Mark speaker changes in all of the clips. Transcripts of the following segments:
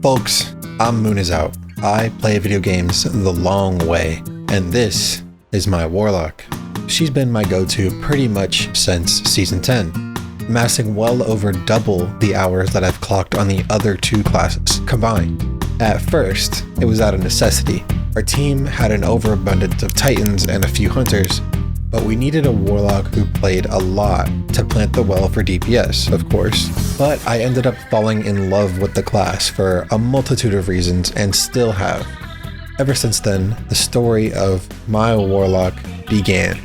Speaker 1: Folks, I'm Moon is out. I play video games the long way, and this is my Warlock. She's been my go-to pretty much since Season 10, amassing well over double the hours that I've clocked on the other two classes combined. At first, it was out of necessity. Our team had an overabundance of Titans and a few Hunters, but we needed a Warlock who played a lot to plant the well for DPS, of course. But I ended up falling in love with the class for a multitude of reasons and still have. Ever since then, the story of my Warlock began.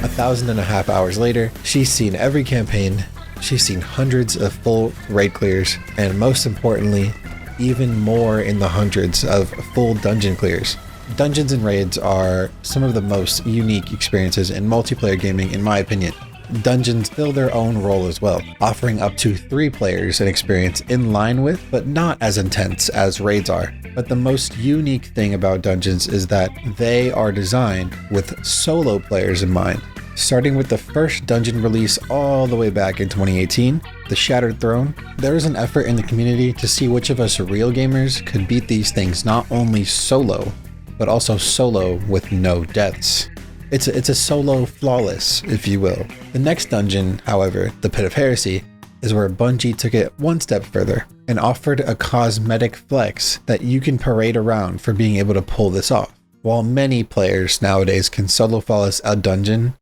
Speaker 1: 1,500 hours later, she's seen every campaign, she's seen hundreds of full raid clears, and most importantly, even more in the hundreds of full dungeon clears. Dungeons and raids are some of the most unique experiences in multiplayer gaming in my opinion. Dungeons fill their own role as well, offering up to 3 players an experience in line with, but not as intense as raids are. But the most unique thing about dungeons is that they are designed with solo players in mind. Starting with the first dungeon release all the way back in 2018, the Shattered Throne, there was an effort in the community to see which of us real gamers could beat these things not only solo, but also solo with no deaths. It's a solo flawless, if you will. The next dungeon, however, the Pit of Heresy, is where Bungie took it one step further and offered a cosmetic flex that you can parade around for being able to pull this off. While many players nowadays can solo flawless a dungeon,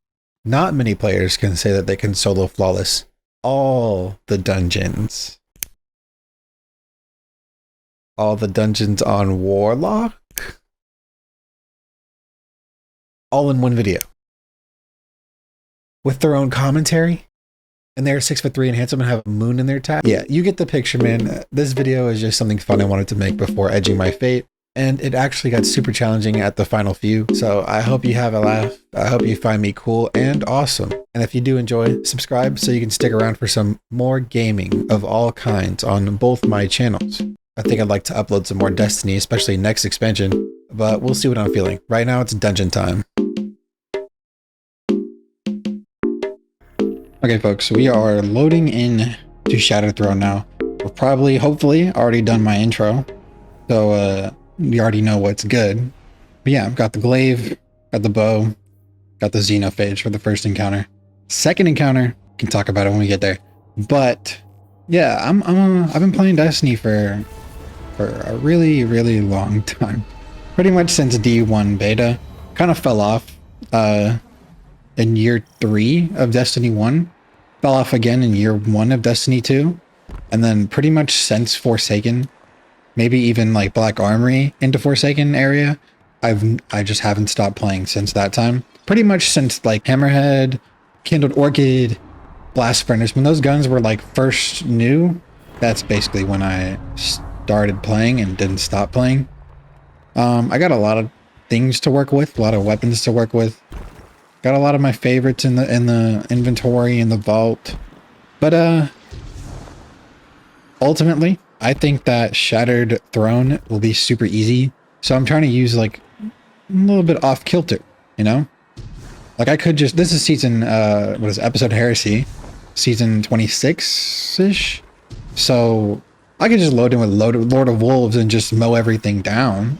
Speaker 1: not many players can say that they can solo flawless all the dungeons. All the dungeons on Warlock? All in one video. With their own commentary? And they're 6'3" and handsome and have a moon in their tag? Yeah, you get the picture, man. This video is just something fun I wanted to make before edging my fate. And it actually got super challenging at the final few. So I hope you have a laugh. I hope you find me cool and awesome. And if you do enjoy, subscribe so you can stick around for some more gaming of all kinds on both my channels. I think I'd like to upload some more Destiny, especially next expansion, but we'll see what I'm feeling. Right now it's dungeon time. Okay folks, we are loading in to Shattered Throne now. We're probably, hopefully, already done my intro. So we already know what's good. But yeah, I've got the glaive, got the bow, got the xenophage for the first encounter. Second encounter, can talk about it when we get there. But yeah, I've been playing Destiny for a really, really long time. Pretty much since D1 beta. Kind of fell off in year 3 of Destiny 1. Fell off again in year 1 of Destiny 2. And then pretty much since Forsaken, maybe even like Black Armory into Forsaken area, I just haven't stopped playing since that time. Pretty much since like Hammerhead, Kindled Orchid, Blast Furnace, when those guns were like first new, that's basically when I started playing and didn't stop playing. I got a lot of things to work with, a lot of weapons to work with. Got a lot of my favorites in the inventory, in the vault. But ultimately, I think that Shattered Throne will be super easy. So I'm trying to use like a little bit off kilter, you know? Like I could just, this is season, what is it, episode Heresy, season 26-ish. So I could just load in with Lord of Wolves and just mow everything down.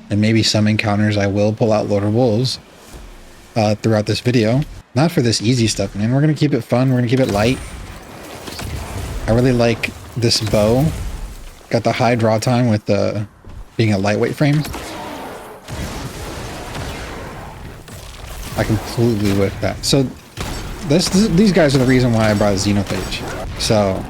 Speaker 1: And maybe some encounters I will pull out Lord of Wolves throughout this video. Not for this easy stuff, man. We're going to keep it fun. We're going to keep it light. I really like this bow. Got the high draw time with being a lightweight frame. I completely whip that. So these guys are the reason why I brought Xenophage. So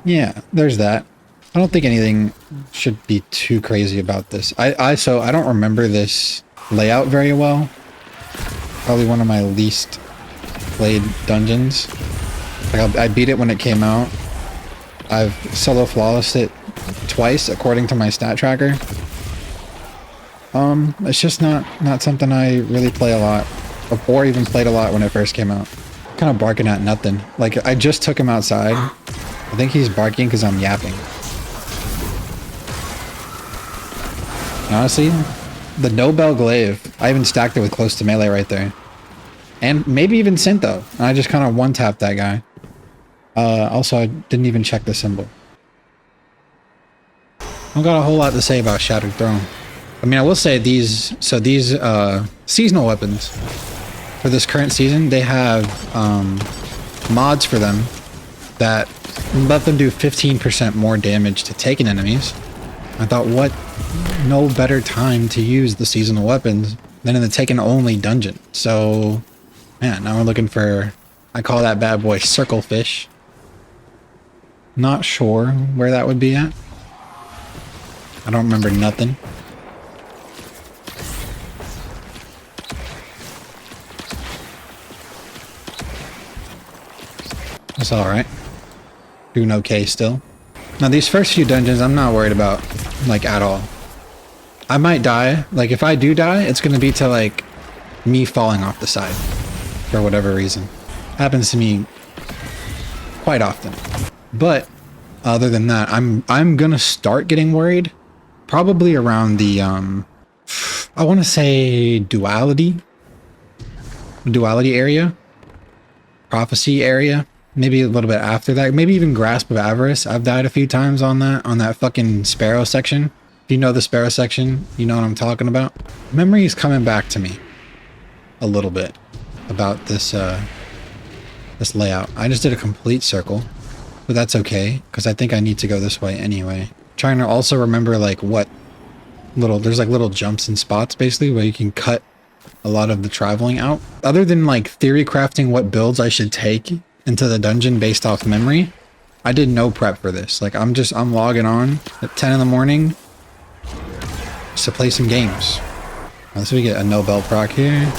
Speaker 1: yeah, there's that. I don't think anything should be too crazy about this. So I don't remember this layout very well. Probably one of my least played dungeons. Like I beat it when it came out. I've solo flawlessed it twice according to my stat tracker. It's just not something I really play a lot, or even played a lot when it first came out. Kind of barking at nothing. Like I just took him outside. I think he's barking because I'm yapping. Honestly, the Nobel Glaive, I even stacked it with close to melee right there. And maybe even Syntho. And I just kind of one-tapped that guy.
Speaker 2: Also, I didn't even check the symbol. I don't got a whole lot to say about Shattered Throne. I mean, I will say these seasonal weapons for this current season, they have mods for them that let them do 15% more damage to taken enemies. I thought, what no better time to use the seasonal weapons than in the taken only dungeon. So, man, now we're looking for, I call that bad boy Circle Fish. Not sure where that would be at. I don't remember nothing. That's alright. Doing okay still. Now these first few dungeons I'm not worried about, like, at all. I might die. Like, if I do die, it's gonna be to, like, me falling off the side. For whatever reason. Happens to me quite often. But, other than that, I'm gonna start getting worried. Probably around the, I want to say Duality area. Prophecy area. Maybe a little bit after that. Maybe even Grasp of Avarice. I've died a few times on that fucking Sparrow section. If you know the Sparrow section, you know what I'm talking about. Memory is coming back to me a little bit about this this layout. I just did a complete circle, but that's okay because I think I need to go this way anyway. Trying to also remember like what there's like little jumps and spots basically where you can cut a lot of the traveling out. Other than like theory crafting what builds I should take into the dungeon based off memory, I did no prep for this. Like I'm logging on at 10 in the morning just to play some games. Unless we get a Nobel proc here.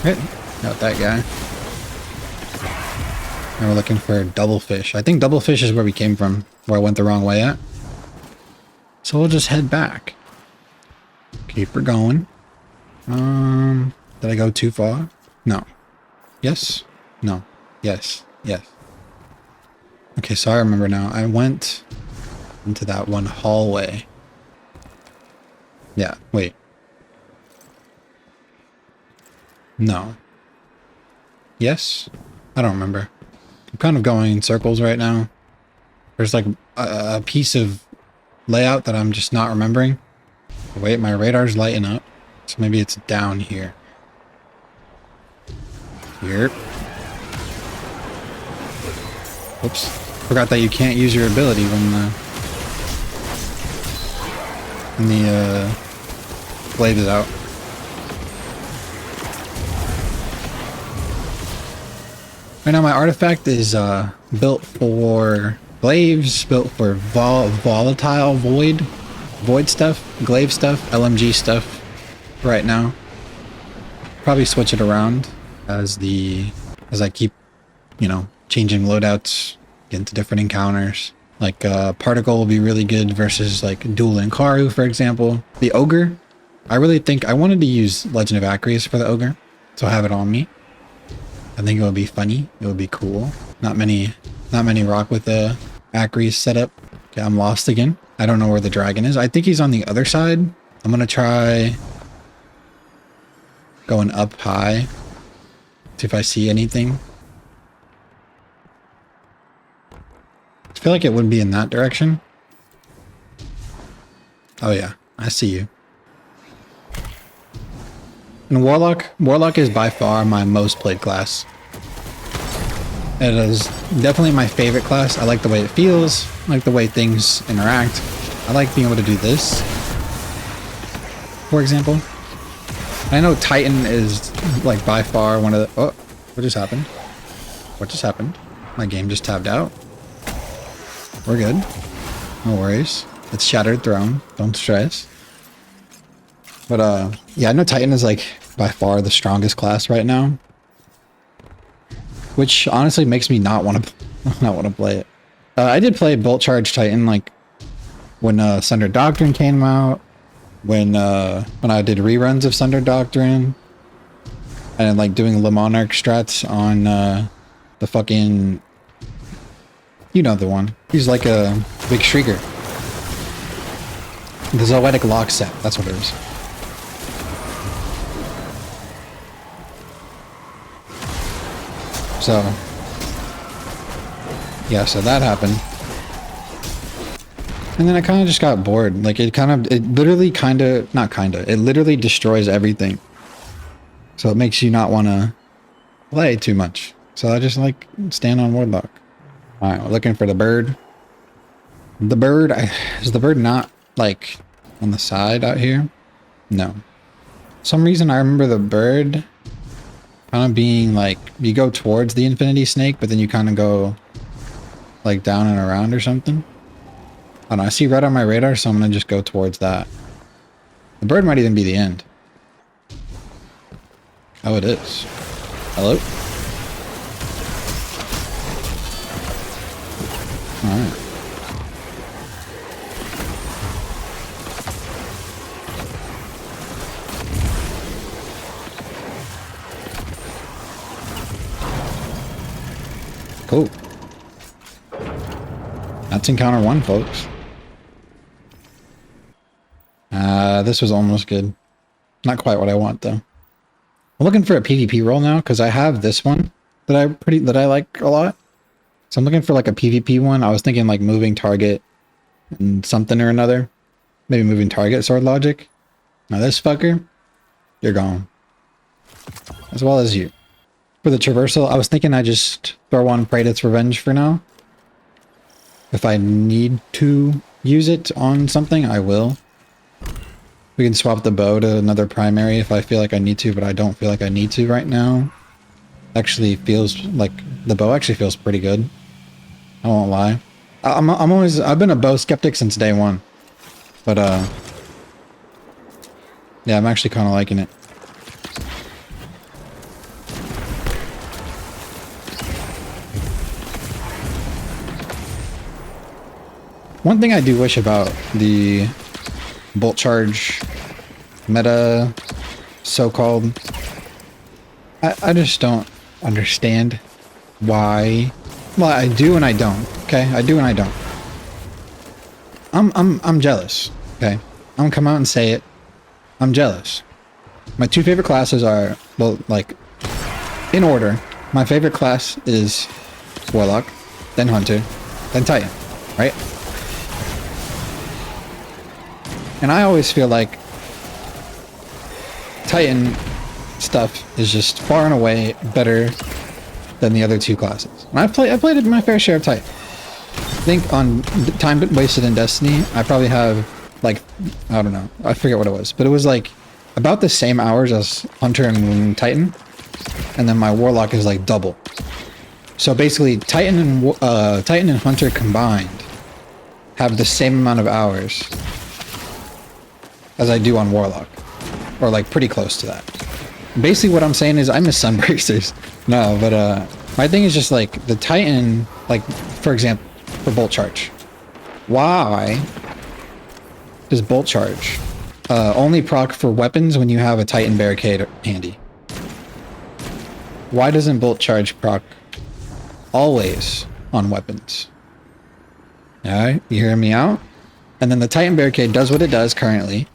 Speaker 2: Right, got that guy. Now we're looking for double fish. I think double fish is where we came from, where I went the wrong way at. So we'll just head back. Keep her going. Did I go too far? No. Yes? No. Yes. Yes. Okay, so I remember now. I went into that one hallway. Yeah, wait. No. Yes? I don't remember. I'm kind of going in circles right now. There's like a piece of layout that I'm just not remembering. Wait, my radar's lighting up. So maybe it's down here. Here. Oops. Forgot that you can't use your ability when the blade is out. Right now my artifact is built for glaives, built for volatile void stuff, glaive stuff, LMG stuff right now. Probably switch it around as I keep, you know, changing loadouts, get into different encounters. Like Particle will be really good versus like Dual Inkaru, for example. The Ogre, I really think I wanted to use Legend of Avarice for the Ogre, so I have it on me. I think it would be funny. It would be cool. Not many rock with the Avarice setup. Okay, I'm lost again. I don't know where the dragon is. I think he's on the other side. I'm gonna try going up high. See if I see anything. I feel like it would be in that direction. Oh yeah, I see you. And Warlock is by far my most played class. It is definitely my favorite class. I like the way it feels, I like the way things interact. I like being able to do this, for example. I know Titan is like by far one of the... Oh, what just happened? What just happened? My game just tabbed out. We're good. No worries. It's Shattered Throne. Don't stress. But yeah, I know Titan is like by far the strongest class right now, which honestly makes me not want to play it. I did play Bolt Charge Titan like when Sundered Doctrine came out, when I did reruns of Sundered Doctrine, and like doing Le Monarch strats on the fucking, you know the one. He's like a big shrieker. The Zoetic Lock set. That's what it is. So, yeah, so that happened. And then I kind of just got bored. Like, it literally it literally destroys everything. So it makes you not want to play too much. So I just like stand on Warlock. Alright, we're looking for the bird. The bird, is the bird not like on the side out here? No. For some reason I remember the bird kind of being like, you go towards the infinity snake, but then you kind of go like down and around or something. I don't know, I see red on my radar, so I'm gonna just go towards that. The bird might even be the end. Oh, it is. Hello? Alright. Cool. That's encounter 1, folks. This was almost good. Not quite what I want, though. I'm looking for a PvP role now, because I have this one that I like a lot. So I'm looking for like a PvP one. I was thinking like moving target and something or another. Maybe moving target sword logic. Now this fucker, you're gone. As well as you. For the traversal, I was thinking I just throw on Praetor's Revenge for now. If I need to use it on something, I will. We can swap the bow to another primary if I feel like I need to, but I don't feel like I need to right now. Actually feels like the bow actually feels pretty good. I won't lie. I've been a bow skeptic since day one. But yeah, I'm actually kind of liking it. One thing I do wish about the bolt charge meta, so-called, I just don't understand why. Well, I do and I don't. Okay, I do and I don't. I'm jealous. Okay, I'm gonna come out and say it. I'm jealous. My 2 favorite classes are, well, like in order. My favorite class is Warlock, then Hunter, then Titan. Right? And I always feel like Titan stuff is just far and away better than the other 2 classes. And I played my fair share of Titan. I think on time wasted in Destiny, I probably have like, I don't know, I forget what it was, but it was like about the same hours as Hunter and Titan, and then my Warlock is like double. So basically, Titan and Hunter combined have the same amount of hours as I do on Warlock, or like pretty close to that. Basically what I'm saying is I miss Sunbracers. No, but my thing is just like the Titan, like for example, for Bolt Charge. Why does Bolt Charge only proc for weapons when you have a Titan barricade handy? Why doesn't Bolt Charge proc always on weapons? Alright, you hear me out? And then the Titan barricade does what it does currently,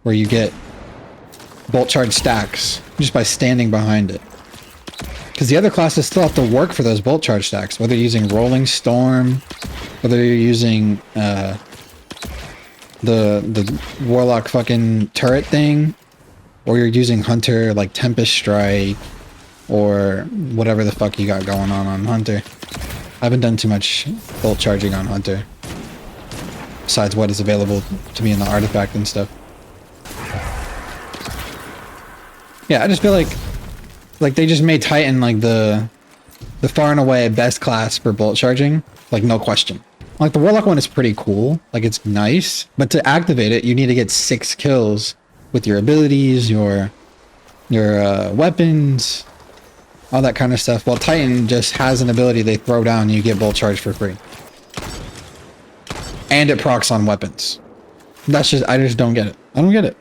Speaker 2: where you get bolt charge stacks just by standing behind it. Because the other classes still have to work for those bolt charge stacks, whether you're using Rolling Storm, whether you're using the Warlock fucking turret thing, or you're using Hunter like Tempest Strike, or whatever the fuck you got going on Hunter. I haven't done too much bolt charging on Hunter, besides what is available to me in the artifact and stuff. Yeah, I just feel like they just made Titan like the far and away best class for bolt charging, like no question. Like the Warlock one is pretty cool, like it's nice, but to activate it, you need to get 6 kills with your abilities, your weapons, all that kind of stuff. While Titan just has an ability they throw down and you get bolt charge for free. And it procs on weapons. I just don't get it. I don't get it.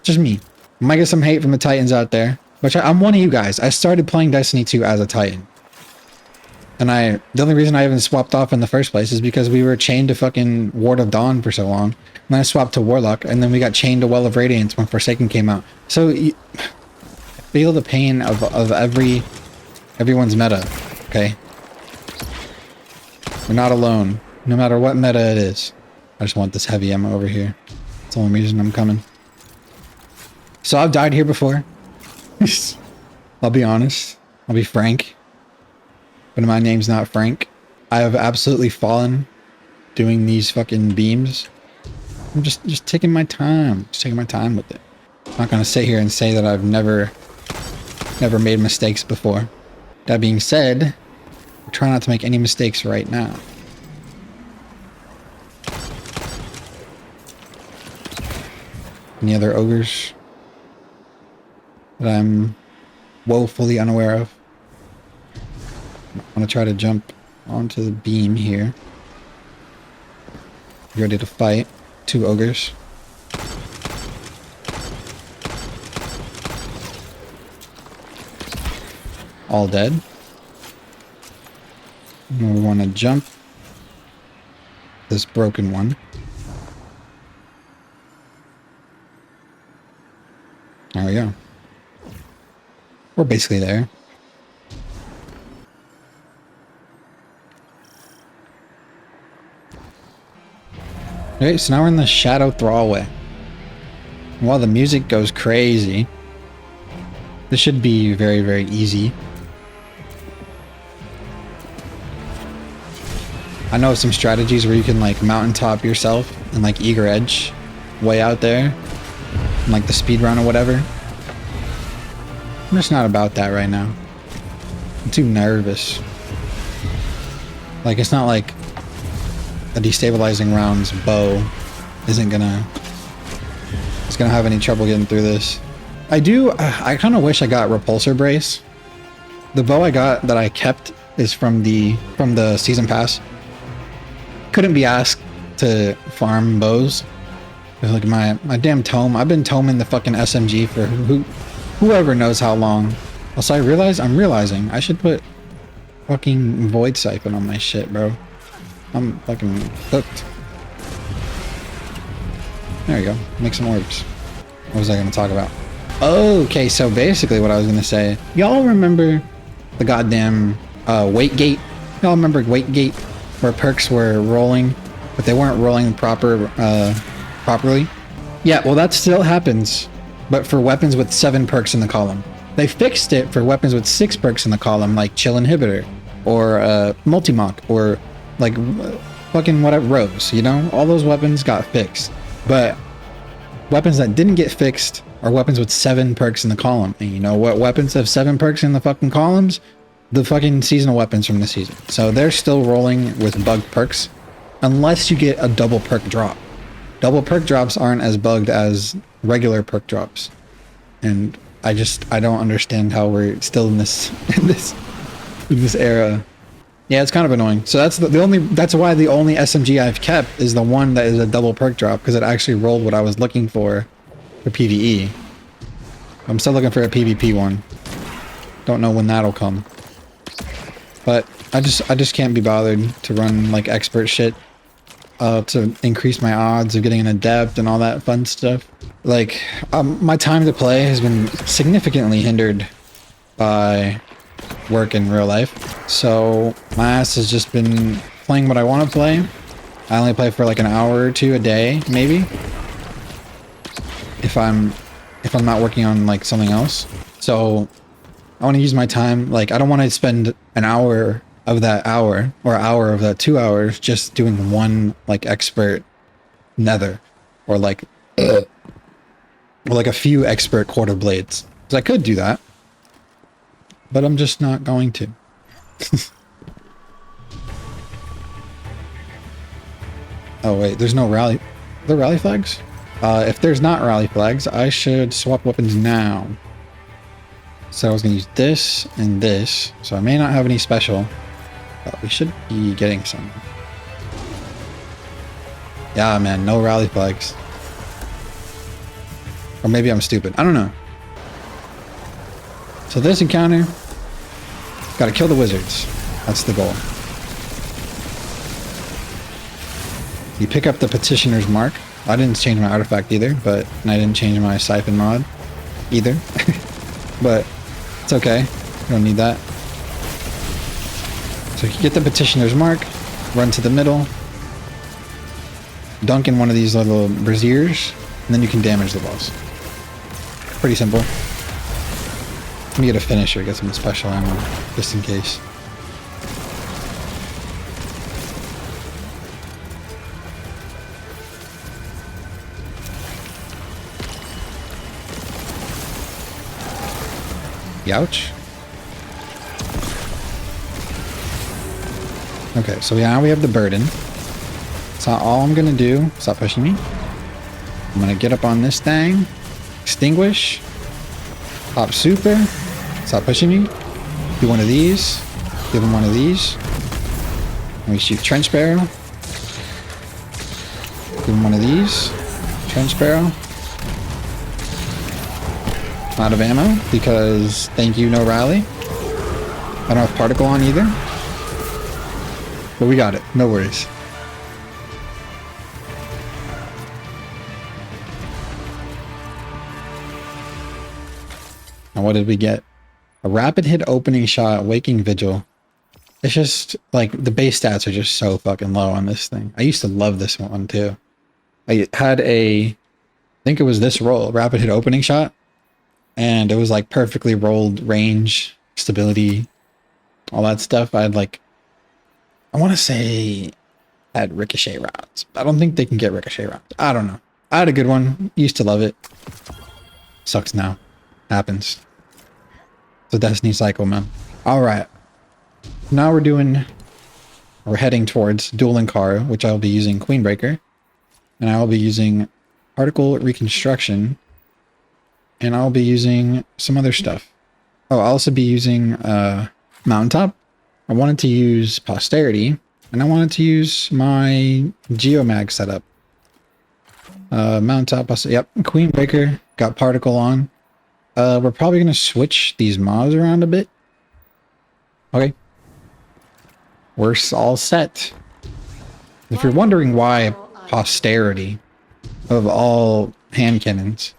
Speaker 2: Just me. I might get some hate from the Titans out there, which I'm one of you guys. I started playing Destiny 2 as a Titan. And the only reason I haven't swapped off in the first place is because we were chained to fucking Ward of Dawn for so long. And then I swapped to Warlock, and then we got chained to Well of Radiance when Forsaken came out. So I feel the pain of every Everyone's meta, okay? We're not alone, no matter what meta it is. I just want this heavy ammo over here. That's the only reason I'm coming. So I've died here before. I'll be honest. I'll be frank. But my name's not Frank. I have absolutely fallen doing these fucking beams. I'm just taking my time. Just taking my time with it. I'm not gonna sit here and say that I've never made mistakes before. That being said, I'm trying not to make any mistakes right now. Any other ogres that I'm woefully unaware of? I'm gonna try to jump onto the beam here. Ready to fight 2 ogres. All dead. And we want to jump this broken one. There we go. We're basically there. Alright, so now we're in the Shadow Thrallway. While the music goes crazy, this should be very, very easy. I know some strategies where you can like mountaintop yourself and like eager edge way out there, and, like the speed run or whatever. I'm just not about that right now. I'm too nervous. Like it's not like a destabilizing round's bow isn't gonna have any trouble getting through this. I kind of wish I got Repulsor Brace. The bow I got that I kept is from the season pass. Couldn't be asked to farm bows. Like my damn tome. I've been toming the fucking SMG for whoever knows how long. Also, I'm realizing I should put fucking Void Siphon on my shit, bro. I'm fucking hooked. There we go. Make some orbs. What was I going to talk about? Okay, so basically what I was going to say. Y'all remember the goddamn weight gate? Y'all remember weight gate? Where perks were rolling, but they weren't rolling properly? Yeah, well that still happens, but for weapons with 7 perks in the column. They fixed it for weapons with 6 perks in the column, like Chill Inhibitor, or Multi-Mock, or like fucking whatever, Rose, you know? All those weapons got fixed. But weapons that didn't get fixed are weapons with 7 perks in the column. And you know what weapons have 7 perks in the fucking columns? The fucking seasonal weapons from the season. So they're still rolling with bugged perks, unless you get a double perk drop. Double perk drops aren't as bugged as regular perk drops. And I don't understand how we're still in this era. Yeah, it's kind of annoying. So that's that's why the only SMG I've kept is the one that is a double perk drop, because it actually rolled what I was looking for PvE. I'm still looking for a PvP one. Don't know when that'll come. But I just can't be bothered to run like expert shit to increase my odds of getting an adept and all that fun stuff. Like my time to play has been significantly hindered by work in real life. So my ass has just been playing what I want to play. I only play for like an hour or 2 a day, maybe. If I'm not working on like something else. So I want to use my time, like I don't want to spend an hour of that hour or hour of that 2 hours just doing one like expert nether or like or like a few expert quarter blades. Because I could do that, but I'm just not going to. Oh wait, there's no rally. Are there rally flags? If there's not rally flags, I should swap weapons now. So I was gonna use this and this, so I may not have any special, but we should be getting some. Yeah, man, no rally flags. Or maybe I'm stupid. I don't know. So this encounter, gotta kill the wizards. That's the goal. You pick up the Petitioner's Mark. I didn't change my artifact either, but and I didn't change my Siphon mod either. But it's okay. You don't need that. So you get the petitioner's mark, run to the middle, dunk in one of these little braziers, and then you can damage the boss. Pretty simple. Let me get a finisher, get some special ammo, just in case. Youch. Okay, so now we have the burden. So all I'm gonna do, stop pushing me. I'm gonna get up on this thing, extinguish, pop super, stop pushing me. Do one of these, give him one of these. Let me shoot trench barrel. Give him one of these, trench barrel. Out of ammo because thank you, no rally. I don't have particle on either. But we got it, no worries. Now what did we get? A rapid hit opening shot, waking vigil. It's just like the base stats are just so fucking low on this thing. I used to love this one too. I had I think it was this roll, rapid hit opening shot. And it was like perfectly rolled range, stability, all that stuff. I had like, I want to say I had ricochet rounds. I don't think they can get ricochet rounds. I don't know. I had a good one. Used to love it. Sucks now. Happens. It's a Destiny cycle, man. All right. Now we're heading towards Dueling Car, which I'll be using Queenbreaker. And I'll be using Particle Reconstruction. And I'll be using some other stuff. Oh, I'll also be using Mountaintop. I wanted to use Posterity. And I wanted to use my Geomag setup. Mountaintop, yep, Queenbreaker, got Particle on. We're probably going to switch these mobs around a bit. Okay. We're all set. If you're wondering why Posterity of all hand cannons,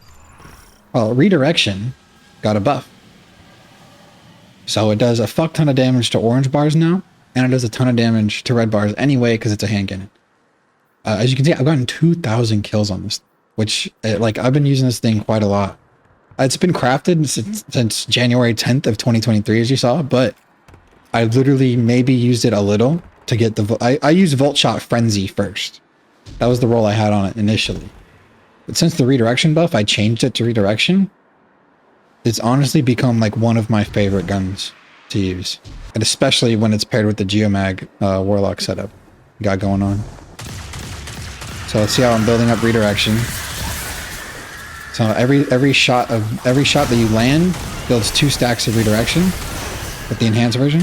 Speaker 2: well, Redirection got a buff. So it does a fuck ton of damage to orange bars now, and it does a ton of damage to red bars anyway because it's a hand cannon. As you can see, I've gotten 2,000 kills on this, which, like, I've been using this thing quite a lot. It's been crafted since January 10th of 2023, as you saw, but I literally maybe used it a little to get the... I used Volt Shot Frenzy first. That was the roll I had on it initially. But since the Redirection buff, I changed it to Redirection. It's honestly become like one of my favorite guns to use. And especially when it's paired with the Geomag Warlock setup we got going on. So let's see how I'm building up Redirection. So every shot that you land builds 2 stacks of Redirection with the enhanced version.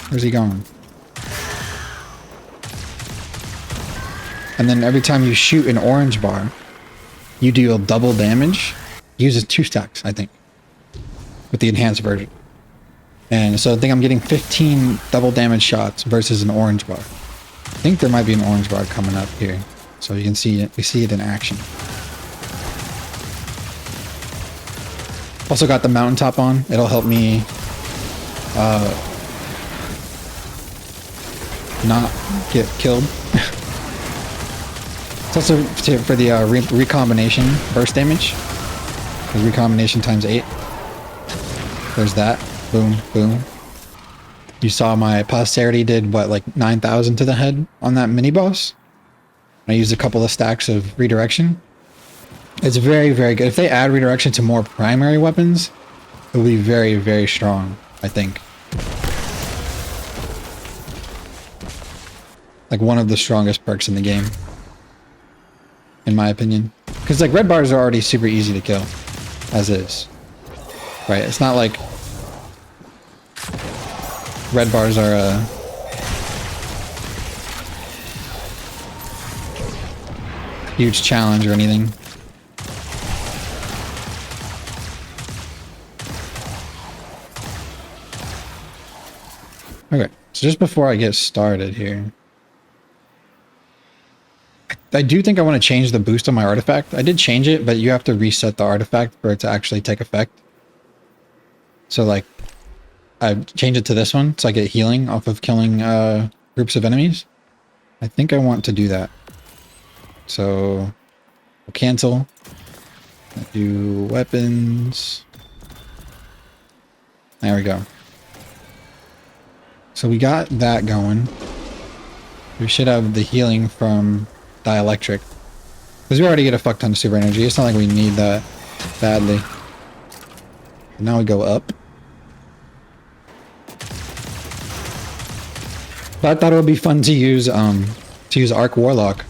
Speaker 2: Where's he going? And then every time you shoot an orange bar, you deal double damage. Uses 2 stacks, I think, with the enhanced version. And so I think I'm getting 15 double damage shots versus an orange bar. I think there might be an orange bar coming up here, so you can see it. We see it in action. Also got the Mountaintop on. It'll help me not get killed. It's also for the recombination burst damage. The recombination times 8. There's that. Boom, boom. You saw my Posterity did what, like 9,000 to the head on that mini boss. I used a couple of stacks of Redirection. It's very, very good. If they add Redirection to more primary weapons, it will be very, very strong, I think. Like one of the strongest perks in the game, in my opinion. Because like red bars are already super easy to kill, as is. Right? It's not like red bars are a huge challenge or anything. Okay, so just before I get started here, I do think I want to change the boost on my artifact. I did change it, but you have to reset the artifact for it to actually take effect. So like, I change it to this one so I get healing off of killing groups of enemies. I think I want to do that. So we'll cancel. Do weapons. There we go. So we got that going. We should have the healing from dielectric. Because we already get a fuck ton of super energy. It's not like we need that badly. Now we go up. But I thought it would be fun to use Arc Warlock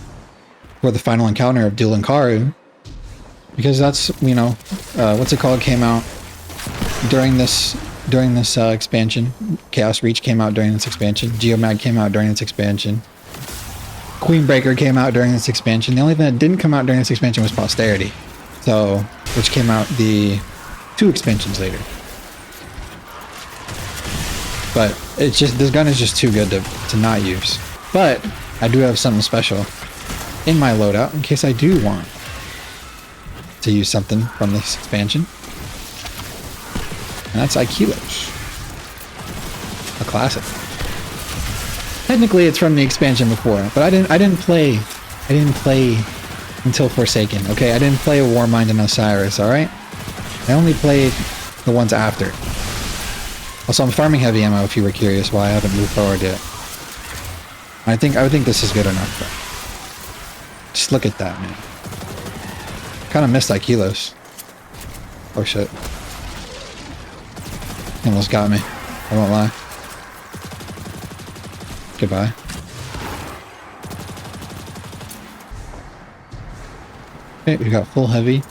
Speaker 2: for the final encounter of Dual Inkaru. Because that's, you know, what's it called, came out during this expansion. Chaos Reach came out during this expansion. Geomag came out during this expansion. Queenbreaker came out during this expansion. The only thing that didn't come out during this expansion was Posterity. So, which came out the 2 expansions later. But it's just, this gun is just too good to not use. But I do have something special in my loadout in case I do want to use something from this expansion. And that's Aikilos. A classic. Technically it's from the expansion before, but I didn't play until Forsaken, okay? I didn't play Warmind and Osiris, alright? I only played the ones after. Also, I'm farming heavy ammo if you were curious why I haven't moved forward yet. I would think this is good enough, though. Just look at that, man. Kind of missed Aikilos. Oh shit. He almost got me. I won't lie. Goodbye. Okay, we got full heavy.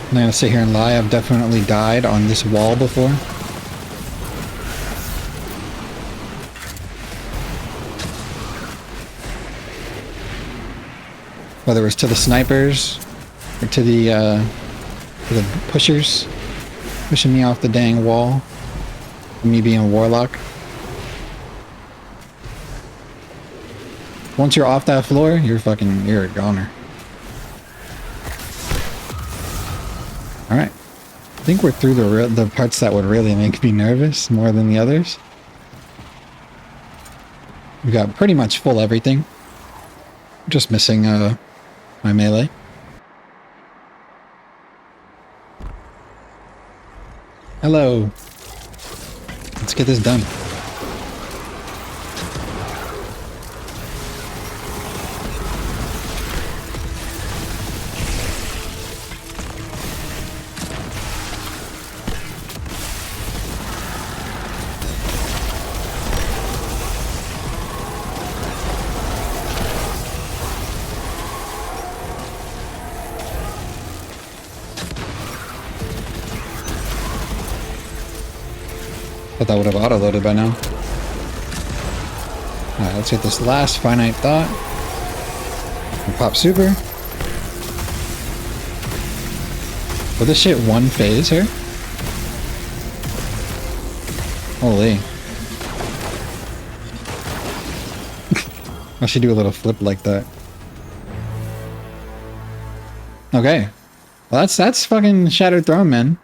Speaker 2: I'm not gonna sit here and lie, I've definitely died on this wall before. Whether it was to the snipers or to the pushers pushing me off the dang wall. Me being a Warlock. Once you're off that floor, you're a goner. Alright. I think we're through the parts that would really make me nervous more than the others. We got pretty much full everything. Just missing my melee. Hello. Let's get this done. Thought that would have auto-loaded by now. Alright, let's hit this last finite thought. And pop super. Will this shit one phase here? Holy. I should do a little flip like that. Okay. Well, that's fucking Shattered Throne, man.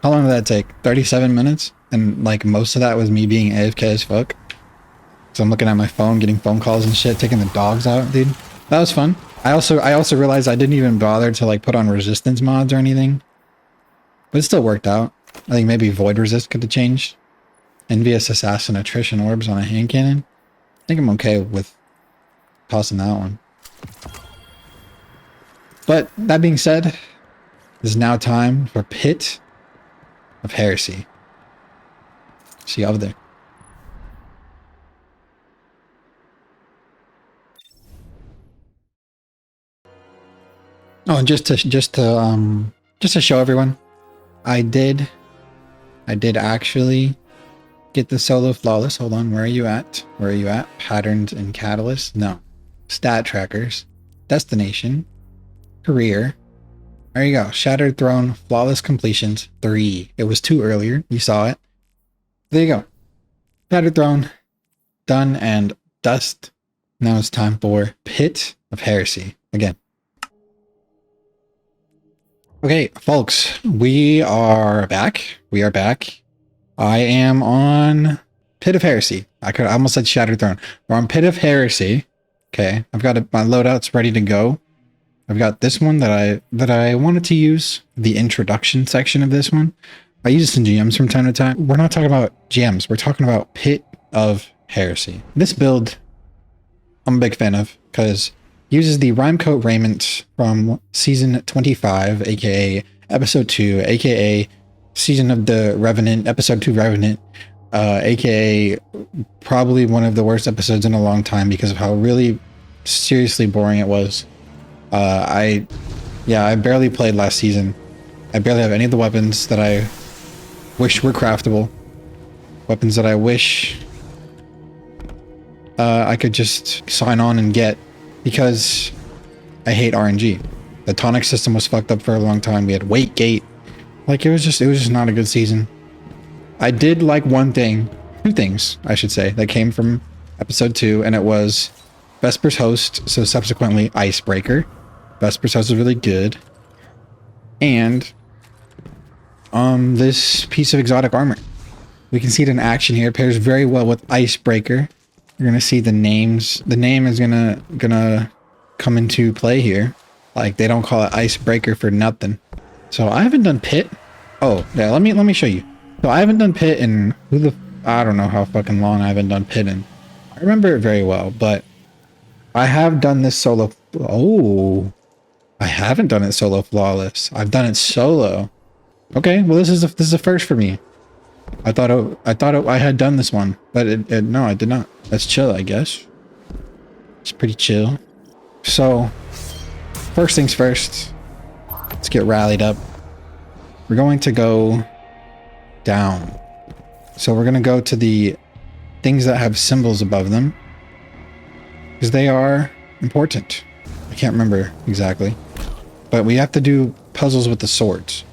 Speaker 2: How long did that take? 37 minutes? And like most of that was me being AFK as fuck. So I'm looking at my phone, getting phone calls and shit, taking the dogs out, dude. That was fun. I also realized I didn't even bother to like put on resistance mods or anything. But it still worked out. I think maybe Void Resist could have changed. Envious Assassin Attrition Orbs on a hand cannon. I think I'm okay with tossing that one. But that being said, it is now time for Pit of Heresy. See you over there. Oh, and just to show everyone, I did actually get the solo flawless. Hold on, where are you at? Where are you at? Patterns and catalyst? No. Stat trackers. Destination. Career. There you go. Shattered Throne, flawless completions, 3. It was 2 earlier. You saw it. There you go. Shattered Throne, done and dust. Now it's time for Pit of Heresy. Again. Okay, folks, we are back. We are back. I am on Pit of Heresy. I almost said Shattered Throne. We're on Pit of Heresy. Okay, I've got my loadouts ready to go. I've got this one that I wanted to use, the introduction section of this one. I use some GMs from time to time. We're not talking about GMs. We're talking about Pit of Heresy. This build, I'm a big fan of because uses the Rhymecoat Raiment from season 25, aka episode 2, aka season of the Revenant, episode 2 Revenant, aka probably one of the worst episodes in a long time because of how really seriously boring it was. I barely played last season. I barely have any of the weapons that I wish were craftable. Weapons that I wish I could just sign on and get because I hate RNG. The tonic system was fucked up for a long time. We had weight gate. Like it was just not a good season. I did like two things, I should say, that came from episode 2, and it was Vesper's host, so subsequently Icebreaker. Vesper's host was really good. And this piece of exotic armor. We can see it in action here. It pairs very well with Icebreaker. You're gonna see the names. The name is gonna come into play here. Like they don't call it Icebreaker for nothing. So I haven't done Pit. Oh yeah, let me show you. So I haven't done Pit in I don't know how fucking long I haven't done Pit in. I remember it very well, but I have done this solo. Oh, I haven't done it solo flawless. I've done it solo. Okay, well this is a first for me. I thought I had done this one, but no, I did not. That's chill, I guess. It's pretty chill. So, first things first. Let's get rallied up. We're going to go down. So we're going to go to the things that have symbols above them, because they are important. I can't remember exactly, but we have to do puzzles with the swords.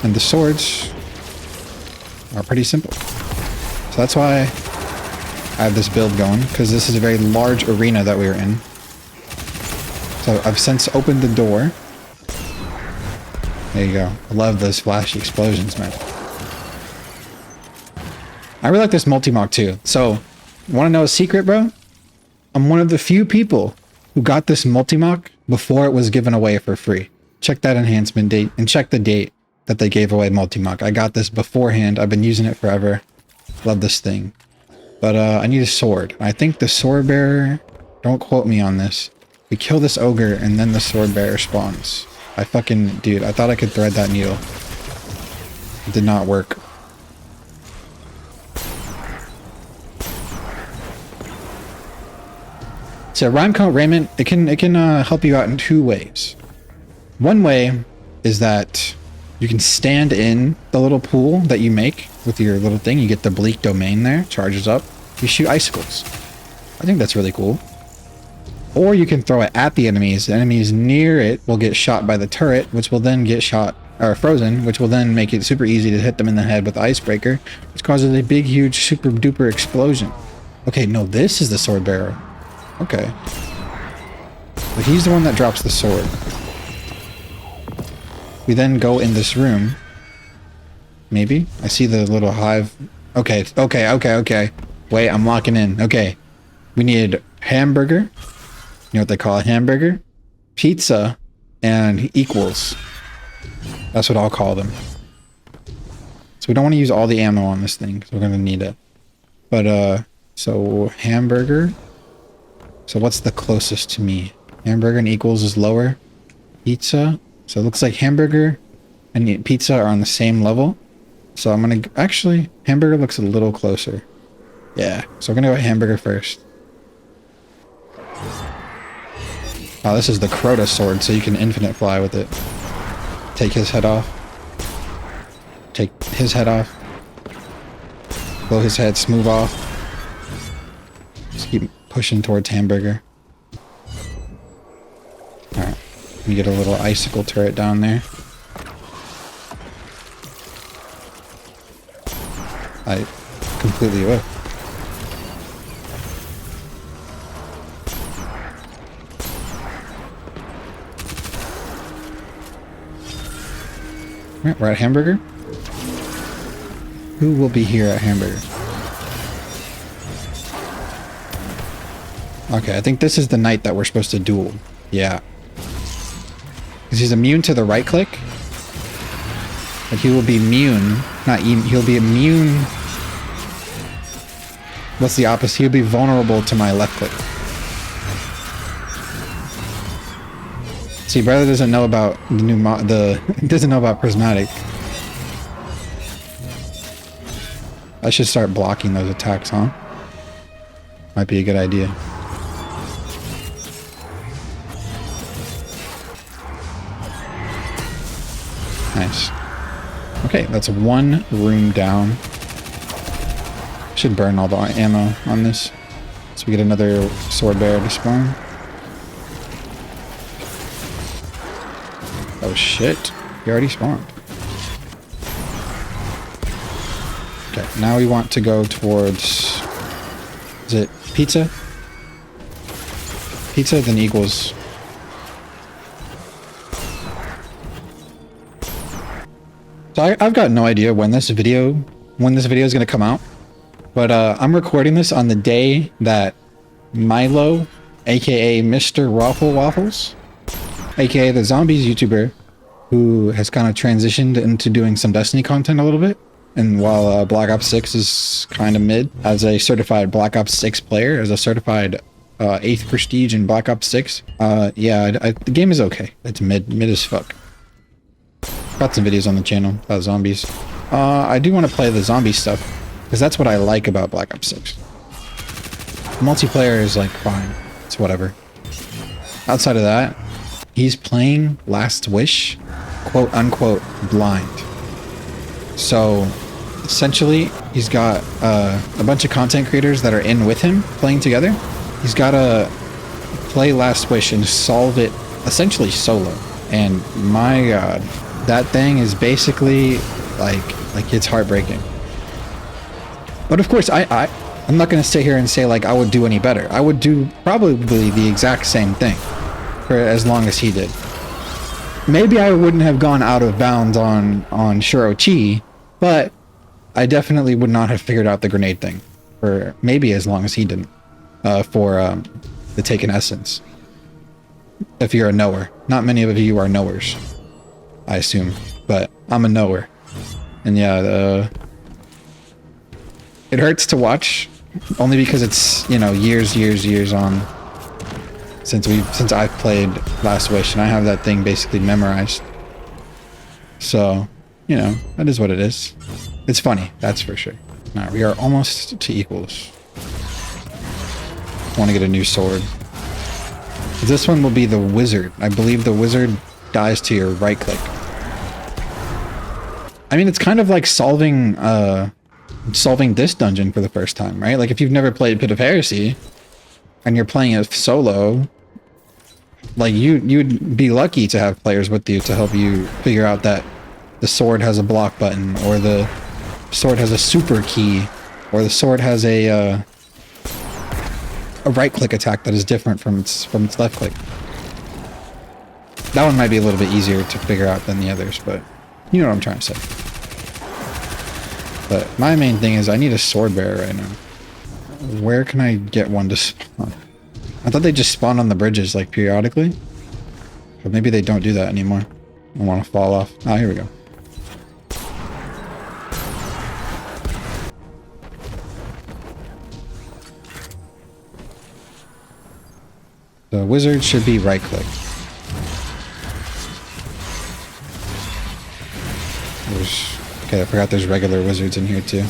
Speaker 2: And the swords are pretty simple. So that's why I have this build going, because this is a very large arena that we are in. So I've since opened the door. There you go. I love those flashy explosions, man. I really like this multi-mock too. So, want to know a secret, bro? I'm one of the few people who got this multi-mock before it was given away for free. Check that enhancement date and check the date that they gave away multi-mock. I got this beforehand. I've been using it forever. Love this thing. But I need a sword. I think the sword bearer, don't quote me on this. We kill this ogre and then the sword bearer spawns. I thought I could thread that needle. It did not work. So Rhymecoat Raiment, it can help you out in two ways. One way is that you can stand in the little pool that you make with your little thing. You get the bleak domain there, charges up. You shoot icicles. I think that's really cool. Or you can throw it at the enemies. The enemies near it will get shot by the turret, which will then get shot or frozen, which will then make it super easy to hit them in the head with the Icebreaker, which causes a big, huge, super duper explosion. Okay, no, this is the sword bearer. Okay. But he's the one that drops the sword. We then go in this room. Maybe? I see the little hive. Okay. Wait, I'm locking in. Okay. We need hamburger. You know what they call a hamburger? Pizza and equals. That's what I'll call them. So we don't want to use all the ammo on this thing, because we're going to need it. But, so hamburger. So what's the closest to me? Hamburger and equals is lower. Pizza. So it looks like hamburger and pizza are on the same level. So I'm going to... Actually, hamburger looks a little closer. Yeah. So we're going to go hamburger first. Oh, this is the Crota sword, so you can infinite fly with it. Take his head off. Take his head off. Blow his head smooth off. Just keep pushing towards hamburger. Alright. We get a little icicle turret down there. I completely whiffed. Right, we're at Hamburger. Who will be here at Hamburger? Okay, I think this is the knight that we're supposed to duel. Yeah. Because he's immune to the right click. But he will be immune. He'll be immune. What's the opposite? He'll be vulnerable to my left click. See, brother doesn't know about the new doesn't know about prismatic. I should start blocking those attacks, huh? Might be a good idea. Nice. Okay, that's one room down. Should burn all the ammo on this. So we get another sword bearer to spawn. Oh shit. He already spawned. Okay, now we want to go towards... Is it pizza? Pizza then equals... So I've got no idea when this video is going to come out, but I'm recording this on the day that Milo, aka Mr. Waffle Waffles, aka the Zombies YouTuber, who has kind of transitioned into doing some Destiny content a little bit, and while Black Ops 6 is kind of mid, as a certified Black Ops 6 player, as a certified 8th Prestige in Black Ops 6, yeah, the game is okay. It's mid as fuck. Got some videos on the channel about zombies. I do want to play the zombie stuff, because that's what I like about Black Ops 6. Multiplayer is like fine. It's whatever. Outside of that, he's playing Last Wish, quote unquote, blind. So essentially, he's got a bunch of content creators that are in with him playing together. He's got to play Last Wish and solve it essentially solo. And my god, that thing is basically like it's heartbreaking. But of course, I'm not going to sit here and say like I would do any better. I would do probably the exact same thing for as long as he did. Maybe I wouldn't have gone out of bounds on Shirochi, but I definitely would not have figured out the grenade thing for maybe as long as he didn't for the Taken Essence. If you're a knower. Not many of you are knowers, I assume, but I'm a knower. And yeah, it hurts to watch, only because it's, you know, years on since I've played Last Wish, and I have that thing basically memorized. So, you know, that is what it is. It's funny, that's for sure. Now we are almost to equals. I want to get a new sword. This one will be the wizard. I believe the wizard dies to your right click. I mean, it's kind of like solving this dungeon for the first time, right? Like if you've never played Pit of Heresy and you're playing it solo, like you'd be lucky to have players with you to help you figure out that the sword has a block button, or the sword has a super key, or the sword has a right click attack that is different from its left click. That one might be a little bit easier to figure out than the others, but you know what I'm trying to say. But my main thing is I need a sword bearer right now. Where can I get one to spawn? I thought they just spawn on the bridges like periodically, but maybe they don't do that anymore. I want to fall off. Oh, here we go. The wizard should be right click. Okay, I forgot there's regular wizards in here too.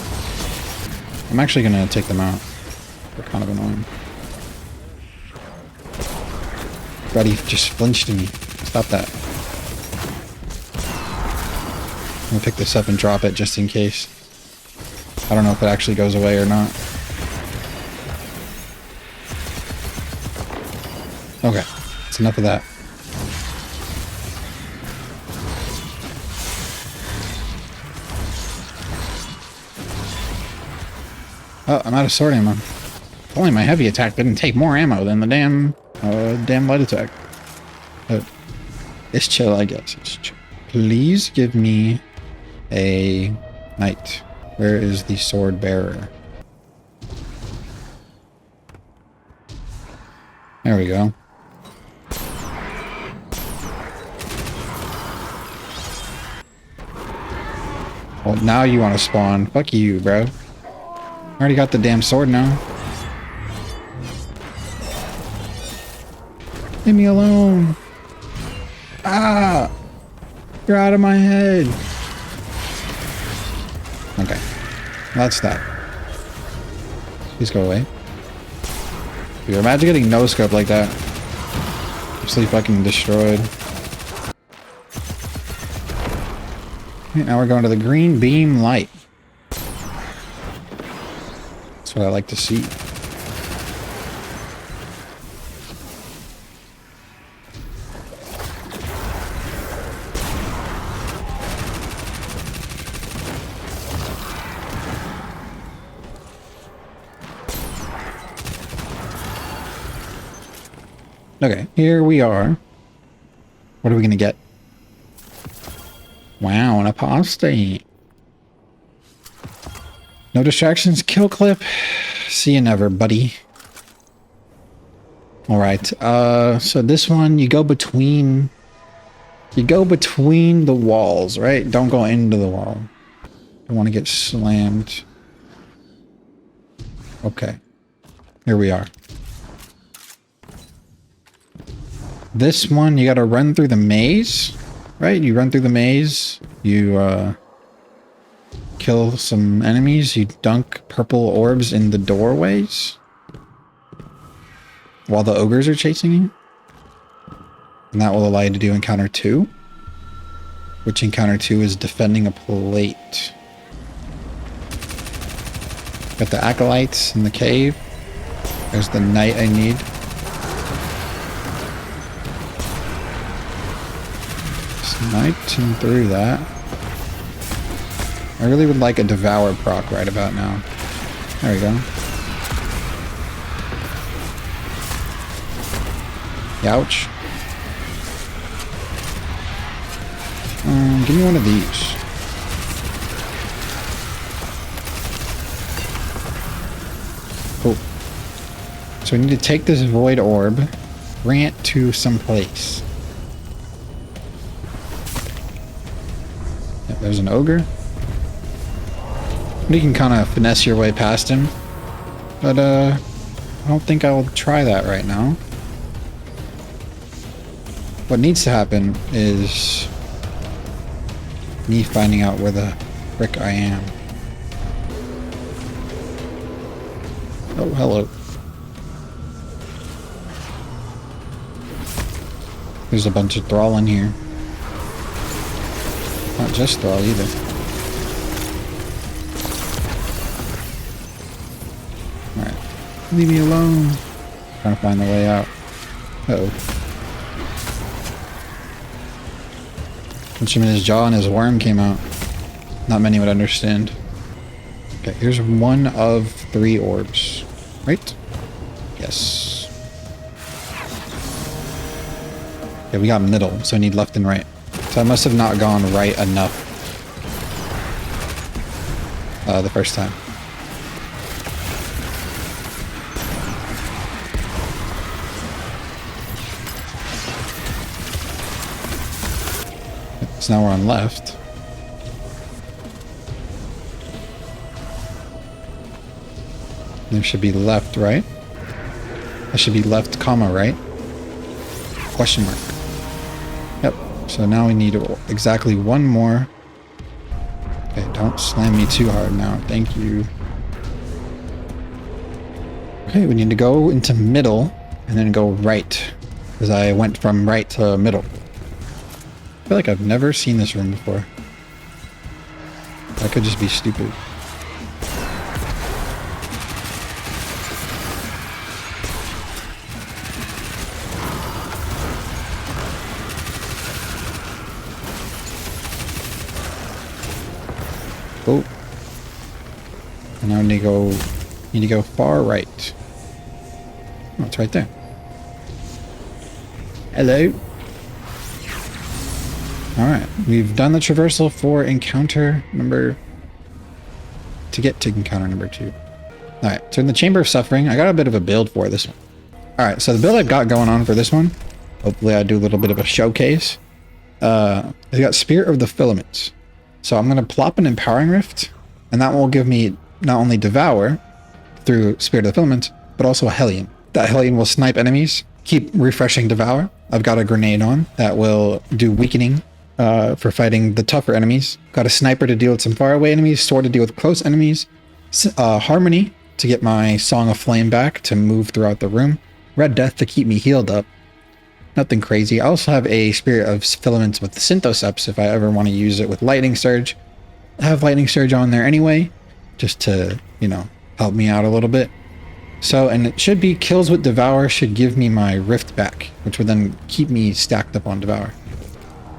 Speaker 2: I'm actually gonna take them out. They're kind of annoying. Buddy just flinched at me. Stop that. I'm gonna pick this up and drop it just in case. I don't know if it actually goes away or not. Okay, that's enough of that. Oh, I'm out of sword ammo. If only my heavy attack didn't take more ammo than the damn light attack. But it's chill, I guess. It's chill. Please give me a knight. Where is the sword bearer? There we go. Well, now you want to spawn. Fuck you, bro. I already got the damn sword now. Leave me alone. Ah! You're out of my head. Okay. That's that. Please go away. Dude, imagine getting no scope like that. Absolutely fucking destroyed. Okay, now we're going to the green beam light. That's what I like to see. Okay, here we are. What are we gonna get? Wow, an apostate. No distractions, kill clip. See you never, buddy. Alright, so this one, you go between the walls, right? Don't go into the wall. Don't want to get slammed. Okay. Here we are. This one, you gotta run through the maze, right? You run through the maze, you kill some enemies, you dunk purple orbs in the doorways while the ogres are chasing you. And that will allow you to do encounter 2, which encounter 2 is defending a plate. Got the acolytes in the cave. There's the knight I need. Sniping through that. I really would like a devour proc right about now. There we go. Ouch. Give me one of these. Oh. So we need to take this void orb, bring it to some place. Yep, there's an ogre. You can kind of finesse your way past him, but I don't think I'll try that right now. What needs to happen is me finding out where the frick I am. Oh, hello. There's a bunch of thrall in here. Not just thrall either. Alright. Leave me alone. Trying to find the way out. Uh-oh. Punch him in his jaw and his worm came out. Not many would understand. Okay, here's one of 3 orbs. Right? Yes. Okay, we got middle, so I need left and right. So I must have not gone right enough the first time. So now we're on left. There should be left, right? That should be left, comma, right? Question mark. Yep. So now we need exactly one more. Okay, don't slam me too hard now. Thank you. Okay, we need to go into middle and then go right. Because I went from right to middle. I feel like I've never seen this room before. That could just be stupid. Oh. And now need to go far right. Oh, it's right there. Hello. Alright, we've done the traversal for encounter number... to get to encounter number 2. Alright, so in the Chamber of Suffering, I got a bit of a build for this one. Alright, so the build I've got going on for this one, hopefully I do a little bit of a showcase. I got Spirit of the Filaments. So I'm going to plop an Empowering Rift, and that will give me not only Devour through Spirit of the Filaments, but also a Hellion. That Hellion will snipe enemies, keep refreshing Devour. I've got a grenade on that will do weakening for fighting the tougher enemies. Got a sniper to deal with some faraway enemies, sword to deal with close enemies, harmony to get my Song of Flame back to move throughout the room, Red Death to keep me healed up. Nothing crazy. I also have a Spirit of Filaments with Synthoceps if I ever want to use it with Lightning Surge. I have Lightning Surge on there anyway, just to, you know, help me out a little bit. So, and it should be kills with Devour should give me my Rift back, which would then keep me stacked up on Devour.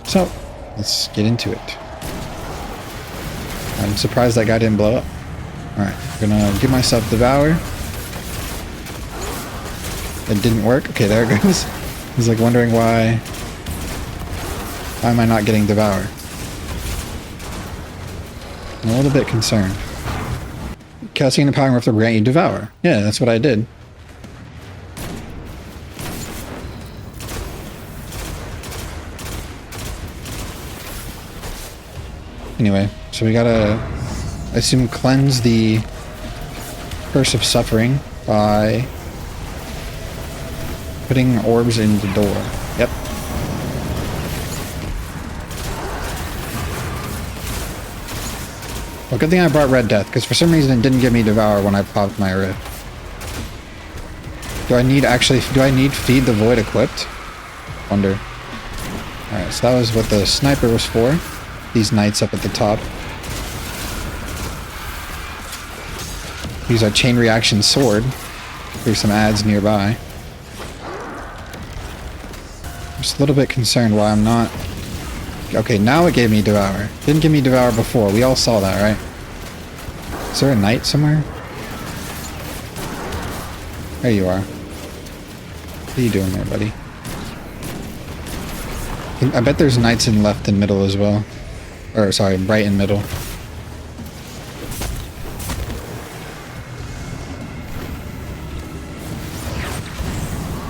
Speaker 2: So, let's get into it. I'm surprised that guy didn't blow up. Alright, I'm gonna give myself Devour. It didn't work. Okay, there it goes. I was like wondering why am I not getting Devour? I'm a little bit concerned. Casting an Empowering Rift will grant you Devour. Yeah, that's what I did. Anyway, so we gotta, I assume, cleanse the Curse of Suffering by putting orbs in the door. Yep. Well, good thing I brought Red Death, because for some reason it didn't give me Devour when I popped my Rift. Do I need Feed the Void equipped? Wonder. Alright, so that was what the sniper was for. These knights up at the top. Use our Chain Reaction Sword. There's some ads nearby. I'm just a little bit concerned why I'm not... Okay, now it gave me Devour. Didn't give me Devour before. We all saw that, right? Is there a knight somewhere? There you are. What are you doing there, buddy? I bet there's knights in left and middle as well. Or, sorry, right and middle.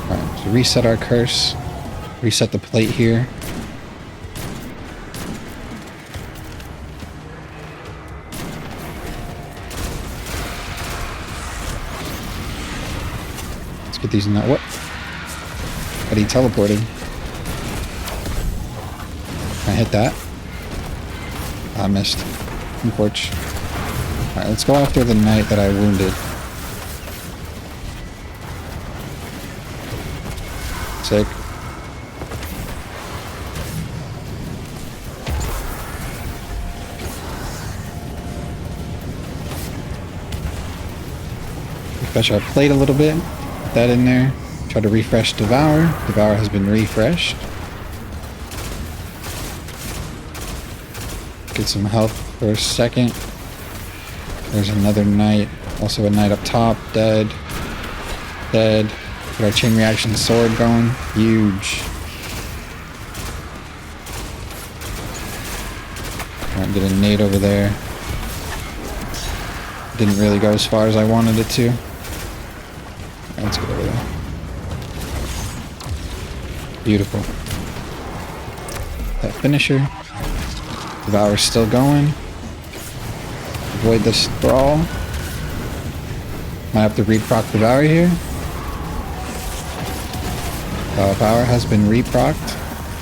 Speaker 2: Alright, so reset our curse. Reset the plate here. Let's get these not what? But he teleported. Can I hit that? I missed. Unfortunate. Alright, let's go after the knight that I wounded. Sick. Refresh our plate a little bit. Put that in there. Try to refresh Devour. Devour has been refreshed. Get some health for a second. There's another knight. Also a knight up top. Dead. Dead. Get our Chain Reaction Sword going. Huge. Alright, get a nade over there. Didn't really go as far as I wanted it to. Alright, let's get over there. Beautiful. That finisher. Devour's still going. Avoid this brawl. Might have to reproc Devour here. Power has been reprocced.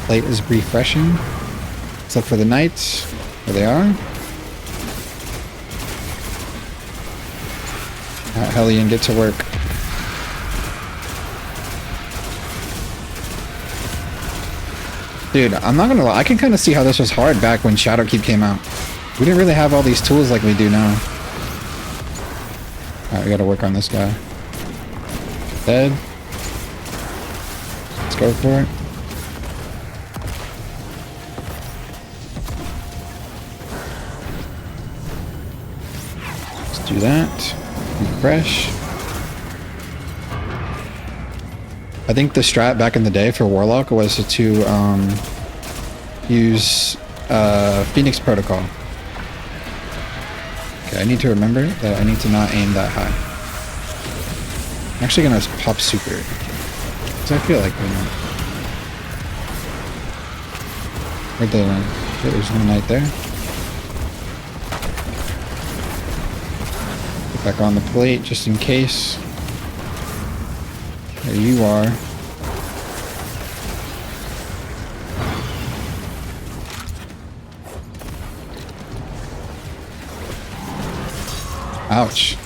Speaker 2: Plate is refreshing. Except for the knights. There they are. Alright, Hellion, get to work. Dude, I'm not gonna lie, I can kind of see how this was hard back when Shadowkeep came out. We didn't really have all these tools like we do now. Alright, we gotta work on this guy. Dead. Let's go for it. Let's do that. Refresh. I think the strat back in the day for Warlock was to use Phoenix Protocol. Okay, I need to remember that I need to not aim that high. I'm actually gonna pop super. Because I feel like we're not. Where'd they run? Okay, there's one right there. Get back on the plate just in case. There you are. Ouch.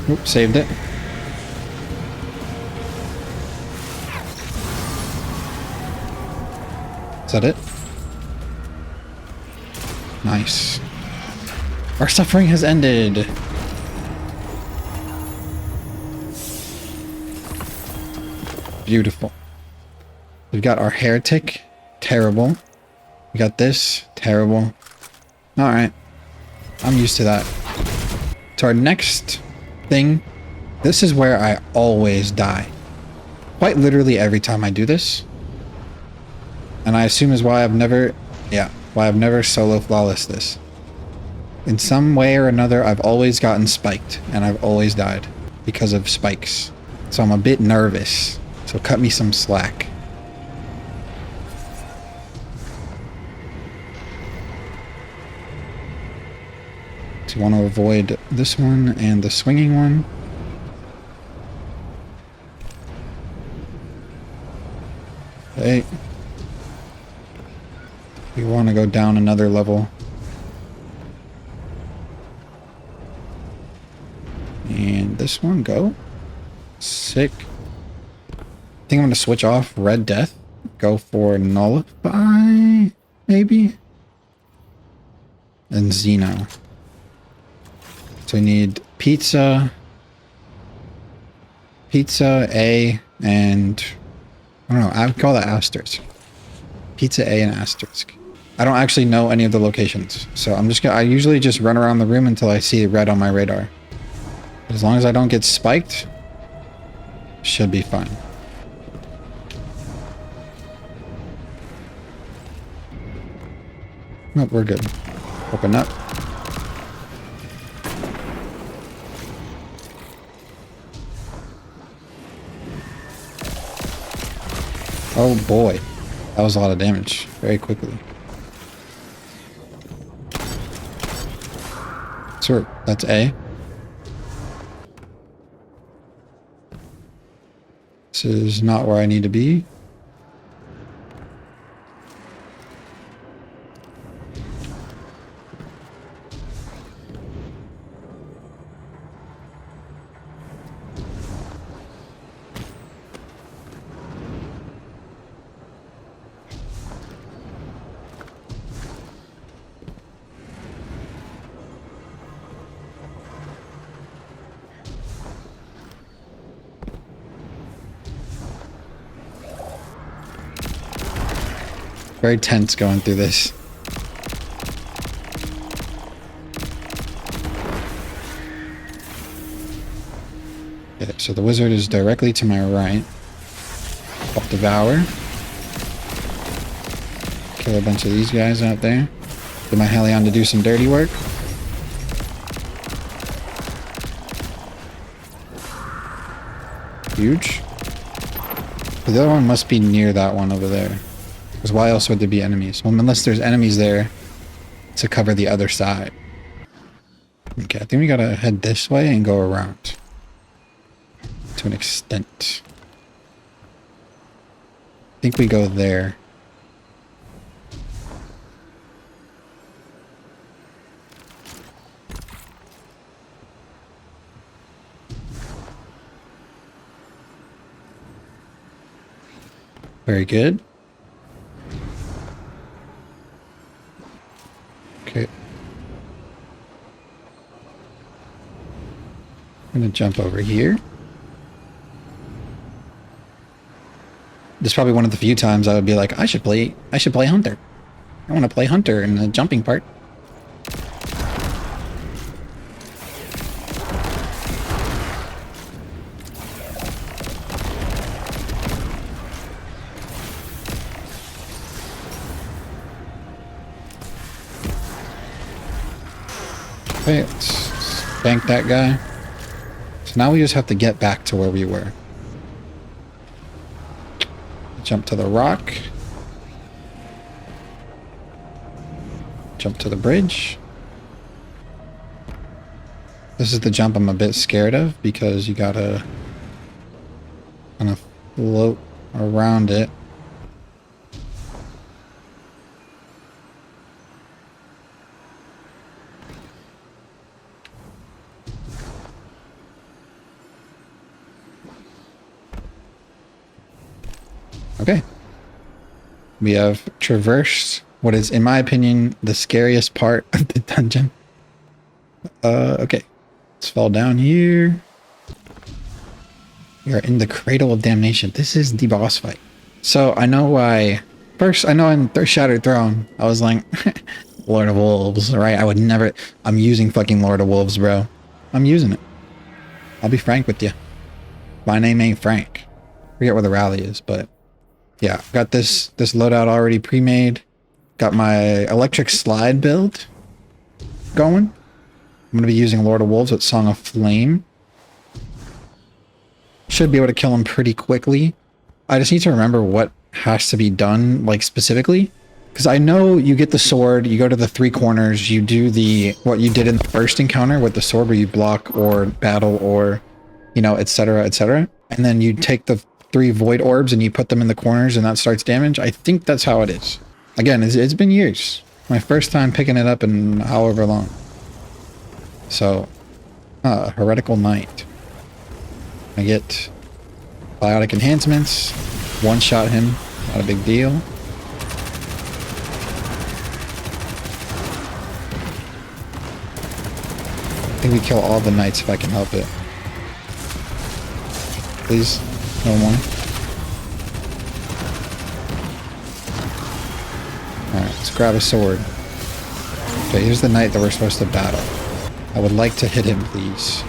Speaker 2: Oops, saved it. Is that it? Nice. Our suffering has ended. Beautiful. We've got our heretic. Terrible. We got this. Terrible. Alright. I'm used to that. To our next thing. This is where I always die. Quite literally every time I do this. And I assume is why I've never... Yeah. Why I've never solo flawless this. In some way or another, I've always gotten spiked. And I've always died. Because of spikes. So I'm a bit nervous. So cut me some slack. So you want to avoid this one and the swinging one. Okay. We want to go down another level. And this one, go. Sick. I think I'm going to switch off Red Death. Go for Nullify, maybe? And Xeno. So we need Pizza, A, and... I don't know, I would call that Asterisk. Pizza A and Asterisk. I don't actually know any of the locations. So I'm just gonna... I usually just run around the room until I see red on my radar. As long as I don't get spiked, should be fine. Nope, we're good. Open up. Oh boy. That was a lot of damage. Very quickly. So, that's A. This is not where I need to be. Very tense going through this. Okay, so the wizard is directly to my right. I'll devour. Kill a bunch of these guys out there. Get my Hellion to do some dirty work. Huge. The other one must be near that one over there. Because why else would there be enemies? Well, unless there's enemies there to cover the other side. Okay, I think we gotta head this way and go around. To an extent. I think we go there. Very good. Okay. I'm gonna jump over here. This is probably one of the few times I would be like, I should play Hunter. I want to play Hunter in the jumping part. Okay, let's bank that guy. So now we just have to get back to where we were. Jump to the rock. Jump to the bridge. This is the jump I'm a bit scared of because you gotta kind of float around it. Okay. We have traversed what is, in my opinion, the scariest part of the dungeon. Okay. Let's fall down here. We are in the Cradle of Damnation. This is the boss fight. So I know why. First, I know in Shattered Throne, I was like, Lord of Wolves, right? I would never. I'm using fucking Lord of Wolves, bro. I'm using it. I'll be frank with you. My name ain't Frank. Forget where the rally is, but yeah, got this loadout already pre-made. Got my electric slide build going. I'm gonna be using Lord of Wolves with Song of Flame. Should be able to kill him pretty quickly. I just need to remember what has to be done, like specifically. Because I know you get the sword, you go to the three corners, you do what you did in the first encounter with the sword where you block or battle or, you know, etc, etc. And then you take the 3 void orbs and you put them in the corners and that starts damage. I think that's how it is. Again, it's been years. My first time picking it up in however long. So, Heretical Knight. I get biotic enhancements. One-shot him. Not a big deal. I think we kill all the knights if I can help it. Please, no more. Alright, let's grab a sword. Okay, here's the knight that we're supposed to battle. I would like to hit him, please.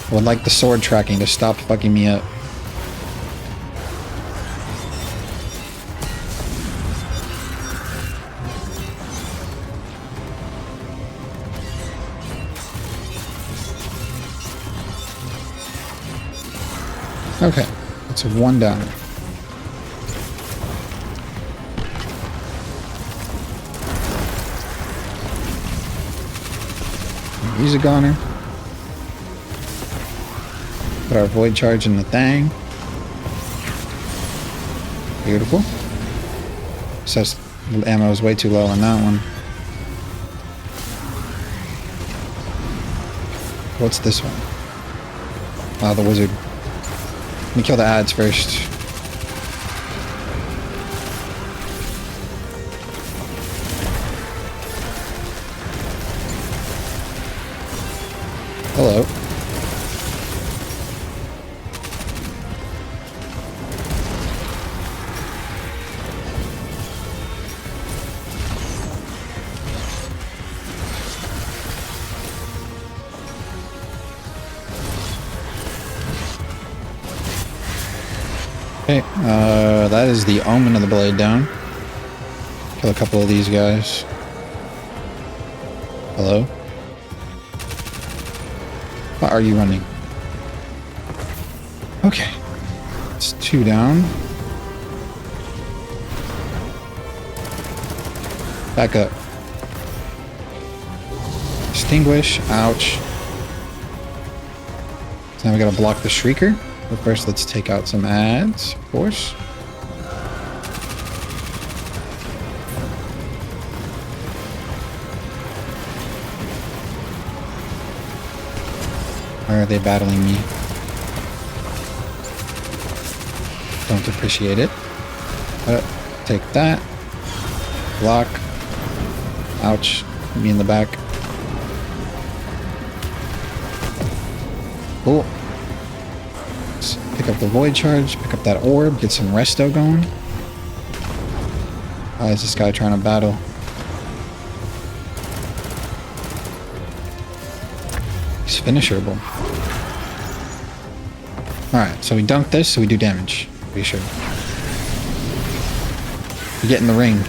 Speaker 2: I would like the sword tracking to stop fucking me up. Okay, that's 1 down. Use a goner. Put our void charge in the thing. Beautiful. So the ammo is way too low on that one. What's this one? Ah, the wizard. Let me kill the ads first. Hello. Okay, that is the Omen of the Blade down. Kill a couple of these guys. Hello? Why are you running? Okay. It's 2 down. Back up. Extinguish. Ouch. So now we gotta block the Shrieker. But first, let's take out some ads, of course. Why are they battling me? Don't appreciate it. Take that. Block. Ouch. Hit me in the back. Cool. Let's pick up the void charge, pick up that orb, get some resto going. Why is this guy trying to battle? He's finisherable. Alright, so we dunk this, so we do damage. Be sure. Get in the ring.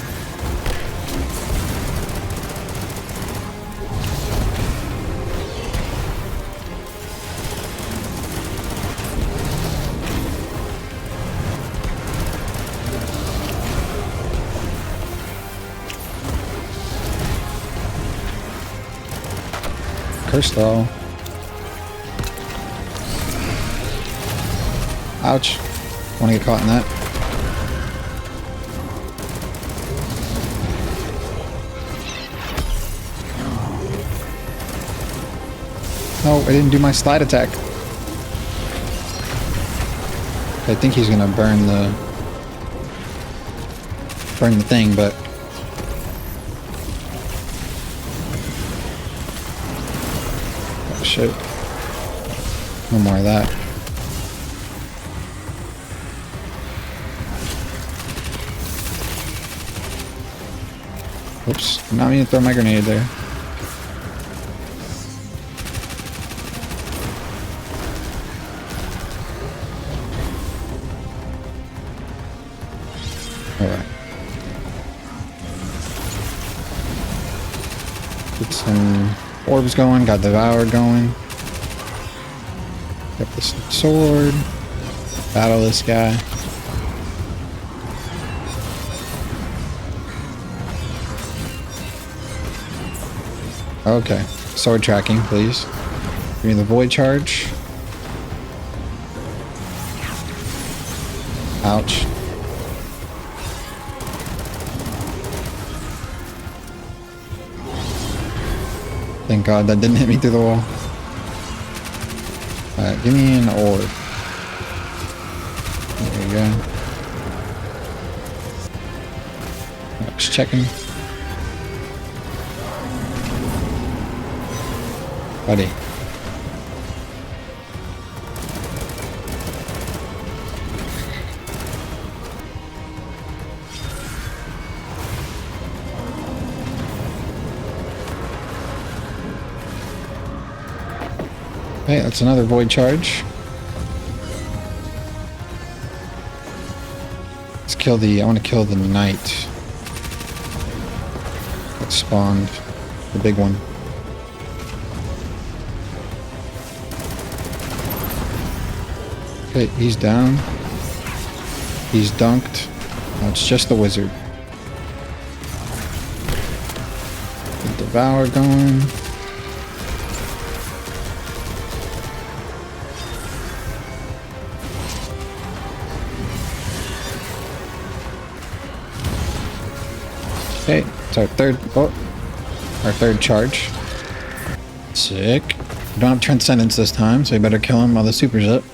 Speaker 2: Curse though. Ouch. Want to get caught in that. No, I didn't do my slide attack. I think he's gonna burn the thing, but oh shit. No more of that. Oops, not meaning to throw my grenade there. Alright. Get some orbs going, got devoured going. Got this sword. Battle this guy. Okay. Sword tracking, please. Give me the void charge. Ouch. Thank God that didn't hit me through the wall. Alright, give me an orb. There we go. Just checking. Buddy. Okay, that's another void charge. Let's kill the... I want to kill the knight that spawned. The big one. Okay, he's down. He's dunked. Now it's just the wizard. Get Devour going. Okay, it's our third charge. Sick. We don't have Transcendence this time, so we better kill him while the super's up.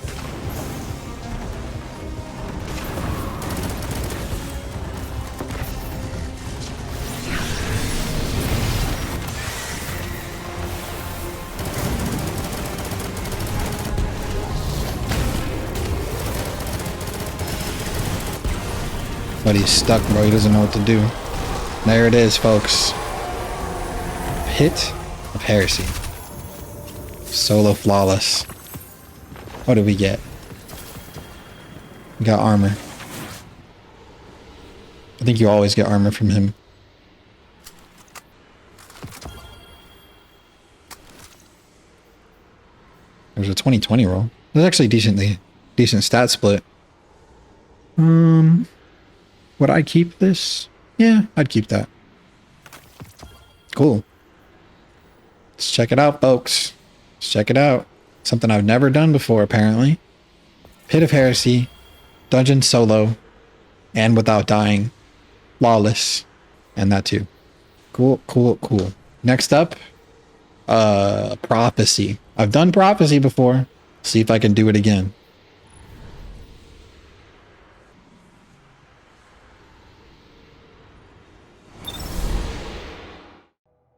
Speaker 2: But he's stuck, bro. He doesn't know what to do. There it is, folks. Pit of Heresy. Solo flawless. What did we get? We got armor. I think you always get armor from him. There's a 2020 roll. There's actually decent stat split. Would I keep this? Yeah, I'd keep that. Cool. Let's check it out, folks. Let's check it out. Something I've never done before, apparently. Pit of Heresy, dungeon solo, and without dying. Flawless. And that too. Cool, cool, cool. Next up, Prophecy. I've done Prophecy before. See if I can do it again.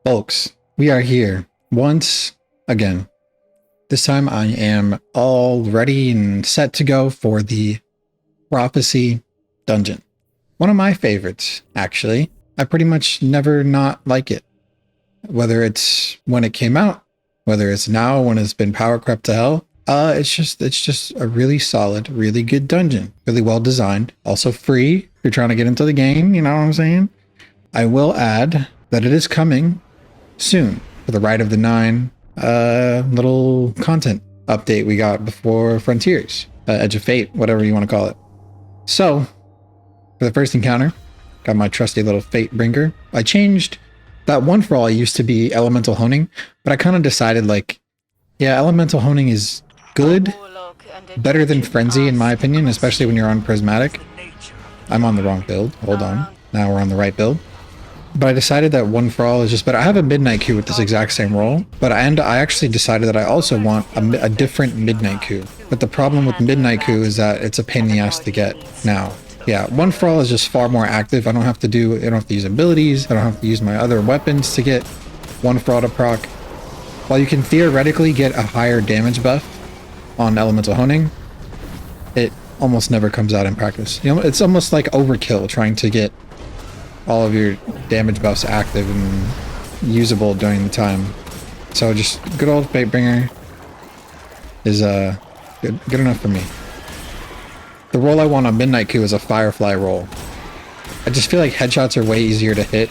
Speaker 2: Folks, we are here once again. This time I am all ready and set to go for the Prophecy dungeon. One of my favorites, actually. I pretty much never not like it. Whether it's when it came out, whether it's now when it's been power crept to hell,
Speaker 1: It's just a really solid, really good dungeon. Really well designed. Also free if you're trying to get into the game, you know what I'm saying? I will add that it is coming soon for the Rite of the Nine little content update we got before Frontiers, Edge of Fate, whatever you want to call it. So, for the first encounter, got my trusty little Fate Bringer. I changed that one for all used to be Elemental Honing, but I kind of decided like, yeah, Elemental Honing is good, better than Frenzy in my opinion, especially when you're on Prismatic. I'm on the wrong build. Hold on. Now we're on the right build. But I decided that one for all is just better. I have a Midnight Coup with this exact same role, but I actually decided that I also want a different Midnight Coup. But the problem with Midnight Coup is that it's a pain in the ass to get now. Yeah, one for all is just far more active. I don't have to use abilities. I don't have to use my other weapons to get one for all to proc. While you can theoretically get a higher damage buff on Elemental Honing, it almost never comes out in practice. You know, it's almost like overkill trying to get all of your damage buffs active and usable during the time. So just good old Fatebringer is good enough for me. The role I want on Midnight Coup is a Firefly role. I just feel like headshots are way easier to hit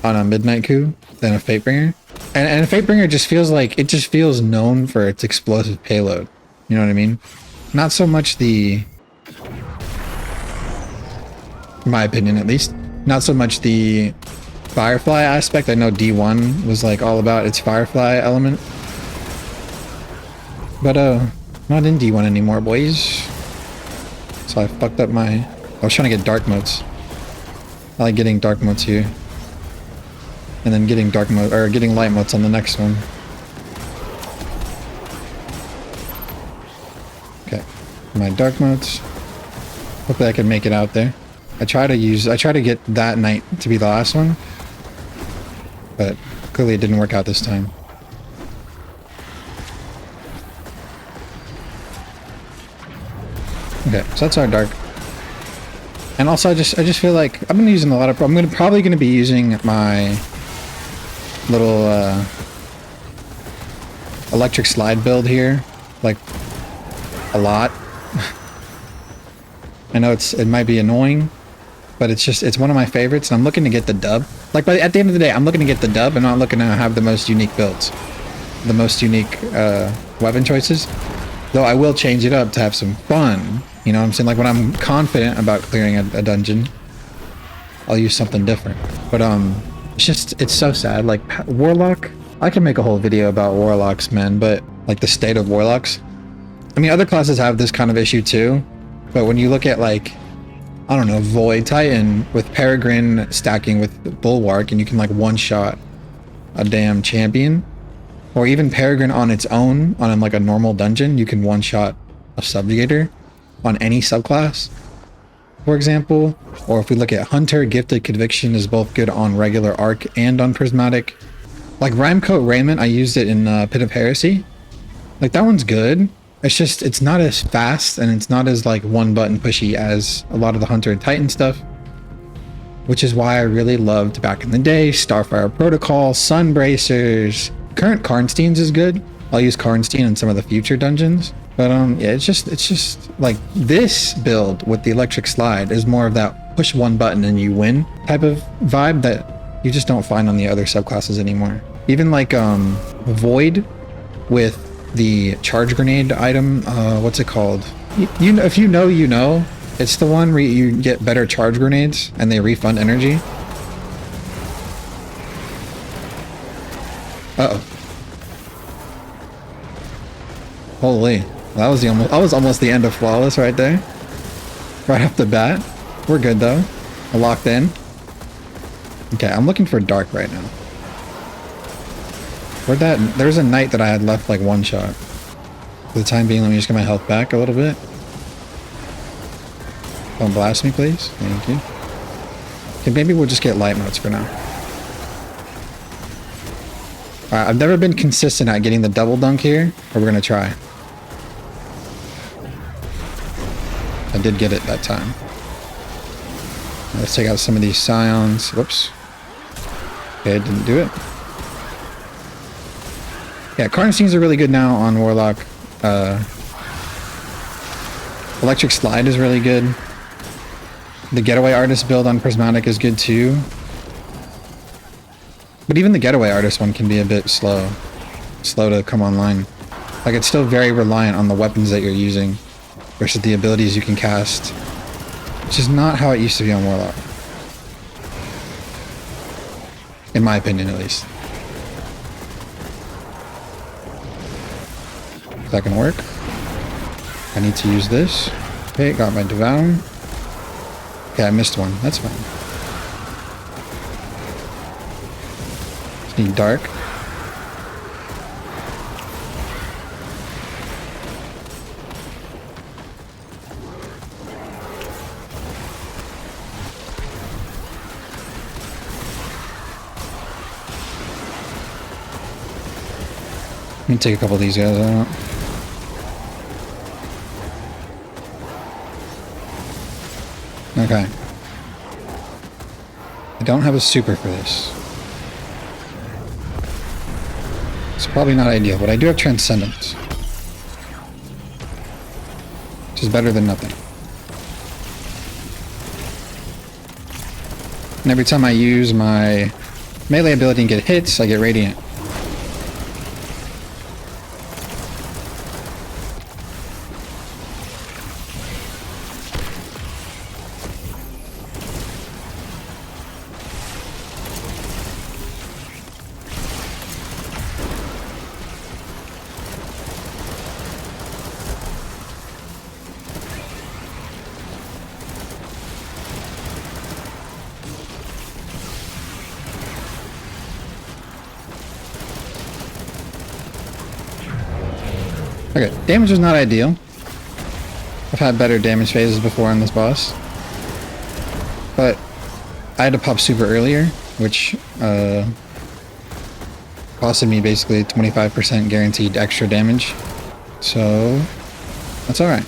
Speaker 1: on a Midnight Coup than a Fatebringer. And a Fatebringer just feels like, it just feels known for its explosive payload. You know what I mean? Not so much in my opinion at least, not so much the Firefly aspect. I know D1 was like all about its Firefly element. But not in D1 anymore, boys. So I fucked up I was trying to get dark motes. I like getting dark motes here. And then getting getting light motes on the next one. Okay. My dark motes. Hopefully I can make it out there. I try to get that night to be the last one, but clearly it didn't work out this time. Okay, so that's our dark. And also I just feel like I've been using a lot of, I'm probably gonna be using my little electric slide build here, like a lot. I know it might be annoying, but it's one of my favorites, and I'm looking to get the dub. Like, at the end of the day, I'm looking to get the dub, and not looking to have the most unique builds, the most unique weapon choices. Though I will change it up to have some fun. You know what I'm saying? Like when I'm confident about clearing a dungeon, I'll use something different. But it's so sad. Like Warlock, I can make a whole video about Warlocks, man. But like the state of Warlocks. I mean, other classes have this kind of issue too. But when you look at like, I don't know, Void Titan with Peregrine stacking with Bulwark, and you can like one-shot a damn champion, or even Peregrine on its own on like a normal dungeon, you can one-shot a Subjugator on any subclass, for example. Or if we look at Hunter, Gifted Conviction is both good on regular Arc and on Prismatic. Like Rhymecoat Raiment, I used it in Pit of Heresy. Like that one's good. It's just, it's not as fast, and it's not as like one button pushy as a lot of the Hunter and Titan stuff, which is why I really loved back in the day Starfire Protocol, Sunbracers. Current Karnsteins is good. I'll use Karnstein in some of the future dungeons. But yeah, it's just like this build with the electric slide is more of that push one button and you win type of vibe that you just don't find on the other subclasses anymore. Even like Void with the charge grenade item, what's it called? You know, if you know, you know. It's the one where you get better charge grenades and they refund energy. Uh-oh. Holy. That was almost the end of Flawless right there. Right off the bat. We're good though. We're locked in. Okay, I'm looking for Dark right now. There's a knight that I had left like one shot. For the time being, let me just get my health back a little bit. Don't blast me, please. Thank you. Okay, maybe we'll just get light motes for now. Alright, I've never been consistent at getting the double dunk here, but we're gonna try. I did get it that time. Let's take out some of these Scions. Whoops. Okay, I didn't do it. Yeah, Karnsteins are really good now on Warlock.
Speaker 2: Electric Slide is really good. The Getaway Artist build on Prismatic is good too. But even the Getaway Artist one can be a bit slow. Slow to come online. Like, it's still very reliant on the weapons that you're using versus the abilities you can cast. Which is not how it used to be on Warlock. In my opinion, at least. Is that gonna work? I need to use this. Okay, got my Devour. Okay, I missed one. That's fine. Just need Dark. Let me take a couple of these guys out. Okay. I don't have a super for this. It's probably not ideal, but I do have Transcendence. Which is better than nothing. And every time I use my melee ability and get hits, I get Radiant. Okay, damage is not ideal. I've had better damage phases before on this boss. But I had to pop super earlier, which costed me basically 25% guaranteed extra damage. So that's alright.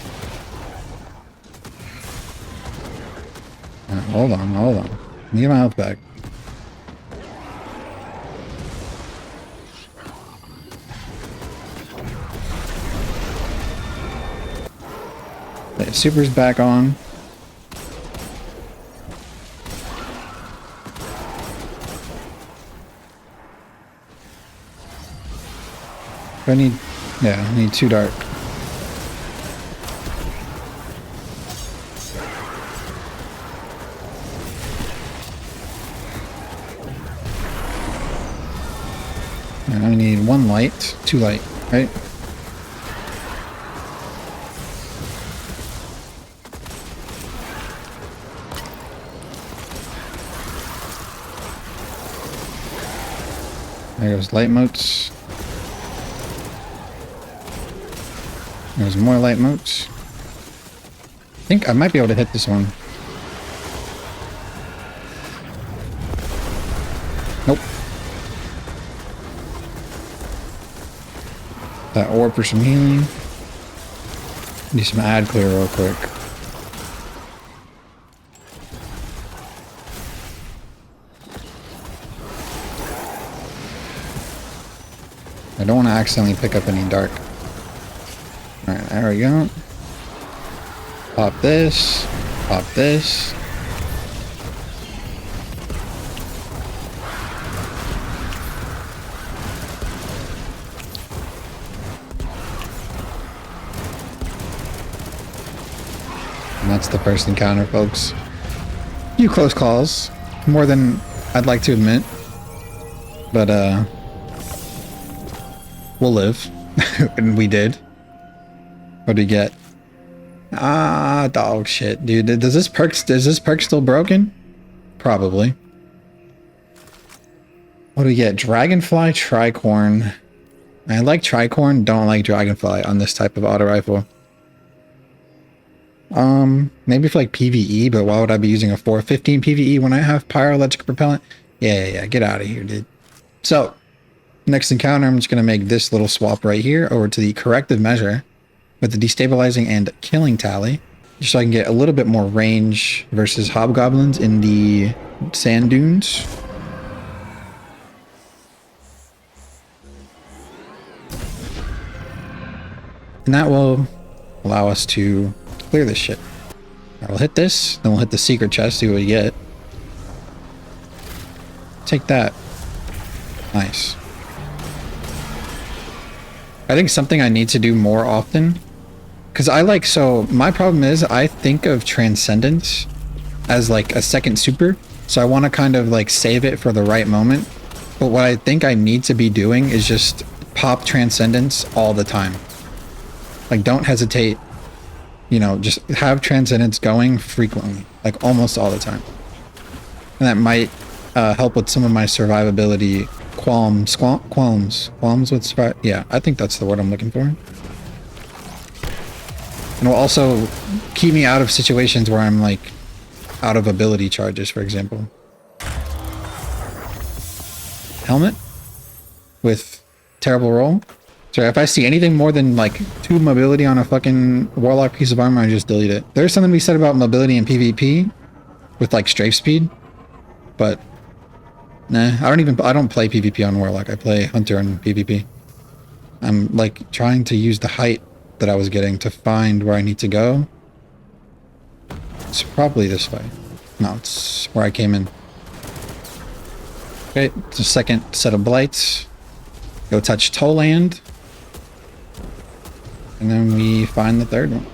Speaker 2: Hold on. Let me get my health back. Okay, super's back on. I need 2 dark. And I need 1 light, 2 light, right? There goes light motes. There's more light motes. I think I might be able to hit this one. Nope. That orb for some healing. Do some ad clear real quick. I don't want to accidentally pick up any dark. Alright, there we go. Pop this. Pop this. And that's the first encounter, folks. A few close calls. More than I'd like to admit. But, we'll live. And we did. What do we get? Ah, dog shit, dude. Is this perk still broken? Probably. What do we get? Dragonfly, Tricorn. I like Tricorn, don't like Dragonfly on this type of auto rifle. Maybe for like PvE, but why would I be using a 415 PvE when I have Pyroelectric Propellant? Yeah, get out of here, dude. So, next encounter, I'm just going to make this little swap right here over to the Corrective Measure with the Destabilizing and Killing Tally, just so I can get a little bit more range versus Hobgoblins in the sand dunes. And that will allow us to clear this shit. Alright, we'll hit this, then we'll hit the secret chest, see what we get. Take that. Nice. I think something I need to do more often, because so my problem is I think of Transcendence as like a second super, so I want to kind of like save it for the right moment. But what I think I need to be doing is just pop Transcendence all the time. Like, don't hesitate, you know, just have Transcendence going frequently, like almost all the time. And that might help with some of my survivability qualms with Spire. Yeah, I think that's the word I'm looking for. And will also keep me out of situations where I'm like out of ability charges, for example. Helmet with terrible roll. Sorry, if I see anything more than like 2 mobility on a fucking Warlock piece of armor, I just delete it. There's something to be said about mobility in PvP with like strafe speed, but nah, I don't play PvP on Warlock. I play Hunter on PvP. I'm like trying to use the height that I was getting to find where I need to go. It's probably this way. No, it's where I came in. Okay, it's a second set of blights. Go touch Toland. And then we find the third one.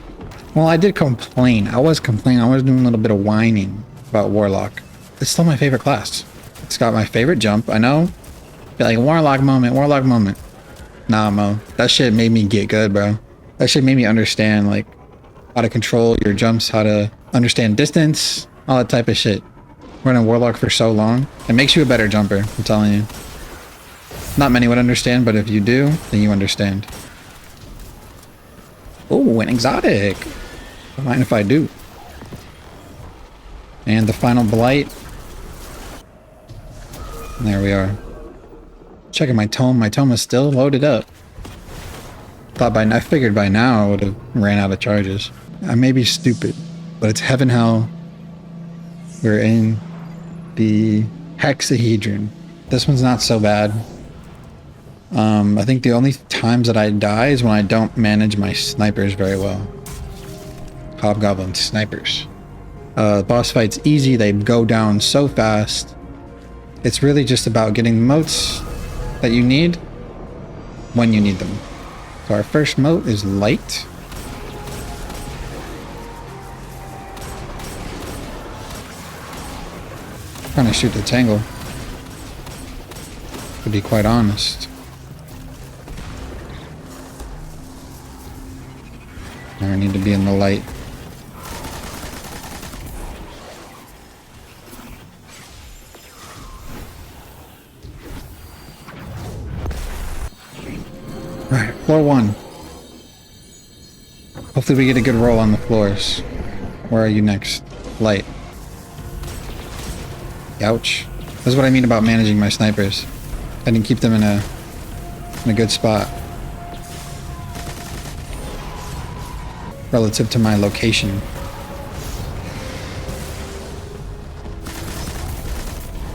Speaker 2: Well, I did complain. I was complaining. I was doing a little bit of whining about Warlock. It's still my favorite class. It's got my favorite jump. I know. Be like, Warlock moment, Warlock moment. Nah, Mo. That shit made me get good, bro. That shit made me understand, like, how to control your jumps, how to understand distance, all that type of shit. Running Warlock for so long. It makes you a better jumper, I'm telling you. Not many would understand, but if you do, then you understand. Oh, an exotic. Don't mind if I do. And the final blight. And there we are. Checking my tome. My tome is still loaded up. I figured by now I would have ran out of charges. I may be stupid, but it's heaven hell. We're in the hexahedron. This one's not so bad. I think the only times that I die is when I don't manage my snipers very well. Hobgoblin snipers. Boss fight's easy. They go down so fast. It's really just about getting the motes that you need when you need them. So our first mote is light. Trying to shoot the tangle, to be quite honest. Now I need to be in the light. Alright, floor 1. Hopefully we get a good roll on the floors. Where are you next? Light. Ouch. That's what I mean about managing my snipers. I didn't keep them in a good spot. Relative to my location.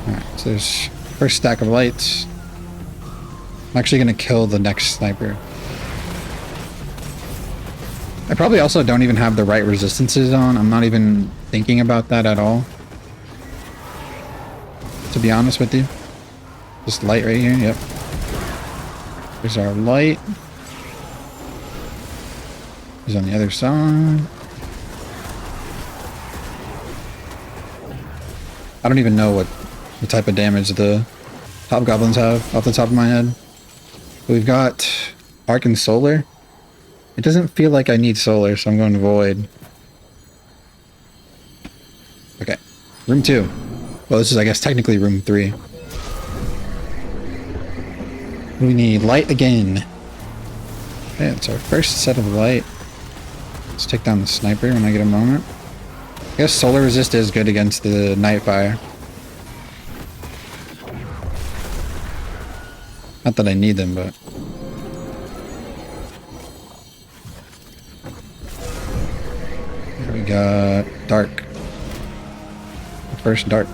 Speaker 2: Alright, so there's first stack of lights. I'm actually gonna kill the next sniper. I probably also don't even have the right resistances on. I'm not even thinking about that at all, to be honest with you. Just light right here, yep. There's our light. He's on the other side. I don't even know what type of damage the hobgoblins have off the top of my head. We've got Arc and Solar. It doesn't feel like I need Solar, so I'm going to Void. Okay. Room 2. Well, this is, I guess, technically room 3. We need light again. Okay, it's our first set of light. Let's take down the sniper when I get a moment. I guess Solar Resist is good against the Nightfire. Not that I need them, but... Here we got Dark. The first Dark.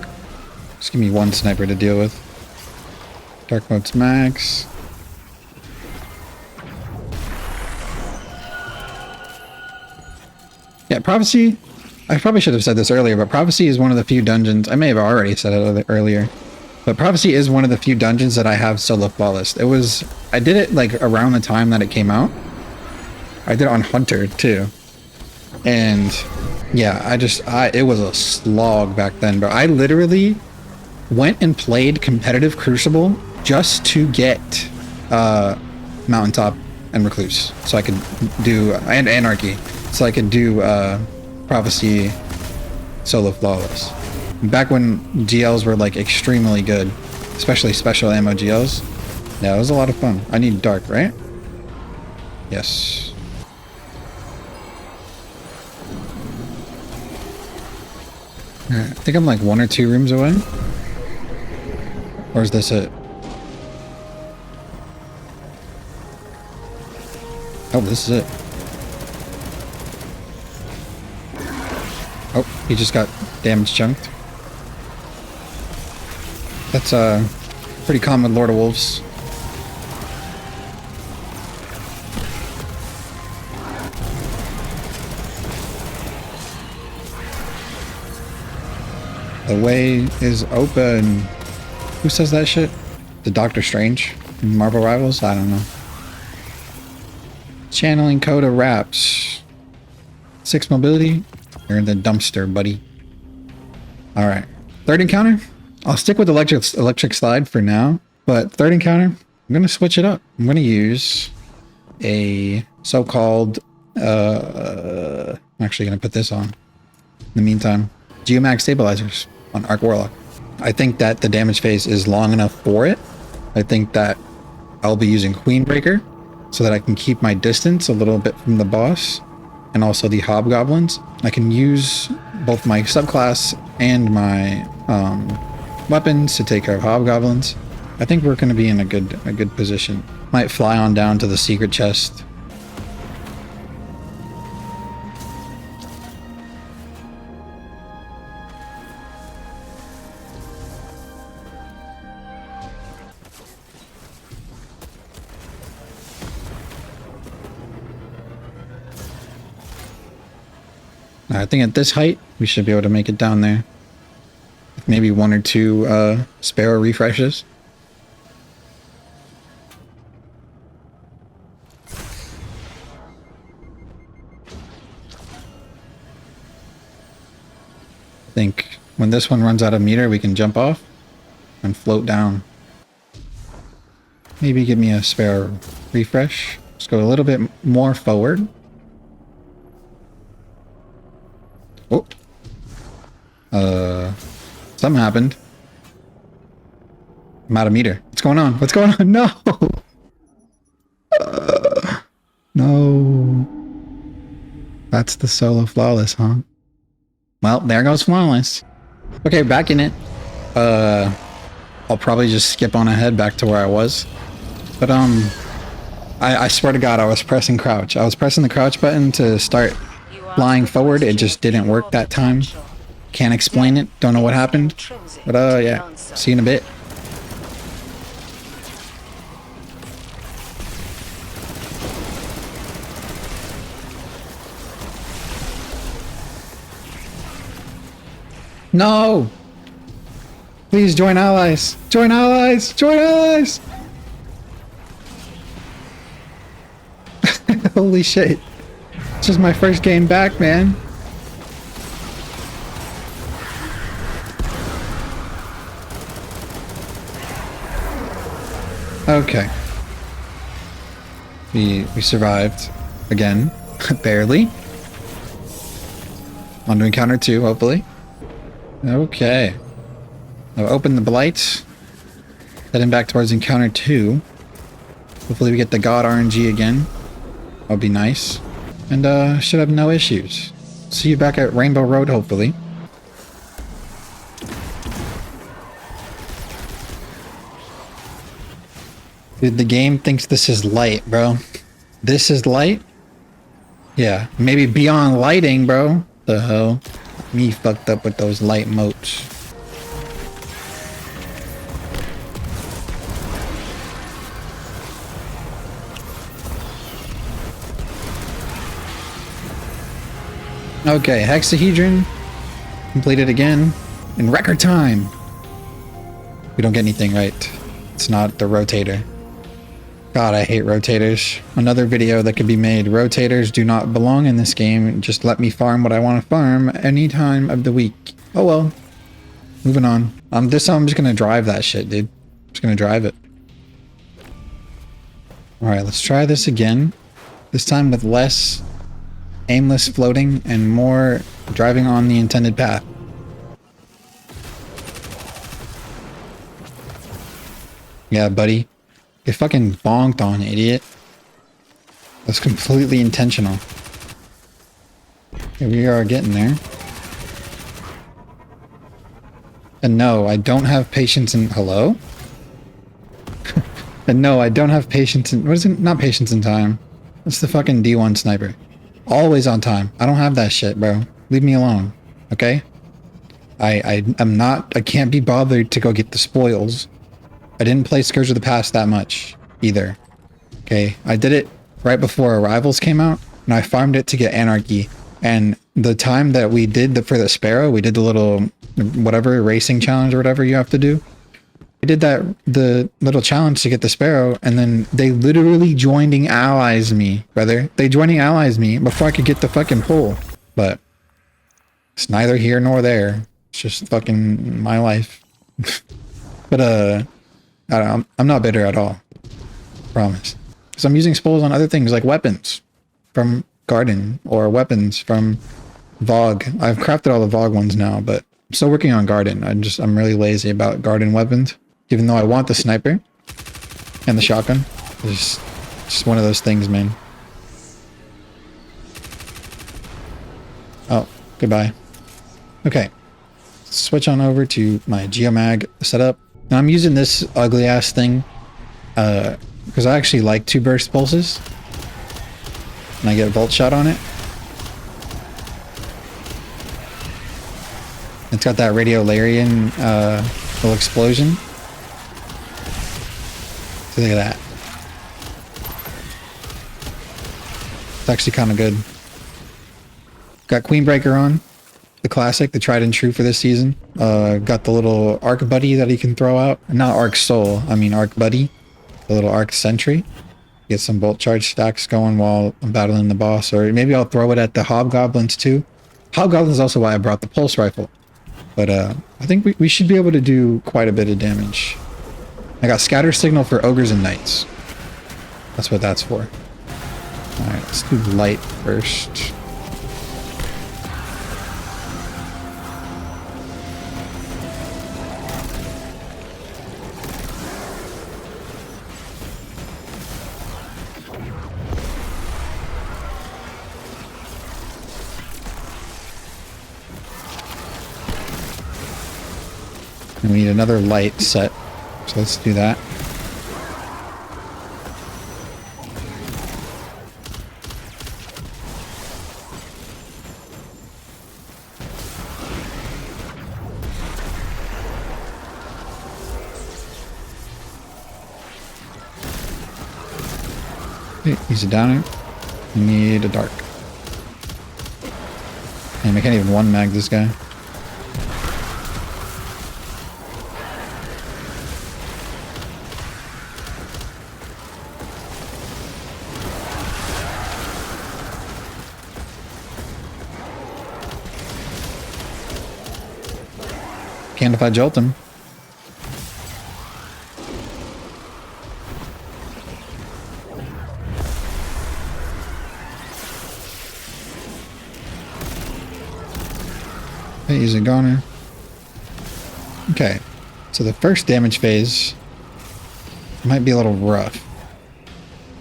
Speaker 2: Just give me one sniper to deal with. Dark mode's max. Yeah, Prophecy, I probably should have said this earlier, but Prophecy is one of the few dungeons, I may have already said it earlier, but Prophecy is one of the few dungeons that I have solo flawless. I did it like around the time that it came out. I did it on Hunter too. And yeah, it was a slog back then, but I literally went and played competitive Crucible just to get Mountaintop and Recluse, so I could do, and Anarchy, so I could do Prophecy solo flawless. Back when GLs were like extremely good, especially special ammo GLs. Yeah, it was a lot of fun. I need dark, right? Yes. I think I'm like 1 or 2 rooms away. Or is this it? Oh, this is it. Oh, he just got damage chunked. That's pretty common, Lord of Wolves. The way is open. Who says that shit? The Doctor Strange in Marvel Rivals? I don't know. Channeling Coda Raps. 6 mobility. You're in the dumpster, buddy. Alright. Third encounter? I'll stick with electric slide for now. But third encounter, I'm going to switch it up. I'm going to use a so-called... I'm actually going to put this on. In the meantime, Geomag Stabilizers on Arc Warlock. I think that the damage phase is long enough for it. I think that I'll be using Queen Breaker so that I can keep my distance a little bit from the boss and also the Hobgoblins. I can use both my subclass and my weapons to take care of Hobgoblins. I think we're going to be in a good position. Might fly on down to the secret chest. I think at this height, we should be able to make it down there. Maybe 1 or 2 Sparrow refreshes. I think when this one runs out of meter, we can jump off and float down. Maybe give me a Sparrow refresh. Let's go a little bit more forward. Oh. Something happened. I'm out of meter. What's going on? What's going on? No! No. That's the solo flawless, huh? Well, there goes flawless. Okay, back in it. I'll probably just skip on ahead back to where I was. But, I swear to God, I was pressing crouch. I was pressing the crouch button to start flying forward. It just didn't work that time. Can't explain it. Don't know what happened. But, yeah. See you in a bit. No! Please join allies! Join allies! Join allies! Holy shit. It's just my first game back, man. Okay. We survived. Again. Barely. On to encounter 2, hopefully. Okay. I've opened the blight. Heading back towards encounter 2. Hopefully we get the god RNG again. That'll be nice. And should have no issues. See you back at Rainbow Road, hopefully. Dude, the game thinks this is light, bro. This is light? Yeah, maybe beyond lighting, bro. The hell? Me fucked up with those light motes. Okay, hexahedron completed again in record time. We don't get anything right. It's not the rotator. God, I hate rotators. Another video that could be made. Rotators do not belong in this game. Just let me farm what I want to farm any time of the week. Oh well. Moving on. This time I'm just gonna drive that shit, dude. I'm just gonna drive it. Alright, let's try this again. This time with less aimless floating and more driving on the intended path. Yeah, buddy. Get fucking bonked on, idiot. That's completely intentional. Here we are getting there. And no, I don't have patience in... Hello? And no, I don't have patience in... What is it? Not patience in time. It's the fucking D1 sniper. Always on time. I don't have that shit, bro. Leave me alone. Okay? I'm not... I can't be bothered to go get the spoils. I didn't play Scourge of the Past that much, either. Okay? I did it right before Arrivals came out, and I farmed it to get Anarchy. And the time that we did for the Sparrow, we did the little... whatever, racing challenge or whatever you have to do. I did the little challenge to get the Sparrow, and then they literally joining allies me, brother. They joining allies me before I could get the fucking pull. But it's neither here nor there. It's just fucking my life. But I'm not bitter at all. Promise. Because I'm using spoils on other things like weapons from Garden or weapons from Vogue. I've crafted all the Vogue ones now, but I'm still working on Garden. I'm really lazy about Garden weapons. Even though I want the sniper and the shotgun. It's just one of those things, man. Oh, goodbye. Okay. Switch on over to my Geomag setup. Now I'm using this ugly ass thing because I actually like 2 burst pulses. And I get a volt shot on it. It's got that Radiolarian little explosion. So look at that. It's actually kind of good. Got Queenbreaker on. The classic, the tried and true for this season. Got the little Arc Buddy that he can throw out. Not Arc Soul, I mean Arc Buddy. The little Arc Sentry. Get some bolt charge stacks going while I'm battling the boss. Or maybe I'll throw it at the Hobgoblins too. Hobgoblins is also why I brought the Pulse Rifle. But I think we should be able to do quite a bit of damage. I got Scatter Signal for Ogres and Knights. That's what that's for. Alright, let's do light first. And we need another light set. So let's do that. Okay, he's a downer. We need a dark. And I can't even one mag this guy. Can't if I jolt him. Okay, he's a goner. Okay, so the first damage phase might be a little rough.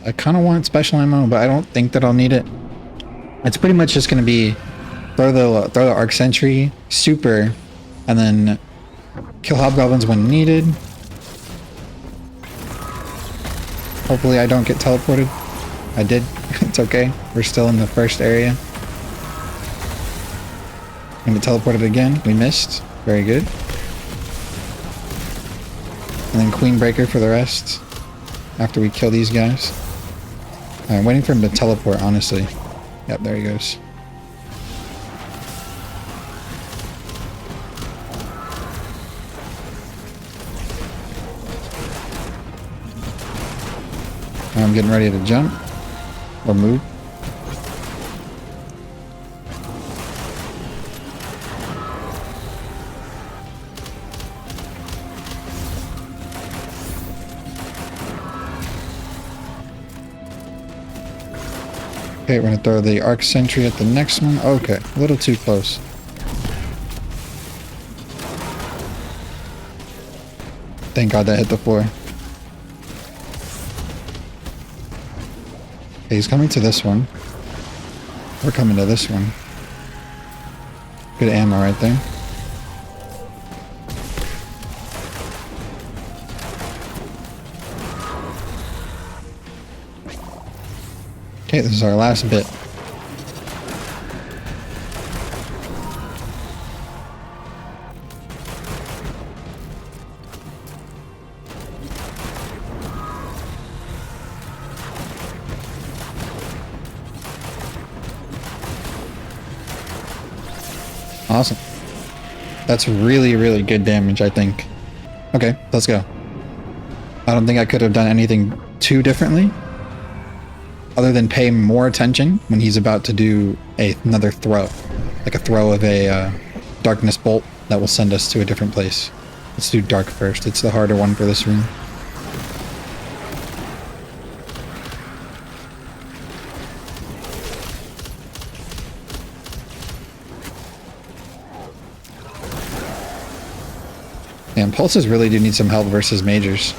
Speaker 2: I kind of want special ammo, but I don't think that I'll need it. It's pretty much just going to be throw the Arc Sentry, super, and then kill Hobgoblins when needed. Hopefully I don't get teleported. I did. It's okay. We're still in the first area. I'm gonna teleport it again. We missed. Very good. And then Queenbreaker for the rest. After we kill these guys. I'm waiting for him to teleport, honestly. Yep, there he goes. I'm getting ready to jump or move. Okay, we're gonna throw the arc sentry at the next one. Okay, a little too close. Thank God that hit the floor. Okay, he's coming to this one. We're coming to this one. Good ammo right there. Okay, this is our last bit. Awesome. That's really, really good damage, I think. Okay, let's go. I don't think I could have done anything too differently, other than pay more attention when he's about to do another throw. Like a throw of a darkness bolt that will send us to a different place. Let's do dark first. It's the harder one for this room. And pulses really do need some help versus majors.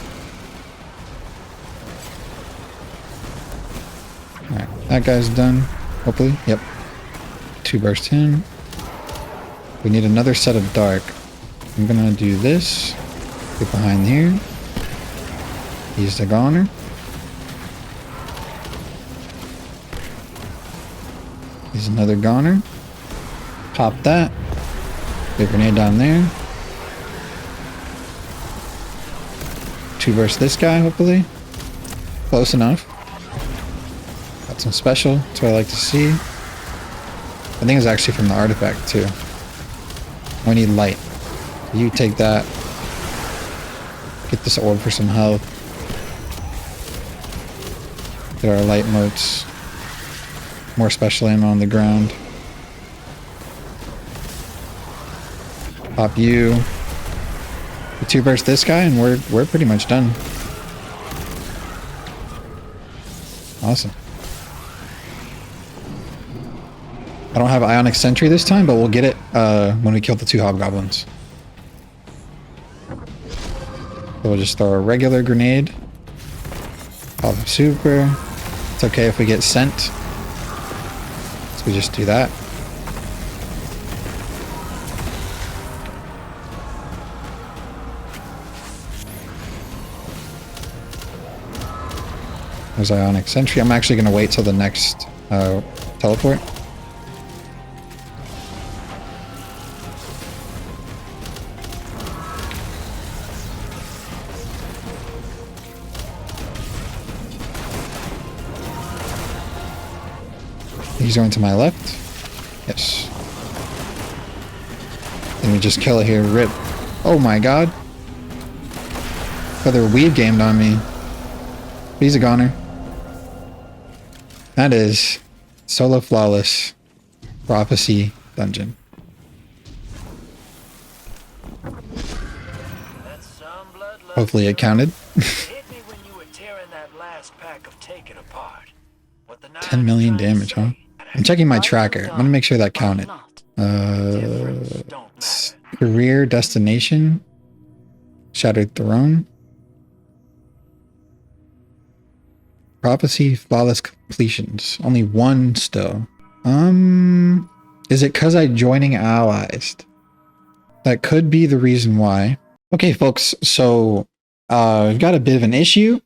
Speaker 2: Alright, that guy's done. Hopefully. Yep. 2 burst him. We need another set of dark. I'm gonna do this. Get behind here. Use the goner. Use another goner. Pop that. Get a grenade down there. 2 burst this guy, hopefully. Close enough. Got some special. That's what I like to see. I think it's actually from the artifact, too. We need light. You take that. Get this orb for some health. Get our light motes. More special ammo on the ground. Pop you. 2 burst this guy and we're pretty much done. Awesome. I don't have Ionic Sentry this time, but we'll get it when we kill the 2 hobgoblins. So we'll just throw a regular grenade. Pop a super. It's okay if we get sent. So we just do that. There's Ionic Sentry. I'm actually going to wait till the next teleport. He's going to my left. Yes. Let me just kill it here. Rip. Oh my god. Oh, they're weave gamed on me. He's a goner. That is Solo Flawless Prophecy Dungeon. Hopefully it counted. 10 million damage, huh? I'm checking my tracker. I'm gonna make sure that counted. Career destination. Shattered Throne. Prophecy flawless completions. Only 1 still. Is it because I'm joining allies? That could be the reason why. Okay, folks. So, we've got a bit of an issue.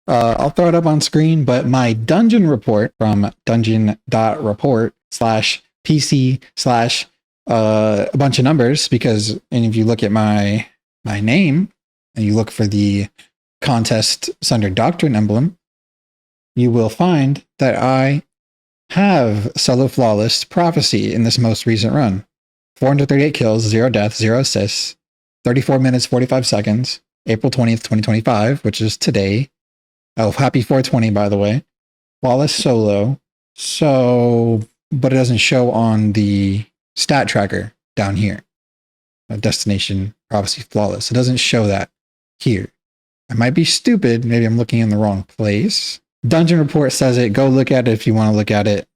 Speaker 2: I'll throw it up on screen, but my dungeon report from dungeon.report/PC/ a bunch of numbers, because, and if you look at my name and you look for the contest Sundered Doctrine emblem, you will find that I have Solo Flawless Prophecy in this most recent run. 438 kills, 0 deaths, 0 assists, 34 minutes, 45 seconds, April 20th, 2025, which is today, Oh, happy 420, by the way. Flawless solo. So, but it doesn't show on the stat tracker down here. Destination Prophecy Flawless. It doesn't show that here. I might be stupid. Maybe I'm looking in the wrong place. Dungeon Report says it. Go look at it if you want to look at it.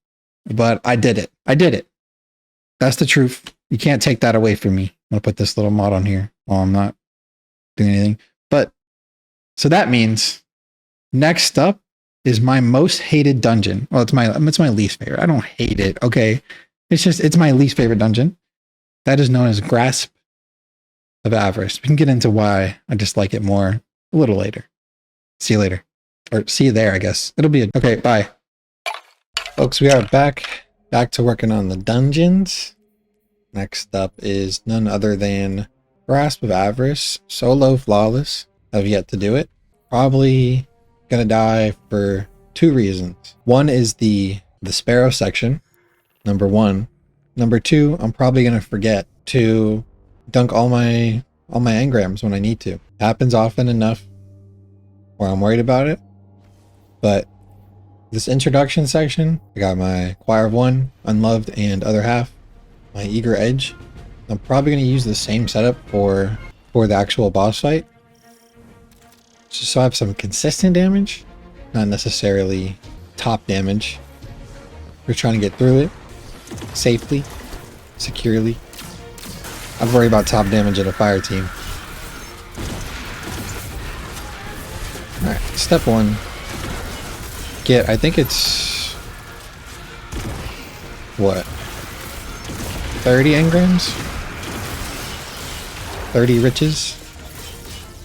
Speaker 2: But I did it. I did it. That's the truth. You can't take that away from me. I'm going to put this little mod on here while I'm not doing anything. But, so that means next up is my most hated dungeon. Well, it's my least favorite. I don't hate it. Okay. It's my least favorite dungeon. That is known as Grasp of Avarice. We can get into why I dislike it more a little later. See you later. Or see you there, I guess. It'll be okay, bye. Folks, we are back to working on the dungeons. Next up is none other than Grasp of Avarice, solo flawless. I've yet to do it. Probably gonna die for 2 reasons. One is the Sparrow section, number 1. Number 2, I'm probably gonna forget to dunk all my engrams when I need to. Happens often enough where I'm worried about it. But this introduction section, I got my Choir of One, Unloved, and Other Half, my Eager Edge. I'm probably going to use the same setup for the actual boss fight, just so I have some consistent damage, not necessarily top damage. We're trying to get through it safely, securely. I worry about top damage at a fire team. Alright, step 1. I think it's what, 30 engrams, 30 riches,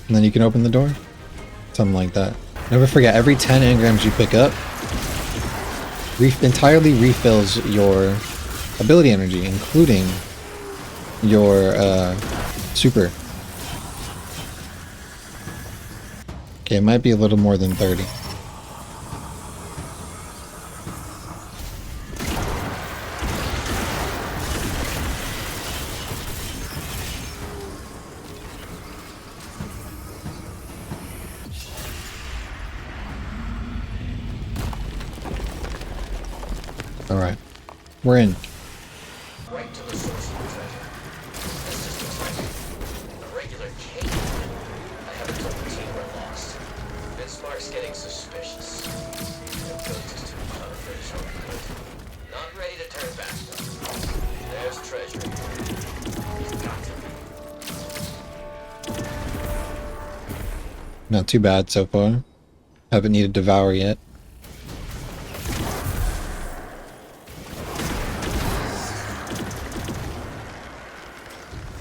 Speaker 2: and then you can open the door, something like that. Never forget, every 10 engrams you pick up entirely refills your ability energy, including your super. Okay, it might be a little more than 30. Alright, we're in.
Speaker 3: Right to the source of the treasure. This is expected. A regular cave. I haven't told the team we're lost. Bismarck's getting suspicious. The ghost is too clever for his own good. Not ready to turn back though. There's treasure. He's got to be.
Speaker 1: Not too bad so far. Haven't needed Devour yet.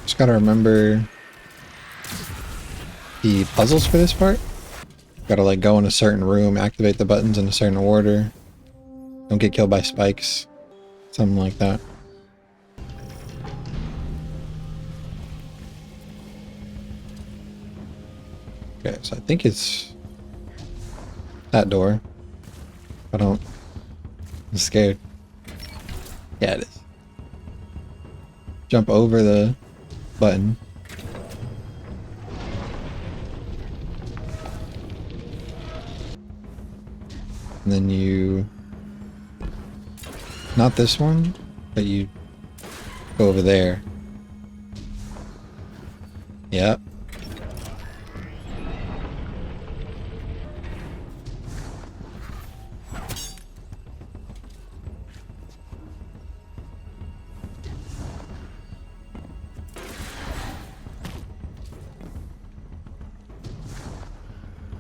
Speaker 1: Just gotta remember the puzzles for this part. Gotta like go in a certain room, activate the buttons in a certain order. Don't get killed by spikes. Something like that. Okay, so I think it's that door. I'm scared. Yeah, it is. Jump over the button. And then you... Not this one, but you go over there. Yep.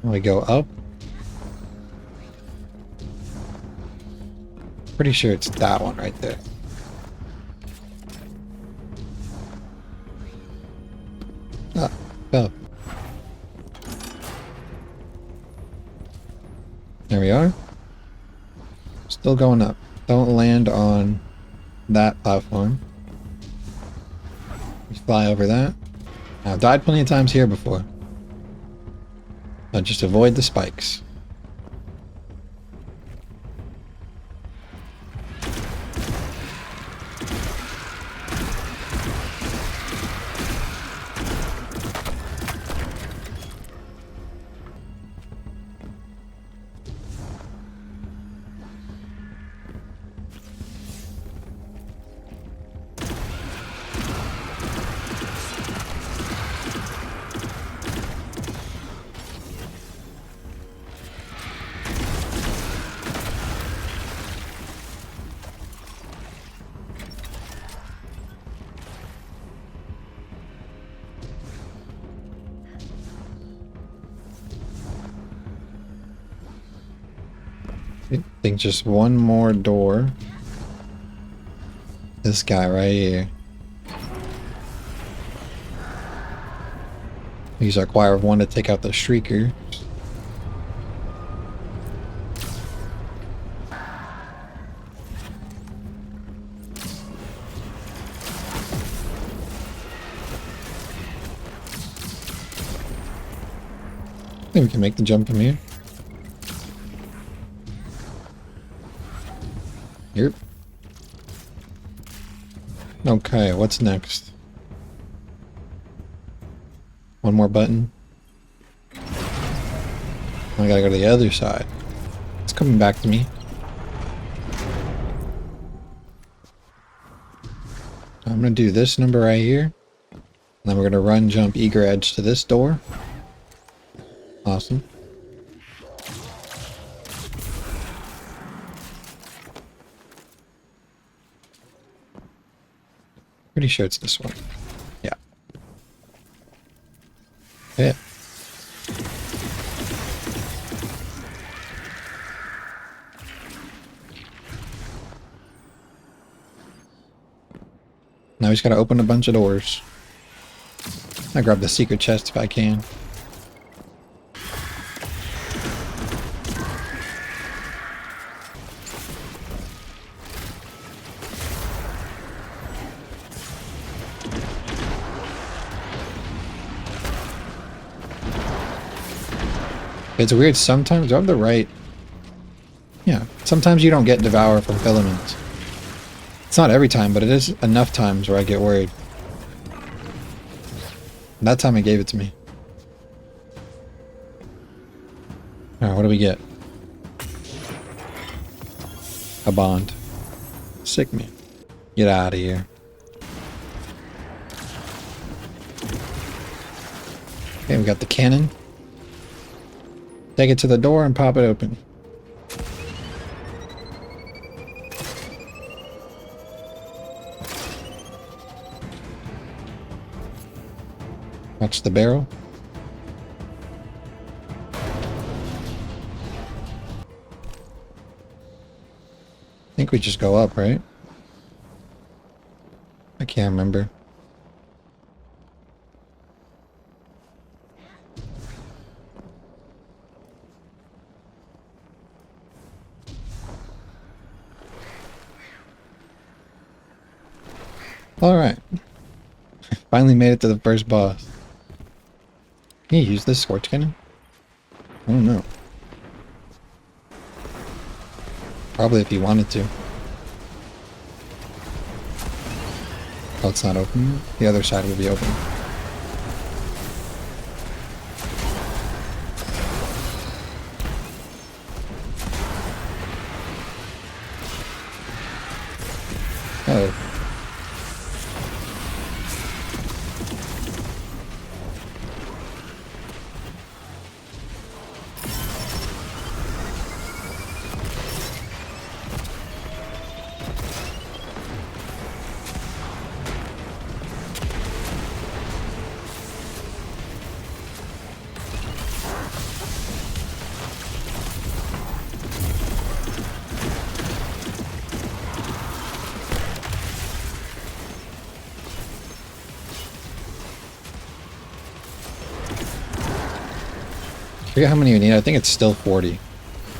Speaker 1: We go up. Pretty sure it's that one right there. Ah, fell. There we are. Still going up. Don't land on that platform. We fly over that. I've died plenty of times here before. Just avoid the spikes. I think just one more door. This guy right here. Use our choir of one to take out the shrieker. I think we can make the jump from here. Yep. Okay, what's next? One more button. I gotta go to the other side. It's coming back to me. I'm gonna do this number right here. And then we're gonna run, jump, eager edge to this door. Awesome. Pretty sure it's this one. Yeah. Yeah. Now we just gotta open a bunch of doors. I grab the secret chest if I can. It's weird, sometimes, do I have the right? Yeah, sometimes you don't get Devour from Filaments. It's not every time, but it is enough times where I get worried. That time it gave it to me. Alright, what do we get? A bond. Sick me. Get out of here. Okay, we got the cannon. Take it to the door and pop it open. Watch the barrel. I think we just go up, right? I can't remember. Alright. Finally made it to the first boss. Can you use this Scorch Cannon? I don't know. Probably if you wanted to. Oh, it's not open. The other side will be open. Oh. I forget how many you need. I think it's still 40,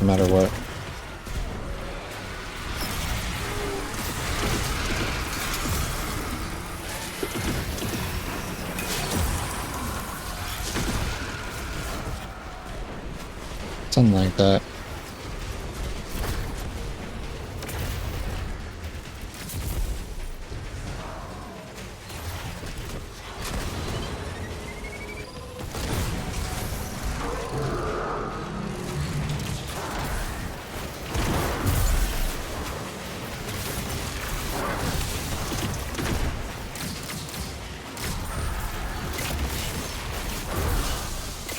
Speaker 1: no matter what. Something like that.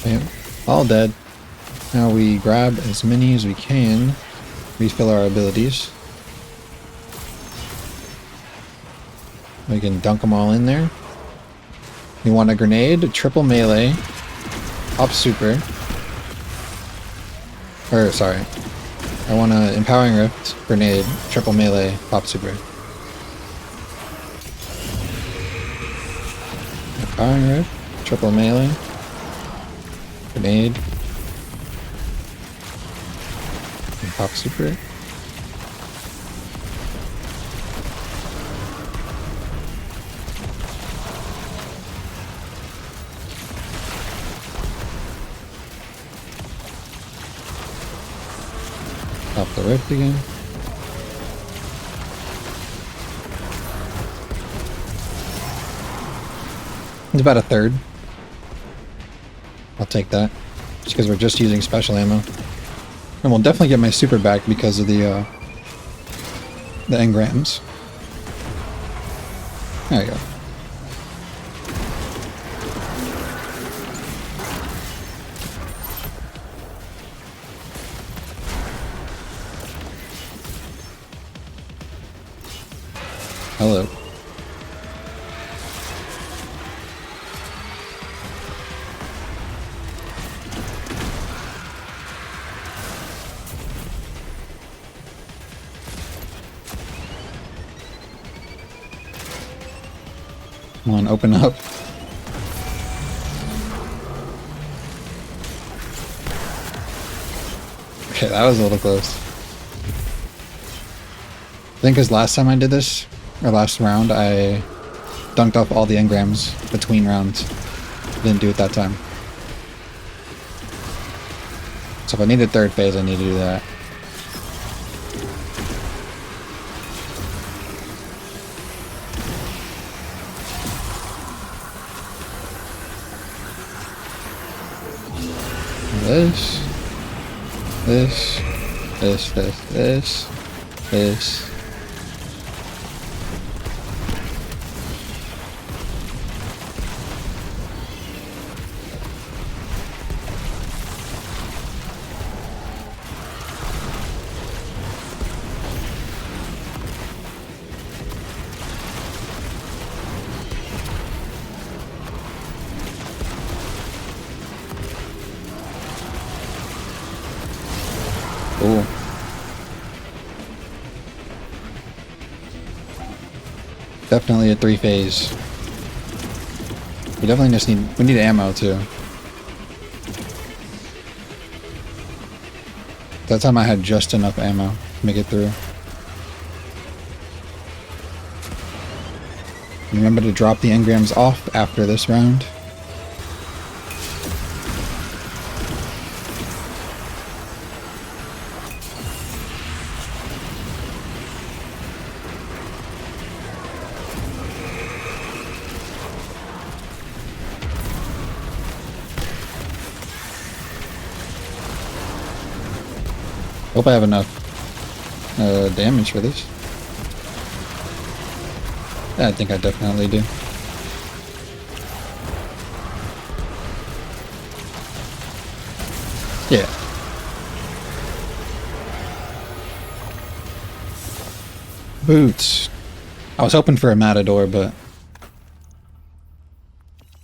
Speaker 1: Okay, all dead. Now we grab as many as we can, refill our abilities. We can dunk them all in there. You want a grenade, triple melee, up super. Or, sorry.
Speaker 2: I want a Empowering Rift, Grenade, Triple Melee, Pop Super. Empowering Rift, Triple Melee, Grenade, and Pop Super. Pop the Rift again. It's about a third. I'll take that. Just because we're just using special ammo. And we'll definitely get my super back because of the engrams. There you go. Hello. Come on, open up. Okay, that was a little close. I think because last time I did this, or last round, I dunked off all the engrams between rounds. Didn't do it that time. So if I need a third phase, I need to do that. This. Cool. Definitely a 3-phase. We definitely just need ammo too. That time I had just enough ammo to make it through. Remember to drop the engrams off after this round. Hope I have enough damage for this. Yeah, I think I definitely do. Yeah. Boots. I was hoping for a Matador, but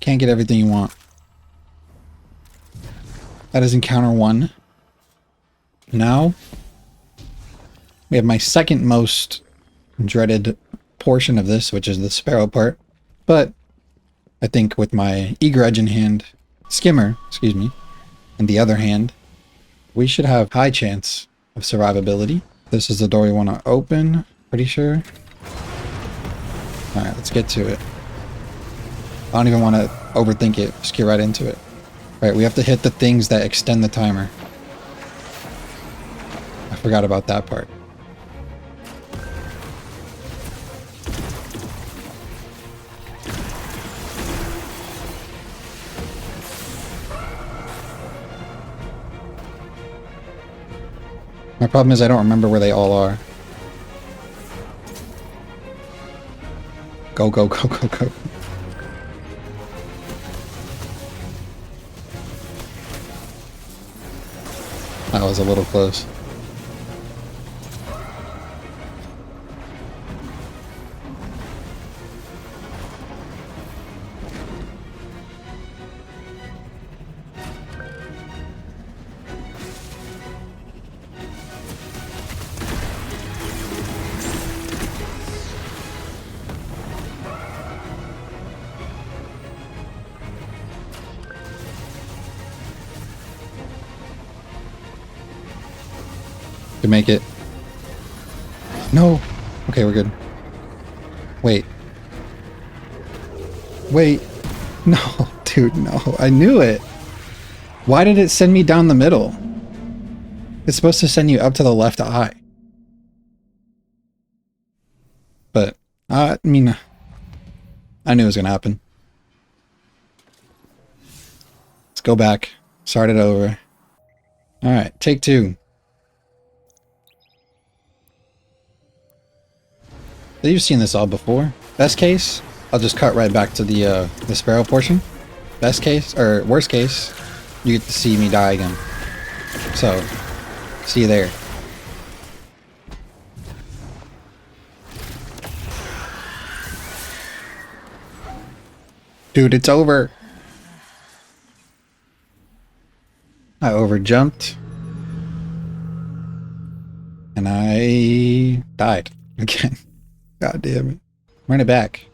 Speaker 2: can't get everything you want. That is encounter 1. Now, we have my second most dreaded portion of this, which is the Sparrow part. But I think with my Egrudge in hand, Skimmer, excuse me, in the other hand, we should have high chance of survivability. This is the door we want to open, pretty sure. Alright, let's get to it. I don't even want to overthink it, just get right into it. Alright, we have to hit the things that extend the timer. I forgot about that part. My problem is I don't remember where they all are. Go, go, go, go, go. That was a little close. To make it. No. Okay, we're good. Wait. Wait. No, dude, no. I knew it. Why did it send me down the middle? It's supposed to send you up to the left eye. But, I mean, I knew it was going to happen. Let's go back. Start it over. Alright, take 2. You've seen this all before. Best case, I'll just cut right back to the sparrow portion. Best case, or worst case, you get to see me die again. So, see you there. Dude, it's over. I overjumped. And I died again. God damn it. Run it back.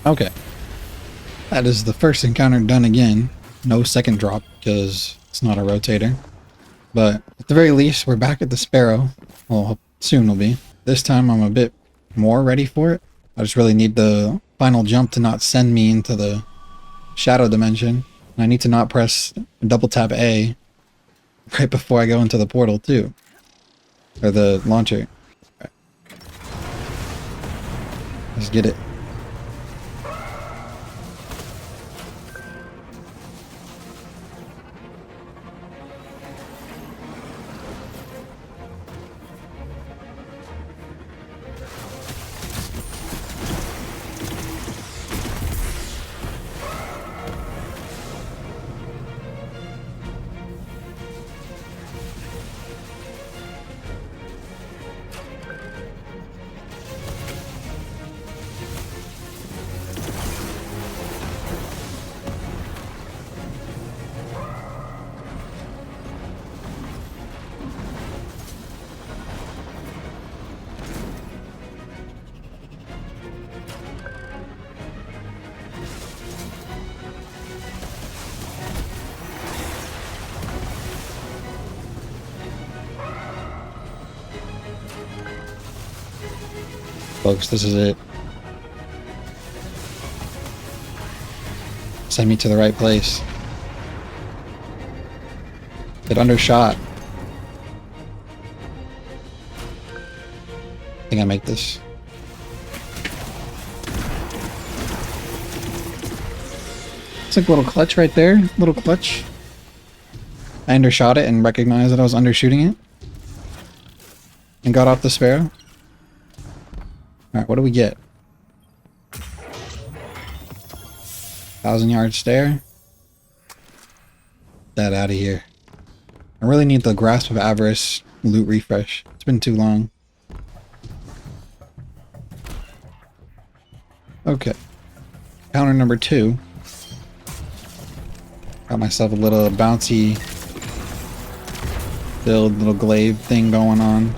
Speaker 2: Okay. That is the first encounter done again. No second drop because it's not a rotator. But at the very least, we're back at the Sparrow. Well, soon will be. This time I'm a bit more ready for it. I just really need the final jump to not send me into the shadow dimension. And I need to not press double tap A right before I go into the portal too. Or the launcher. Right. Let's get it. Folks, this is it. Send me to the right place. Get undershot. I think I make this. It's like a little clutch right there. Little clutch. I undershot it and recognized that I was undershooting it. And got off the Sparrow. Alright, what do we get? 1,000-yard stare. That out of here. I really need the Grasp of Avarice loot refresh. It's been too long. Okay. Counter number 2. Got myself a little bouncy build, little glaive thing going on.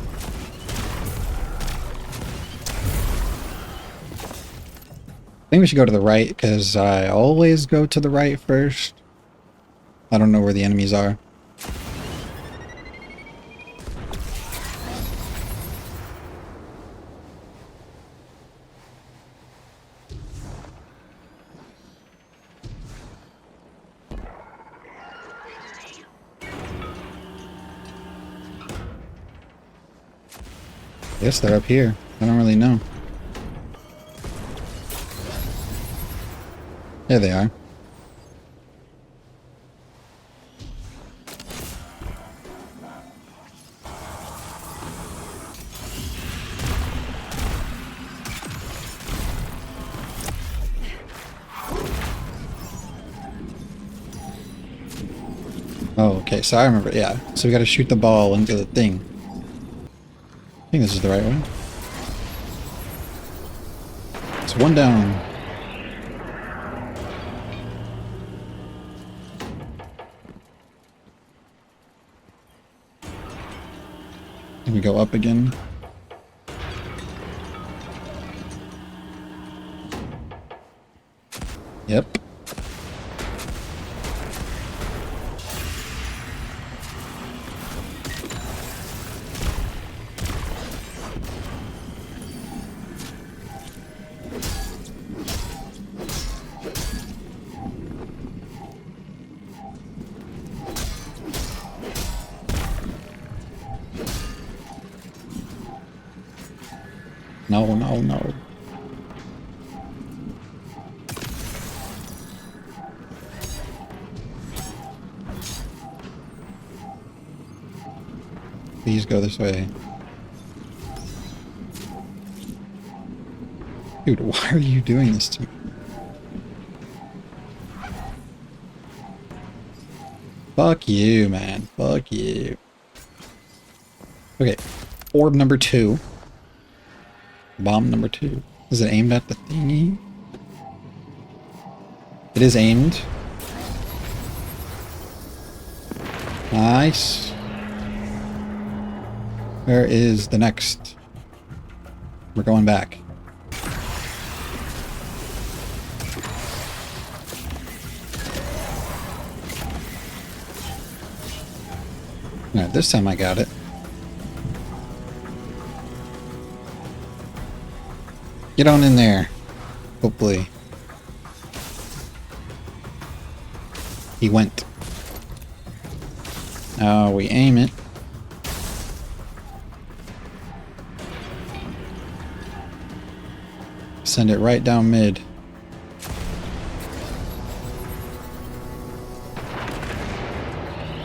Speaker 2: I think we should go to the right, because I always go to the right first. I don't know where the enemies are. I guess they're up here. I don't really know. There they are. Oh, okay, so I remember, yeah. So we gotta shoot the ball into the thing. I think this is the right one. It's one down. And we go up again. Yep. No, no, no. Please go this way. Dude, why are you doing this to me? Fuck you, man. Fuck you. Okay. Orb number 2. Bomb number 2. Is it aimed at the thingy? It is aimed. Nice. Where is the next? We're going back. Alright, this time I got it. Get on in there. Hopefully. He went. Now we aim it. Send it right down mid.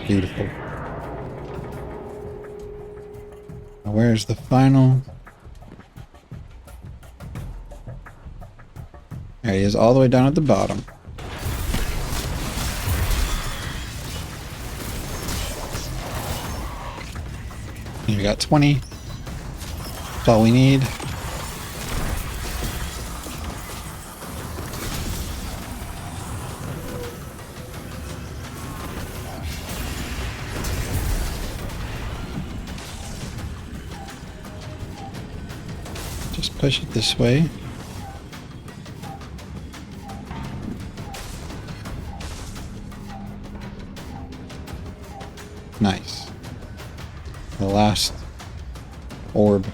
Speaker 2: Beautiful. Now where's the final? There he is, all the way down at the bottom. And we got 20. That's all we need. Just push it this way. Nice. The last orb.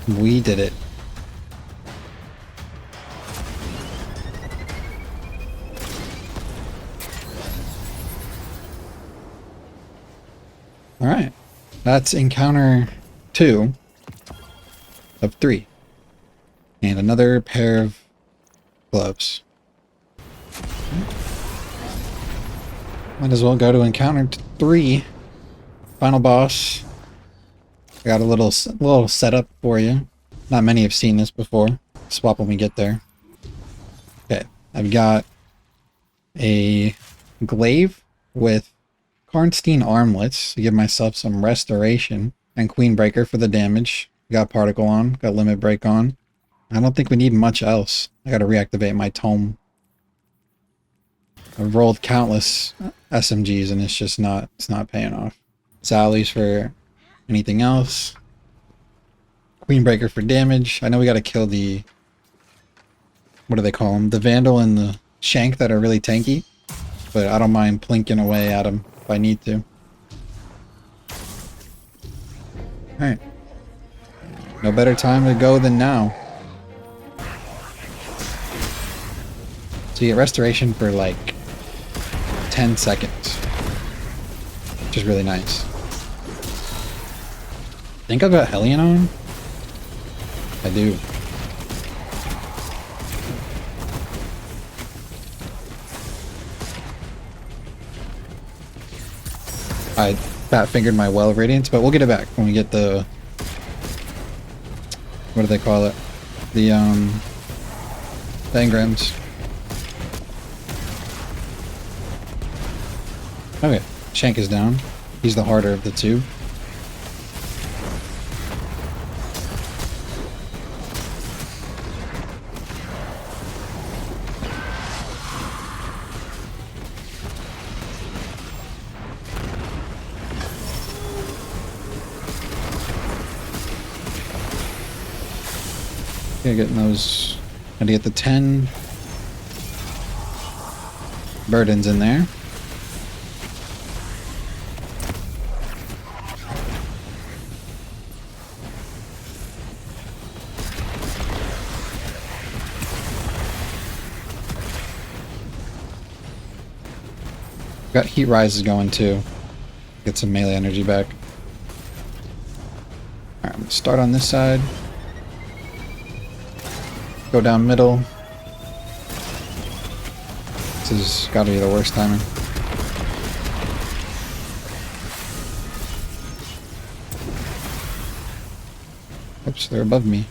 Speaker 2: We did it. Alright. That's encounter 2 of 3. And another pair of gloves. Might as well go to encounter 3. Final boss. I got a little setup for you. Not many have seen this before. Swap when we get there. Okay, I've got a glaive with Karnstein armlets to give myself some restoration, and Queenbreaker for the damage. Got particle on, got limit break on. I don't think we need much else. I gotta reactivate my tome. I've rolled countless SMGs and it's not paying off. Sally's for anything else. Queenbreaker for damage. I know we gotta kill the... what do they call them? The Vandal and the Shank that are really tanky. But I don't mind plinking away at them if I need to. Alright. No better time to go than now. So you get restoration for like 10 seconds. Which is really nice. Think I've got Hellion on? I do. I fat fingered my well of radiance, but we'll get it back when we get the, what do they call it? The engrams. Okay, Shank is down. He's the harder of the two. Okay, getting those. Gotta get the 10 burdens in there. Got heat rises going too. Get some melee energy back. Alright, I'm gonna start on this side. Go down middle. This has gotta be the worst timing. Oops, they're above me.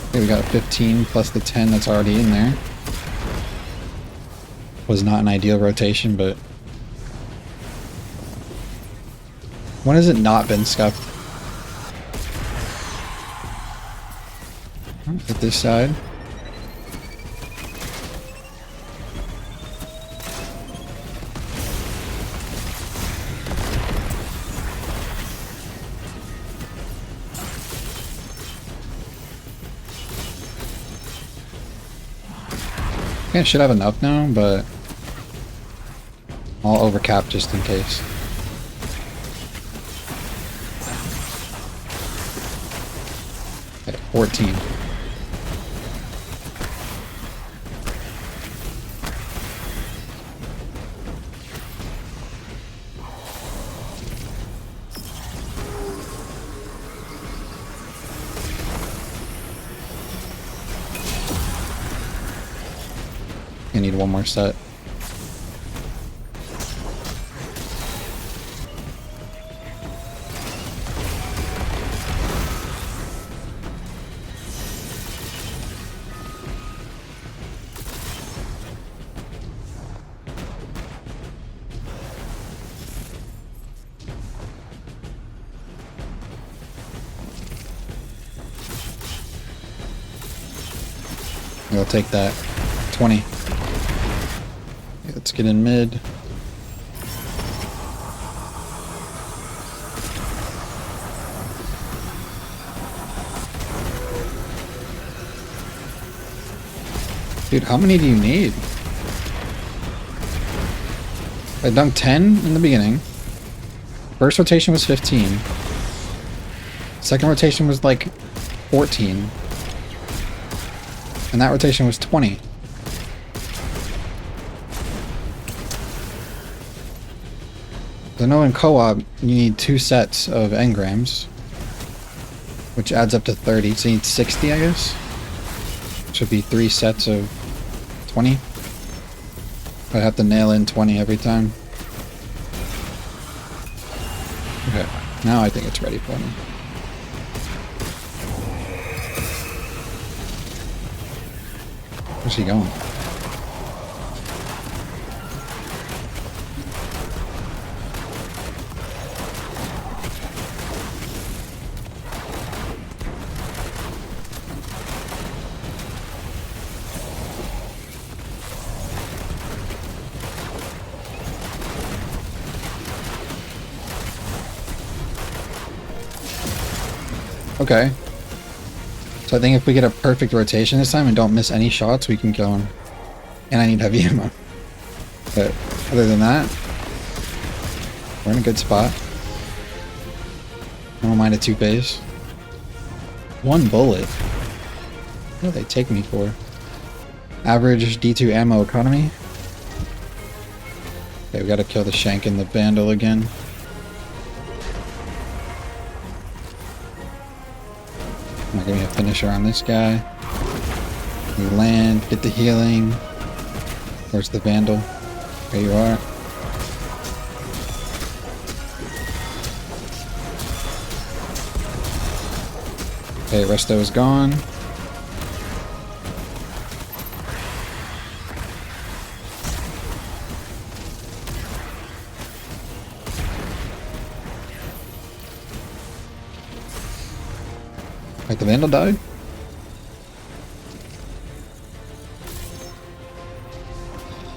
Speaker 2: Okay, we got 15 plus the 10 that's already in there. Was not an ideal rotation, but when has it not been scuffed? Hit this side. Okay, I should have enough now, but I'll overcap just in case. Okay, 14. I need one more set. I'll take that. 20. Okay, let's get in mid. Dude, how many do you need? I dunked 10 in the beginning. First rotation was 15. Second rotation was like 14. And that rotation was 20. I know in co-op you need 2 sets of engrams, which adds up to 30, so you need 60, I guess. Which would be 3 sets of 20. I'd have to nail in 20 every time. Okay, now I think it's ready for me. Where's he going? Okay. So I think if we get a perfect rotation this time and don't miss any shots, we can kill him. And I need heavy ammo. But other than that, we're in a good spot. I don't mind a 2-phase. 1 bullet. What do they take me for? Average D2 ammo economy. Okay, we gotta kill the Shank and the Vandal again. Might give me a finisher on this guy. We land, get the healing. Where's the Vandal? There you are. Okay, Resto is gone. Wait, the Vandal died?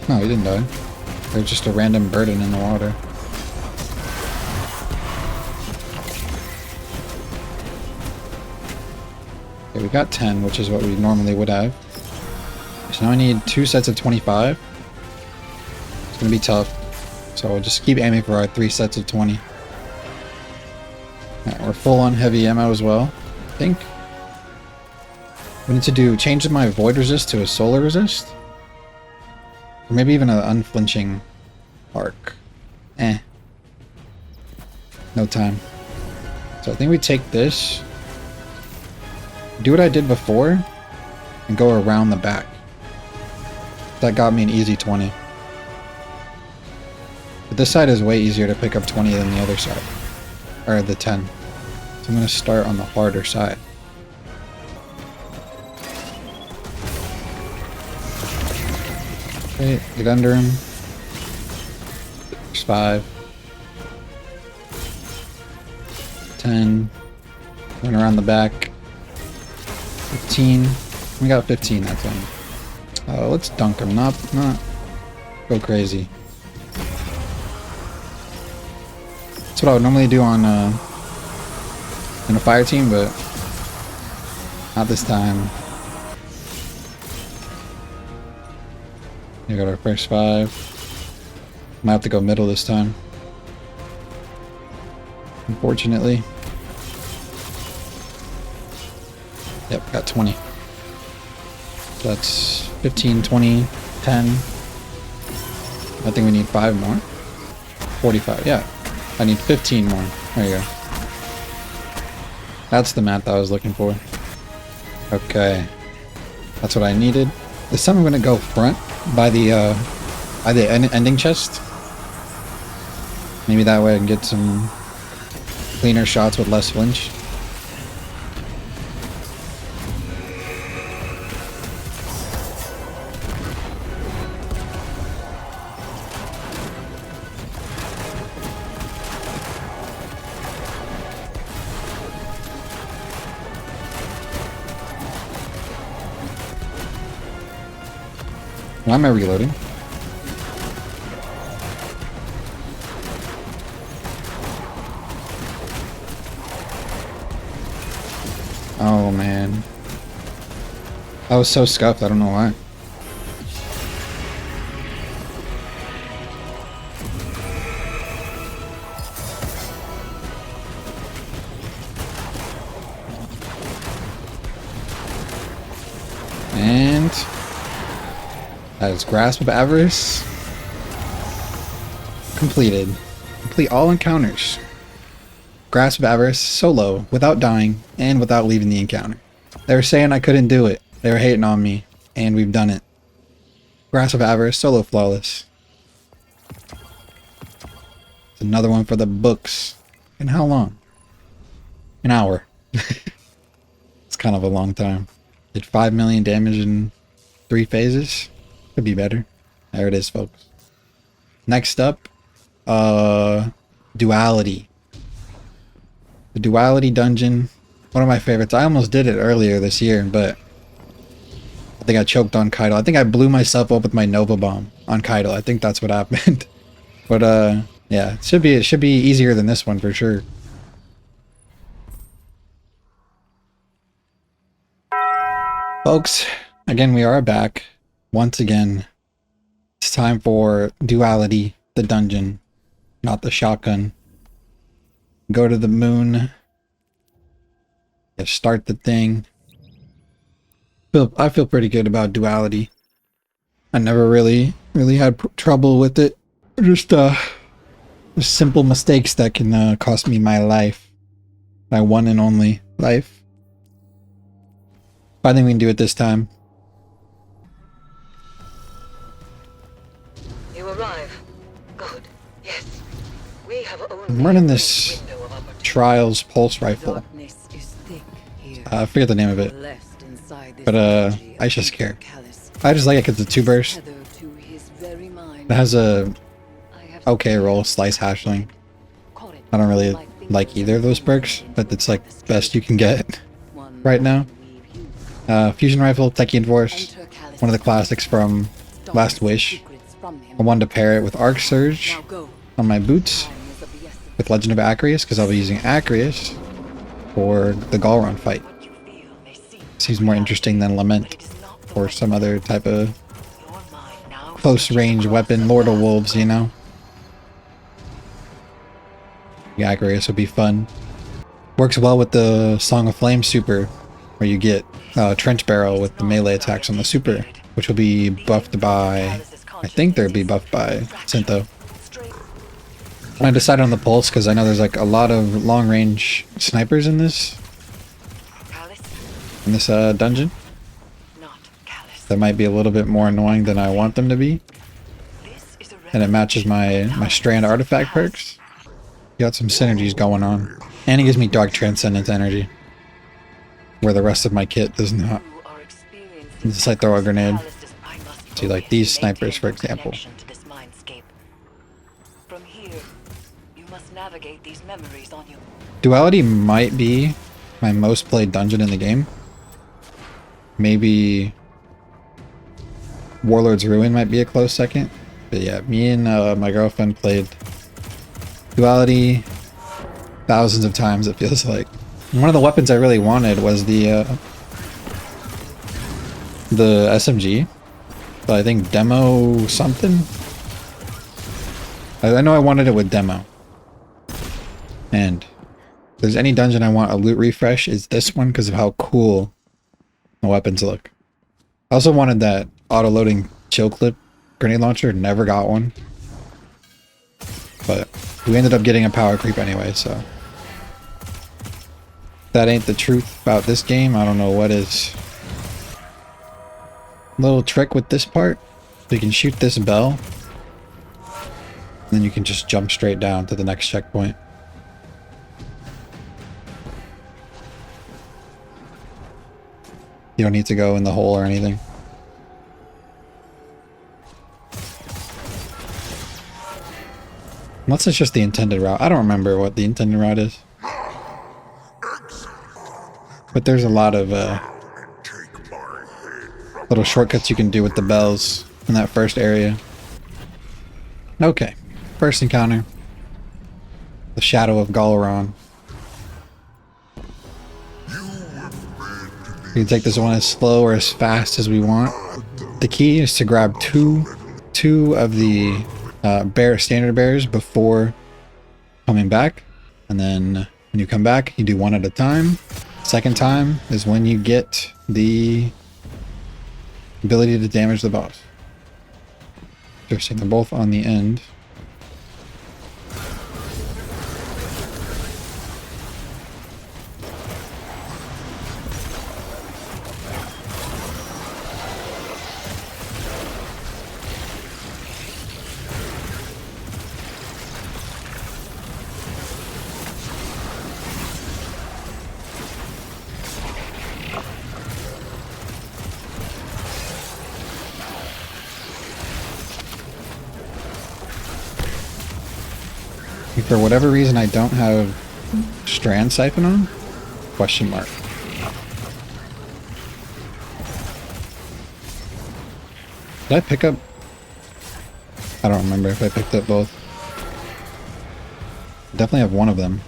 Speaker 2: No, he didn't die. There's just a random burden in the water. Okay, we got 10, which is what we normally would have. So now I need 2 sets of 25. It's gonna be tough. So we'll just keep aiming for our 3 sets of 20. Alright, we're full on heavy ammo as well, I think. We need to change my void resist to a solar resist. Or maybe even an unflinching arc. No time. So I think we take this, do what I did before, and go around the back. That got me an easy 20. But this side is way easier to pick up 20 than the other side. Or the 10. So I'm going to start on the harder side. Okay, get under him. There's 5. 10. Run around the back. 15. We got 15 that time. Let's dunk him. Not go crazy. That's what I would normally do on in a fire team, but not this time. We got our first 5. Might have to go middle this time. Unfortunately. Yep, got 20. So that's 15, 20, 10. I think we need 5 more. 45, yeah. I need 15 more. There you go. That's the math I was looking for. Okay. That's what I needed. This time I'm gonna go front by the ending chest. Maybe that way I can get some cleaner shots with less flinch. Why am I reloading? Oh man. I was so scuffed, I don't know why. And that is Grasp of Avarice completed. Complete all encounters. Grasp of Avarice solo, without dying, and without leaving the encounter. They were saying I couldn't do it. They were hating on me, and we've done it. Grasp of Avarice solo flawless. It's another one for the books. And how long? An hour. It's kind of a long time. Did 5 million damage in 3 phases. Could be better. There it is, folks. Next up, Duality. The Duality dungeon, one of my favorites. I almost did it earlier this year, but I think I choked on Kaido. I think I blew myself up with my Nova Bomb on Kaido. I think that's what happened. But yeah, it should be easier than this one for sure. Folks, again, we are back. Once again, it's time for Duality, the dungeon, not the shotgun. Go to the moon. Yeah, start the thing. I feel pretty good about Duality. I never really had trouble with it. Just simple mistakes that can cost me my life. My one and only life. But I think we can do it this time.
Speaker 4: You arrive. Good. Yes. We have only
Speaker 2: I'm running
Speaker 4: a
Speaker 2: this
Speaker 4: brief window of opportunity.
Speaker 2: Trials pulse rifle.
Speaker 4: Darkness is thick here.
Speaker 2: I forget the name of it.
Speaker 4: Left inside this
Speaker 2: But
Speaker 4: energy
Speaker 2: I
Speaker 4: of
Speaker 2: just care.
Speaker 4: callous,
Speaker 2: I just like it because it's a 2-burst.
Speaker 4: tethered to his very mind.
Speaker 2: It has a
Speaker 4: I have
Speaker 2: okay roll, slice hashling.
Speaker 4: caught it
Speaker 2: I don't really
Speaker 4: with my
Speaker 2: like
Speaker 4: fingers
Speaker 2: either of those perks, but it's like best you can get
Speaker 4: one
Speaker 2: right now.
Speaker 4: weave you.
Speaker 2: Fusion rifle, Techie Enforce,
Speaker 4: Enter callous
Speaker 2: one of the classics from
Speaker 4: dark
Speaker 2: Last Wish.
Speaker 4: secrets from him.
Speaker 2: I wanted to pair it with Arc Surge
Speaker 4: Now go.
Speaker 2: on my boots
Speaker 4: Time is of the essence.
Speaker 2: with Legend of Acreus, because I'll be using Acreus for the Galron fight.
Speaker 4: What you feel may seem
Speaker 2: Seems more interesting than
Speaker 4: but
Speaker 2: Lament
Speaker 4: it is not the
Speaker 2: or
Speaker 4: way.
Speaker 2: some other type of
Speaker 4: Your mind now
Speaker 2: close range weapon, Lord of Wolves, you know? The Acreus would be fun. Works well with the Song of Flame super, where you get Trench Barrel with the melee attacks on the super, which will be buffed by, I think they'll be buffed by Syntho. And I decided on the Pulse because I know there's like a lot of long range snipers in this dungeon
Speaker 4: not callous.
Speaker 2: that might be a little bit more annoying than I want them to be.
Speaker 4: This is a
Speaker 2: And it matches my Strand artifact perks. Got some synergies going on. And it gives me Dark Transcendence energy, where the rest of my kit does not.
Speaker 4: You are experiencing
Speaker 2: Just like throw a grenade.
Speaker 4: callousness. I must
Speaker 2: See, like
Speaker 4: focus
Speaker 2: these
Speaker 4: and
Speaker 2: snipers, for
Speaker 4: maintain
Speaker 2: example.
Speaker 4: connection to this mindscape. From here, you must navigate these memories on you.
Speaker 2: Duality might be my most played dungeon in the game. Maybe Warlords Ruin might be a close second. But yeah, me and my girlfriend played Duality thousands of times, it feels like. And one of the weapons I really wanted was the SMG. But I think demo something. I know I wanted it with demo. And if there's any dungeon I want a loot refresh, is this one because of how cool the weapons look. I also wanted that auto-loading chill clip grenade launcher, never got one. But we ended up getting a power creep anyway, so. If that ain't the truth about this game, I don't know what is. Little trick with this part, you can shoot this bell, then you can just jump straight down to the next checkpoint. You don't need to go in the hole or anything. Unless it's just the intended route. I don't remember what the intended route is. But there's a lot of little shortcuts you can do with the bells in that first area. Okay. First encounter. The Shadow of Galron. We can take this one as slow or as fast as we want. The key is to grab two of the standard bears before coming back. And then when you come back, you do one at a time. Second time is when you get the ability to damage the boss. Interesting, they're both on the end. For whatever reason, I don't have Strand Siphon on? Question mark. Did I pick up? I don't remember if I picked up both. Definitely have one of them.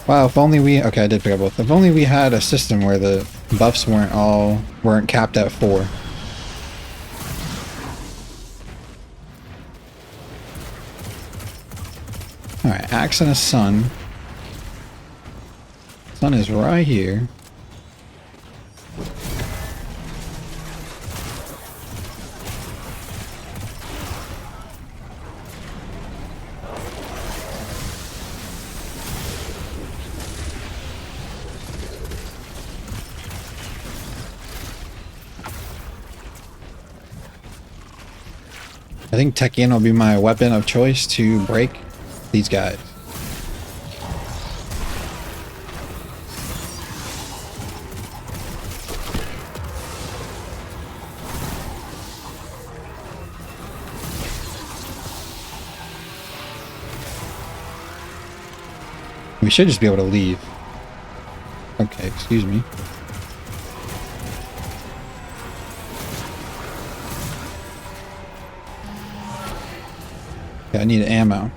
Speaker 2: Wow, if only we... Okay, I did pick up both. If only we had a system where the buffs weren't capped at 4. Alright, Axe and a Sun. Sun is right here. I think Techian will be my weapon of choice to break these guys. We should just be able to leave. Okay, excuse me. Okay, I need ammo.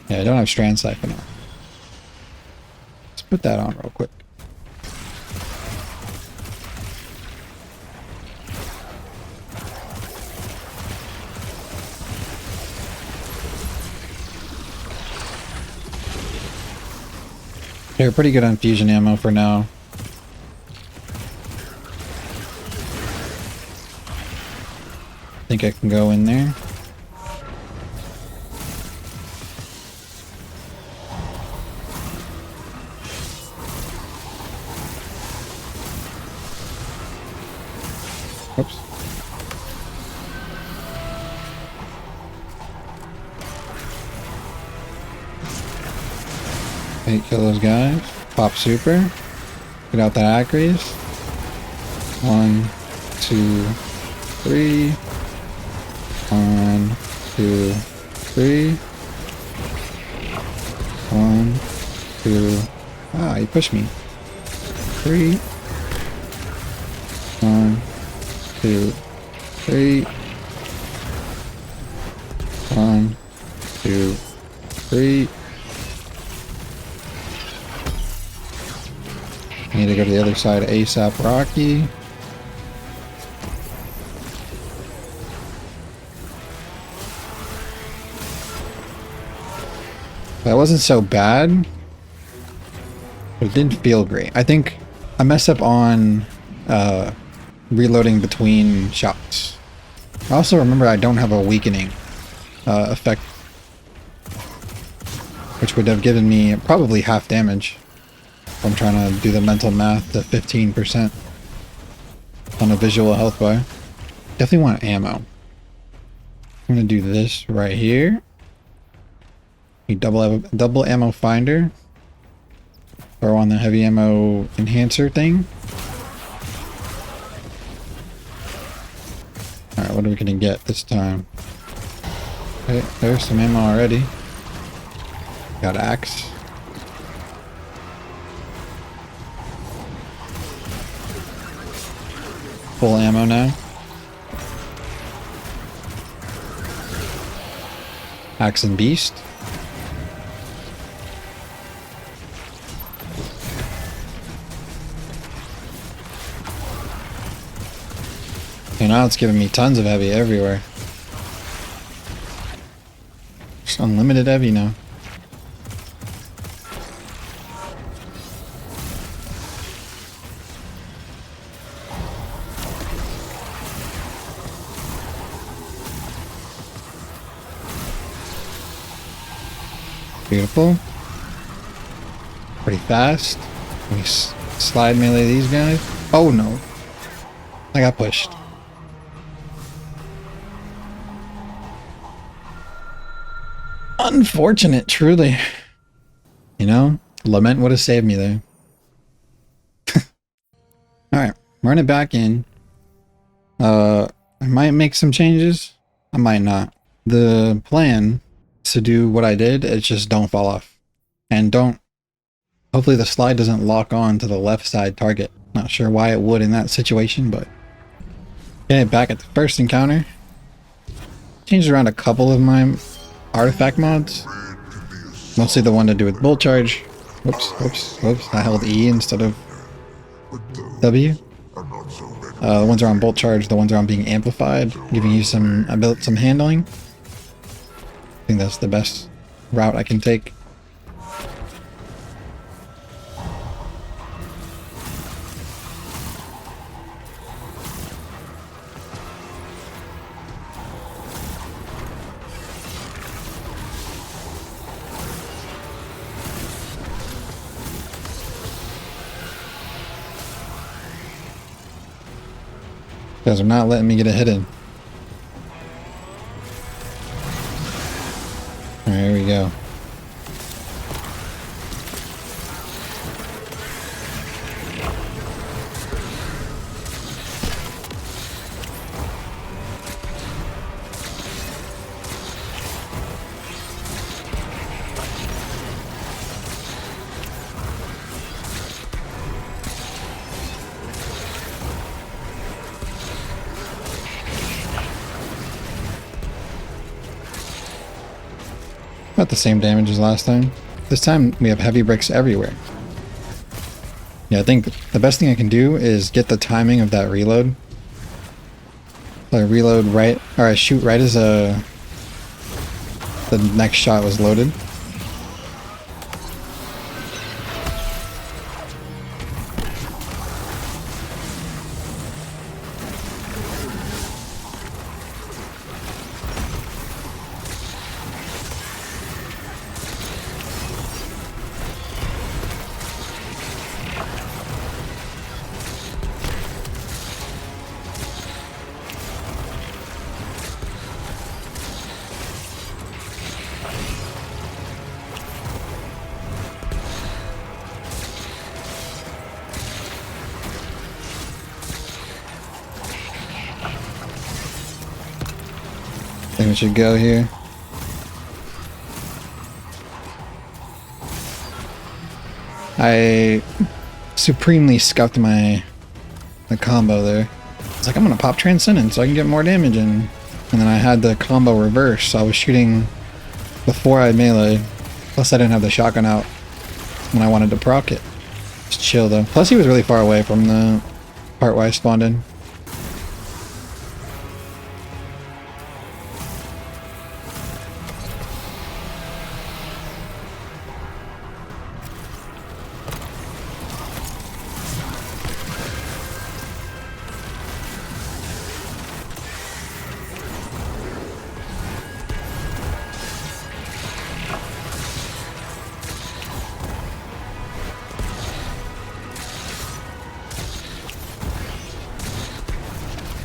Speaker 2: Yeah, I don't have strand siphon on. Let's put that on real quick. They're pretty good on fusion ammo for now. I think I can go in there. Oops. Okay, kill those guys. Pop super. Get out that Acres. 1, 2, 3. 1, 2, 3. 1, 2. Ah, you pushed me. 3. 1, 2, 3. 1, 2, 3. I need to go to the other side ASAP Rocky. That wasn't so bad, but it didn't feel great. I think I messed up on reloading between shots. I also remember I don't have a weakening effect, which would have given me probably half damage. I'm trying to do the mental math to 15% on a visual health bar. Definitely want ammo. I'm gonna do this right here. You double ammo finder. Throw on the heavy ammo enhancer thing. Alright, what are we gonna get this time? Okay, there's some ammo already. Got axe. Full ammo now. Axe and Beast. And now it's giving me tons of heavy everywhere. Just unlimited heavy now. Beautiful. Pretty fast. We slide melee these guys. Oh no. I got pushed. Unfortunate, truly. You know, lament would have saved me there. Alright, run it back in. I might make some changes. I might not. The plan to do what I did is just don't fall off. And don't... Hopefully the slide doesn't lock on to the left side target. Not sure why it would in that situation, but... Okay, back at the first encounter. Changed around a couple of my artifact mods. Mostly the one to do with bolt charge. Whoops, whoops, whoops. I held E instead of W. The ones around bolt charge, the ones around being amplified, giving you some handling. I think that's the best route I can take. guys are not letting me get a hit in. Alright, here we go. About the same damage as last time. This time we have heavy bricks everywhere. Yeah, I think the best thing I can do is get the timing of that reload. So I reload right, or I shoot right as the next shot was loaded. I think we should go here. I supremely scuffed my combo there. It's like, I'm gonna pop Transcendence so I can get more damage in. And then I had the combo reverse, so I was shooting before I melee. Plus I didn't have the shotgun out when I wanted to proc it. Just chill though. Plus he was really far away from the part where I spawned in.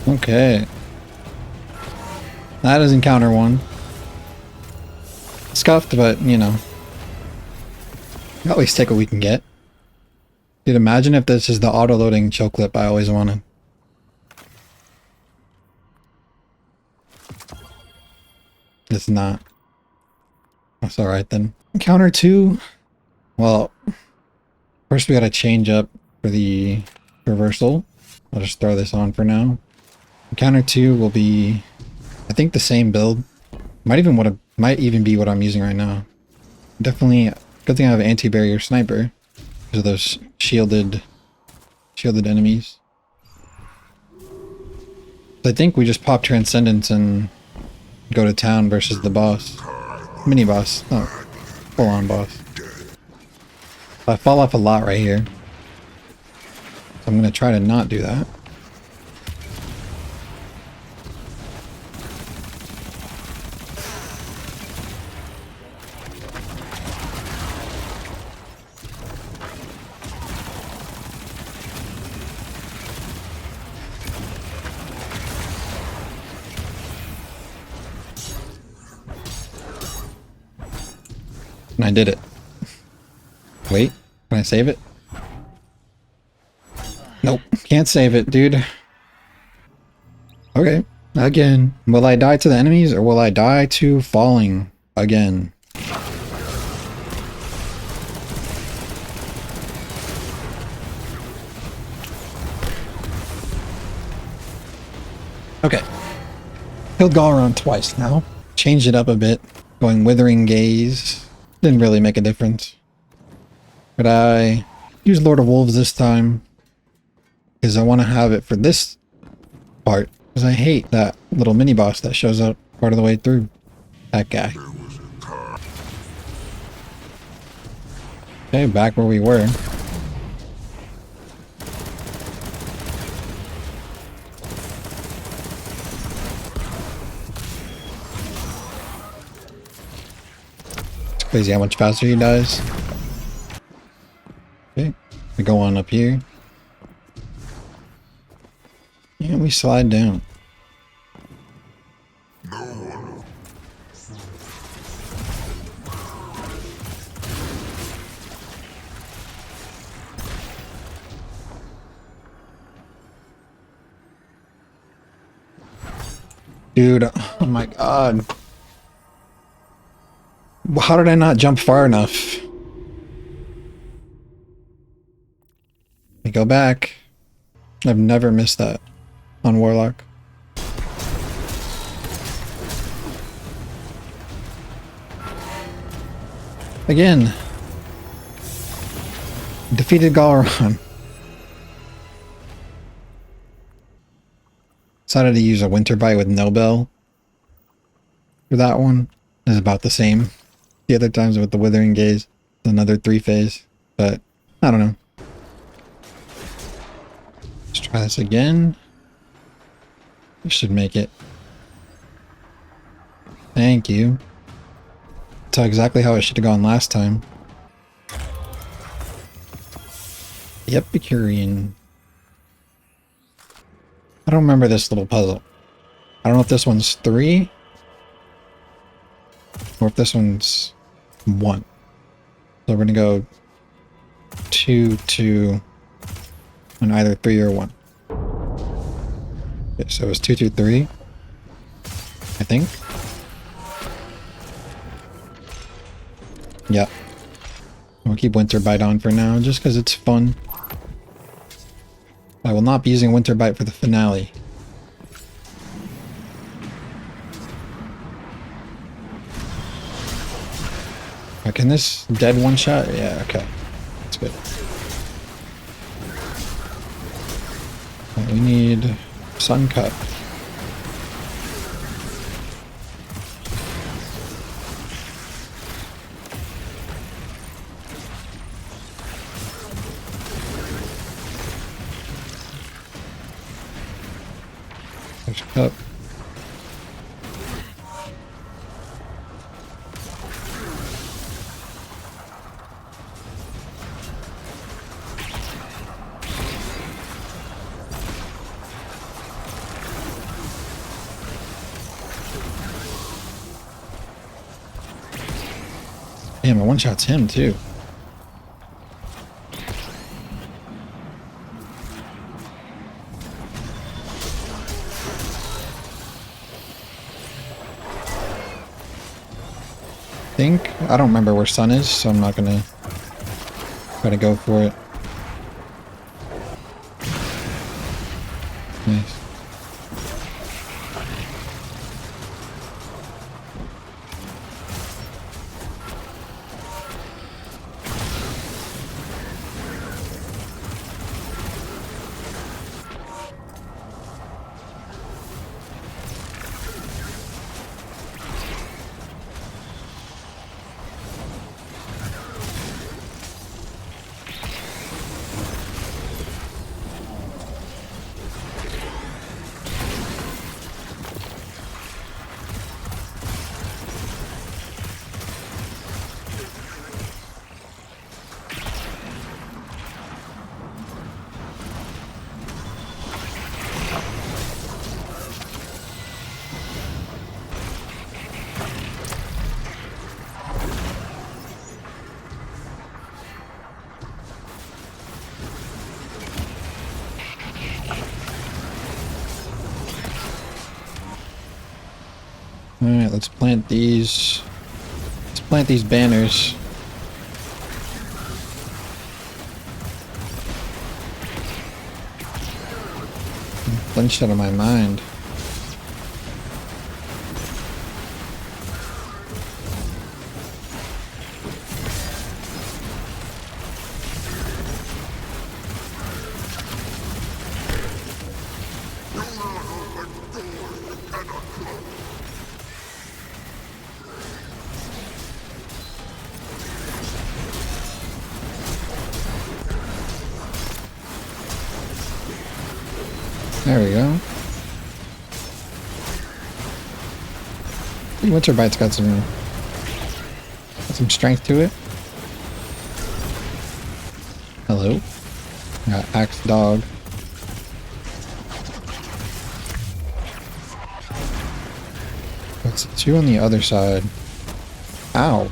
Speaker 2: Okay. That is encounter one. Scuffed, but, you know. At least take what we can get. Dude, imagine if this is the auto-loading chill clip I always wanted. It's not. That's alright then. Encounter two. Well, first we gotta change up for the reversal. I'll just throw this on for now. Encounter 2 will be, I think, the same build. Might even be what I'm using right now. Definitely, good thing I have an anti-barrier sniper because of those shielded enemies. I think we just pop Transcendence and go to town versus the boss. Mini boss, not full-on boss. I fall off a lot right here. So I'm gonna try to not do that. And I did it. Wait, can I save it? Nope, can't save it, dude. Okay, again. Will I die to the enemies or will I die to falling again? Okay. Killed Galron twice now. Changed it up a bit. Going Withering Gaze. Didn't really make a difference. But I use Lord of Wolves this time. Because I want to have it for this part. Because I hate that little mini boss that shows up part of the way through. That guy. Okay, back where we were. Crazy how much faster he dies. Okay, we go on up here. And we slide down. Dude, oh my god. How did I not jump far enough? Let me go back. I've never missed that on Warlock. Again. Defeated Galron. Decided to use a Winter Bite with no bell for that one. Is about the same. The other times with the Withering Gaze, another 3-phase, but I don't know. Let's try this again. We should make it. Thank you. That's exactly how it should have gone last time. The Epicurean. I don't remember this little puzzle. I don't know if this one's 3 or if this one's 1. So we're gonna go 2, 2 on either 3 or 1. Okay, so it was 2, 2, 3. I think. Yeah. We'll keep Winter Bite on for now just because it's fun. I will not be using Winter Bite for the finale. Can this dead one shot? Yeah, okay. That's good. Right, we need Sun Cut. There's Cup. Damn, I one-shots him too. I don't remember where Sun is, so I'm not gonna try to go for it. Nice. Alright, let's plant these. Let's plant these banners. I'm flinched out of my mind. There we go. Winter Bite's got some strength to it. Hello. Got Axe Dog. It's 2 on the other side. Ow.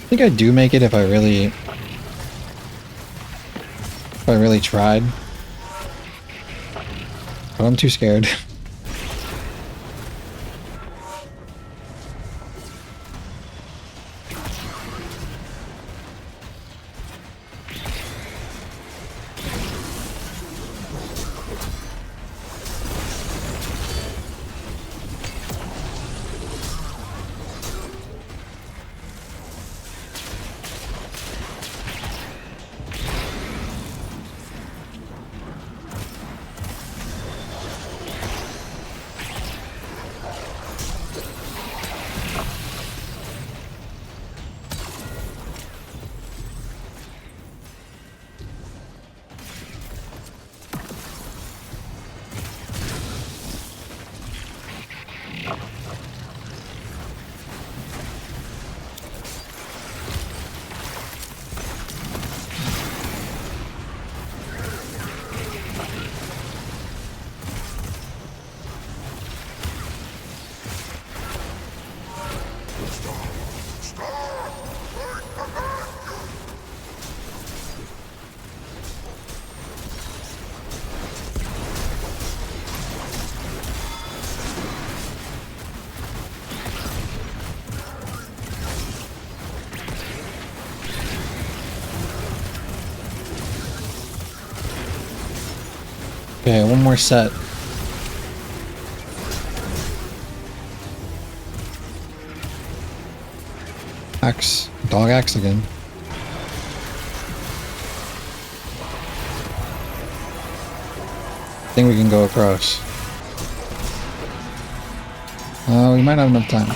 Speaker 2: I think I do make it if I really tried. But I'm too scared. Okay, one more set. Axe. Dog axe again. I think we can go across. We might have enough time.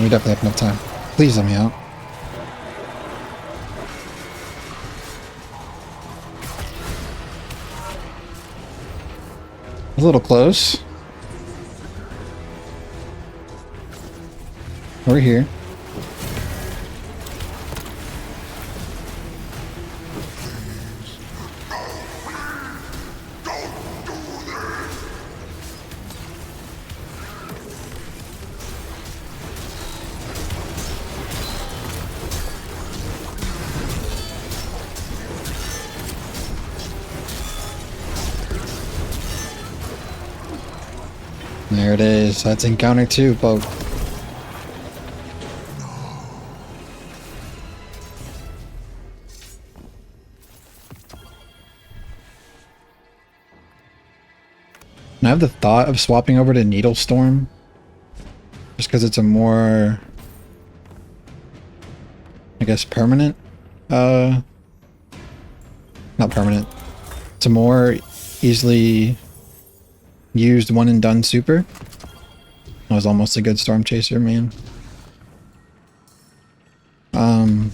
Speaker 2: We definitely have enough time. Please let me out. A little close. We're here. There it is. That's encounter 2, folks. And I have the thought of swapping over to Needle Storm, just because it's a more, I guess, permanent. Not permanent. It's a more easily used one and done super. I was almost a good Storm Chaser, man. And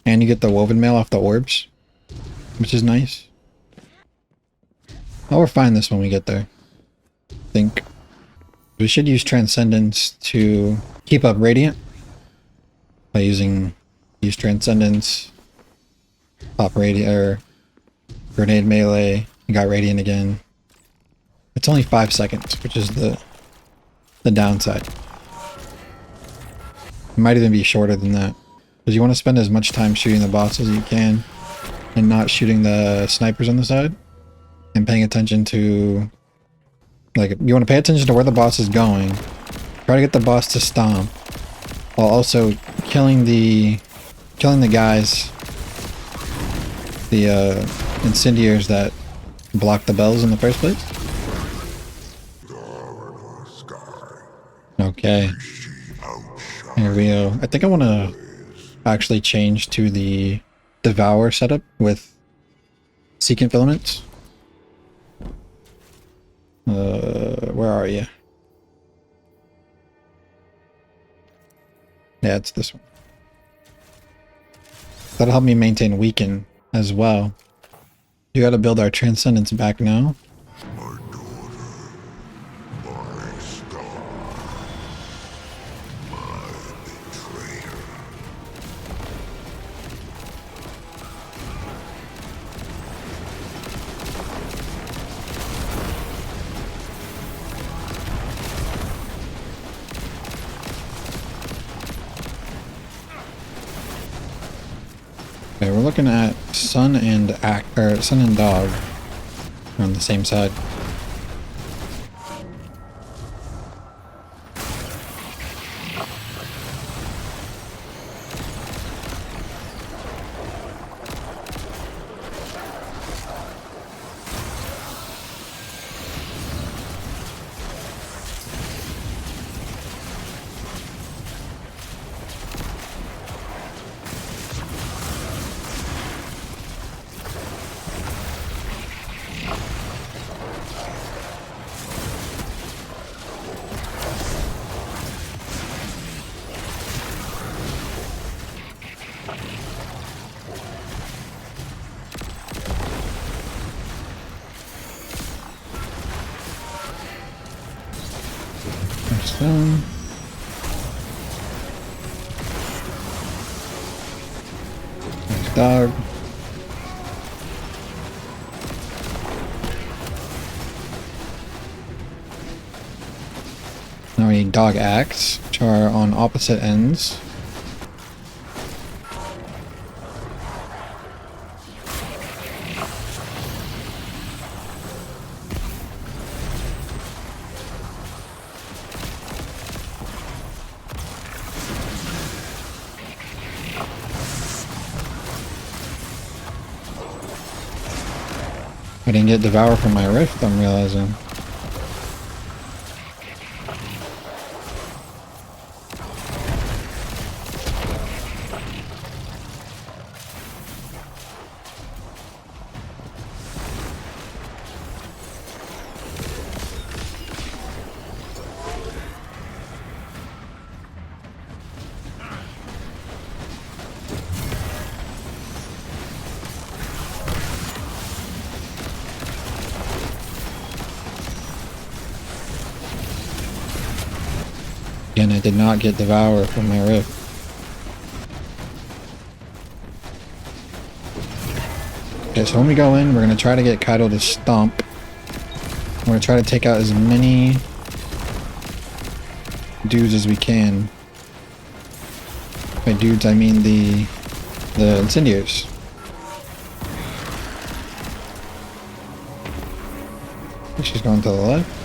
Speaker 2: you get the woven mail off the orbs, which is nice. Oh, we're fine this when we get there. I think we should use Transcendence to keep up Radiant by use Transcendence, pop Radiant, or Grenade Melee. You got Radiant again. It's only 5 seconds, which is the downside. It might even be shorter than that, because you want to spend as much time shooting the boss as you can and not shooting the snipers on the side, and paying attention to, like, you want to pay attention to where the boss is going, try to get the boss to stomp, while also killing the guys, the incendiaries that block the bells in the first place? Okay. Here we go. I think I want to actually change to the Devour setup with Secant Filaments. Where are you? Yeah, it's this one. That'll help me maintain Weaken as well. You gotta build our Transcendence back now. Okay, we're looking at Sun and Sun and Dog on the same side. Sun. There's Dog. Now we need Dog Axe, which are on opposite ends. I didn't get Devour from my Rift, I'm realizing. Again, I did not get Devour from my Rift. Okay, so when we go in, we're going to try to get Kaido to stomp. We're going to try to take out as many dudes as we can. By dudes, I mean the Incendiaries. I think she's going to the left.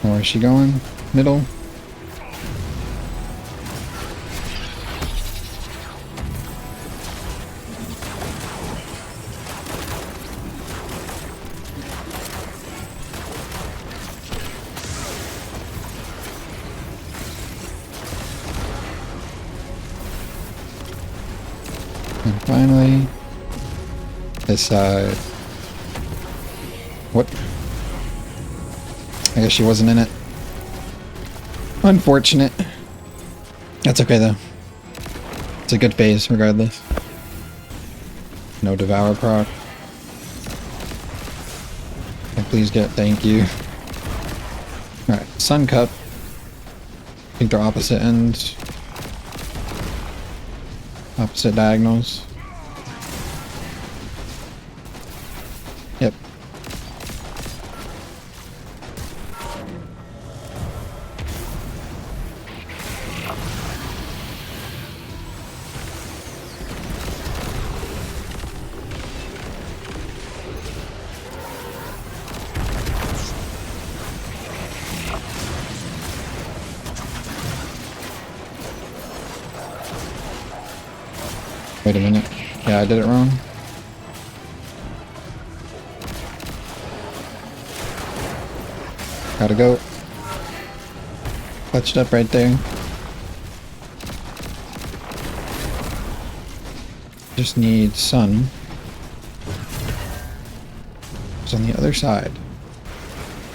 Speaker 2: Where is she going? Middle. And finally, this side. What? I guess she wasn't in it. Unfortunate. That's okay though. It's a good phase regardless. No Devour proc. And please get thank you. Alright, Sun Cup. I think they're opposite ends. Opposite diagonals. Yep. Wait a minute. Yeah, I did it wrong. Gotta go. Clutched up right there. Just need sun. It's on the other side.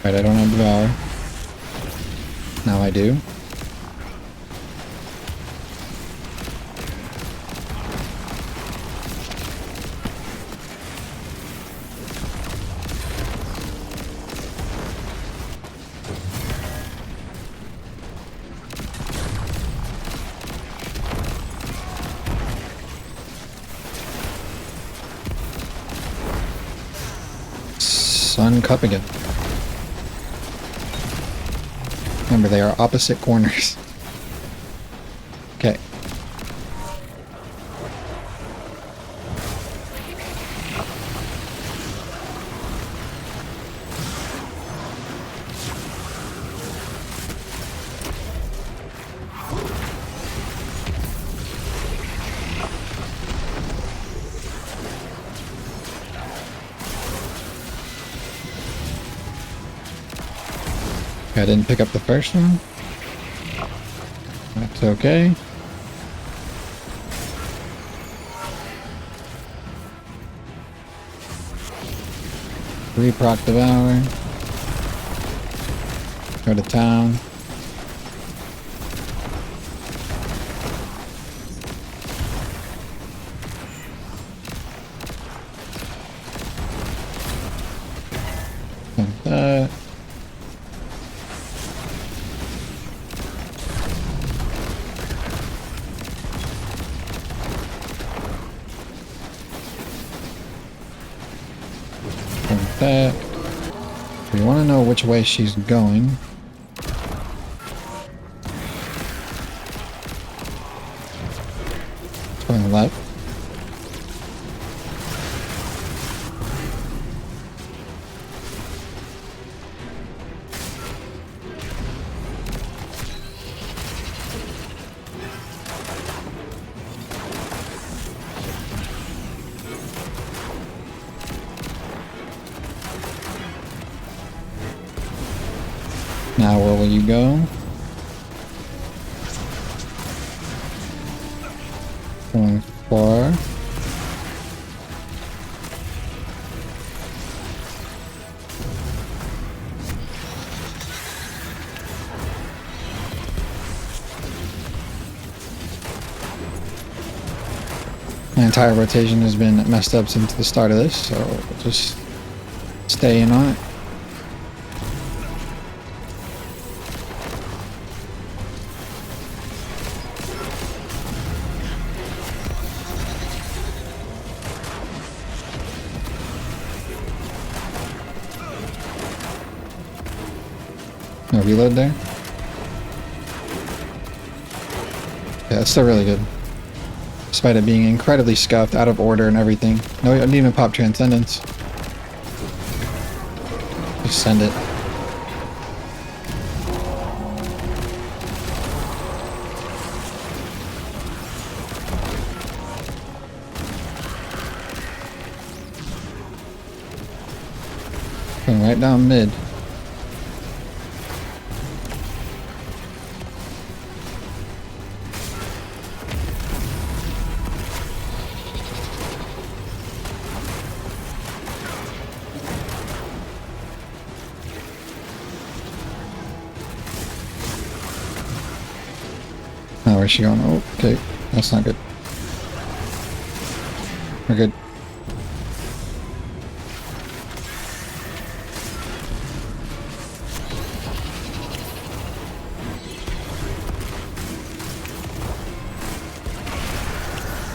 Speaker 2: Right, I don't have Devour. Now I do. Sun cup again. Remember, they are opposite corners. Okay. I didn't pick up the first one. That's okay. Re-proc Devour. Go to town. Like that. That. We want to know which way she's going. It's going left. Now where will you go? Going far. My entire rotation has been messed up since the start of this, so we'll just stay in on it. No reload there? Yeah, it's still really good. Despite it being incredibly scuffed, out of order and everything. No, I didn't even pop Transcendence. Just send it. Going right down mid. Now where's she going? Oh, okay. That's not good. We're good.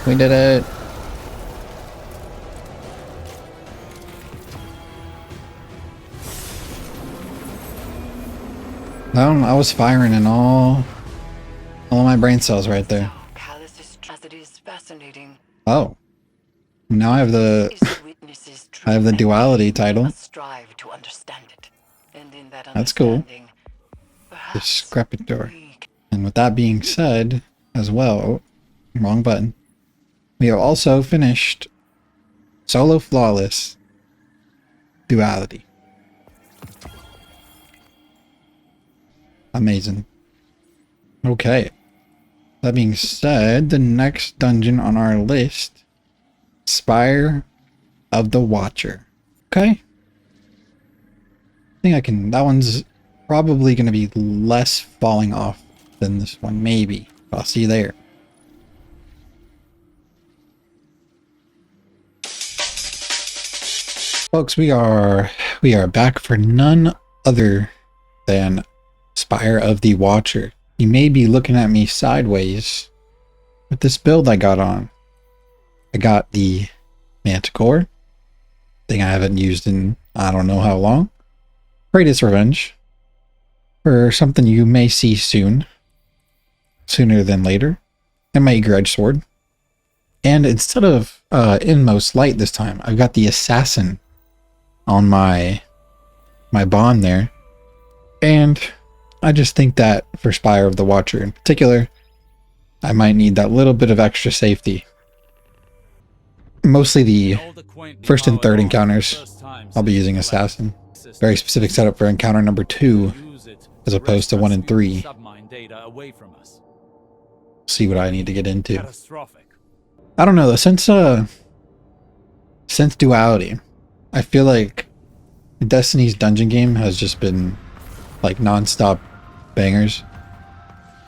Speaker 2: We did it. I was firing in all my brain cells right there.
Speaker 4: Callus's tragedy is fascinating.
Speaker 2: Oh. Now I have the
Speaker 4: His witnesses
Speaker 2: I have the Duality title.
Speaker 4: must strive to understand it. And in that
Speaker 2: That's cool.
Speaker 4: understanding, perhaps
Speaker 2: Discrepator.
Speaker 4: we
Speaker 2: And with that being said, as well, oh, wrong button. We have also finished Solo Flawless Duality. Amazing. Okay. That being said, the next dungeon on our list, Spire of the Watcher. Okay. I think I can, that one's probably going to be less falling off than this one, maybe. I'll see you there. Folks, we are back for none other than Spire of the Watcher. You may be looking at me sideways with this build I got on. I got the Manticore, thing I haven't used in I don't know how long. Greatest Revenge, for something you may see soon, sooner than later, and my Eager Edge Sword. And instead of Inmost Light this time, I've got the Assassin on my bond there. And I just think that for Spire of the Watcher in particular, I might need that little bit of extra safety. Mostly the first and third encounters, I'll be using Assassin. Very specific setup for encounter number 2, as opposed to 1 and 3. See what I need to get into. I don't know, since Duality, I feel like Destiny's dungeon game has just been like non-stop bangers.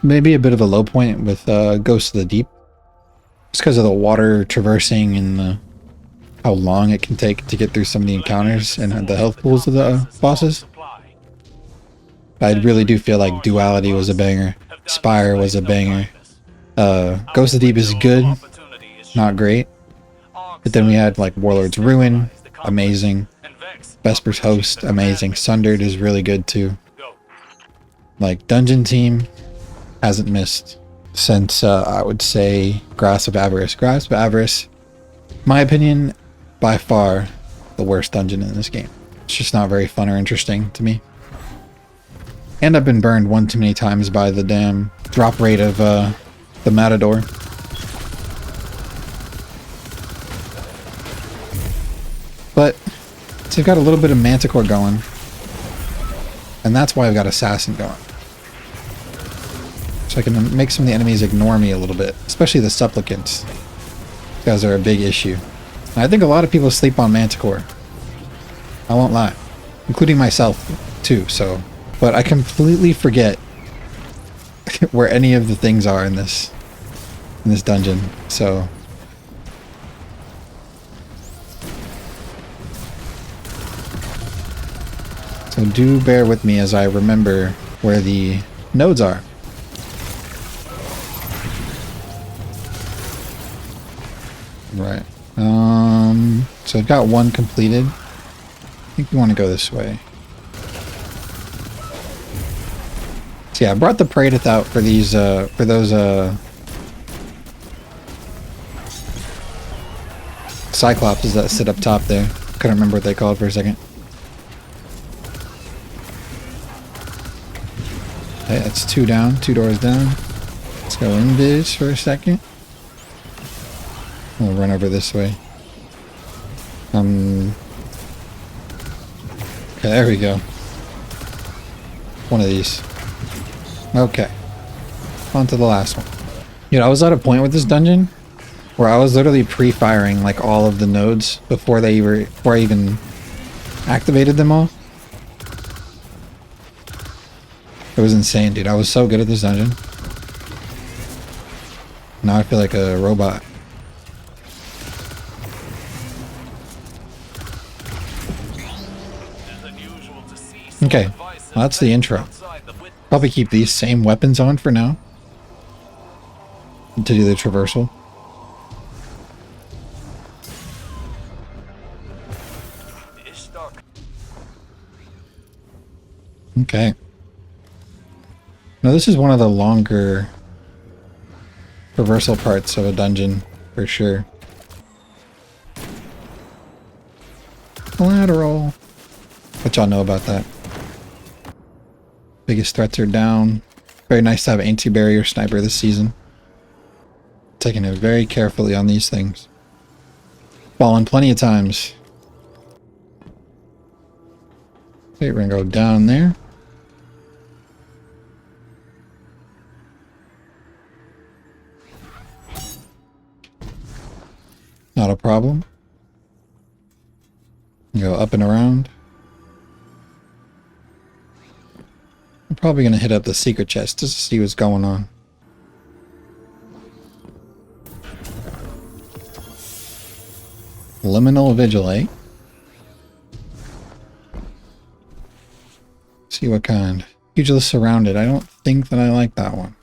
Speaker 2: Maybe a bit of a low point with Ghost of the Deep, just because of the water traversing and how long it can take to get through some of the encounters and the health pools of the bosses. I really do feel like Duality was a banger, Spire was a banger. Ghost of the Deep is good, not great. But then we had like Warlords Ruin, amazing. Vesper's Host, amazing. Sundered is really good too. Like Dungeon Team hasn't missed since I would say Grasp of Avarice. Grasp of Avarice, my opinion, by far the worst dungeon in this game. It's just not very fun or interesting to me. And I've been burned one too many times by the damn drop rate of the Matador. But so I've got a little bit of Manticore going, and that's why I've got Assassin going. So I can make some of the enemies ignore me a little bit, especially the Supplicants. These guys are a big issue. And I think a lot of people sleep on Manticore. I won't lie. Including myself, too, so. But I completely forget where any of the things are in this dungeon, so. So do bear with me as I remember where the nodes are. Right. So I've got one completed. I think we want to go this way. So yeah, I brought the Praedyth out for these, for those, Cyclopses that sit up top there. Couldn't remember what they called for a second. Okay, that's 2 down, 2 doors down. Let's go invis for a second. We'll run over this way. Okay, there we go. One of these. Okay. On to the last one. I was at a point with this dungeon where I was literally pre-firing like all of the nodes before I even activated them all. It was insane, dude. I was so good at this dungeon. Now I feel like a robot. Okay, well, that's the intro. Probably keep these same weapons on for now to do the traversal. Okay. Now this is one of the longer traversal parts of a dungeon, for sure. Collateral. What y'all know about that? Biggest threats are down. Very nice to have Anti-Barrier Sniper this season. Taking it very carefully on these things. Fallen plenty of times. Okay, we're gonna go down there. Not a problem. Go up and around. I'm probably gonna hit up the secret chest just to see what's going on. Liminal Vigil. See what kind. Hugely Surrounded. I don't think that I like that one.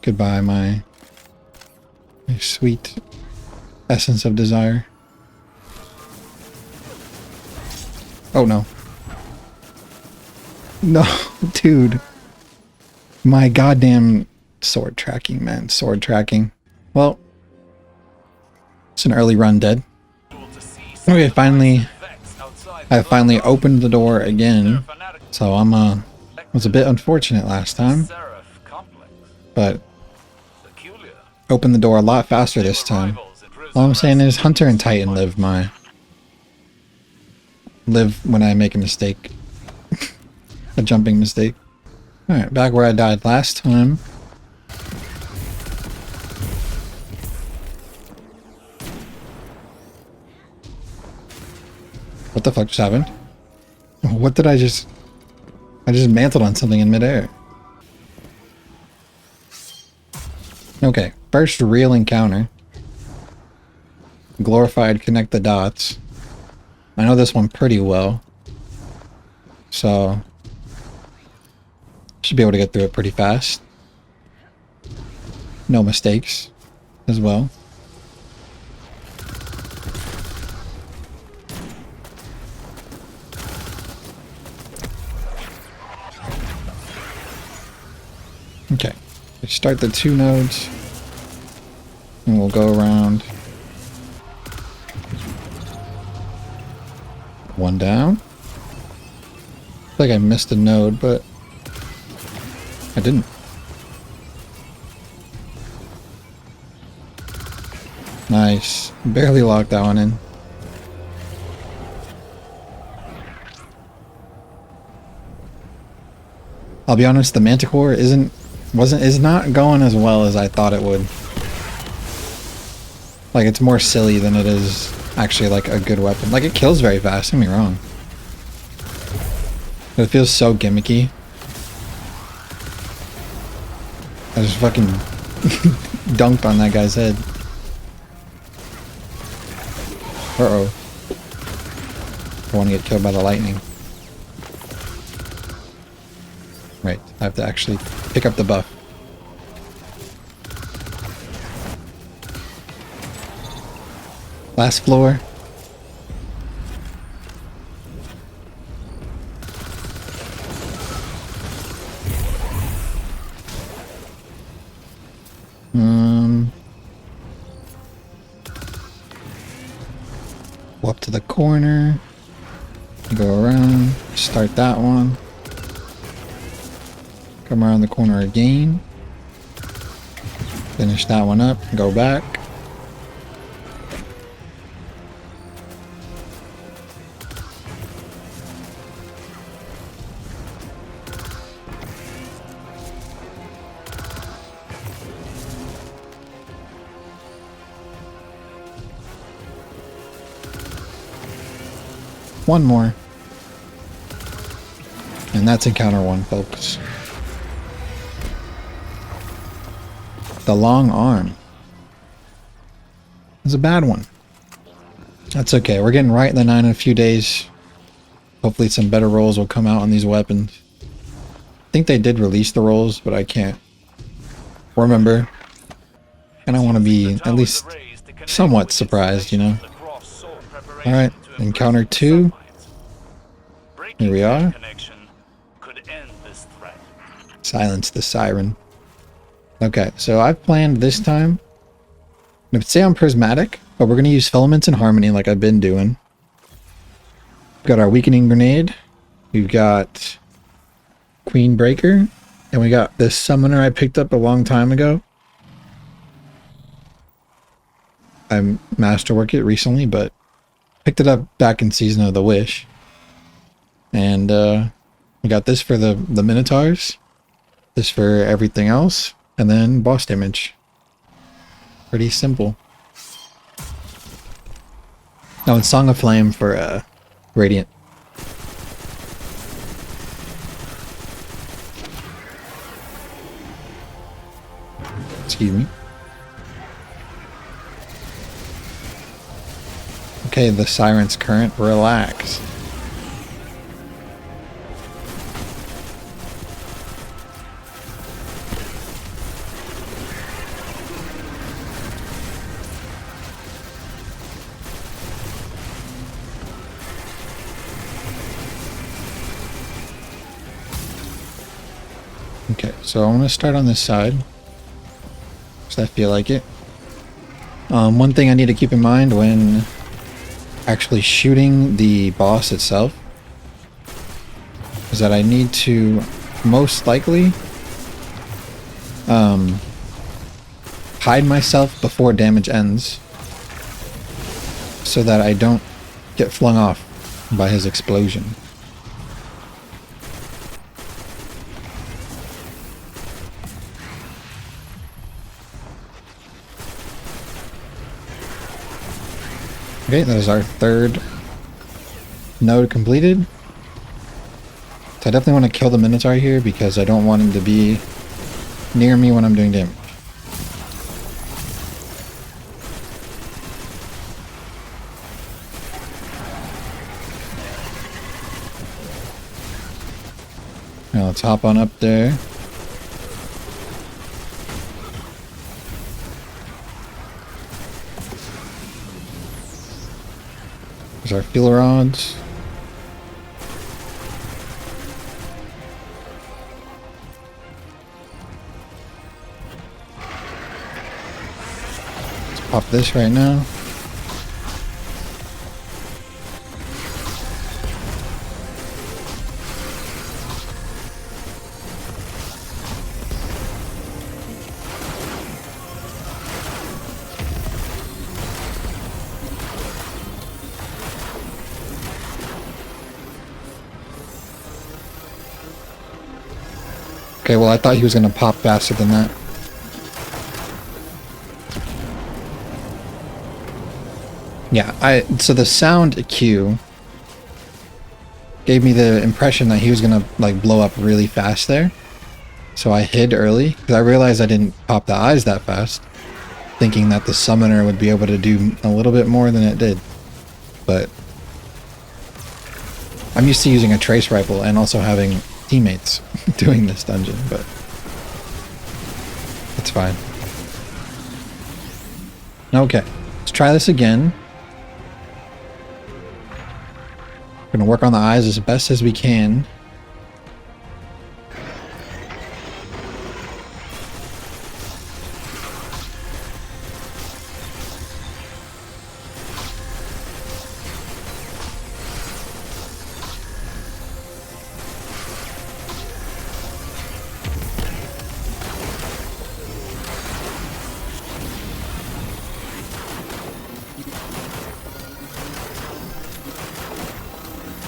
Speaker 2: Goodbye, my sweet essence of desire. Oh no. No, dude. My goddamn sword tracking, man. Sword tracking. Well, it's an early run dead. Okay, I finally opened the door again. So I'm was a bit unfortunate last time. But opened the door a lot faster this time. All I'm saying is Hunter and Titan live when I make a mistake. A jumping mistake. Alright, back where I died last time. What the fuck just happened? What did I just mantled on something in midair. Okay, first real encounter. Glorified Connect the Dots. I know this one pretty well. So should be able to get through it pretty fast. No mistakes as well. Okay, start the 2 nodes, and we'll go around. 1 down. I feel like I missed a node, but I didn't. Nice. Barely locked that one in. I'll be honest, the Manticore is not going as well as I thought it would. Like, it's more silly than it is actually like a good weapon. Like, it kills very fast, don't get me wrong. But it feels so gimmicky. I just fucking dunked on that guy's head. Uh-oh. I want to get killed by the lightning. Right, I have to actually pick up the buff. Last floor. Go up to the corner. Go around. Start that one. Come around the corner again. Finish that one up. Go back. One more. And that's encounter 1, folks. The long arm. It's a bad one. That's okay. We're getting right in the 9 in a few days. Hopefully some better rolls will come out on these weapons. I think they did release the rolls, but I can't remember. And I want to be at least somewhat surprised, you know? Alright, encounter 2. Here we are. Silence the siren. Okay, so I've planned this time. I would say I'm prismatic, but we're going to use filaments and harmony like I've been doing. We've got our weakening grenade. We've got Queen Breaker.
Speaker 1: And we got this summoner I picked up a long time ago. I masterworked it recently, but picked it up back in Season of the Wish. And we got this for the Minotaurs, this for everything else, and then boss damage. Pretty simple. Oh, and Song of Flame for Radiant. Excuse me. Okay, the Siren's Current, relax. Okay, so I'm going to start on this side, because I feel like it. One thing I need to keep in mind when actually shooting the boss itself is that I need to most likely hide myself before damage ends so that I don't get flung off by his explosion. Okay, that is our third node completed. So I definitely want to kill the Minotaur here because I don't want him to be near me when I'm doing damage. Now let's hop on up there. There's our fuel rods. Let's pop this right now. Okay, well I thought he was going to pop faster than that. Yeah, so the sound cue gave me the impression that he was going to like blow up really fast there. So I hid early because I realized I didn't pop the eyes that fast, thinking that the summoner would be able to do a little bit more than it did. But I'm used to using a trace rifle and also having teammates doing this dungeon, but it's fine. Okay, let's try this again. We're gonna work on the eyes as best as we can.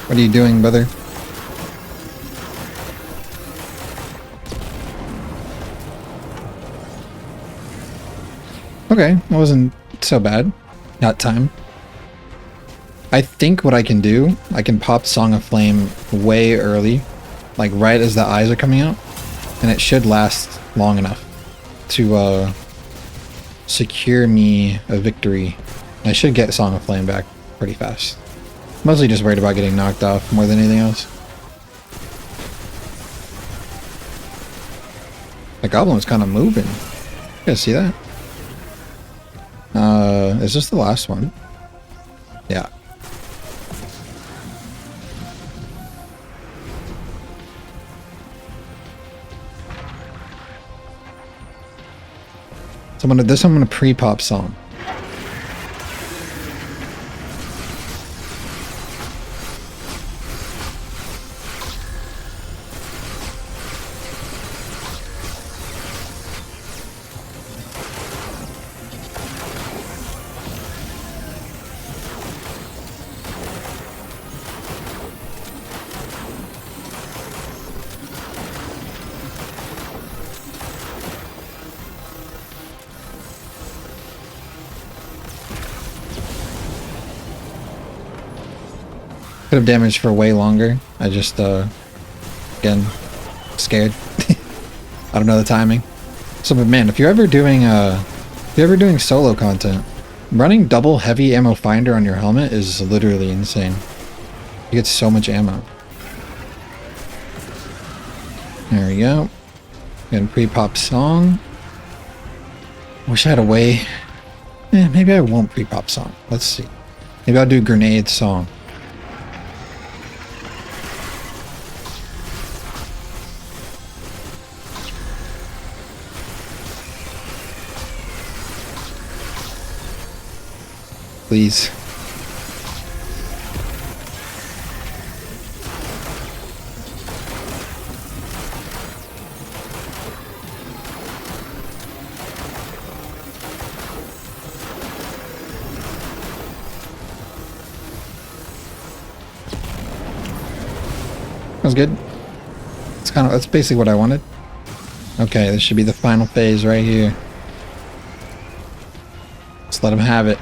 Speaker 1: What are you doing, brother? Okay, that wasn't so bad. That time. I think what I can do, I can pop Song of Flame way early, like right as the eyes are coming out, and it should last long enough to secure me a victory. I should get Song of Flame back pretty fast. Mostly just worried about getting knocked off more than anything else. The goblin was kind of moving. You guys see that? Is this the last one? Yeah. So this I'm gonna pre-pop Song.
Speaker 2: Could have damaged for way longer. I just, again, scared. I don't know the timing. So, but man, if you're ever doing solo content, running double heavy ammo finder on your helmet is literally insane. You get so much ammo. There we go. Getting pre-pop song. Wish I had a way. Maybe I won't pre-pop song. Let's see. Maybe I'll do grenade song. Please. That was good. That's basically what I wanted. Okay, this should be the final phase right here. Let's let him have it.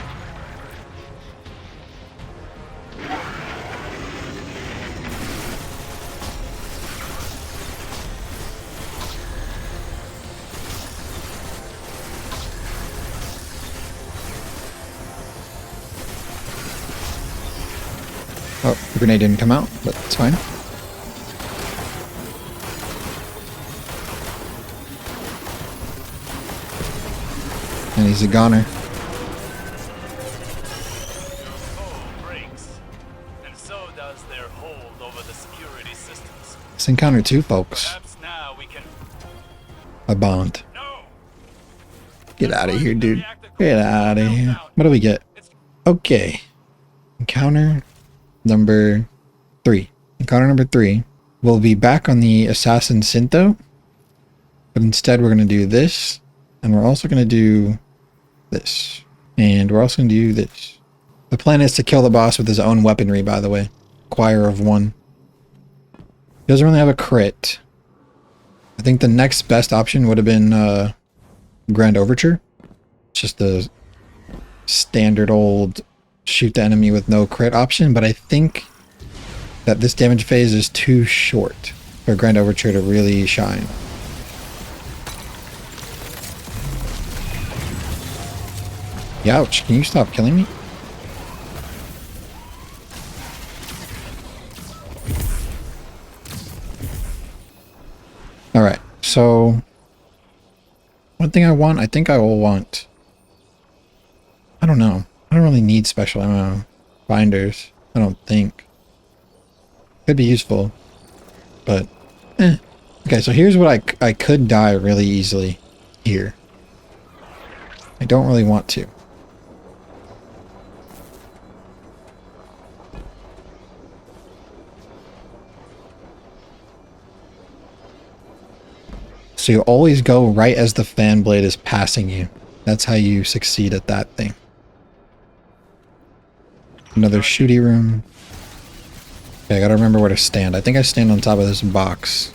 Speaker 2: Oh, the grenade didn't come out, but it's fine. And he's a goner.
Speaker 5: And so does their hold over the security systems.
Speaker 2: It's encounter 2, folks.
Speaker 5: Perhaps now we can...
Speaker 2: A bond.
Speaker 5: No!
Speaker 2: Get out of here, dude. Get out of here. What do we get? Okay. Encounter number 3. Encounter number 3. We'll be back on the Assassin Sinto. But instead we're going to do this. And we're also going to do this. And we're also going to do this. The plan is to kill the boss with his own weaponry, by the way. Choir of 1. He doesn't really have a crit. I think the next best option would have been Grand Overture. It's just the standard old shoot the enemy with no crit option, but I think that this damage phase is too short for Grand Overture to really shine. Youch, can you stop killing me? Alright, so one thing I think I will want, I don't know. I don't really need special ammo binders, I don't think. Could be useful, but Okay, so here's what I could die really easily here. I don't really want to. So you always go right as the fan blade is passing you. That's how you succeed at that thing. Another shooty room. Okay, I gotta remember where to stand. I think I stand on top of this box.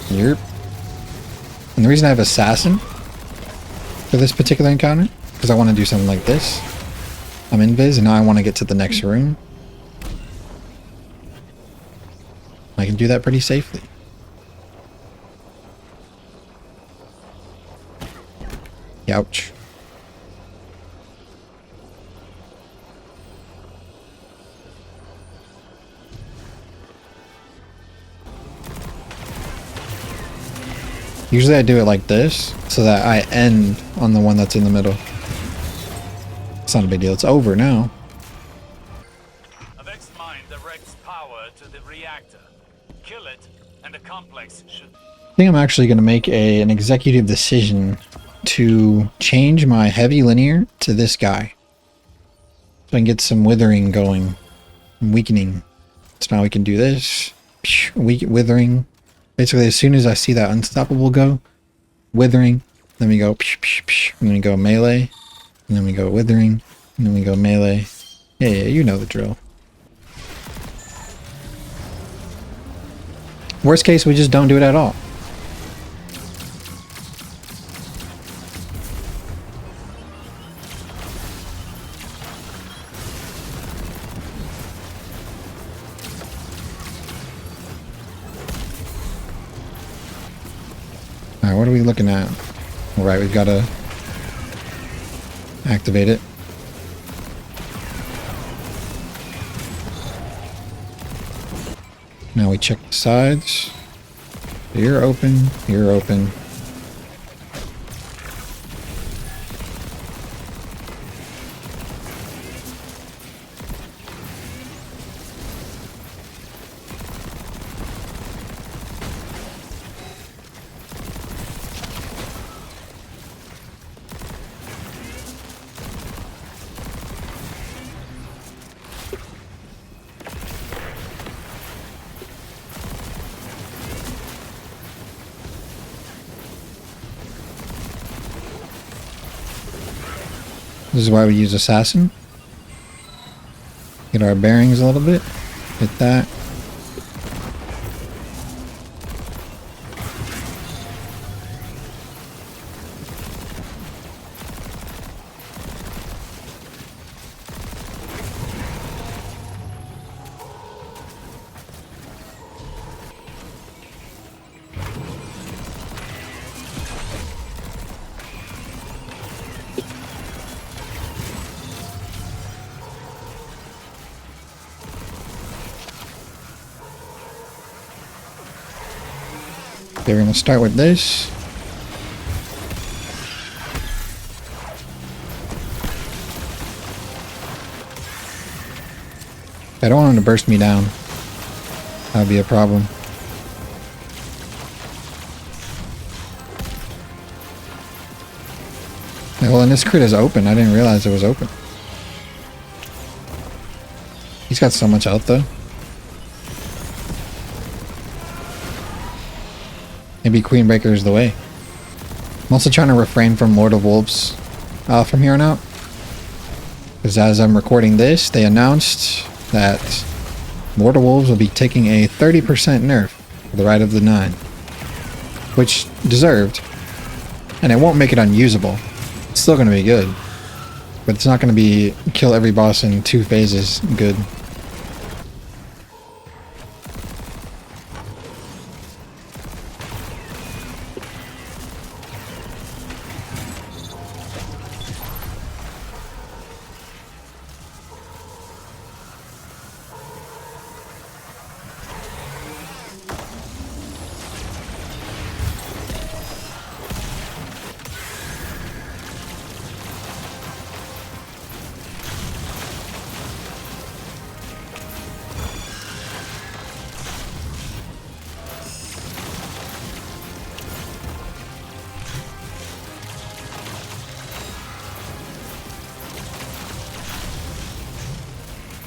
Speaker 2: Yep. And the reason I have Assassin for this particular encounter, because I want to do something like this. I'm invis, and now I want to get to the next room. I can do that pretty safely. Ouch. Usually I do it like this, so that I end on the one that's in the middle. It's not a big deal. It's over now.
Speaker 5: Avex's mind directs power to the reactor. Kill it, and the complex should...
Speaker 2: I think I'm actually going to make an executive decision to change my heavy linear to this guy. So I can get some withering going. Weakening. So now we can do this. Withering. Basically, as soon as I see that unstoppable go, withering, then we go, and then we go melee, and then we go withering, and then we go melee. Yeah, you know the drill. Worst case, we just don't do it at all. what are we looking at? All right, we've got to activate it. Now we check the sides. You're open, you're open. This is why we use Assassin. Get our bearings a little bit. Hit that. Okay, we're gonna start with this. I don't want him to burst me down. That would be a problem. Well, and this crit is open. I didn't realize it was open. He's got so much health though. Maybe Queenbreaker is the way. I'm also trying to refrain from Lord of Wolves from here on out. Because as I'm recording this, they announced that Lord of Wolves will be taking a 30% nerf for the Rite of the Nine. Which, deserved. And it won't make it unusable. It's still going to be good. But it's not going to be kill every boss in 2 phases good.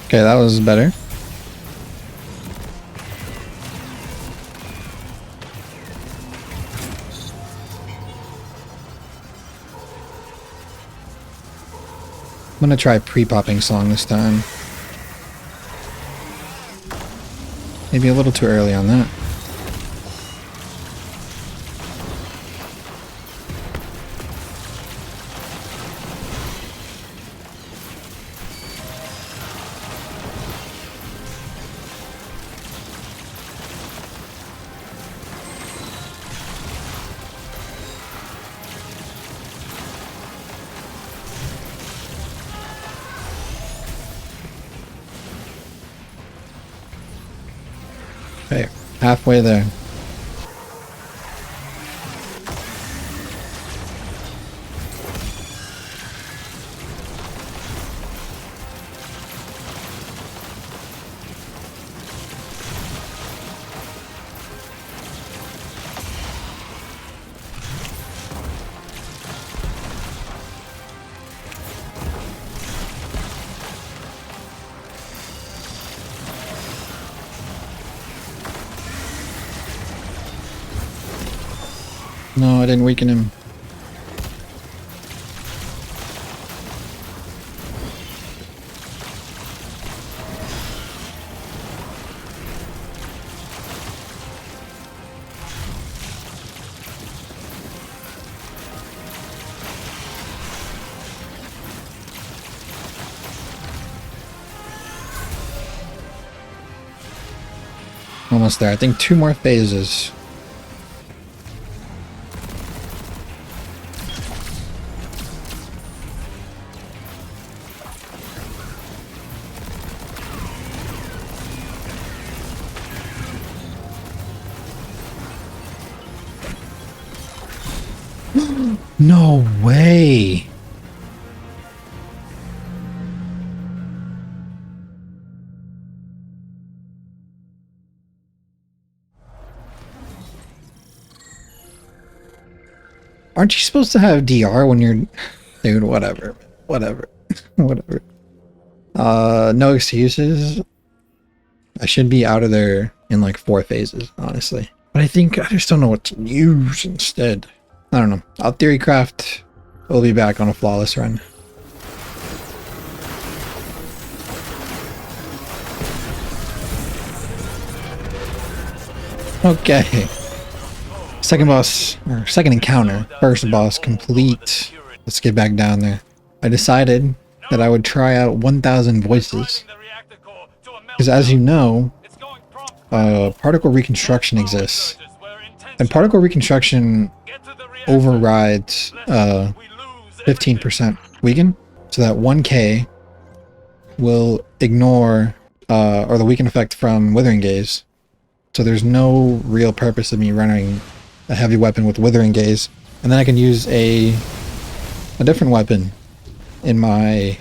Speaker 2: Okay, that was better. I'm gonna try pre-popping song this time. Maybe a little too early on that. Okay, halfway there. No, I didn't weaken him. Almost there. I think 2 more phases. No way. Aren't you supposed to have DR when you're... Dude, whatever. Whatever. Whatever. No excuses. I should be out of there in like 4 phases, honestly. But I think I just don't know what to use instead. I don't know. I'll theory craft. We'll be back on a flawless run. Okay. Second boss, or second encounter. First boss complete. Let's get back down there. I decided that I would try out 1000 voices. Because as you know, particle reconstruction exists. And particle reconstruction overrides 15% weaken. So that 1k will ignore or the weaken effect from Withering Gaze. So there's no real purpose of me running a heavy weapon with Withering Gaze. And then I can use a different weapon in my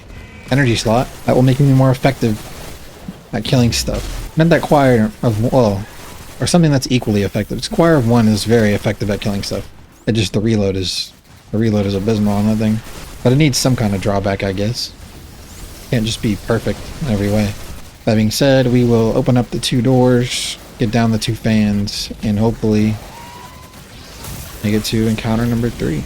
Speaker 2: energy slot that will make me more effective at killing stuff. Not that choir of, well, or something that's equally effective. Choir of 1 is very effective at killing stuff. It just, the reload is abysmal on that thing. But it needs some kind of drawback, I guess. Can't just be perfect in every way. That being said, we will open up the 2 doors, get down the 2 fans, and hopefully make it to encounter number 3.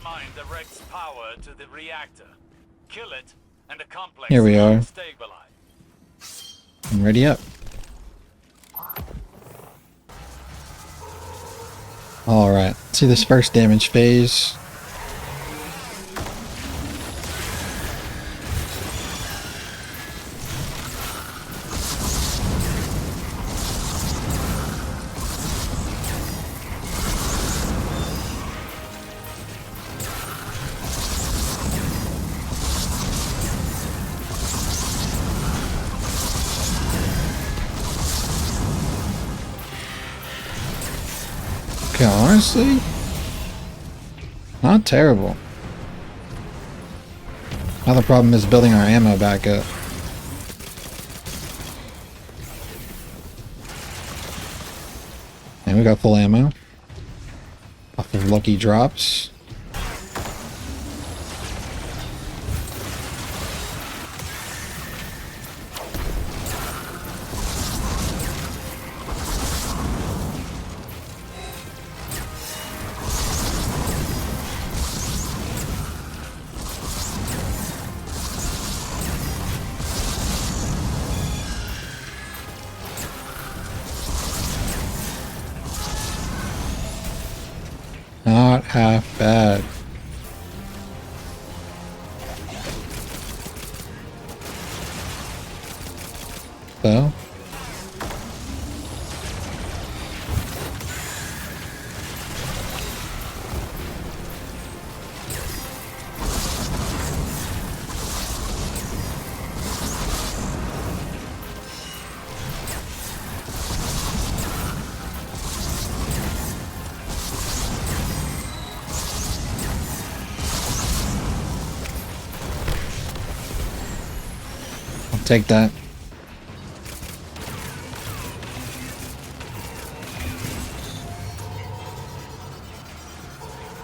Speaker 5: Mine directs power to the reactor. Kill it, and the complex
Speaker 2: Here we are.
Speaker 5: will stabilize.
Speaker 2: I'm ready up. Alright, see this first damage phase. Okay, honestly, not terrible. Now the problem is building our ammo back up. And we got full ammo off of lucky drops. Not half bad. So, I'll take that.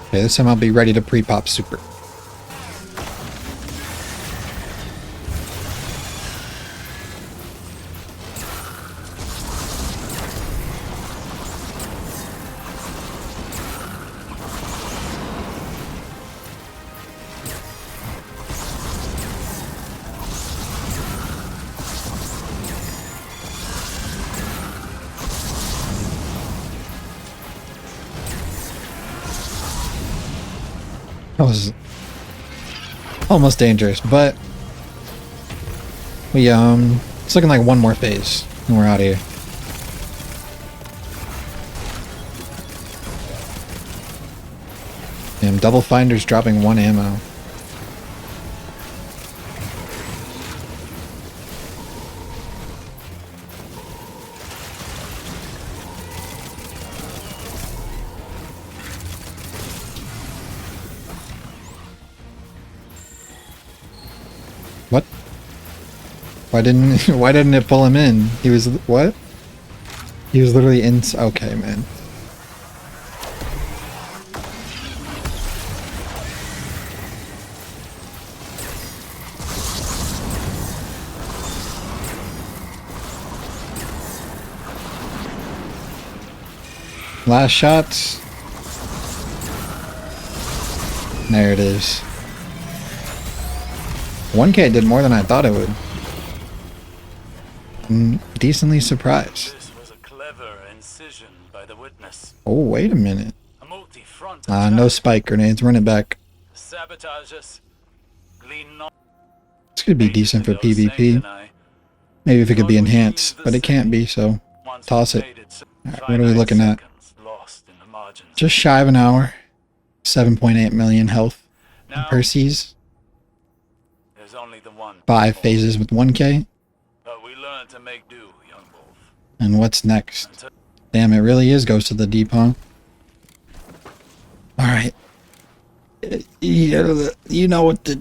Speaker 2: Okay, this time I'll be ready to pre-pop super. That was almost dangerous, but we it's looking like one more phase and we're out of here. And double finders dropping 1 ammo.
Speaker 1: Why didn't it pull him in? He was, what? He was literally in, okay, man. Last shots. There it is. 1K did more than I thought it would. Decently surprised.
Speaker 5: This was a clever incision by the witness.
Speaker 1: Oh, wait a minute.
Speaker 5: A multi-front
Speaker 1: No
Speaker 5: attack.
Speaker 1: spike grenades. Run it back.
Speaker 5: Sabotage us. Glean not.
Speaker 1: This could be decent for PvP. Maybe if it could be enhanced, but it can't be, so toss it. Alright, what are we looking at? Just shy of an hour. 7.8 million health. Percy's.
Speaker 5: There's only the one.
Speaker 1: 5 phases with 1K.
Speaker 5: But we learn to make do, young wolf.
Speaker 1: And what's next? Damn, it really is Ghost of the Deep, huh? Alright. You know what the...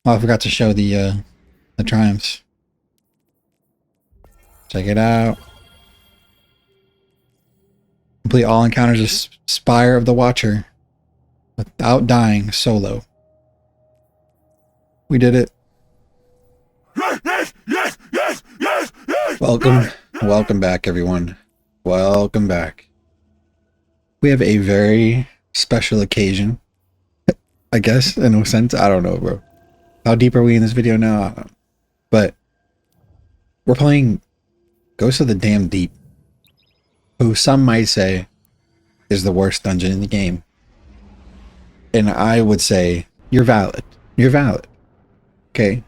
Speaker 1: Oh, I forgot to show the triumphs. Check it out. Complete all encounters of Spire of the Watcher without dying solo. We did it. Welcome back, everyone. Welcome back. We have a very special occasion, I guess, in a sense. I don't know, bro. How deep are we in this video now? I don't know. But we're playing Ghost of the Damn Deep, who some might say is the worst dungeon in the game. And I would say you're valid. You're valid. Okay.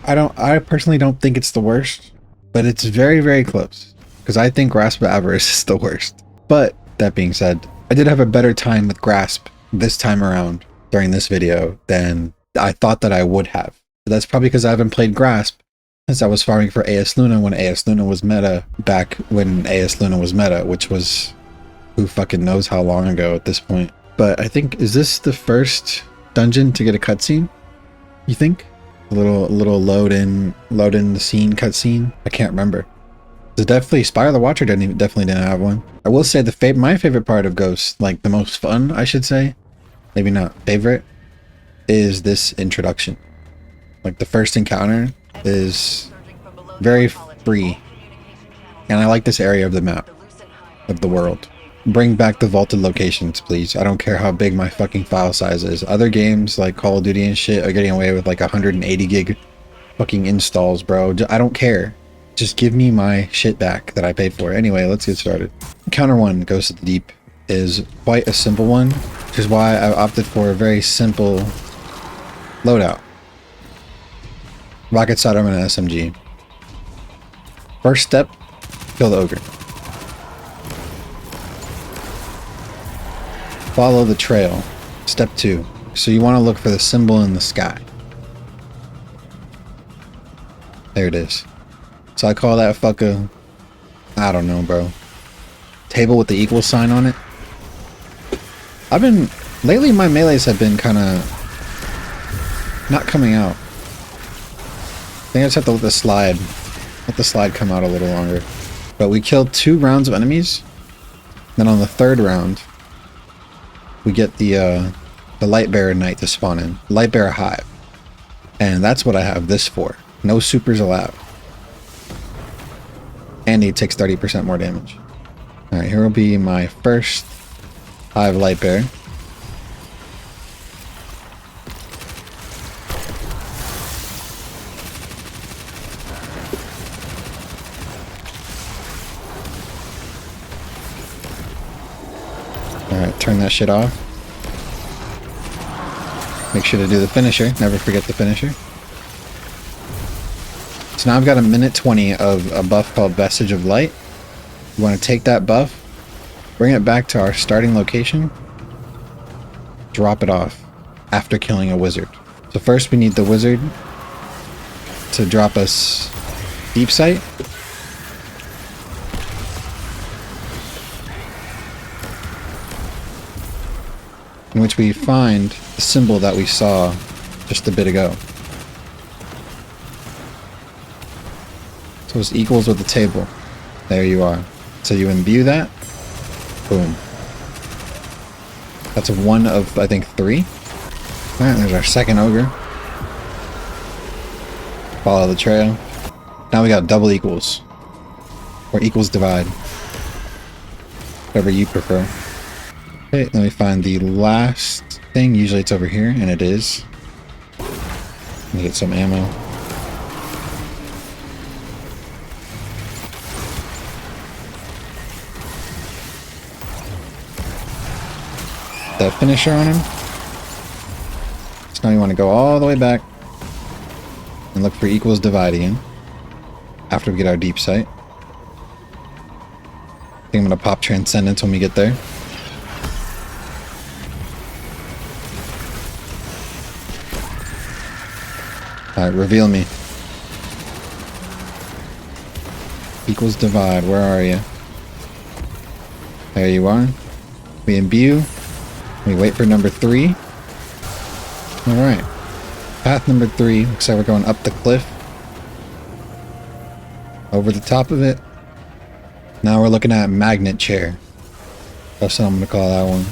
Speaker 1: I personally don't think it's the worst, but it's very, very close. Because I think Grasp of Avarice is the worst. But that being said, I did have a better time with Grasp this time around during this video than I thought that I would have. But that's probably because I haven't played Grasp since I was farming for AS Luna when AS Luna was meta, back when AS Luna was meta, which was who fucking knows how long ago at this point. But I think, is this the first dungeon to get a cutscene? You think? A little load in the scene cutscene? I can't remember. So definitely Spire the Watcher definitely didn't have one. I will say my favorite part of Ghost, like the most fun, I should say, maybe not favorite, is this introduction. Like the first encounter is very free, and I like this area of the map, of the world. Bring back the vaulted locations, please. I don't care how big my fucking file size is. Other games like Call of Duty and shit are getting away with like 180 gig fucking installs, bro. I don't care. Just give me my shit back that I paid for. Anyway, let's get started. Encounter 1, Ghost of the Deep, is quite a simple one, which is why I opted for a very simple loadout. Rocket sidearm and an SMG. First step, kill the ogre. Follow the trail. Step 2. So you want to look for the symbol in the sky. There it is. So I call that fucker, I don't know, bro. Table with the equal sign on it. Lately my melees have been kind of not coming out. I think I just have to let the slide come out a little longer. But we killed 2 rounds of enemies. Then on the 3rd round, we get the Lightbearer Knight to spawn in. Lightbearer Hive. And that's what I have this for. No supers allowed. And he takes 30% more damage. Alright, here will be my first Hive Lightbearer. Alright, turn that shit off. Make sure to do the finisher. Never forget the finisher. So now I've got a minute 20 of a buff called Vestige of Light. You want to take that buff, bring it back to our starting location, drop it off after killing a wizard. So first we need the wizard to drop us Deep Sight. In which we find the symbol that we saw just a bit ago.
Speaker 2: So it's equals with the table. There you are. So you imbue that. Boom. That's one of, I think, 3. Alright, there's our second ogre. Follow the trail. Now we got double equals. Or equals divide. Whatever you prefer. Okay, let me find the last thing. Usually it's over here, and it is. Let me get some ammo. That finisher on him. So now you want to go all the way back and look for equals divide again after we get our deep sight. I think I'm going to pop Transcendence when we get there. Alright, reveal me. Equals divide, where are you? There you are. We imbue. We wait for number 3. Alright. Path number 3. Looks like we're going up the cliff. Over the top of it. Now we're looking at magnet chair. That's what I'm going to call that one.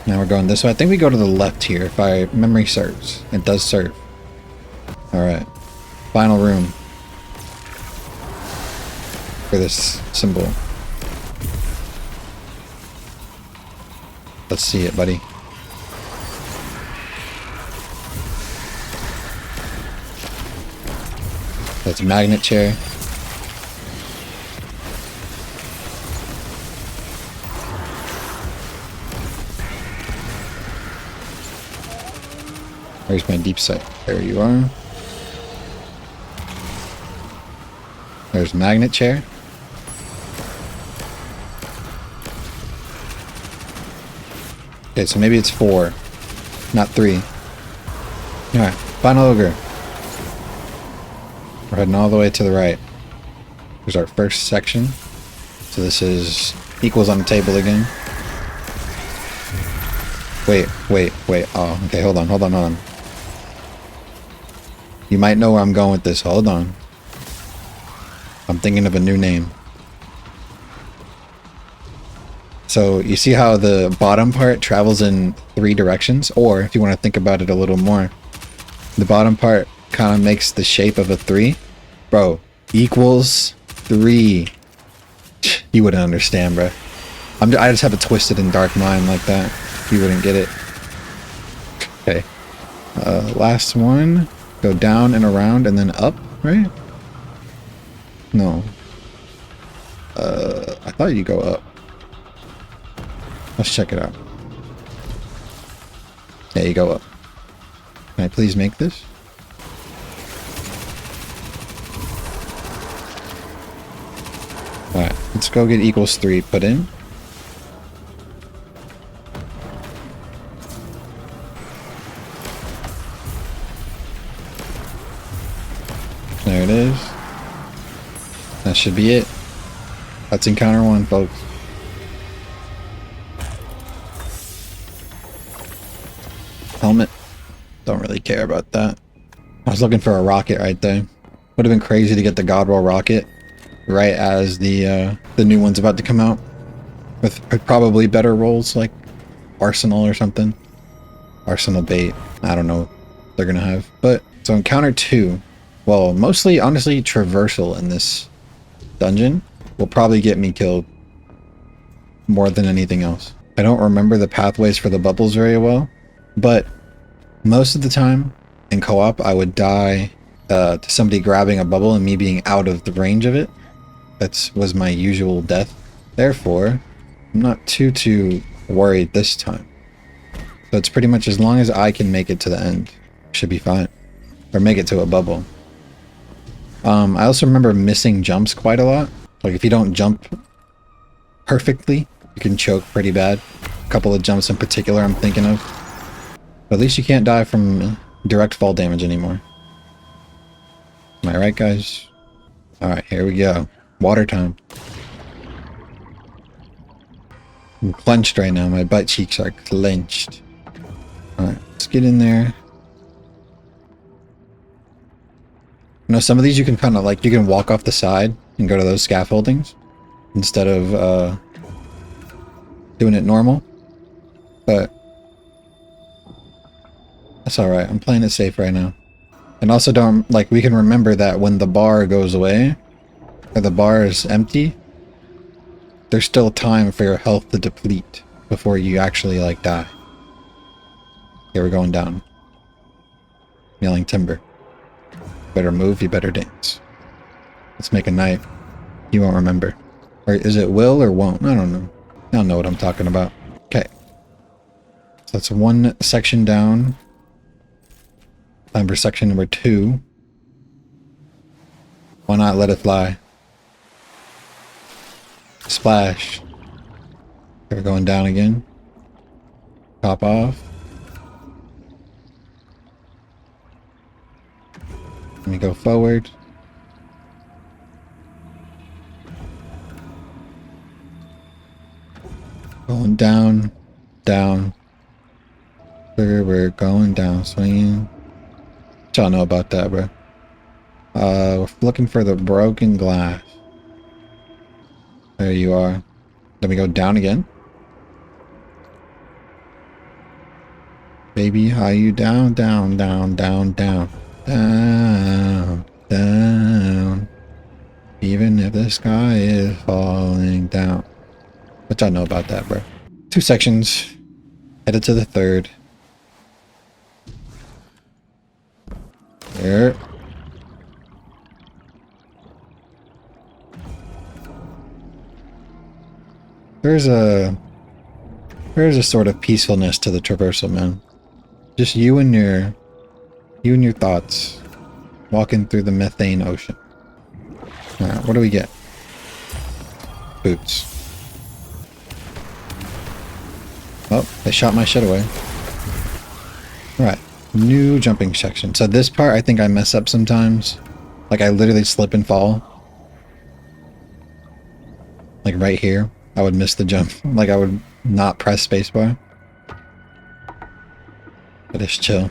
Speaker 2: Now we're going this way. I think we go to the left here, if my memory serves. It does serve. Alright. Final room. For this symbol. Let's see it, buddy. That's a magnet chair. Where's my deep sight? There you are. There's magnet chair. Okay, so maybe it's 4, not 3. Alright, final ogre. We're heading all the way to the right. Here's our first section. So this is equals on the table again. Wait. Oh, okay, hold on. You might know where I'm going with this. Hold on. I'm thinking of a new name. So you see how the bottom part travels in 3 directions? Or if you want to think about it a little more, the bottom part kind of makes the shape of a 3. Bro, equals 3. You wouldn't understand, bro. I just have it twisted in dark mind like that. You wouldn't get it. Okay. Last one. Go down and around and then up, right? No. I thought you go up. Let's check it out. Yeah, you go up. Can I please make this? Alright, let's go get equals 3 put in. There it is. That should be it. That's encounter 1, folks. Helmet. Don't really care about that. I was looking for a rocket right there. Would have been crazy to get the Godroll rocket right as the new one's about to come out. With probably better rolls like Arsenal or something. Arsenal bait. I don't know what they're gonna have. But so encounter 2. Well, mostly honestly traversal in this dungeon will probably get me killed more than anything else. I don't remember the pathways for the bubbles very well, but most of the time in co-op I would die to somebody grabbing a bubble and me being out of the range of it. That was my usual death. Therefore, I'm not too worried this time. So it's pretty much as long as I can make it to the end, should be fine. Or make it to a bubble. I also remember missing jumps quite a lot. Like if you don't jump perfectly, you can choke pretty bad. A couple of jumps in particular I'm thinking of. But at least you can't die from direct fall damage anymore. Am I right, guys? Alright, here we go. Water time. I'm clenched right now. My butt cheeks are clenched. Alright, let's get in there. You know, some of these you can kind of like, you can walk off the side and go to those scaffoldings instead of doing it normal. But that's alright. I'm playing it safe right now. And also don't, like, we can remember that when the bar goes away, or the bar is empty, there's still time for your health to deplete before you actually, like, die. Okay, we're going down. Yelling timber. Better move, you better dance. Let's make a knife. You won't remember. Or is it will or won't? I don't know. I don't know what I'm talking about. Okay. So that's one section down. Time for section number 2. Why not let it fly? Splash. We're going down again. Pop off. Let me go forward. Going down, down. We're going down, swinging. What y'all know about that, bro? We're looking for the broken glass. There you are. Then we go down again. Baby, how you down, down, down, down, down, down, down. Even if the sky is falling down. What y'all know about that, bro? 2 sections. Headed to the 3rd. There. There's a sort of peacefulness to the traversal, man. Just you and your thoughts walking through the methane ocean. Alright, what do we get? Boots. Oh, they shot my shit away. Right. New jumping section. So this part, I think I mess up sometimes. Like, I literally slip and fall. Like, right here. I would miss the jump. Like, I would not press spacebar. But it's chill.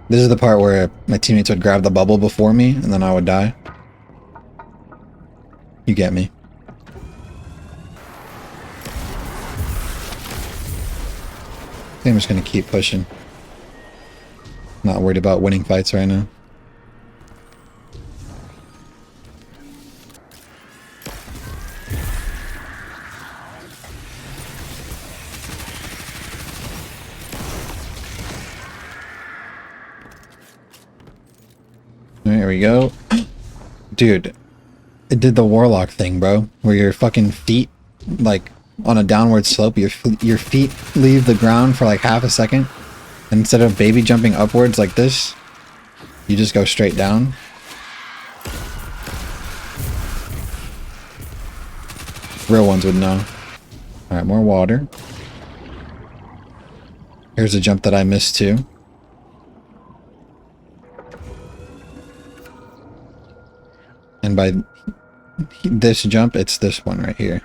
Speaker 2: This is the part where my teammates would grab the bubble before me, and then I would die. You get me. I think I'm just gonna keep pushing. Not worried about winning fights right now. There we go. Dude, it did the Warlock thing, bro. Where your fucking feet, like, on a downward slope, your feet leave the ground for like half a second. And instead of baby jumping upwards like this, you just go straight down. Real ones would know. Alright, more water. Here's a jump that I missed too. And by this jump, it's this one right here.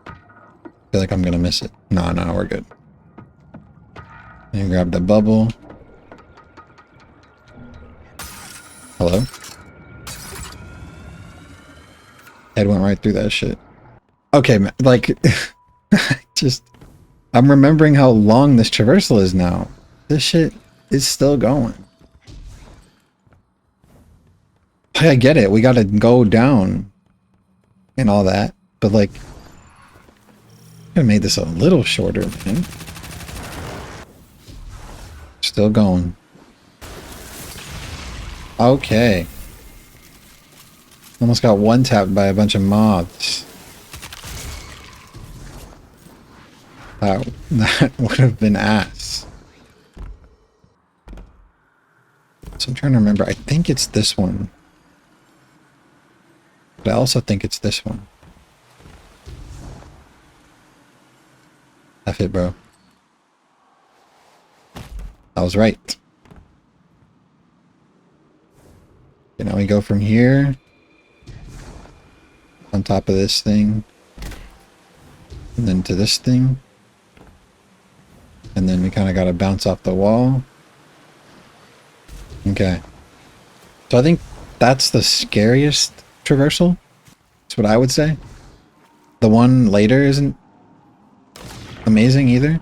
Speaker 2: I feel like I'm gonna miss it. No, we're good. And grab the bubble. Hello? Head went right through that shit. Okay, man, like, I'm remembering how long this traversal is now. This shit is still going. I get it, we gotta go down and all that, but like, I made this a little shorter, man. Still going. Okay. Almost got one-tapped by a bunch of mobs. That would have been ass. So I'm trying to remember, I think it's this one. But I also think it's this one. F it, bro. I was right. Okay, now we go from here. On top of this thing. And then to this thing. And then we kind of got to bounce off the wall. Okay. So I think that's the scariest traversal. That's what I would say. The one later isn't amazing either.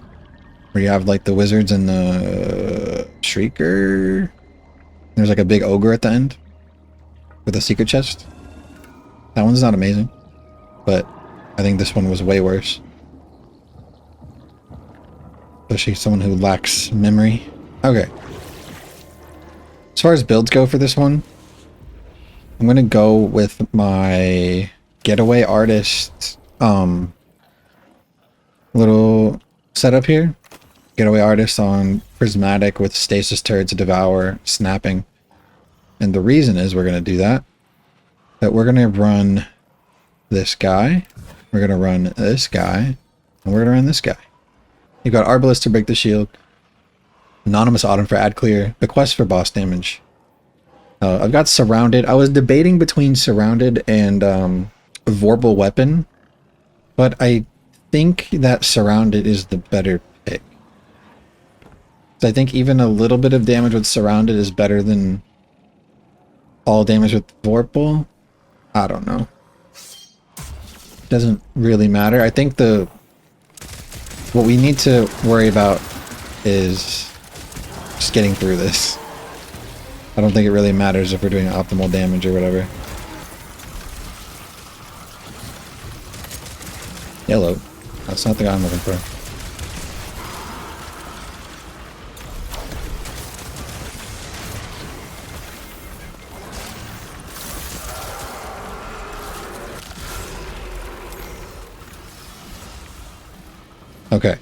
Speaker 2: Where you have like the wizards and the shrieker. There's like a big ogre at the end. With a secret chest. That one's not amazing. But I think this one was way worse. Especially someone who lacks memory. Okay. As far as builds go for this one, I'm going to go with my getaway artist little setup here. Getaway artist on prismatic with stasis turrets, devour, snapping. And the reason is we're going to do that we're going to run this guy, we're going to run this guy, and we're going to run this guy. You've got Arbalest to break the shield, Anonymous Autumn for add clear, Bequest for boss damage. I've got Surrounded. I was debating between Surrounded and Vorpal Weapon, but I think that Surrounded is the better pick. So I think even a little bit of damage with Surrounded is better than all damage with Vorpal. I don't know. Doesn't really matter. I think what we need to worry about is just getting through this. I don't think it really matters if we're doing optimal damage or whatever. Yellow. That's not the guy I'm looking for. Okay.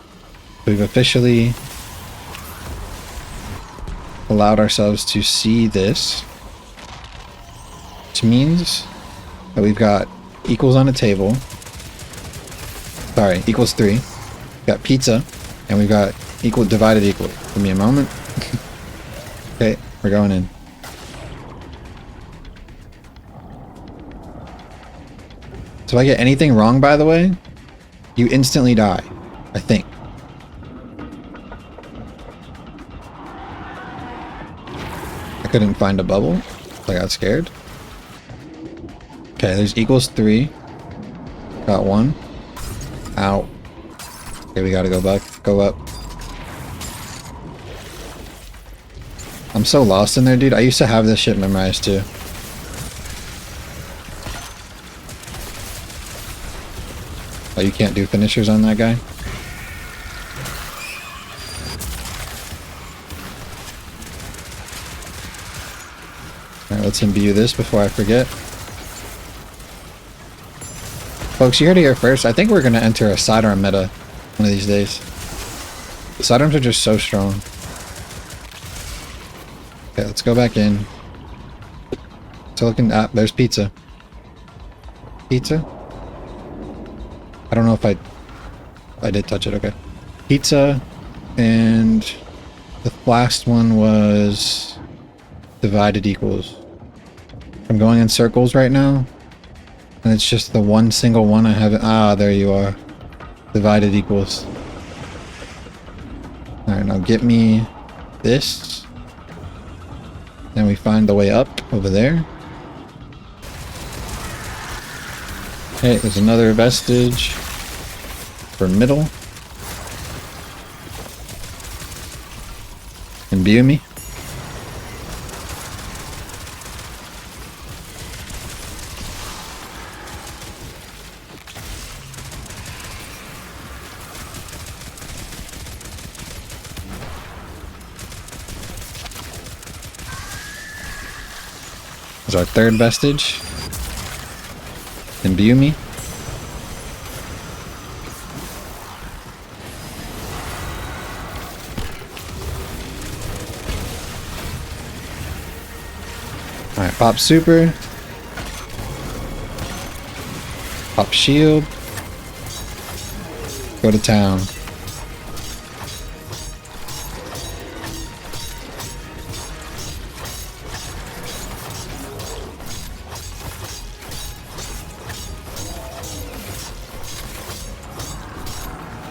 Speaker 2: We've officially allowed ourselves to see this, which means that we've got equals on a table. Sorry, equals 3. We've got pizza, and we've got divided equal. Give me a moment. Okay, we're going in. So if I get anything wrong, by the way, you instantly die. I think. I couldn't find a bubble, so I got scared. Okay, there's equals 3. Got 1. Ow. Okay, we gotta go back. Go up. I'm so lost in there, dude. I used to have this shit memorized too. Oh, you can't do finishers on that guy? Alright, let's imbue this before I forget. Folks, you heard it here first. I think we're going to enter a sidearm meta one of these days. The sidearms are just so strong. Okay, let's go back in. So looking at, there's pizza. Pizza? I don't know if I did touch it, okay. Pizza, and the last one was divided equals. I'm going in circles right now, and it's just the one single one I haven't. Ah, there you are. Divided equals. Alright, now get me this. Then we find the way up over there. Okay, there's another vestige for middle. Imbue me. There's our third vestige. Imbue me. Alright, pop super. Pop shield. Go to town.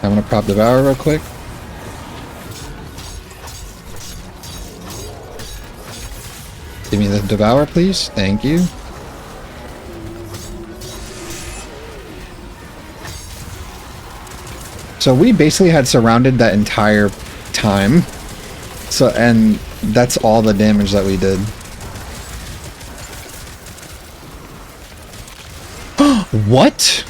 Speaker 2: I'm gonna prop Devour real quick. Give me the Devour, please. Thank you. So we basically had surrounded that entire time. So, and that's all the damage that we did. What?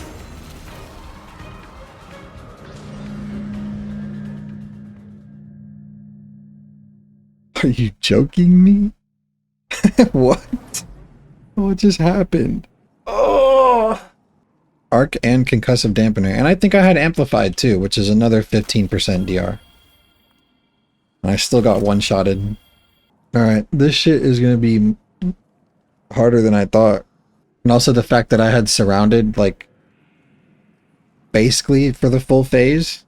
Speaker 2: Are you joking me? What? What just happened? Oh! Arc and concussive dampener. And I think I had amplified too, which is another 15% DR. And I still got one-shotted. Alright, this shit is gonna be harder than I thought. And also the fact that I had surrounded, like, basically for the full phase.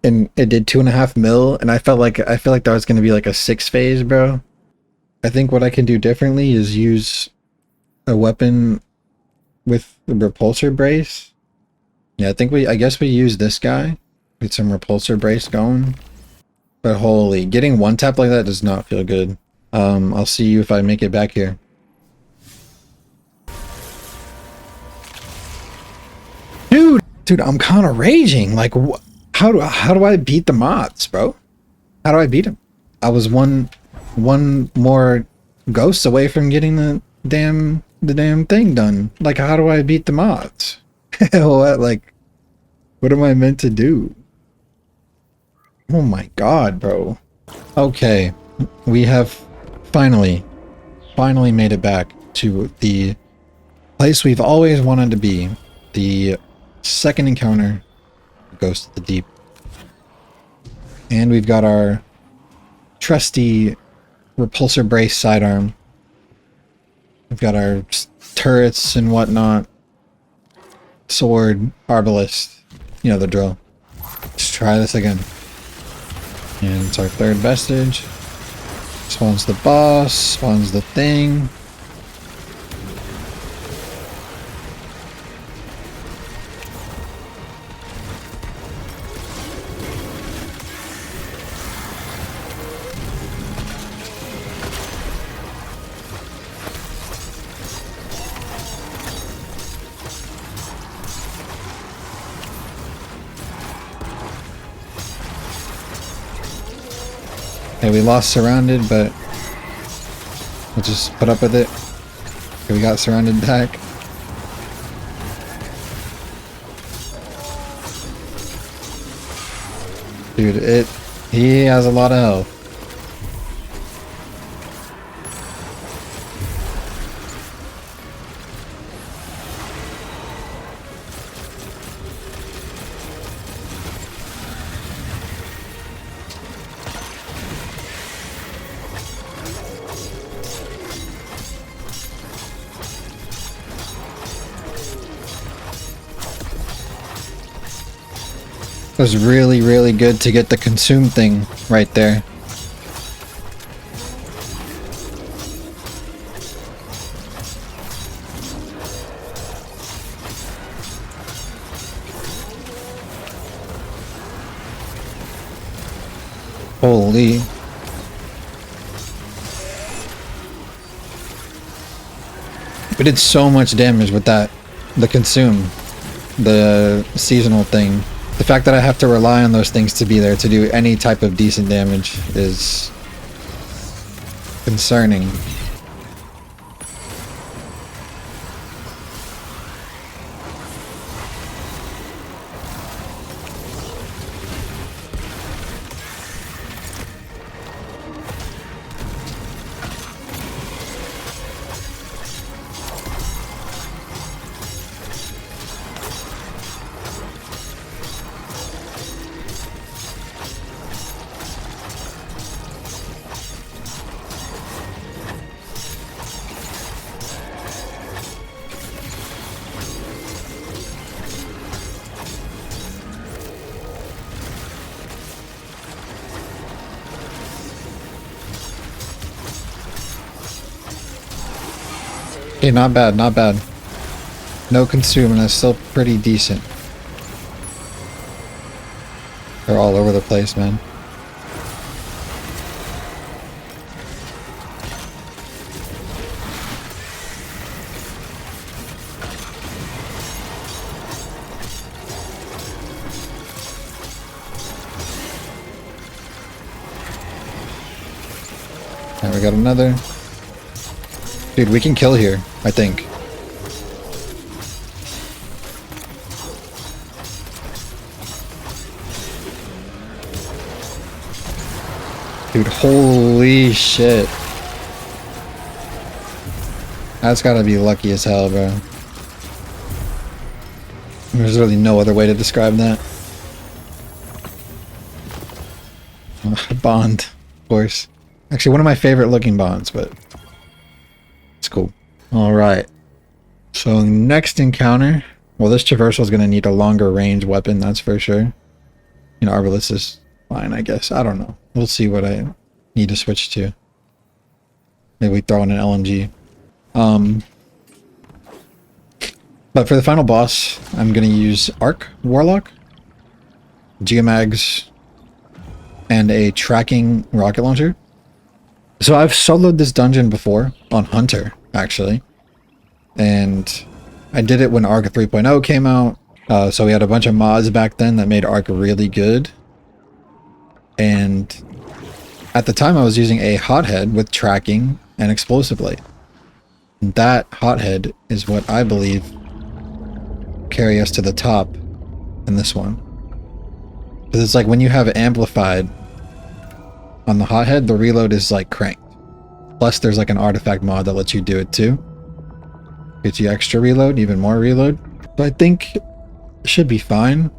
Speaker 2: And it did 2.5 mil, and I feel like that was gonna be like a 6 phase, bro. I think what I can do differently is use a weapon with the repulsor brace. Yeah, I guess we use this guy. Get some repulsor brace going. But holy, getting one tap like that does not feel good. I'll see you if I make it back here. Dude, I'm kind of raging. Like, how do I beat the mods, bro? How do I beat them? I was one more ghost away from getting the damn thing done. Like, how do I beat the mods? What am I meant to do? Oh my god, bro. Okay, we have finally made it back to the place we've always wanted to be. The second encounter, Ghost of the Deep. And we've got our trusty repulsor brace sidearm. We've got our turrets and whatnot. Sword, arbalist. You know the drill. Let's try this again. And it's our third vestige. Spawns the boss, spawns the thing. Okay, we lost surrounded, but we'll just put up with it. Okay, we got surrounded back. Dude, he has a lot of health. It was really, really good to get the consume thing right there. Holy. We did so much damage with that. The consume. The seasonal thing. The fact that I have to rely on those things to be there to do any type of decent damage is concerning. Okay, not bad, not bad. No consume, and that's still pretty decent. They're all over the place, man. And we got another. Dude, we can kill here, I think. Dude, holy shit. That's gotta be lucky as hell, bro. There's really no other way to describe that. Bond, of course. Actually, one of my favorite looking bonds, but it's cool. Alright. So, next encounter. Well, this traversal is going to need a longer range weapon, that's for sure. You know, Avarice is fine, I guess. I don't know. We'll see what I need to switch to. Maybe we throw in an LMG. But for the final boss, I'm going to use Arc Warlock, Geomags, and a tracking rocket launcher. So I've soloed this dungeon before on Hunter, actually. And I did it when Arc 3.0 came out. So we had a bunch of mods back then that made Arc really good. And at the time I was using a hothead with tracking and explosive blade. That hothead is what I believe carry us to the top in this one. Because it's like when you have it amplified on the hothead, the reload is like cranked. Plus there's like an artifact mod that lets you do it too. Gets you extra reload, even more reload. So I think it should be fine.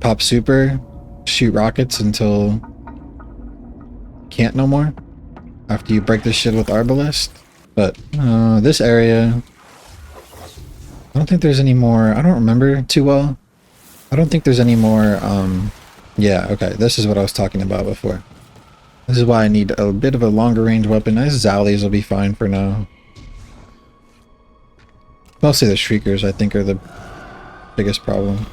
Speaker 2: Pop super, shoot rockets until can't no more. After you break this shit with Arbalest. But this area, I don't think there's any more. I don't remember too well. I don't think there's any more. Yeah, okay, this is what I was talking about before. This is why I need a bit of a longer range weapon. These Zalies will be fine for now. Mostly the Shriekers, I think, are the biggest problem.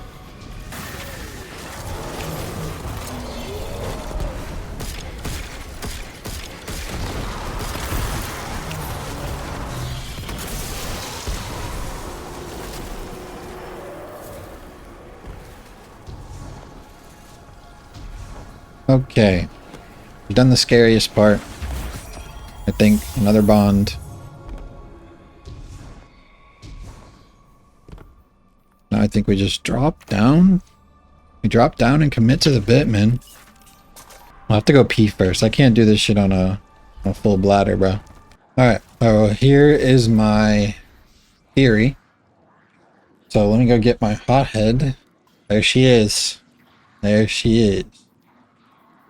Speaker 2: Okay, we've done the scariest part. I think another bond. Now I think we just drop down. We drop down and commit to the bit, man. I'll have to go pee first. I can't do this shit on a full bladder, bro. Alright, so here is my theory. So let me go get my hothead. There she is. There she is.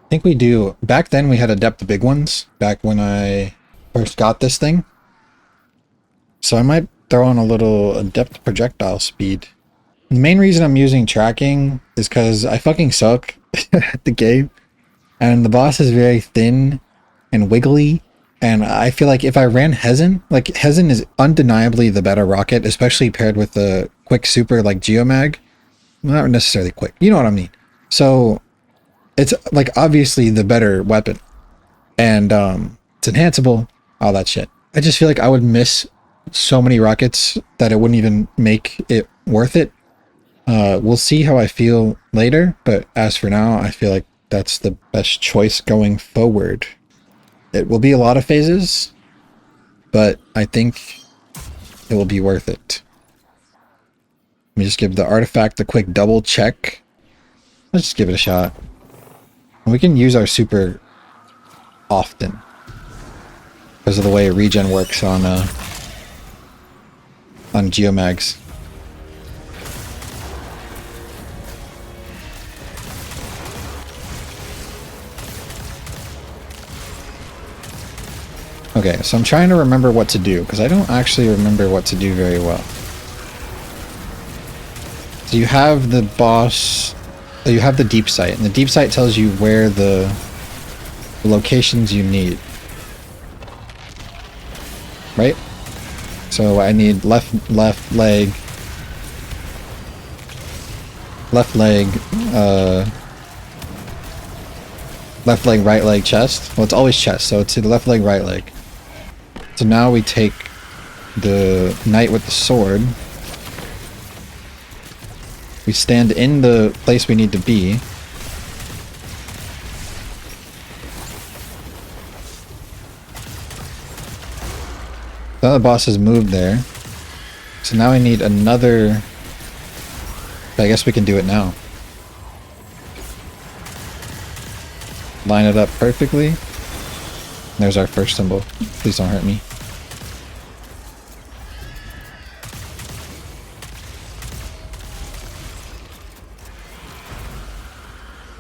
Speaker 2: I think we do. Back then we had adept the big ones. Back when I first got this thing. So I might throw on a little adept projectile speed. The main reason I'm using tracking is because I fucking suck at the game. And the boss is very thin and wiggly. And I feel like if I ran Hezen, like Hezen is undeniably the better rocket, especially paired with the quick super like Geomag. Well, not necessarily quick. You know what I mean? So it's like obviously the better weapon. And it's enhanceable, all that shit. I just feel like I would miss so many rockets that it wouldn't even make it worth it. We'll see how I feel later, but as for now, I feel like that's the best choice going forward. It will be a lot of phases, but I think it will be worth it. Let me just give the artifact a quick double check. Let's just give it a shot. And we can use our super often because of the way regen works on Geomags. Okay, so I'm trying to remember what to do, because I don't actually remember what to do very well. So you have the boss, you have the deep sight, and the deep sight tells you where the locations you need. Right? So I need left leg,
Speaker 1: left leg, right leg, chest. Well, it's always chest, so it's the left leg, right leg. So now we take the knight with the sword. We stand in the place we need to be. The other boss has moved there. So now I need another... I guess we can do it now. Line it up perfectly. There's our first symbol. Please don't hurt me.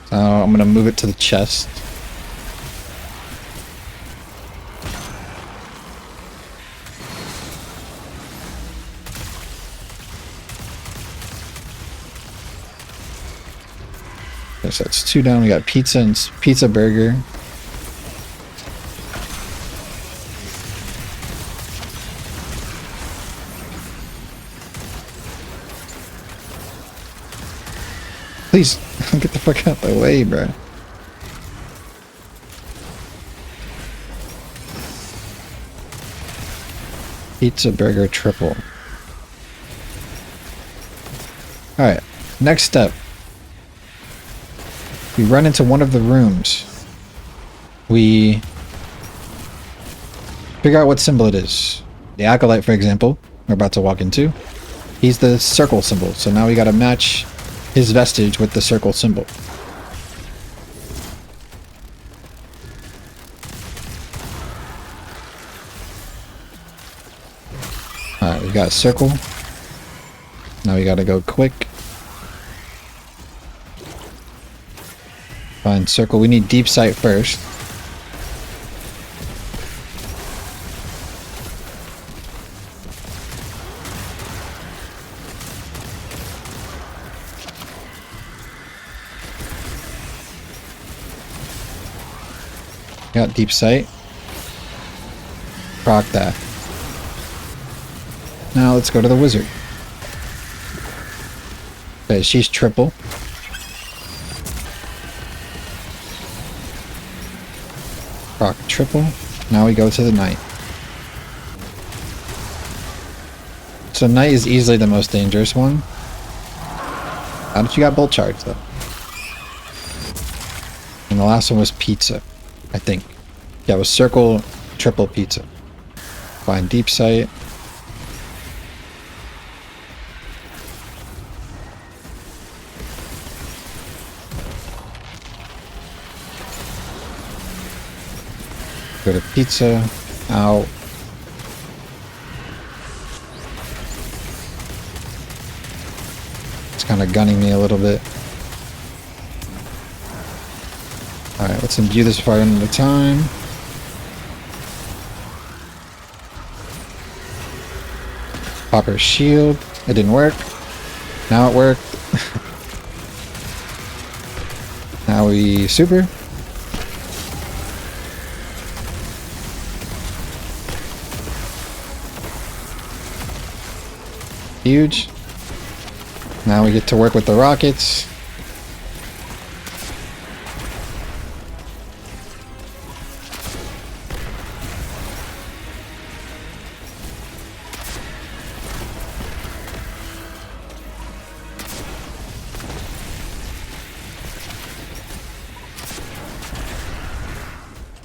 Speaker 1: So I'm gonna move it to the chest. Okay, so that's 2 down. We got pizza and pizza burger. Please, get the fuck out of the way, bro. Pizza burger triple. Alright, next step. We run into one of the rooms. We figure out what symbol it is. The Acolyte, for example, we're about to walk into. He's the circle symbol, so now we gotta match his vestige with the circle symbol. Alright, we got a circle. Now we gotta go quick. Find circle. We need deep sight first. Got deep sight. Proc that. Now let's go to the wizard. Okay, she's triple. Proc triple. Now we go to the knight. So knight is easily the most dangerous one. How did you got bolt charge though? And the last one was pizza, I think. Yeah, it was circle triple pizza. Find deep sight. Go to pizza. Ow. It's kind of gunning me a little bit. Alright, let's imbue this far into the time. Pop her shield. It didn't work. Now it worked. Now we super. Huge. Now we get to work with the rockets.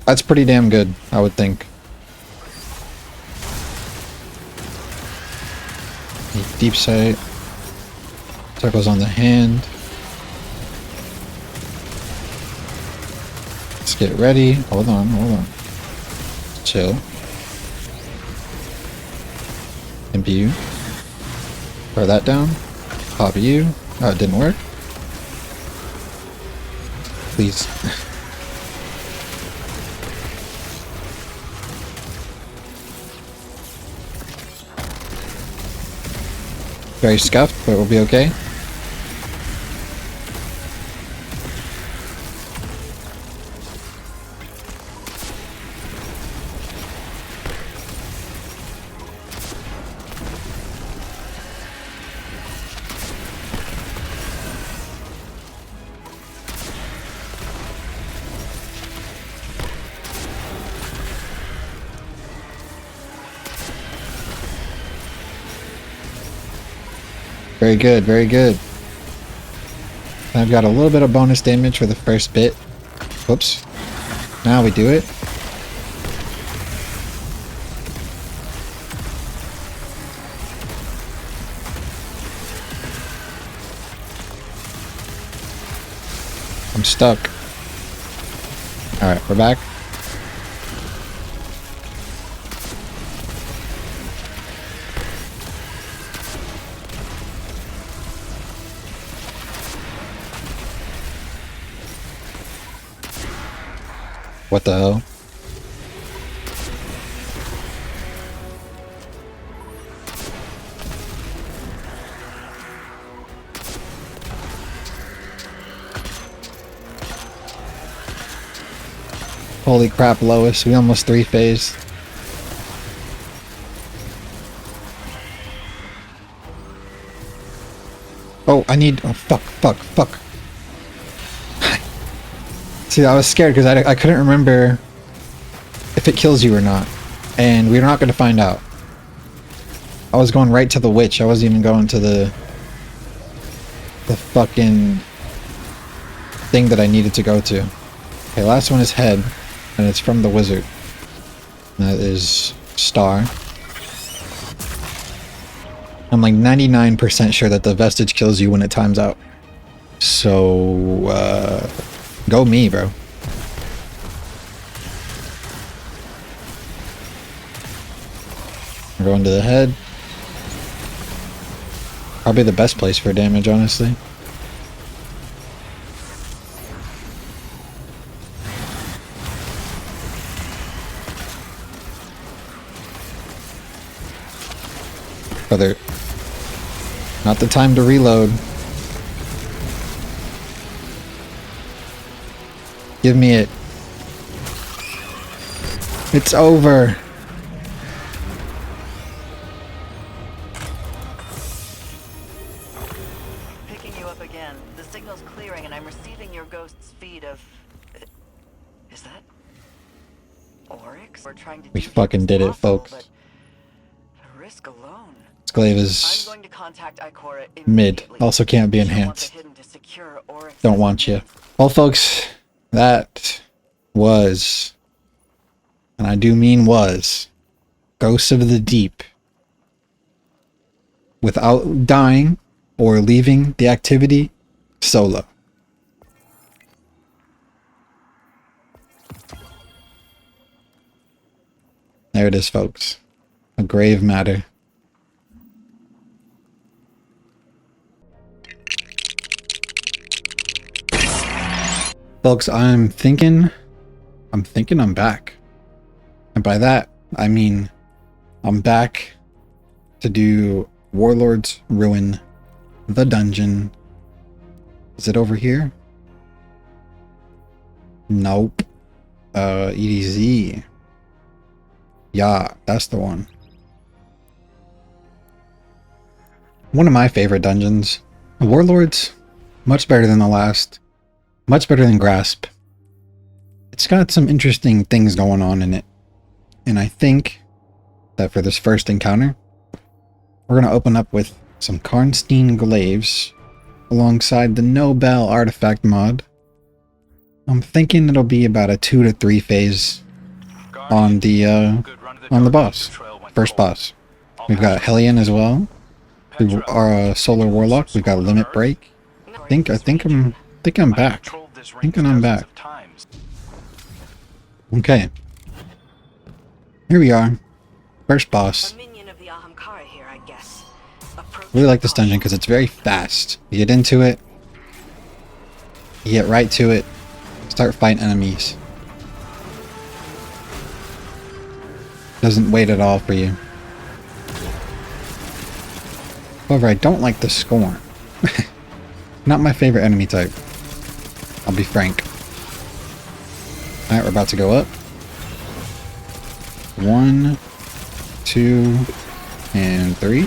Speaker 1: That's pretty damn good, I would think. Deep sight. Circles on the hand. Let's get ready. Hold on, hold on. Chill. Imbue. Throw that down. Pop you. Oh, it didn't work. Please. Very scuffed, but we'll be okay. Very good, very good. I've got a little bit of bonus damage for the first bit. Whoops. Now we do it. I'm stuck. Alright, we're back. What the hell? Holy crap, Lois, we almost 3-phased. Oh, I need... Oh, fuck. See, I was scared because I couldn't remember if it kills you or not. And we're not going to find out. I was going right to the witch. I wasn't even going to the fucking thing that I needed to go to. Okay, last one is head. And it's from the wizard. That is star. I'm like 99% sure that the vestige kills you when it times out. So, go me, bro. We're going to the head. Probably the best place for damage, honestly. Brother, not the time to reload. Give me it. It's over.
Speaker 4: Picking you up again. The signal's clearing and I'm receiving your ghost's feed of... Is that... Oryx? We're trying to
Speaker 1: We fucking did it, folks.
Speaker 4: But the risk alone.
Speaker 1: This glaive
Speaker 4: I'm
Speaker 1: is
Speaker 4: going to contact Ikora
Speaker 1: mid.
Speaker 4: immediately.
Speaker 1: Also can't be
Speaker 4: She'll want the
Speaker 1: enhanced.
Speaker 4: hidden to secure Oryx's
Speaker 1: Don't want you. Well, folks, that was, and I do mean was, Ghosts of the Deep. Without dying or leaving the activity solo. There it is, folks. A grave matter. Folks, I'm thinking I'm back. And by that, I mean I'm back to do Warlords Ruin, the dungeon. Is it over here? Nope. EDZ. Yeah, that's the one. One of my favorite dungeons. Warlords, much better than the last. Much better than Grasp. It's got some interesting things going on in it. And I think that for this first encounter, we're going to open up with some Karnstein glaives alongside the Nobel artifact mod. I'm thinking it'll be about a 2 to 3 phase on the boss. First boss. We've got Hellion as well. We are a Solar Warlock. We've got Limit Break. I think I'm back. Thinking I'm back. Okay. Here we are. First boss. Really like this dungeon because it's very fast. You get into it. You get right to it. Start fighting enemies. Doesn't wait at all for you. However, I don't like the Scorn. Not my favorite enemy type. I'll be frank. Alright, we're about to go up. 1, 2, and 3.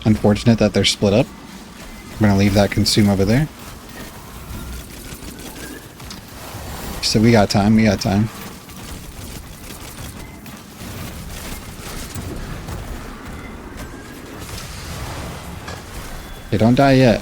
Speaker 1: Unfortunate that they're split up. I'm gonna leave that consume over there. So we got time, we got time.
Speaker 2: Okay, don't die yet.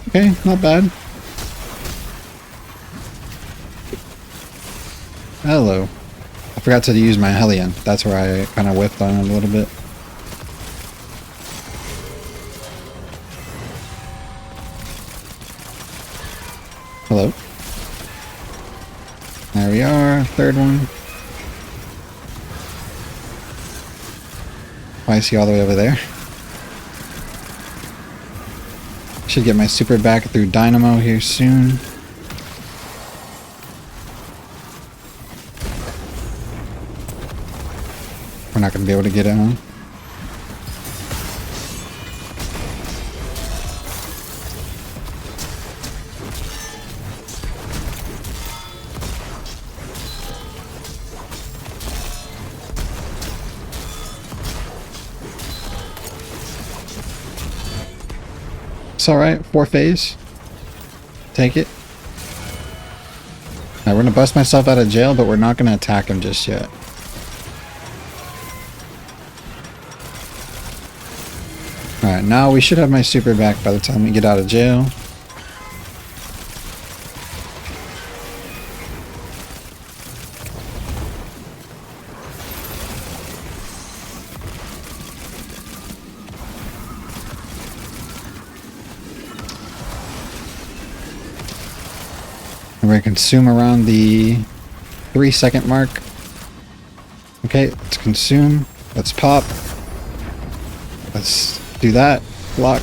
Speaker 2: Okay, not bad. Hello. I forgot to use my Hellion. That's where I kind of whiffed on it a little bit. Hello. There we are. Third one. I see all the way over there. Should get my super back through Dynamo here soon. We're not going to be able to get it, huh? It's alright, 4 phase. Take it. Now we're gonna bust myself out of jail, but we're not gonna attack him just yet. Alright, now we should have my super back by the time we get out of jail. And we're going to consume around the 3-second mark. Okay, let's consume. Let's pop. Let's do that. Block.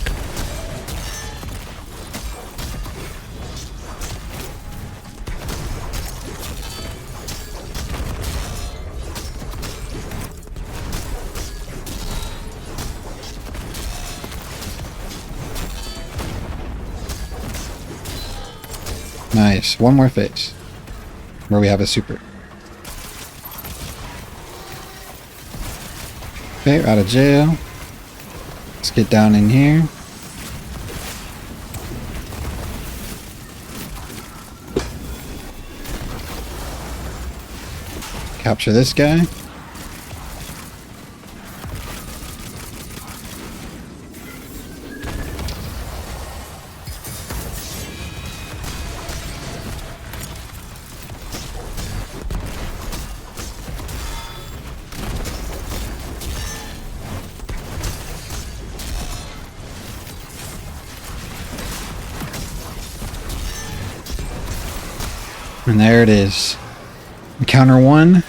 Speaker 2: Nice. One more phase where we have a super. Okay, we're out of jail. Let's get down in here. Capture this guy. And there it is. Encounter 1.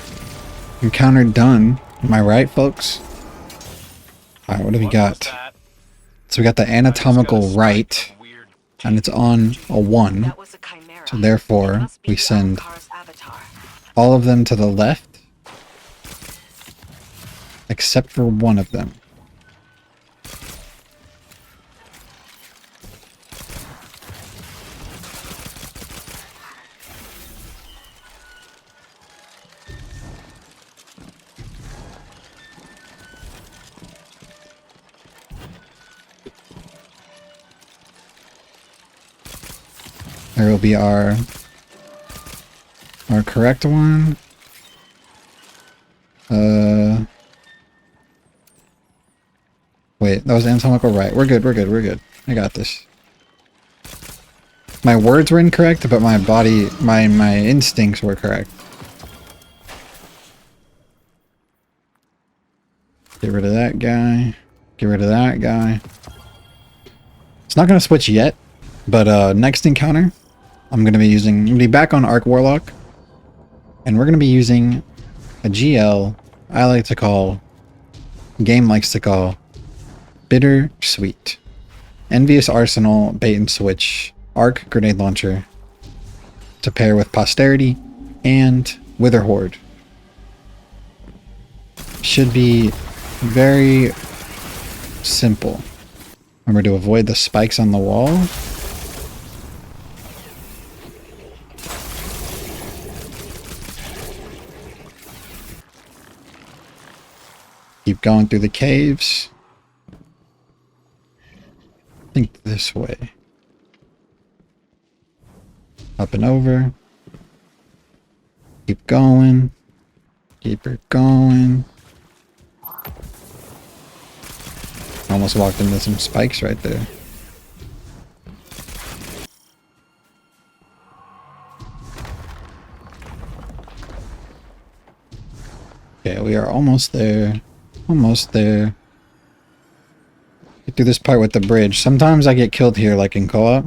Speaker 2: Encounter done. Am I right, folks? Alright, what do we got? So we got the anatomical right, and it's on a 1. So therefore, we send all of them to the left, except for one of them. There will be our correct one. Wait, that was anatomical right. We're good, we're good, we're good. I got this. My words were incorrect, but my body, my instincts were correct. Get rid of that guy. Get rid of that guy. It's not going to switch yet, but next encounter, I'm going to be back on Arc Warlock, and we're going to be using a GL I like to call, game likes to call, Bitter Sweet. Envious Arsenal, bait and switch, Arc Grenade Launcher, to pair with Posterity and Wither Horde. Should be very simple. Remember to avoid the spikes on the wall. Keep going through the caves. I think this way. Up and over. Keep going. Keep it going. Almost walked into some spikes right there. Okay, we are almost there. Almost there. Get through this part with the bridge. Sometimes I get killed here, like in co-op.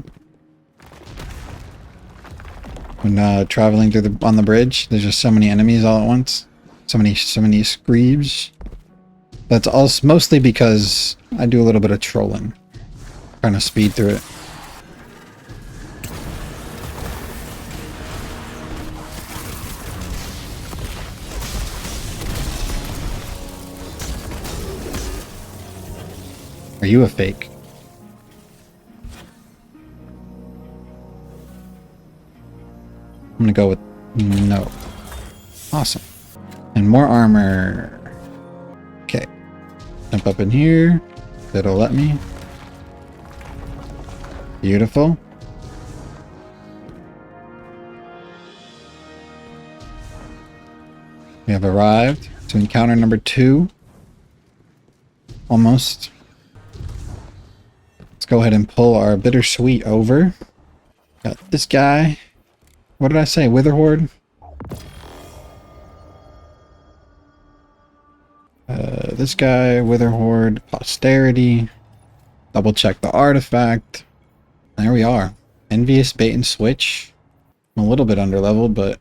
Speaker 2: When traveling through on the bridge, there's just so many enemies all at once. So many screeves. That's also mostly because I do a little bit of trolling. Trying to speed through it. Are you a fake? I'm gonna go with no. Awesome. And more armor. Okay. Jump up in here. That'll let me. Beautiful. We have arrived to encounter number 2. Almost. Let's go ahead and pull our bittersweet over. Got this guy. What did I say? Witherhorde? This guy, Witherhorde, Posterity. Double check the artifact. There we are. Envious bait and switch. I'm a little bit underleveled, but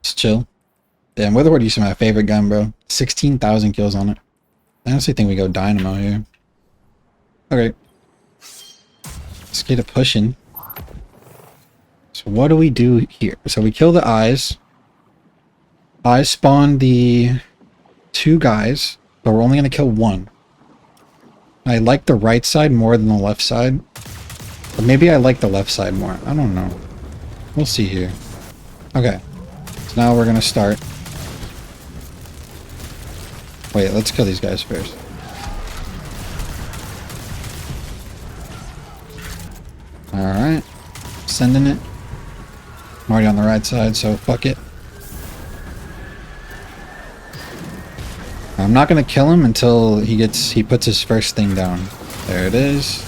Speaker 2: it's chill. Damn, Witherhorde used to be my favorite gun, bro. 16,000 kills on it. I honestly think we go Dynamo here. Okay. Let's get it pushing. So what do we do here? So we kill the eyes. Eyes spawn the 2 guys, but we're only going to kill 1. I like the right side more than the left side. Or maybe I like the left side more. I don't know. We'll see here. Okay. So now we're going to start. Wait, let's kill these guys first. Alright. Sending it. I'm already on the right side, so fuck it. I'm not gonna kill him until he puts his first thing down. There it is.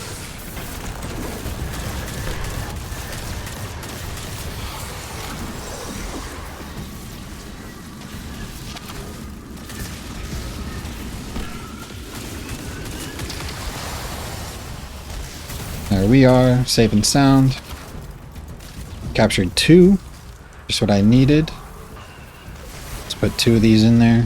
Speaker 2: There we are, safe and sound. Captured 2. Just what I needed. Let's put 2 of these in there.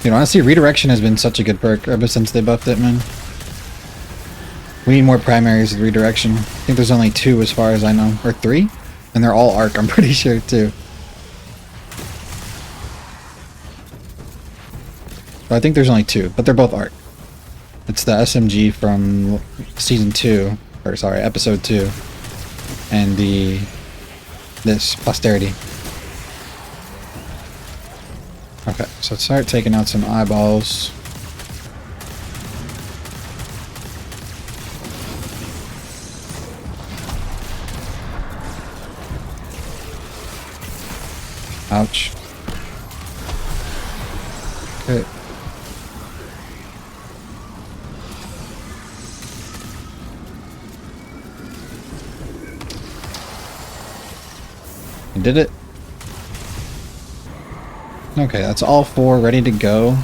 Speaker 2: You know, honestly, redirection has been such a good perk ever since they buffed it, man. We need more primaries with redirection. I think there's only 2 as far as I know. Or 3? And they're all arc, I'm pretty sure, too. But I think there's only 2, but they're both arc. It's the SMG from season 2, or sorry, episode 2, and this Posterity. Okay, so let's start taking out some eyeballs. Ouch. Okay. You did it. Okay, that's all 4 ready to go.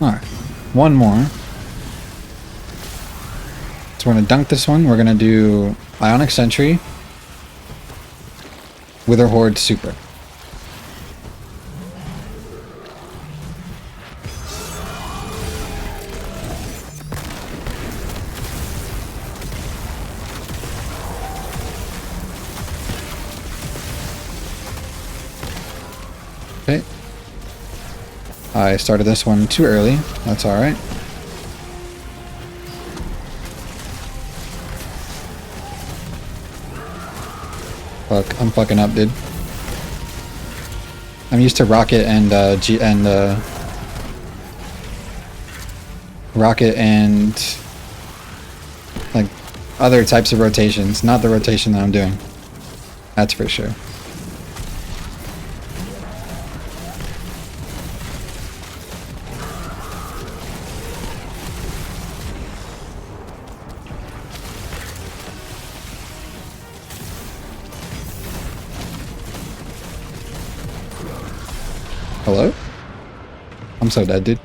Speaker 2: Alright, 1 more. So we're going to dunk this one. We're going to do Ionic Sentry, Witherhorde Super. I started this one too early. That's alright. Fuck, I'm fucking up, dude. I'm used to rocket and rocket and like other types of rotations, not the rotation that I'm doing. That's for sure. Hello? I'm so dead, dude.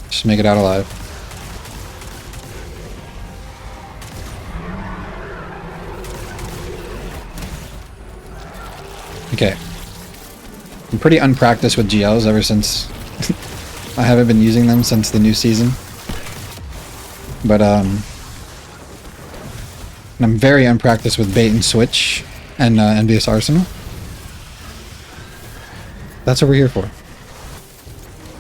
Speaker 2: Just make it out alive. Okay. I'm pretty unpracticed with GLs ever since I haven't been using them since the new season. But and I'm very unpracticed with bait and switch and Envious Arsenal. That's what we're here for.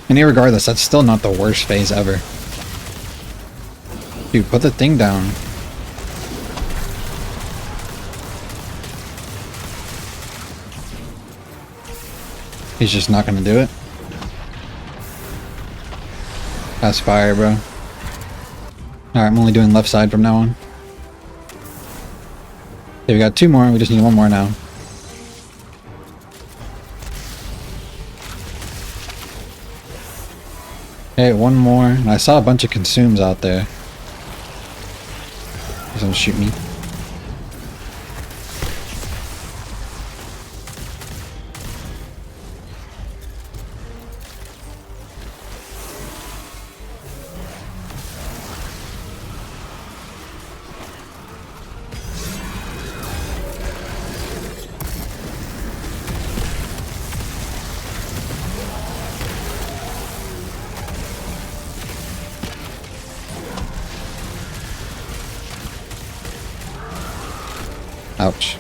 Speaker 2: And irregardless, that's still not the worst phase ever. Dude, put the thing down. He's just not gonna do it. That's fire, bro. Alright, I'm only doing left side from now on. Okay, we got 2 more. We just need 1 more now. Okay, 1 more. And I saw a bunch of consumes out there. He's gonna shoot me. Ouch.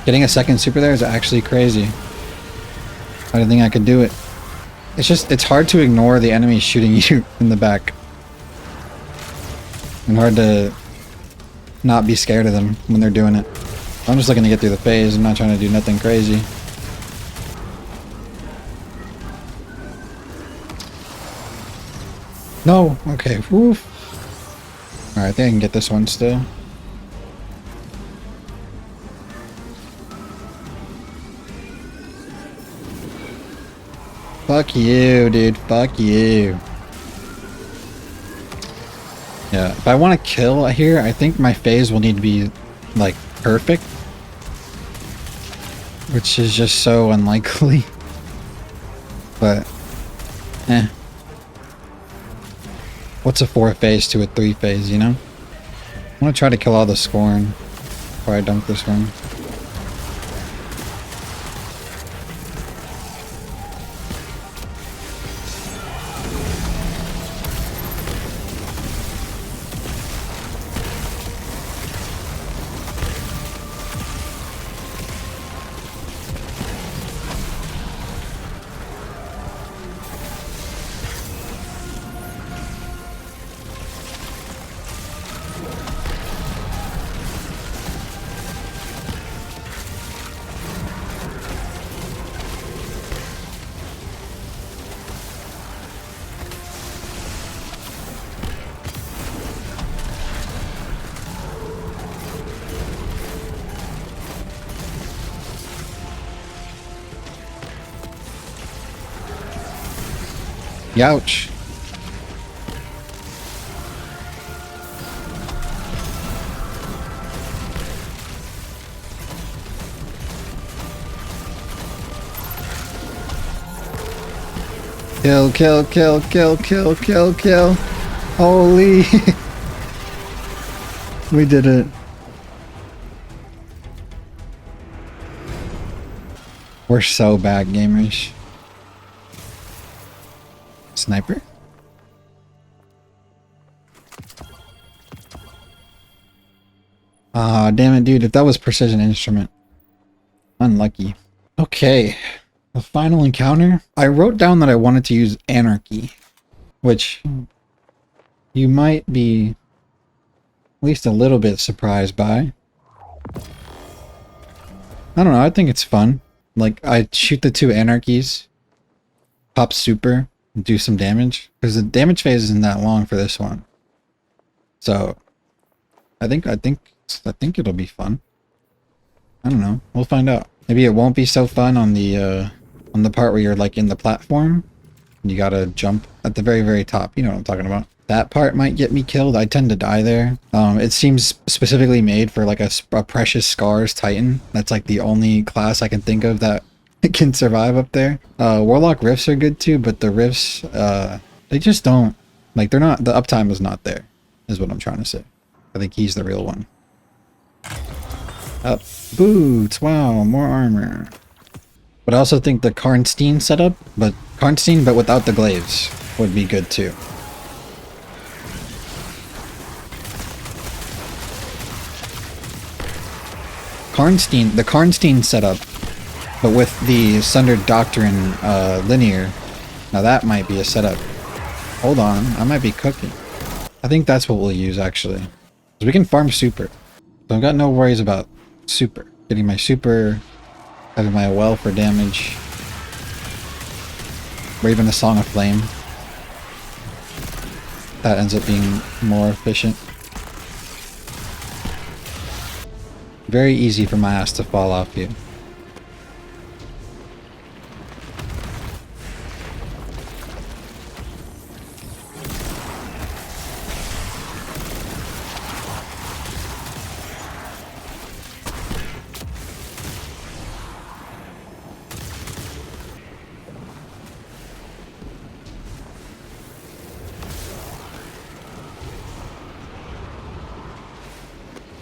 Speaker 2: Getting a second super there is actually crazy. I didn't think I could do it. It's hard to ignore the enemy shooting you in the back. And hard to not be scared of them when they're doing it. I'm just looking to get through the phase. I'm not trying to do nothing crazy. No! Okay, woof. Alright, I think I can get this one still. Fuck you, dude. Fuck you. Yeah, if I want to kill here, I think my phase will need to be, like, perfect. Which is just so unlikely. But, eh. What's a 4 phase to a 3 phase, you know? I want to try to kill all the scorn before I dunk this one. Youch. Kill, kill, kill, kill, kill, kill, kill. Holy. We did it. We're so bad gamers. Sniper? Ah, damn it, dude. If that was precision instrument. Unlucky. Okay. The final encounter. I wrote down that I wanted to use Anarchy, which you might be at least a little bit surprised by. I don't know. I think it's fun. Like, I shoot the 2 Anarchies, pop super, and do some damage. Because the damage phase isn't that long for this one. So, I think it'll be fun. I don't know. We'll find out. Maybe it won't be so fun on the part where you're like in the platform. You gotta jump at the very, very top. You know what I'm talking about. That part might get me killed. I tend to die there. It seems specifically made for like a Precious Scars Titan. That's like the only class I can think of that can survive up there. Warlock Rifts are good too, but the Rifts, they just don't, like they're not, the uptime is not there, is what I'm trying to say. I think he's the real one. Up. Boots, wow, more armor. But I also think the Karnstein setup, but without the glaives would be good too. The Karnstein setup, but with the Sundered Doctrine linear, now that might be a setup. Hold on, I might be cooking. I think that's what we'll use actually. So we can farm super. So I've got no worries about super. Getting my super, having my well for damage, or even a Song of Flame. That ends up being more efficient. Very easy for my ass to fall off here.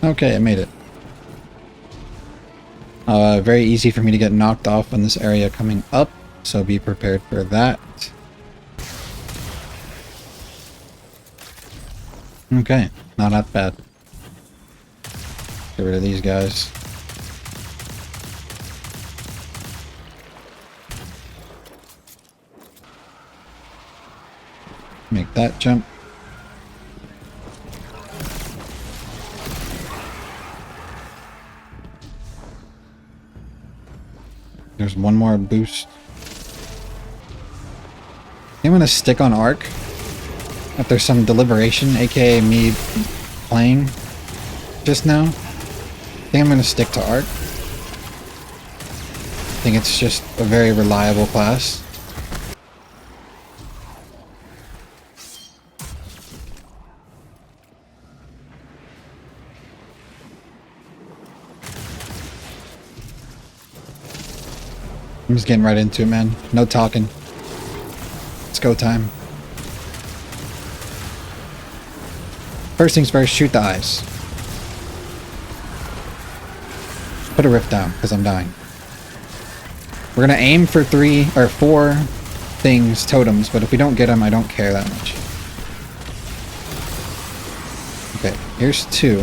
Speaker 2: Okay, I made it. Very easy for me to get knocked off in this area coming up, so be prepared for that. Okay, not that bad. Get rid of these guys. Make that jump. There's one more boost. I'm gonna stick on Arc. If there's some deliberation, aka me playing just now, I think I'm gonna stick to Arc. I think it's just a very reliable class. I'm just getting right into it, man. No talking. It's go time. First things first, shoot the eyes. Put a rift down, because I'm dying. We're gonna aim for 3 or 4 things, totems, but if we don't get them, I don't care that much. Okay, here's 2.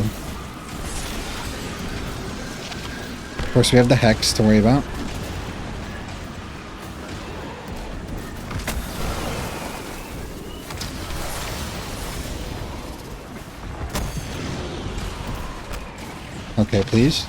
Speaker 2: Of course, we have the Hex to worry about. Okay, please.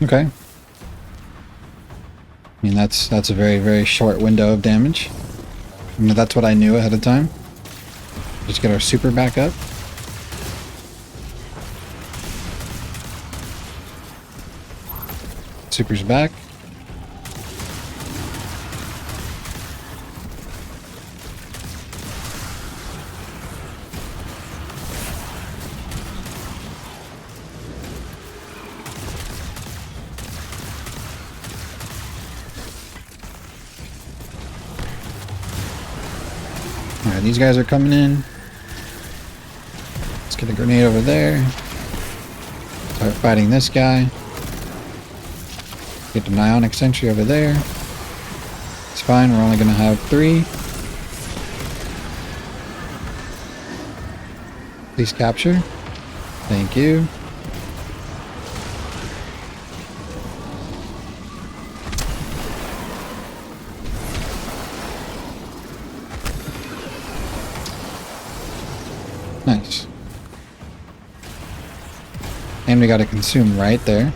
Speaker 2: Okay. I mean, that's a very, very short window of damage. I mean, that's what I knew ahead of time. Just get our super back up. Super's back. Alright, these guys are coming in. Let's get a grenade over there. Start fighting this guy. Get an ionic sentry over there. It's fine, we're only going to have 3. Please capture. Thank you. Nice. And we got to consume right there.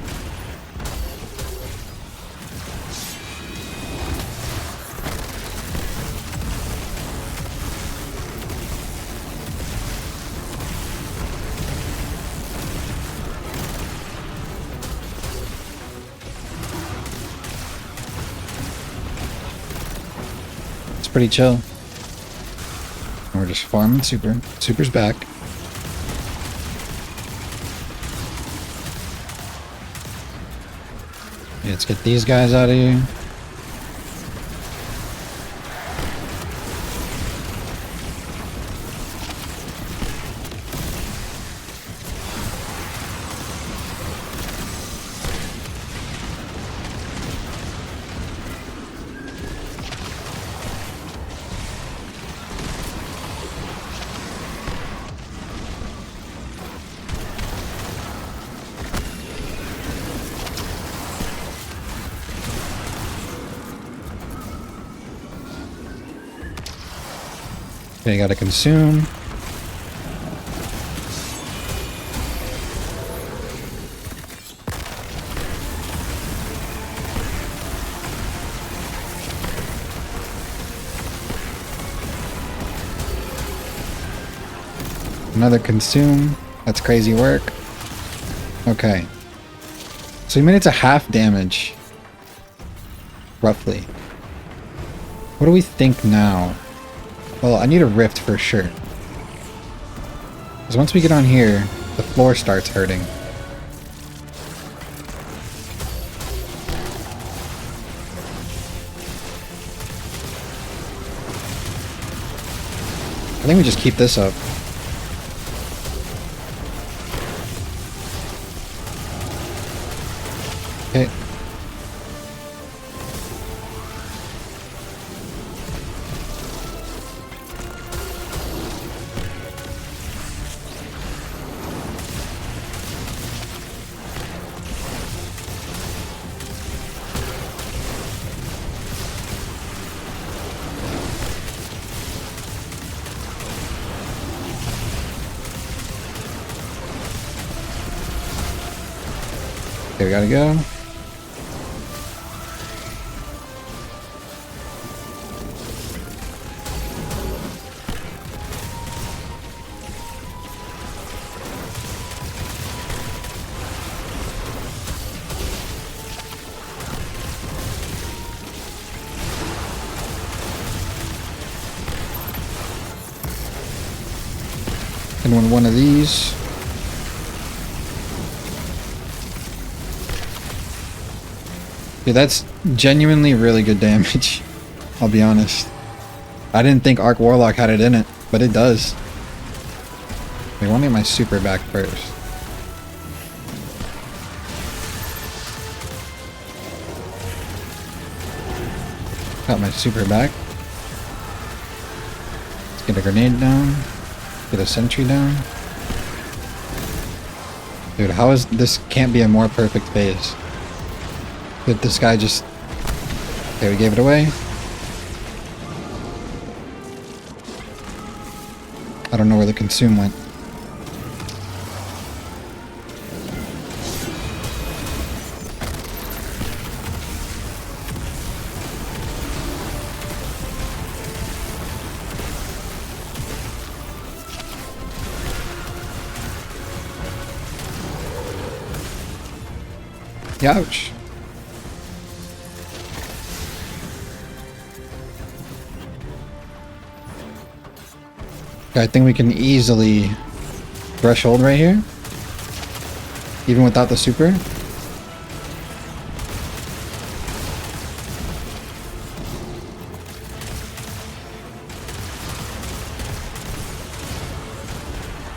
Speaker 2: It's pretty chill. We're just farming super. Super's back. Yeah, let's get these guys out of here. Okay, gotta consume. Another consume. That's crazy work. Okay. So we made it to half damage. Roughly. What do we think now? Well, I need a rift for sure. Because once we get on here, the floor starts hurting. I think we just keep this up. Okay. Okay, we gotta go. And when one of these. Yeah, that's genuinely really good damage. I'll be honest. I didn't think Arc Warlock had it in it, but it does. I want to get my super back first. Got my super back. Let's get a grenade down. Get a sentry down. Dude, how is this? Can't be a more perfect phase. Did this guy just... Okay, we gave it away. I don't know where the consume went. Ouch. I think we can easily threshold right here, even without the super.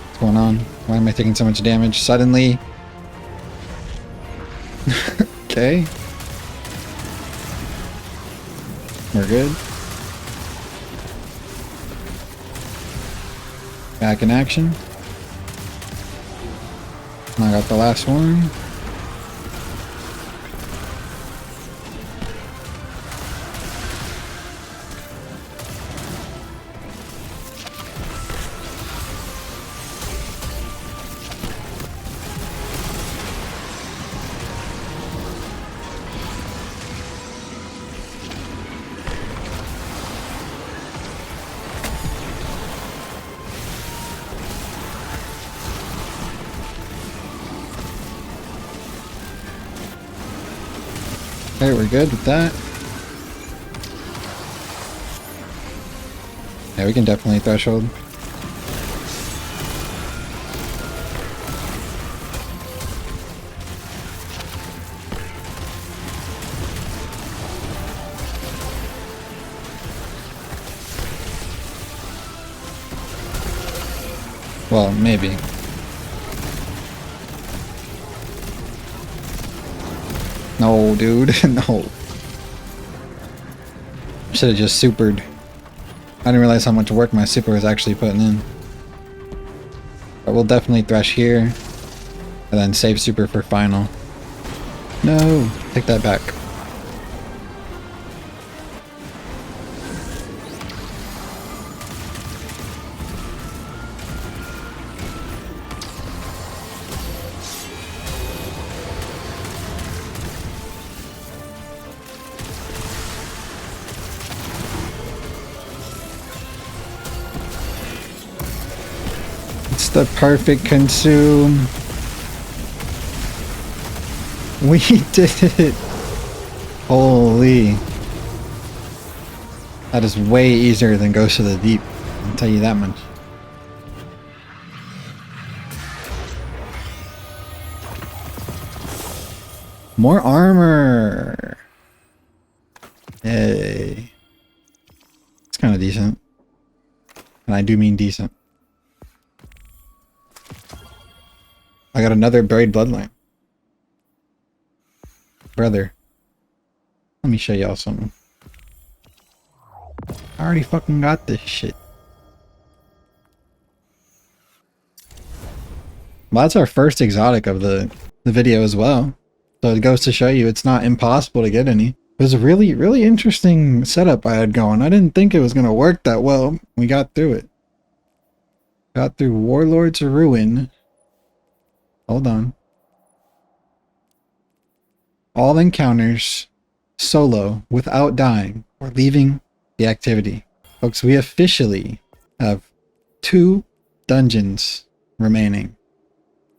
Speaker 2: What's going on? Why am I taking so much damage suddenly? Okay. We're good. Back in action. I got the last one. Okay, we're good with that. Yeah, we can definitely threshold. Well, maybe. No, dude, no. Should have just supered. I didn't realize how much work my super was actually putting in. But we'll definitely thresh here. And then save super for final. No, take that back. It's the perfect consume. We did it. Holy. That is way easier than Ghost of the Deep. I'll tell you that much. More armor. Yay. It's kind of decent. And I do mean decent. I got another buried bloodline. Brother. Let me show y'all something. I already fucking got this shit. Well, that's our first exotic of the video as well. So it goes to show you it's not impossible to get any. It was a really, really interesting setup I had going. I didn't think it was going to work that well. We got through it. Got through Warlords Ruin. Hold on. All encounters solo without dying or leaving the activity. Folks, we officially have 2 dungeons remaining.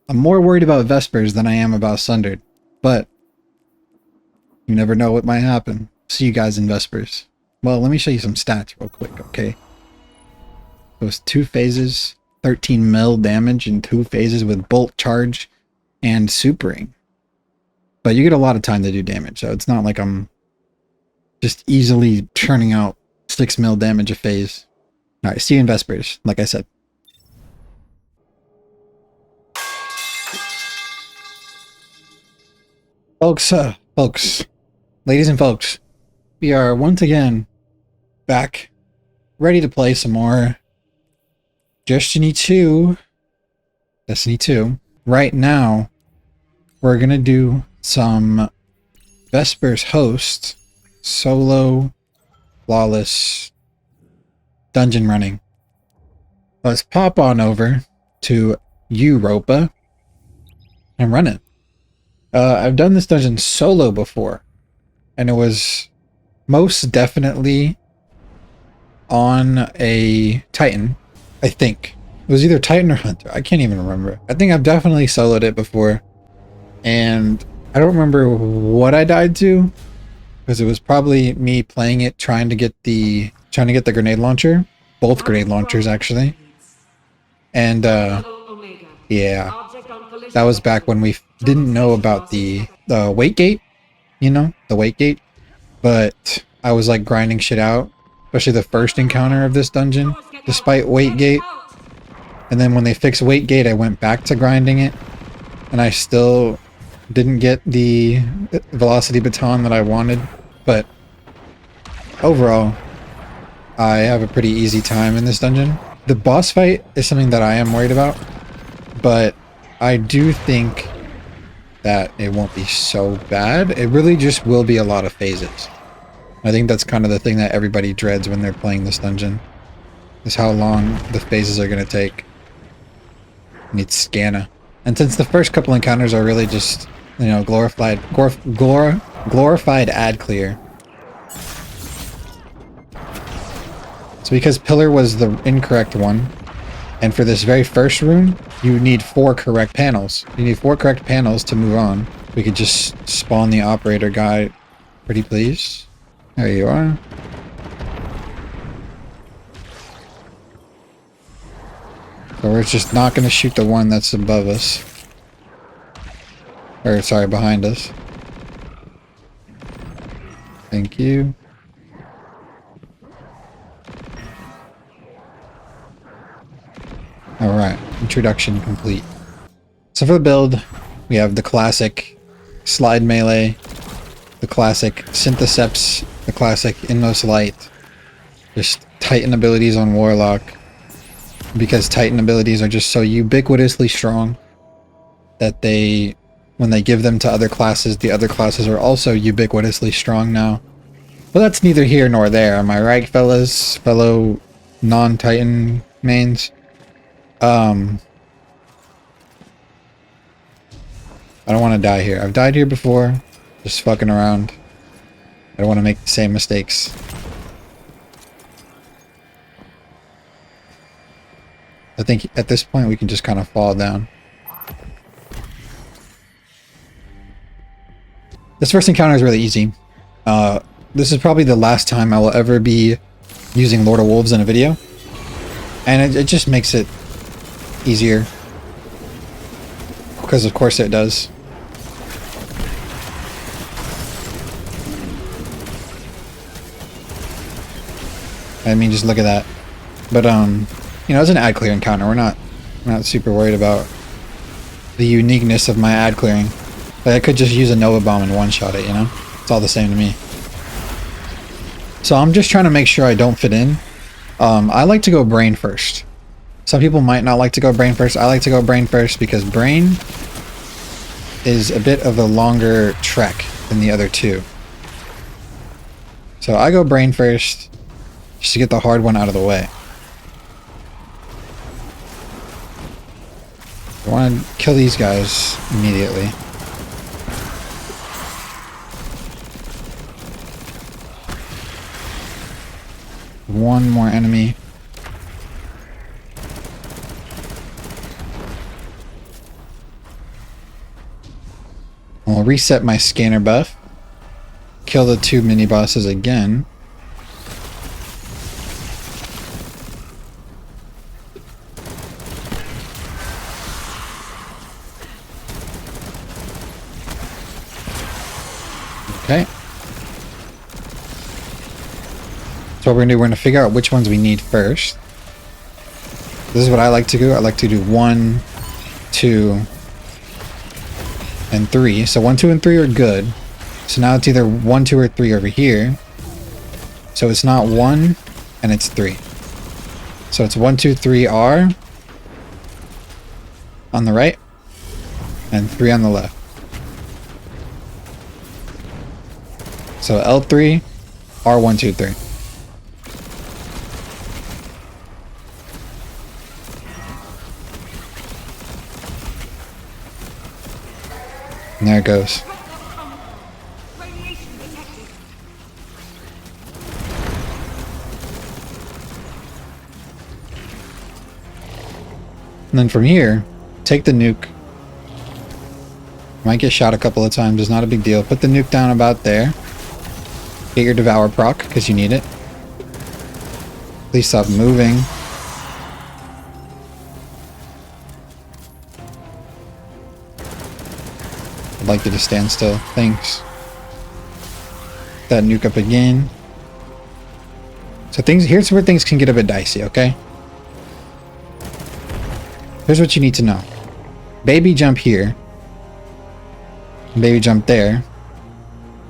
Speaker 2: I'm more worried about Vespers than I am about Sundered, but you never know what might happen. See you guys in Vespers. Well, let me show you some stats real quick, okay? Those 2 phases, 13 mil damage in 2 phases with bolt charge and supering. But you get a lot of time to do damage, so it's not like I'm just easily churning out 6 mil damage a phase. Alright, see you in Vespers, like I said. Folks, ladies and folks, we are once again back, ready to play some more Destiny 2. Right now, we're gonna do some Vesper's Host solo flawless dungeon running. Let's pop on over to Europa and run it. I've done this dungeon solo before, and it was most definitely on a Titan, I think. It was either Titan or Hunter. I can't even remember. I think I've definitely soloed it before, and I don't remember what I died to, because it was probably me playing it trying to get the grenade launcher, both grenade launchers actually. And yeah, that was back when we didn't know about the weight gate, you know, the weight gate. But I was like grinding shit out, especially the first encounter of this dungeon, despite weight gate. And then when they fixed weight gate, I went back to grinding it, and I still didn't get the velocity baton that I wanted. But overall, I have a pretty easy time in this dungeon. The boss fight is something that I am worried about, but I do think that it won't be so bad. It really just will be a lot of phases. I think that's kind of the thing that everybody dreads when they're playing this dungeon, is how long the phases are going to take. I need Scanna. And since the first couple encounters are really just, you know, glorified ad clear. So because Pillar was the incorrect one, and for this very first room, you need 4 correct panels. You need 4 correct panels to move on. We could just spawn the operator guy, pretty please. There you are. So we're just not going to shoot the one that's above us. Or, sorry, behind us. Thank you. Alright, introduction complete. So for the build, we have the classic slide melee, the classic syntheseps, the classic inmost light, just Titan abilities on Warlock, because Titan abilities are just so ubiquitously strong that they, when they give them to other classes, the other classes are also ubiquitously strong now. But that's neither here nor there, am I right, fellas? Fellow non-Titan mains? I don't want to die here. I've died here before, just fucking around. I don't want to make the same mistakes. I think at this point we can just kind of fall down. This first encounter is really easy. This is probably the last time I will ever be using Lord of Wolves in a video. And it just makes it easier. Because of course it does. I mean, just look at that. But, you know, it's an ad clear encounter. We're not super worried about the uniqueness of my ad clearing. Like, I could just use a Nova Bomb and one-shot it, you know? It's all the same to me. So I'm just trying to make sure I don't fit in. I like to go brain first. Some people might not like to go brain first. I like to go brain first because brain is a bit of a longer trek than the other two. So I go brain first just to get the hard one out of the way. I want to kill these guys immediately. One more enemy. I'll reset my scanner buff. Kill the 2 mini bosses again. Okay. So what we're gonna do, we're gonna figure out which ones we need first. This is what I like to do. I like to do 1, 2, and 3. So 1, 2, and 3 are good. So now it's either 1, 2, or 3 over here. So it's not 1, and it's 3. So it's 1, 2, 3 R on the right, and 3 on the left. So L3, R1, 2, 3. And there it goes. And then from here, take the nuke. Might get shot a couple of times, it's not a big deal. Put the nuke down about there. Get your Devour proc, because you need it. Please stop moving. I'd like you to stand still. Thanks. That nuke up again. So here's where things can get a bit dicey, okay? Here's what you need to know. Baby jump here. Baby jump there.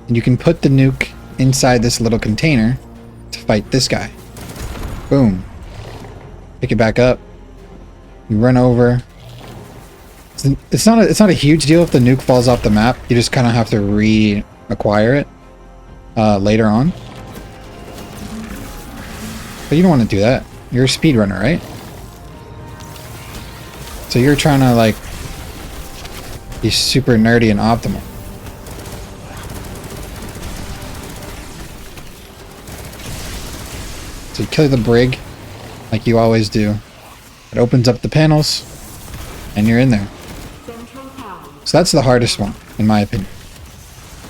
Speaker 2: And you can put the nuke inside this little container to fight this guy. Boom. Pick it back up. You run over. It's not a huge deal if the nuke falls off the map. You just kind of have to reacquire it later on. But you don't want to do that. You're a speedrunner, right? So you're trying to like be super nerdy and optimal. So you kill the brig like you always do. It opens up the panels and you're in there. So that's the hardest one, in my opinion.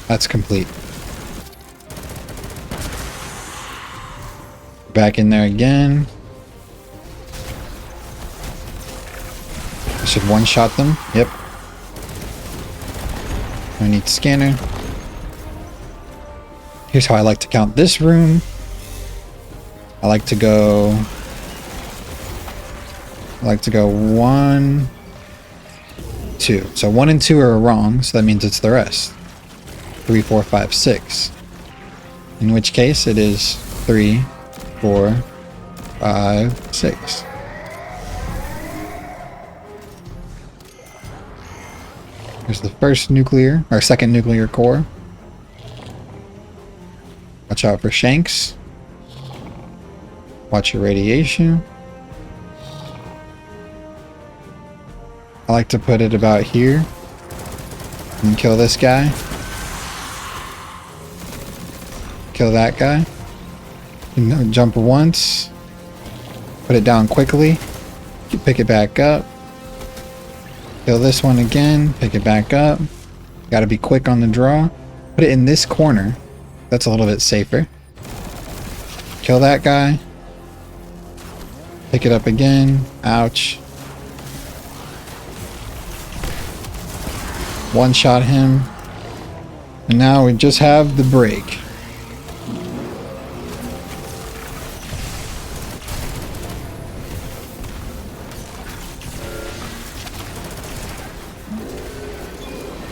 Speaker 2: That's complete. Back in there again. I should one-shot them. Yep. I need scanner. Here's how I like to count this room. I like to go 1, 2. So 1 and 2 are wrong, so that means it's the rest. 3, 4, 5, 6. In which case it is 3, 4, 5, 6. Here's the first nuclear, or second nuclear core. Watch out for shanks. Watch your radiation. I like to put it about here. And kill this guy. Kill that guy. Jump once. Put it down quickly. Pick it back up. Kill this one again. Pick it back up. Gotta be quick on the draw. Put it in this corner. That's a little bit safer. Kill that guy. Pick it up again. Ouch. One-shot him. And now we just have the break.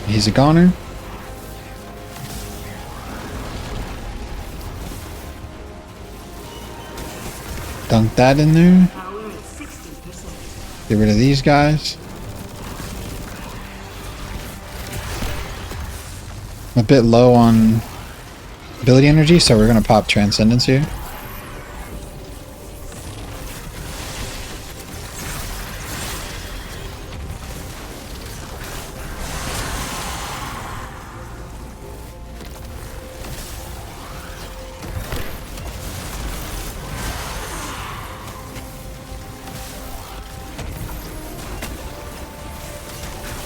Speaker 2: He's a goner. Dunk that in there. Get rid of these guys. I'm a bit low on ability energy, so we're going to pop Transcendence here.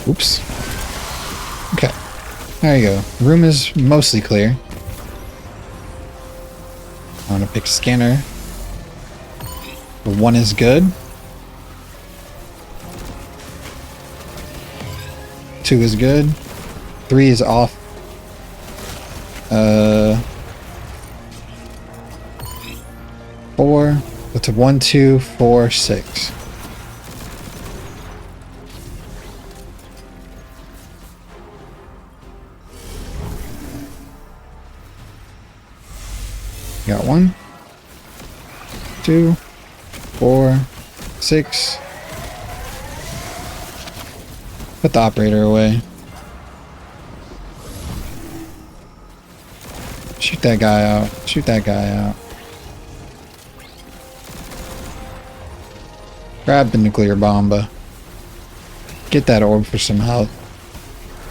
Speaker 2: Oops. Okay. There you go. Room is mostly clear. I want to pick scanner. The 1 is good. 2 is good. 3 is off. 4. Go to 1, 2, 4, 6. Got 1, 2, 4, 6. Put the operator away. Shoot that guy out. Shoot that guy out. Grab the nuclear bomba. Get that orb for some health.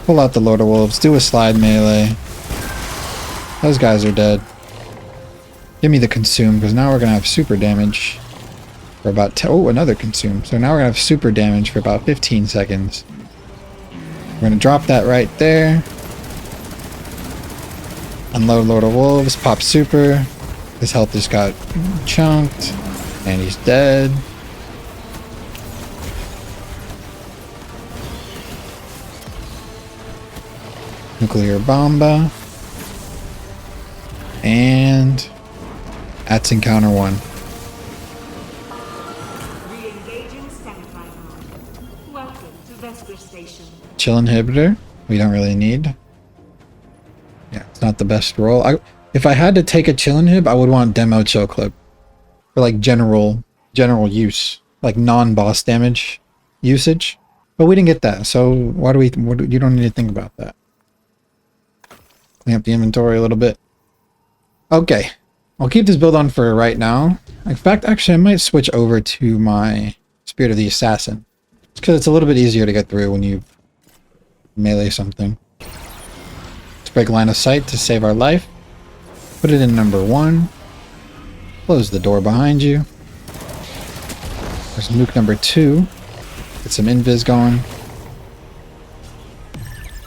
Speaker 2: Pull out the Lord of Wolves. Do a slide melee. Those guys are dead. Give me the consume, because now we're going to have super damage for about oh, another consume. So now we're going to have super damage for about 15 seconds. We're gonna drop that right there. Unload Lord of Wolves, pop super. His health just got chunked. And he's dead. Nuclear Bomba. And that's encounter 1.
Speaker 6: Re-engaging standby mode. Welcome to Vesper Station.
Speaker 2: Chill inhibitor. We don't really need. Yeah, it's not the best roll. If I had to take a chill inhib, I would want demo chill clip. For like general use. Like non-boss damage usage. But we didn't get that, so you don't need to think about that. Clean up the inventory a little bit. Okay. I'll keep this build on for right now. In fact, actually, I might switch over to my Spirit of the Assassin. It's because it's a little bit easier to get through when you melee something. Let's break line of sight to save our life. Put it in number 1. Close the door behind you. There's nuke number 2. Get some invis going.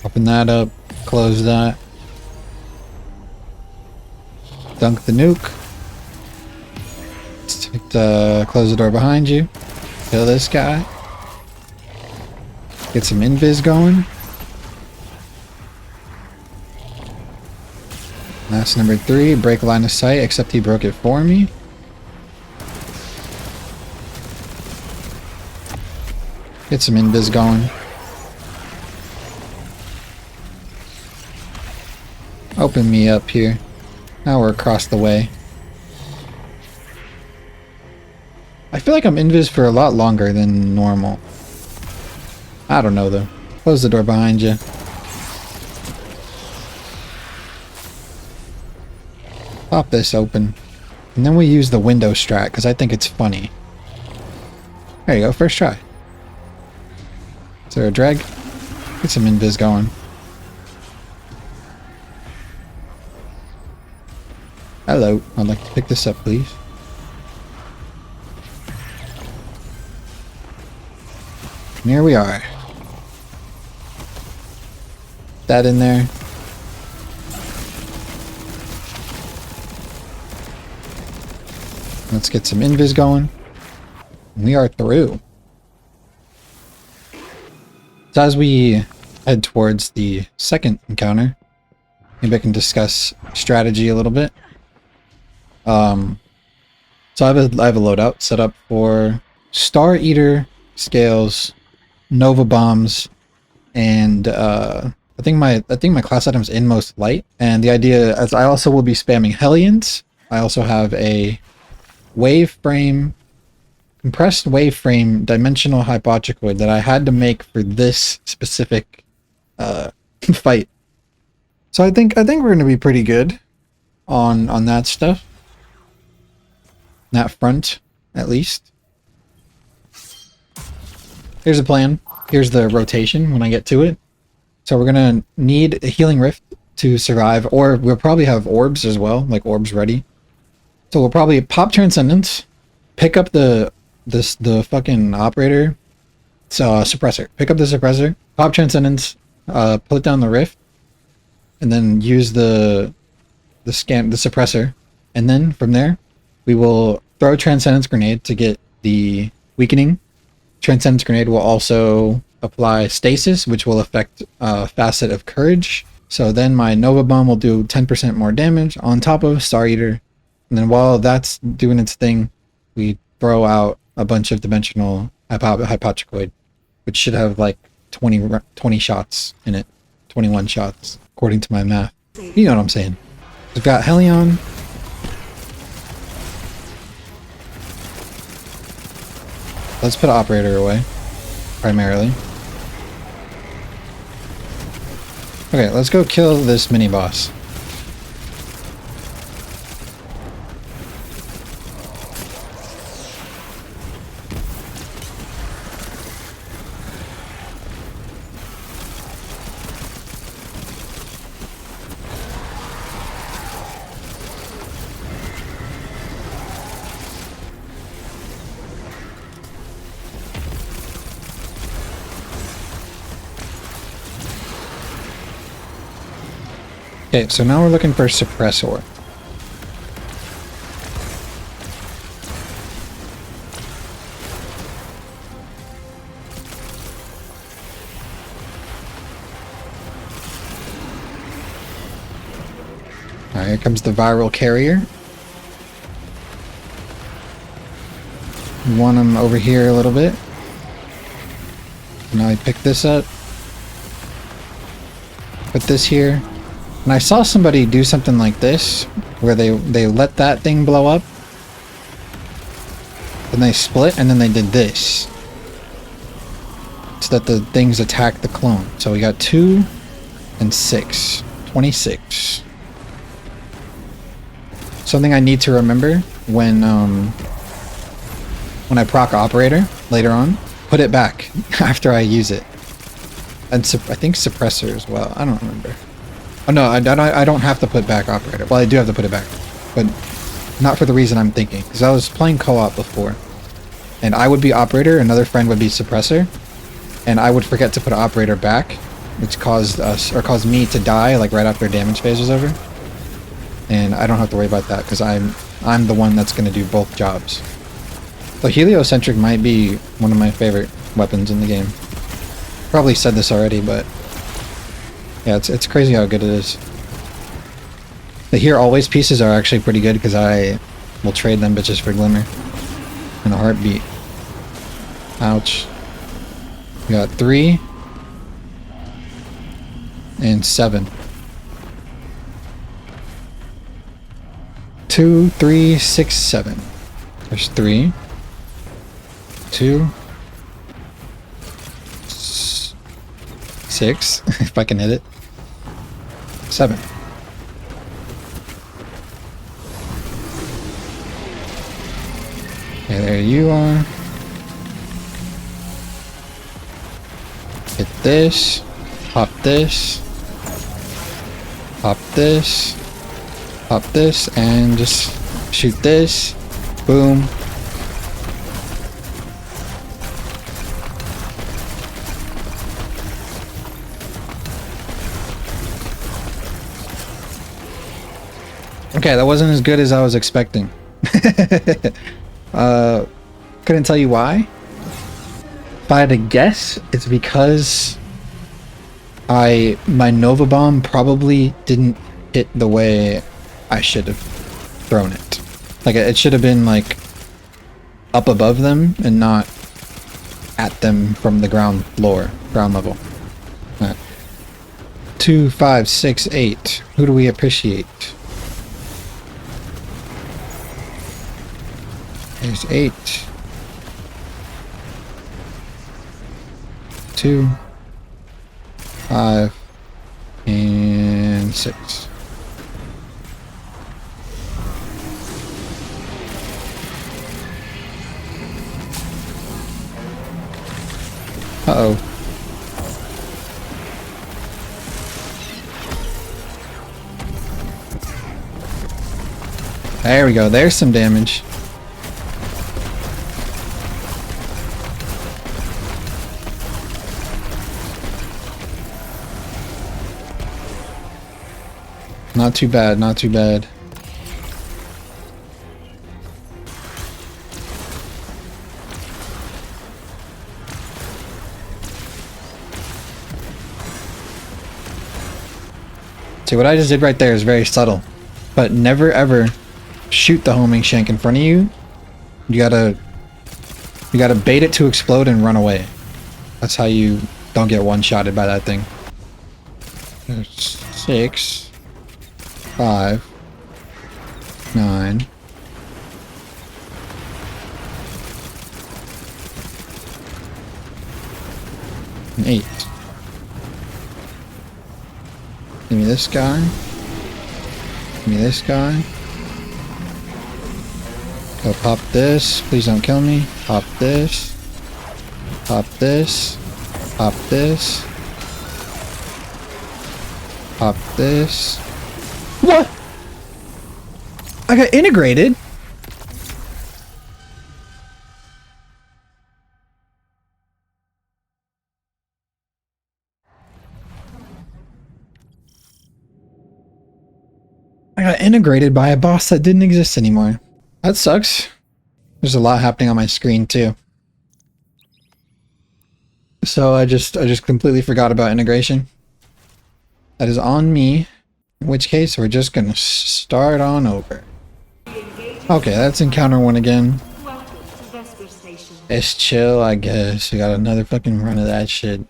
Speaker 2: Open that up. Close that. Dunk the nuke. Close the door behind you. Kill this guy. Get some invis going. That's number 3. Break line of sight, except he broke it for me. Get some invis going. Open me up here. Now we're across the way. I feel like I'm invis for a lot longer than normal. I don't know though. Close the door behind you. Pop this open. And then we use the window strat because I think it's funny. There you go, first try. Is there a drag? Get some invis going. Hello, I'd like to pick this up, please. And here we are. That in there. Let's get some invis going. And we are through. So as we head towards the second encounter, maybe I can discuss strategy a little bit. So I have a loadout set up for Star Eater, Scales, Nova Bombs, and I think my class item is Inmost Light. And the idea is I also will be spamming Hellions. I also have a compressed waveframe dimensional hypotricoid that I had to make for this specific fight. So I think we're gonna be pretty good on that stuff. That front, at least. Here's the plan. Here's the rotation when I get to it. So we're gonna need a healing rift to survive, or we'll probably have orbs as well, like orbs ready. So we'll probably pop Transcendence, pick up the fucking operator, suppressor. Pick up the suppressor, pop Transcendence, put down the rift, and then use the suppressor, and then from there we will throw Transcendence Grenade to get the weakening. Transcendence Grenade will also apply Stasis, which will affect Facet of Courage. So then my Nova Bomb will do 10% more damage on top of Star Eater. And then while that's doing its thing, we throw out a bunch of Dimensional Hypotricoid, which should have like 20 shots in it. 21 shots, according to my math. You know what I'm saying. We've got Hellion. Let's put Operator away, primarily. Okay, let's go kill this mini-boss. Okay, so now we're looking for suppressor. Alright, here comes the viral carrier. Want him over here a little bit. Now I pick this up. Put this here. And I saw somebody do something like this, where they let that thing blow up. Then they split, and then they did this. So that the things attack the clone. So we got 2 and 6. 26. Something I need to remember when I proc operator later on, put it back after I use it. And I think suppressor as well. I don't remember. Oh no, I don't have to put back operator. Well, I do have to put it back, but not for the reason I'm thinking. Because I was playing co-op before, and I would be operator, another friend would be suppressor, and I would forget to put operator back, which caused me to die like right after damage phase was over. And I don't have to worry about that because I'm the one that's going to do both jobs. So heliocentric might be one of my favorite weapons in the game. Probably said this already, but yeah, it's crazy how good it is. The here always pieces are actually pretty good because I will trade them bitches for glimmer and a heartbeat. Ouch. We got 3 and 7. 2, 3, 6, 7. There's 3, 2, 6, if I can hit it. 7. Okay, there you are. Hit this. Pop this. Pop this. Pop this, and just shoot this. Boom. Okay, that wasn't as good as I was expecting. Couldn't tell you why. If I had to guess, it's because my Nova Bomb probably didn't hit the way I should have thrown it. Like, it should have been like up above them and not at them from the ground level. 2, 5, 6, 8. Who do we appreciate? There's 8. 2, 5, and 6. Uh-oh. There we go. There's some damage. Not too bad, not too bad. See, what I just did right there is very subtle. But never ever shoot the homing shank in front of you. You gotta bait it to explode and run away. That's how you don't get one-shotted by that thing. There's 6, 5, 9. And 8. Give me this guy. Give me this guy. Go pop this. Please don't kill me. Pop this. Pop this. Pop this. Pop this. What? I got integrated? integrated by a boss that didn't exist anymore. That sucks. There's a lot happening on my screen too. So I just completely forgot about integration. That is on me. In which case we're just gonna start on over. Okay, that's encounter 1 again.
Speaker 6: Welcome to Vesper Station.
Speaker 2: It's chill, I guess. We got another fucking run of that shit.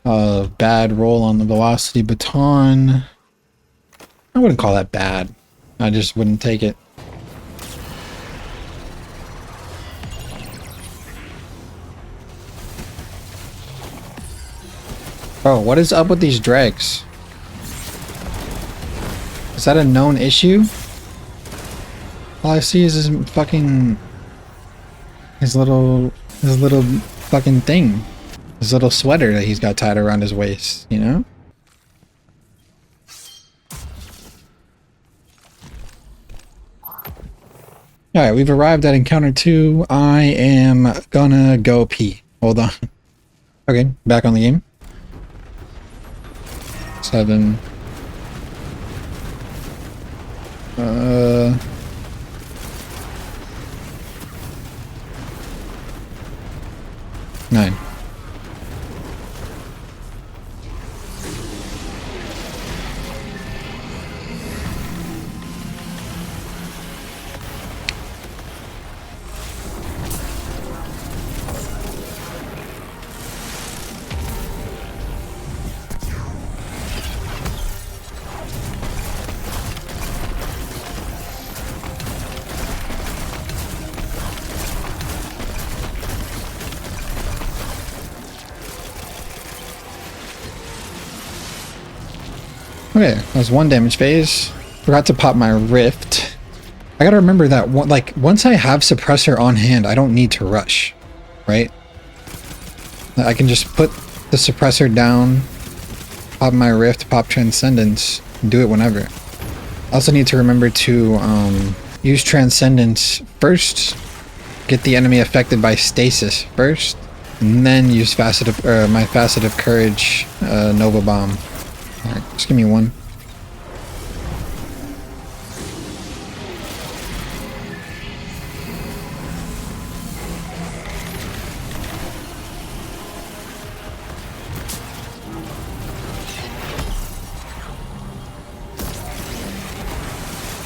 Speaker 2: Bad roll on the velocity baton. I wouldn't call that bad. I just wouldn't take it. Bro, what is up with these dregs? Is that a known issue? All I see is his fucking... His little fucking thing. His little sweater that he's got tied around his waist, you know? Alright, we've arrived at encounter 2. I am gonna go pee. Hold on. Okay, back on the game. 7. 9. Okay, that was 1 damage phase. Forgot to pop my rift. I gotta remember that once I have suppressor on hand, I don't need to rush, right? I can just put the suppressor down, pop my rift, pop transcendence, and do it whenever. I also need to remember to use transcendence first, get the enemy affected by stasis first, and then use my faceted courage Nova Bomb. Alright, just give me 1.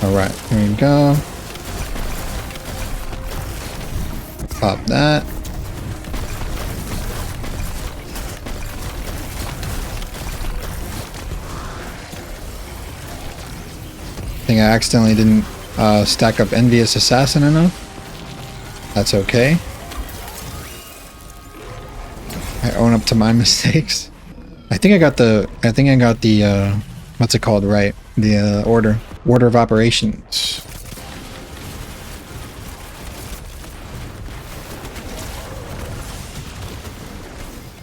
Speaker 2: Alright, here we go. Pop that. I think I accidentally didn't stack up Envious Assassin enough. That's okay. I own up to my mistakes. I think I got the what's it called, right? The order of operations.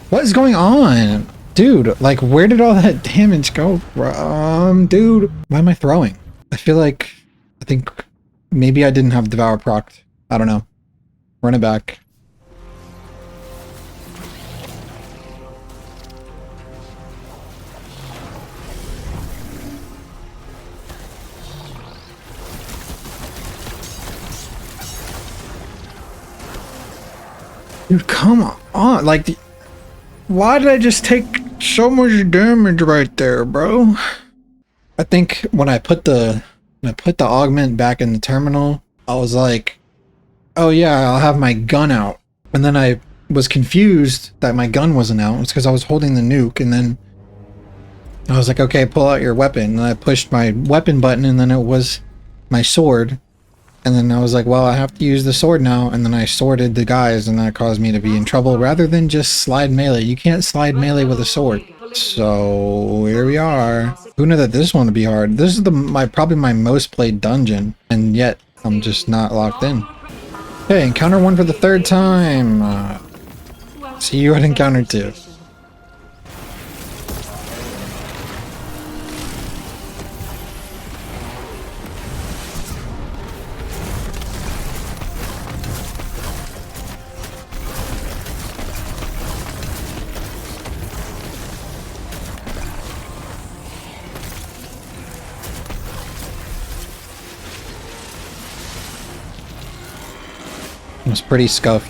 Speaker 2: What is going on? Dude, like, where did all that damage go from? Dude, why am I throwing? I think maybe I didn't have Devour procced. I don't know. Run it back. Dude, come on. Like, why did I just take so much damage right there, bro? I think when I put the augment back in the terminal, I was like, oh yeah, I'll have my gun out. And then I was confused that my gun wasn't out. It's because I was holding the nuke, and then I was like, okay, pull out your weapon. And I pushed my weapon button, and then it was my sword. And then I was like, well, I have to use the sword now. And then I sworded the guys, and that caused me to be in trouble rather than just slide melee. You can't slide melee with a sword. So here we are. Who knew that this one would be hard? This is probably my most played dungeon, and yet I'm just not locked in. Okay, encounter 1 for the 3rd time. See you at encounter 2. It was pretty scuffed.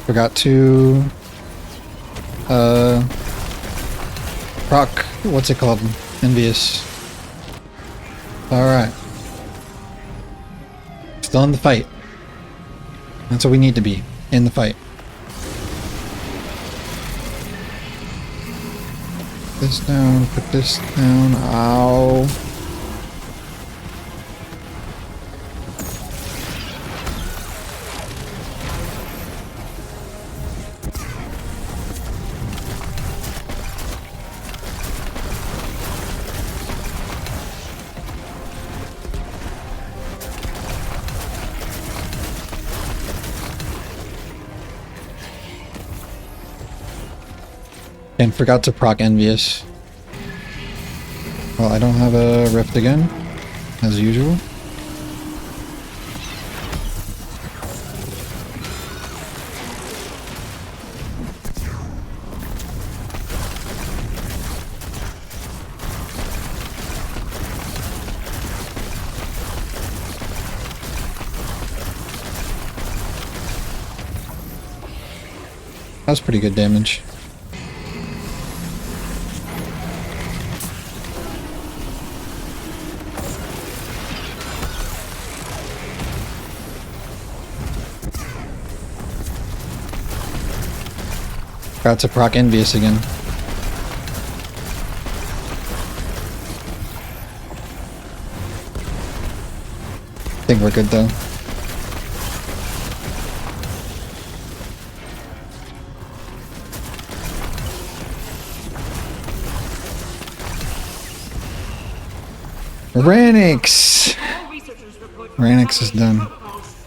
Speaker 2: Forgot to proc, what's it called? Envious. Alright. Still in the fight. That's what we need to be, in the fight. Put this down, put this down, ow. And forgot to proc Envious. Well, I don't have a Rift again, as usual. That's pretty good damage. Got to proc Envious again. I think we're good though. Ranix!
Speaker 6: All researchers report
Speaker 2: Ranix is done.
Speaker 6: protocols.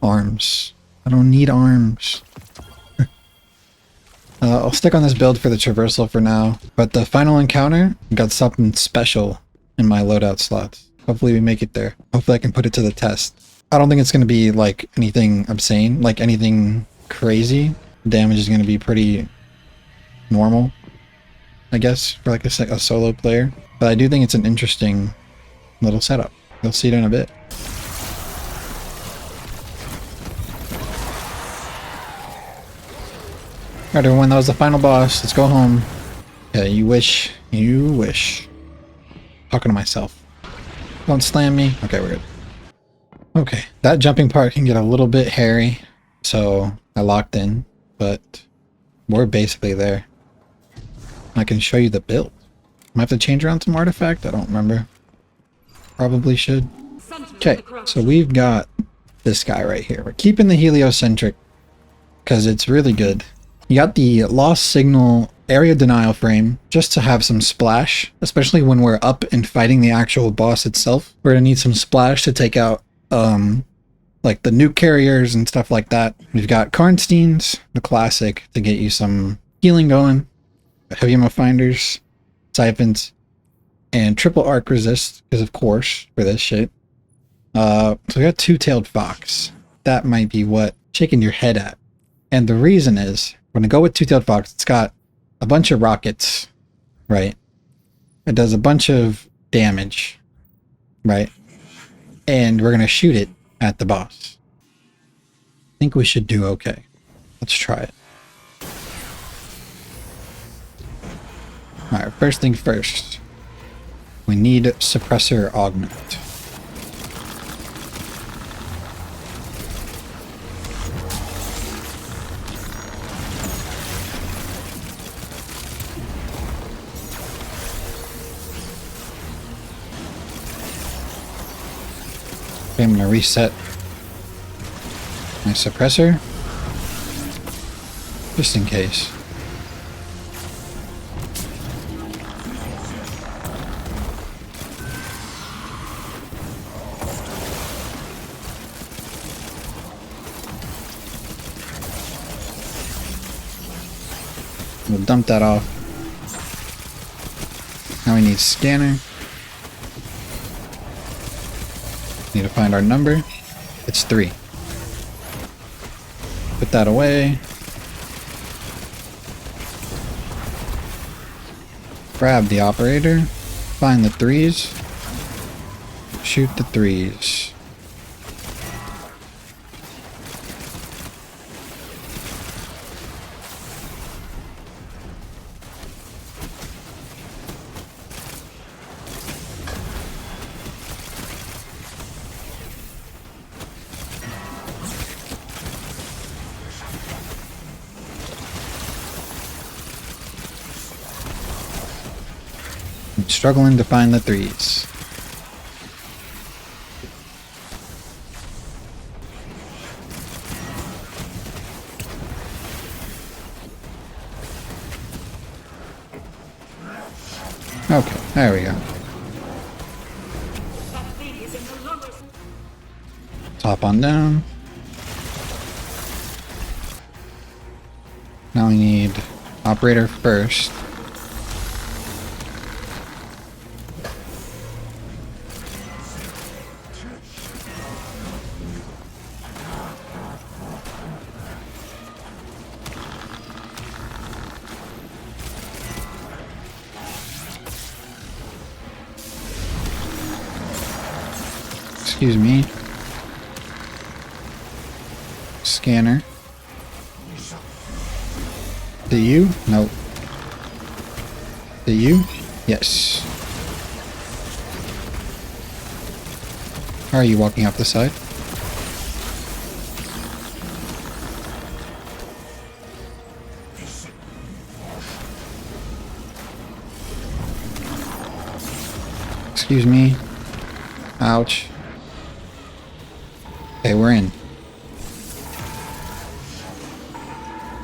Speaker 2: Arms. I don't need arms. I'll stick on this build for the traversal for now, but the final encounter got something special in my loadout slots. Hopefully we make it there. Hopefully I can put it to the test. I don't think it's going to be like anything obscene, like anything crazy. Damage is going to be pretty normal, I guess, for like a solo player. But I do think it's an interesting little setup. You'll see it in a bit. Alright everyone, that was the final boss. Let's go home. Yeah, you wish. You wish. Talking to myself. Don't slam me. Okay, we're good. Okay, that jumping part can get a little bit hairy, so I locked in, but we're basically there. I can show you the build. Might have to change around some artifact, I don't remember. Probably should. Okay, so we've got this guy right here. We're keeping the heliocentric because it's really good. You got the lost signal area denial frame just to have some splash, especially when we're up and fighting the actual boss itself. We're gonna need some splash to take out like the nuke carriers and stuff like that. We've got Karnsteins, the classic, to get you some healing going. Heavy ammo finders, siphons, and triple arc resist, because of course, for this shit. So we got two-tailed fox. That might be what shaking your head at. And the reason is, we're gonna go with two-tailed fox. It's got a bunch of rockets, right? It does a bunch of damage, right? And we're gonna shoot it at the boss. I think we should do okay. Let's try it. Alright, first thing first. We need suppressor augment. Okay, I'm gonna reset my suppressor just in case. We'll dump that off. Now we need scanner. Need to find our number. It's 3. Put that away. Grab the operator. Find the 3s. Shoot the 3s. I'm struggling to find the 3s. Okay, there we go. Top on down. Now we need operator first. Excuse me. Scanner. Is it you? Nope. Is it you? Yes. How are you walking off the side? Excuse me. Ouch. Okay, we're in.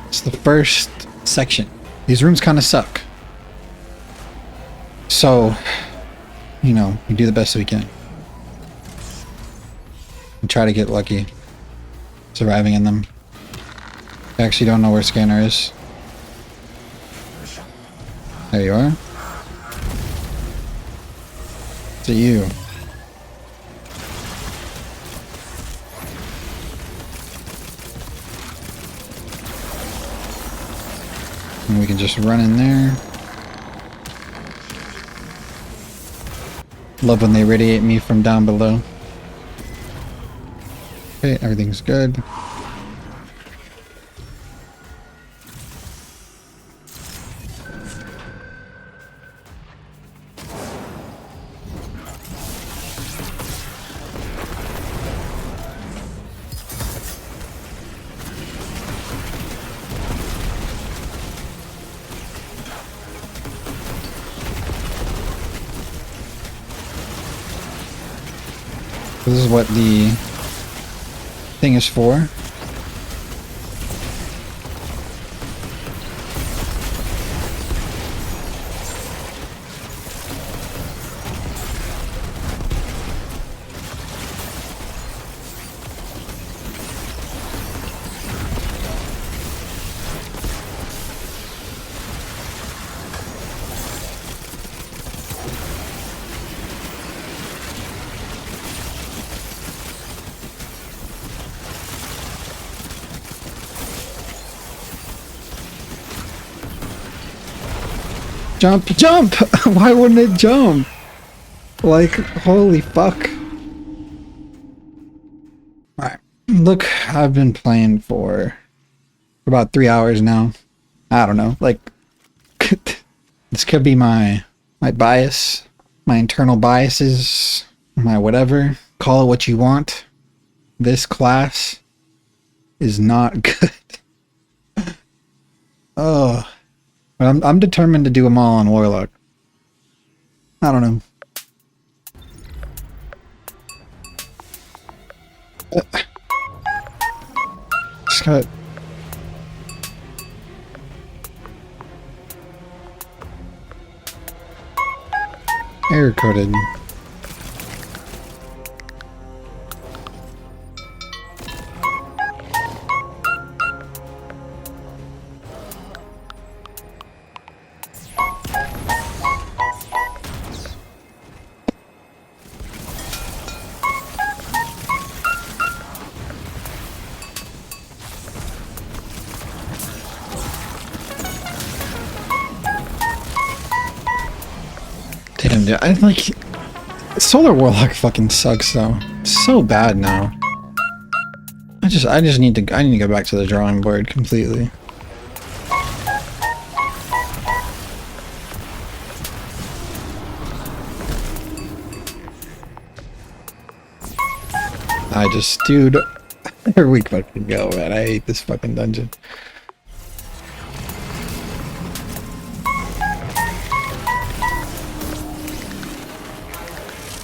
Speaker 2: It's the first section. These rooms kind of suck. So, you know, we do the best we can. And try to get lucky surviving in them. I actually don't know where Scanner is. There you are. Is it you? And we can just run in there. Love when they radiate me from down below. Okay, everything's good. This is what the thing is for. Jump, jump! Why wouldn't it jump? Like, holy fuck. Alright. Look, I've been playing for about 3 hours now. I don't know, like, this could be my bias, my internal biases, my whatever. Call it what you want. This class is not good. Oh. But I'm determined to do them all on Warlock. I don't know. Just got... error coded. man, dude. I like Solar Warlock fucking sucks though. It's so bad now. I just need to go back to the drawing board completely. Dude, here we fucking go, man. I hate this fucking dungeon.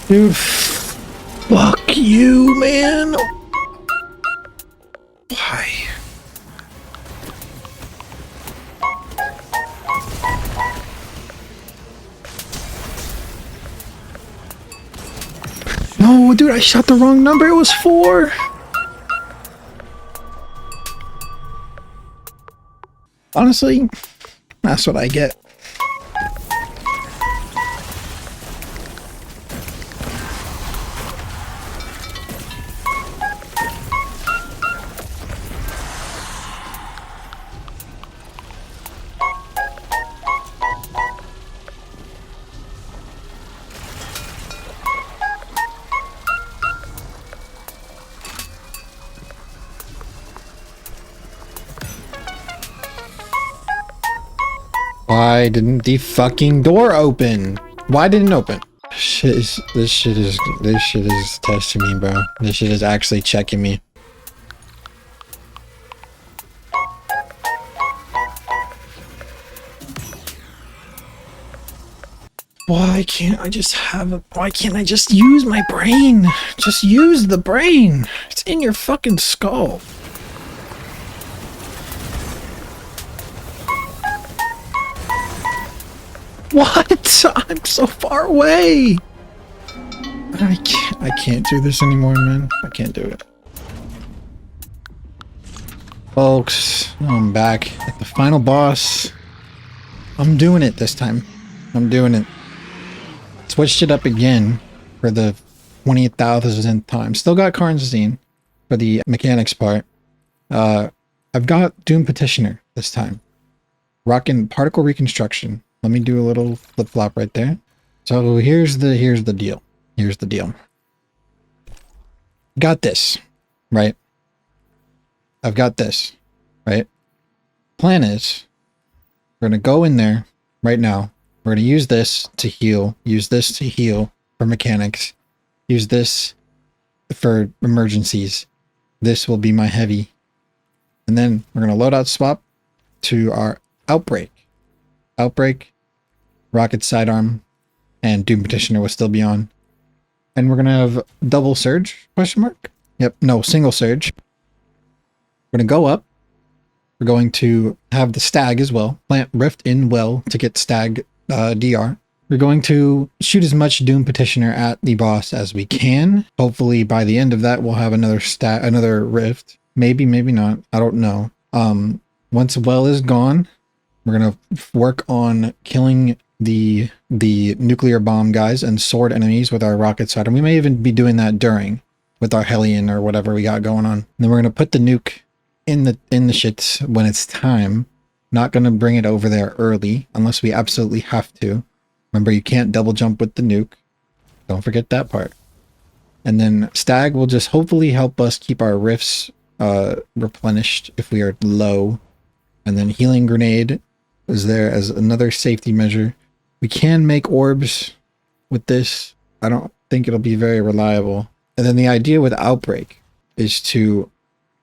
Speaker 2: Dude, fuck you, man. Why? No, dude, I shot the wrong number. It was 4. Honestly, that's what I get. Why didn't the fucking door open? Why didn't it open? This shit is testing me, bro. This shit is actually checking me. Why can't I just use my brain? Just use the brain. It's in your fucking skull. What? I'm so far away. I can't do this anymore, man. I can't do it. Folks, I'm back at the final boss. I'm doing it this time. I'm doing it. Switched it up again for the 20,000th time. Still got Karnstein for the mechanics part. I've got Doom Petitioner this time. Rocking particle reconstruction. Let me do a little flip-flop right there. So here's the deal. Here's the deal. Got this, right? I've got this, right? Plan is, we're gonna go in there right now. We're gonna use this to heal. Use this to heal for mechanics. Use this for emergencies. This will be my heavy. And then we're gonna load out swap to our outbreak. Outbreak, Rocket Sidearm, and Doom Petitioner will still be on. And we're going to have double surge, question mark? Yep, no, single surge. We're going to go up. We're going to have the stag as well. Plant Rift in well to get stag DR. We're going to shoot as much Doom Petitioner at the boss as we can. Hopefully by the end of that, we'll have another Rift. Maybe, maybe not. I don't know. Once well is gone, we're going to work on killing the nuclear bomb guys and sword enemies with our rocket side. And we may even be doing that during with our Hellion or whatever we got going on. And then we're going to put the nuke in the shits when it's time. Not going to bring it over there early unless we absolutely have to. Remember, you can't double jump with the nuke. Don't forget that part. And then Stag will just hopefully help us keep our rifts replenished if we are low. And then Healing Grenade is there as another safety measure. We can make orbs with this. I don't think it'll be very reliable. And then the idea with Outbreak is to,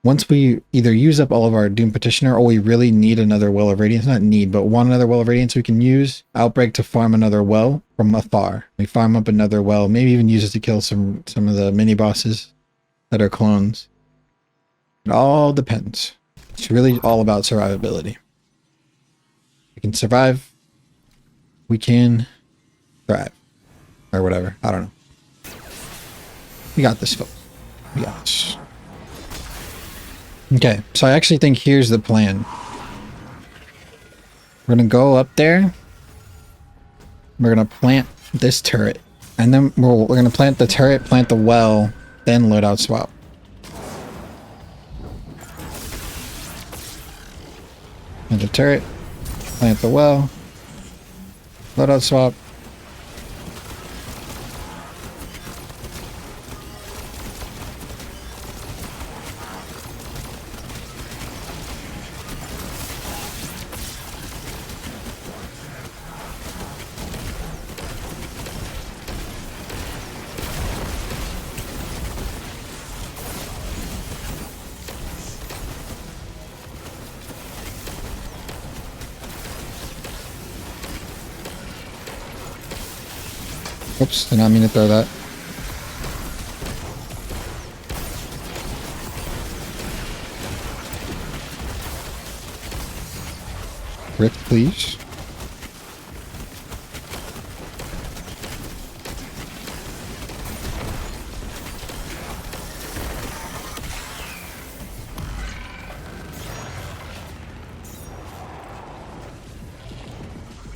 Speaker 2: once we either use up all of our Doom Petitioner or we really need another Well of Radiance, not need, but want another Well of Radiance, we can use Outbreak to farm another well from afar. We farm up another well, maybe even use it to kill some of the mini bosses that are clones. It all depends. It's really all about survivability. We can survive. We can thrive. Or whatever. I don't know. We got this, folks. We got this. Okay, so I actually think here's the plan. We're going to go up there. We're going to plant this turret. And then we're going to plant the turret, plant the well, then loadout swap. Plant the turret, plant the well, loadout swap, Oops, did not mean to throw that. Rift, please.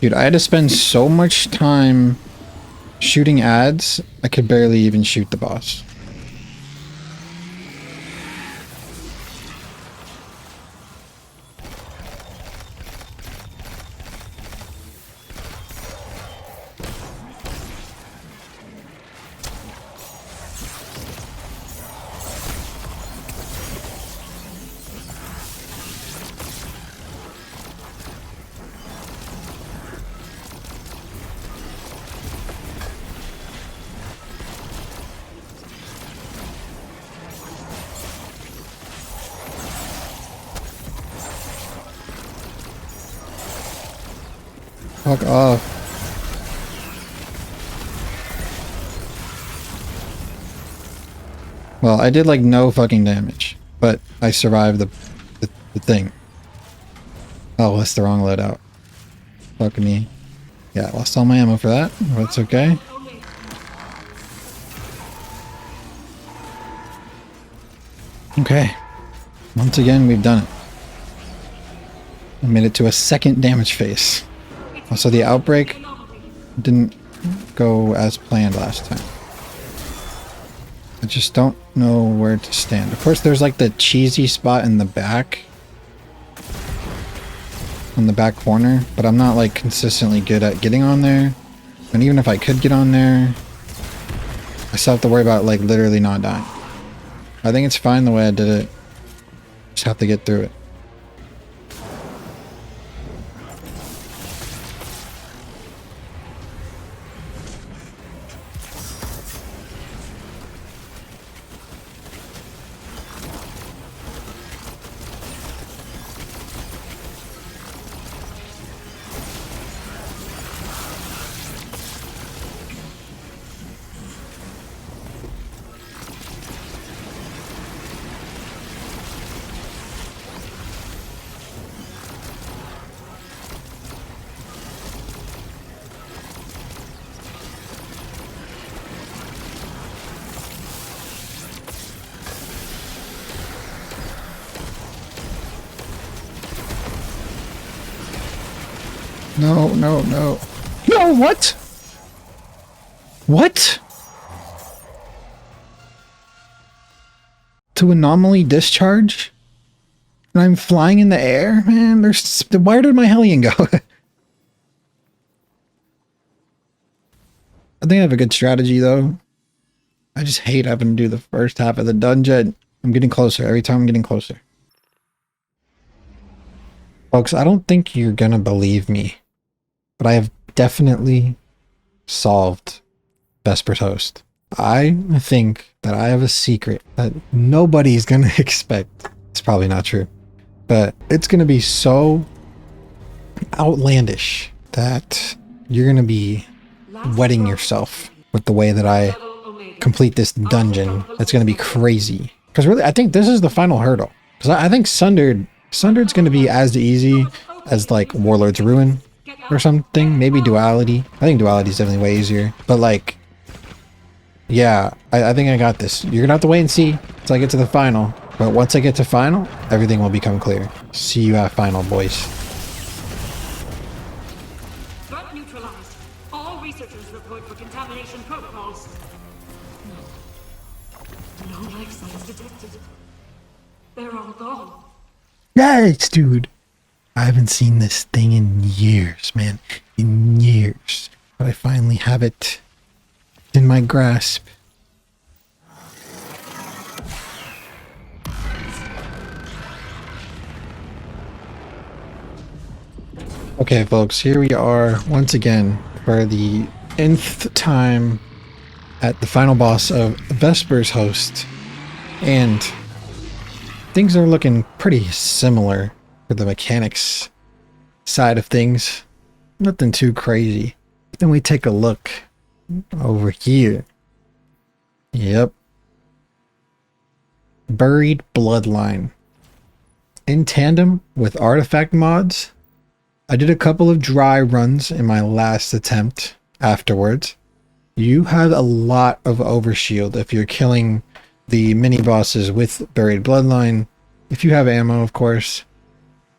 Speaker 2: Dude, I had to spend so much time shooting ads, I could barely even shoot the boss. Fuck off. Well, I did like no fucking damage, but I survived the thing. Oh, that's the wrong loadout. Fuck me. Yeah, I lost all my ammo for that. That's okay. Okay. Once again, we've done it. I made it to a second damage phase. Also, the outbreak didn't go as planned last time. I just don't know where to stand. Of course, there's like the cheesy spot in the back. On the back corner. But I'm not like consistently good at getting on there. And even if I could get on there, I still have to worry about like literally not dying. I think it's fine the way I did it. Just have to get through it. No, no, no. No, what? What? To anomaly discharge? And I'm flying in the air? Man, there's... Where did my Hellion go? I think I have a good strategy, though. I just hate having to do the first half of the dungeon. I'm getting closer. Every time I'm getting closer. Folks, I don't think you're gonna believe me. But I have definitely solved Vesper's host. I think that I have a secret that nobody's gonna expect. It's probably not true. But it's gonna be so outlandish that you're gonna be wetting yourself with the way that I complete this dungeon. It's gonna be crazy. Because really, I think this is the final hurdle. Because I think Sundered's gonna be as easy as like Warlords Ruin. Or something, maybe Duality. I think Duality is definitely way easier. But like, yeah, I think I got this. You're gonna have to wait and see until I get to the final. But once I get to final, everything will become clear. See you at final, boys.
Speaker 6: Threat neutralized. All researchers report for contamination protocols. No life signs detected. They're all gone.
Speaker 2: Yes, dude. I haven't seen this thing in years, man. In years. But I finally have it in my grasp. Okay, folks, here we are once again for the nth time at the final boss of Vesper's host. And things are looking pretty similar. For the mechanics side of things, nothing too crazy. Then we take a look
Speaker 1: over here. Yep. Buried Bloodline. In tandem with artifact mods, I did a couple of dry runs in my last attempt afterwards. You have a lot of overshield if you're killing the mini bosses with Buried Bloodline. If you have ammo, of course.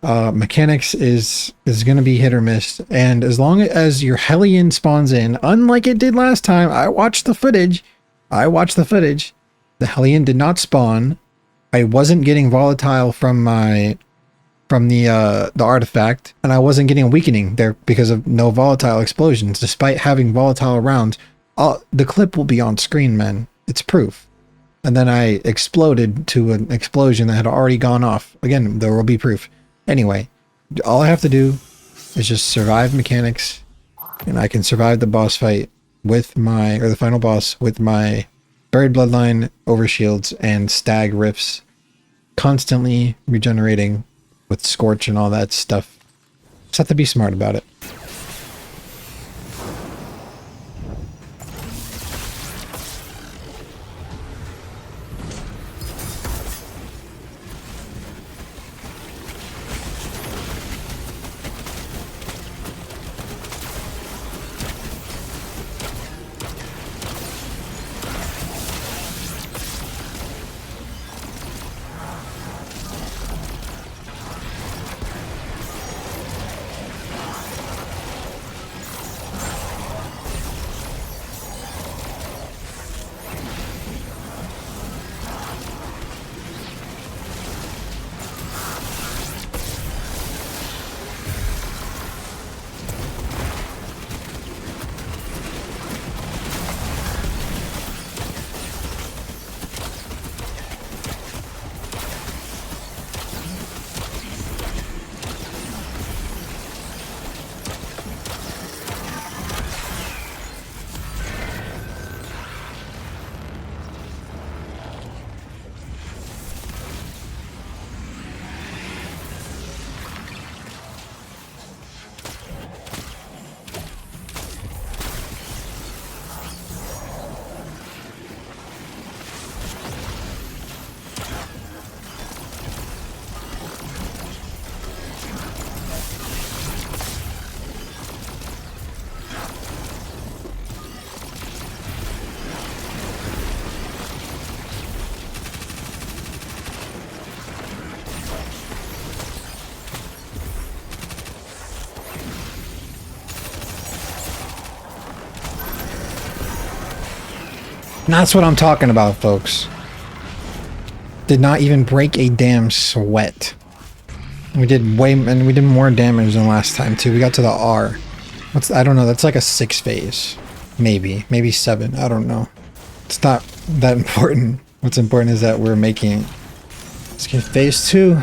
Speaker 1: Mechanics is going to be hit or miss, and as long as your Hellion spawns in, unlike it did last time, I watched the footage. The Hellion did not spawn. I wasn't getting volatile from the artifact, and I wasn't getting weakening there because of no volatile explosions, despite having volatile rounds. The clip will be on screen, man. It's proof. And then I exploded to an explosion that had already gone off. Again, there will be proof. Anyway, all I have to do is just survive mechanics, and I can survive the boss fight with the final boss with my Buried Bloodline overshields and stag rifts, constantly regenerating with Scorch and all that stuff. Just have to be smart about it. And that's what I'm talking about, folks. Did not even break a damn sweat. We did more damage than last time too. We got to the R. I don't know, that's like a 6 phase. Maybe 7, I don't know. It's not that important. What's important is that we're making it. Let's get phase 2.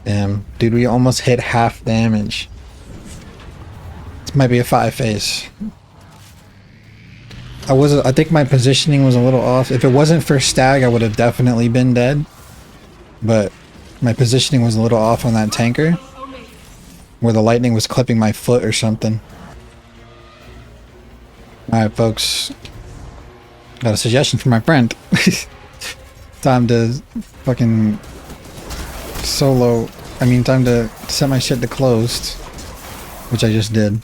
Speaker 2: Damn, dude, we almost hit half damage. This might be a 5 phase. I think my positioning was a little off. If it wasn't for Stag, I would have definitely been dead. But my positioning was a little off on that tanker, where the lightning was clipping my foot or something. Alright, folks. Got a suggestion from my friend. Time to fucking solo. I mean, time to set my shit to closed. Which I just did.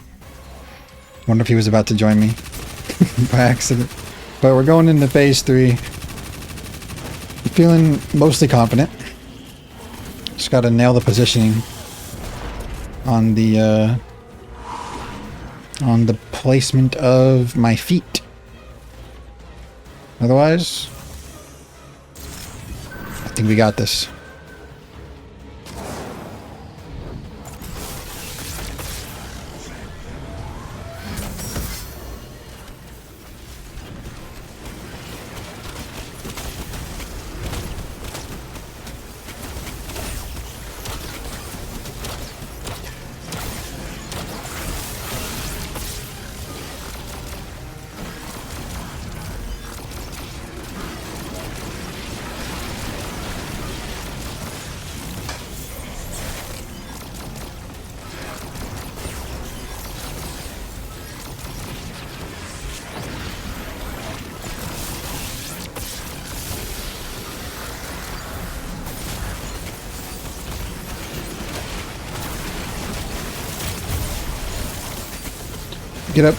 Speaker 2: Wonder if he was about to join me. By accident. But we're going into phase 3. I'm feeling mostly confident. Just gotta nail the positioning on the placement of my feet. Otherwise, I think we got this. Get up.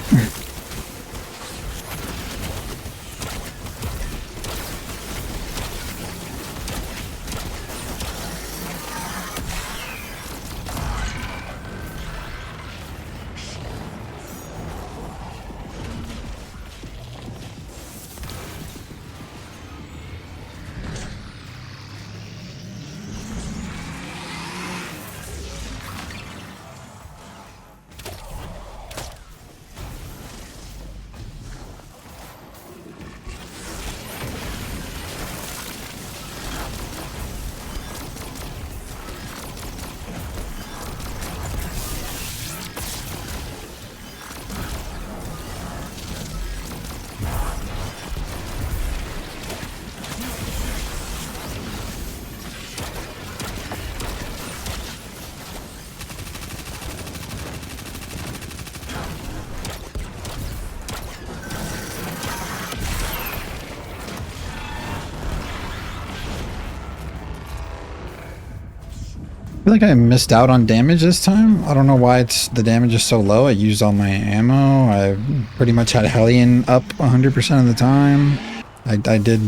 Speaker 2: I feel like I missed out on damage this time. I don't know why the damage is so low. I used all my ammo. I pretty much had Hellion up 100% of the time. I did...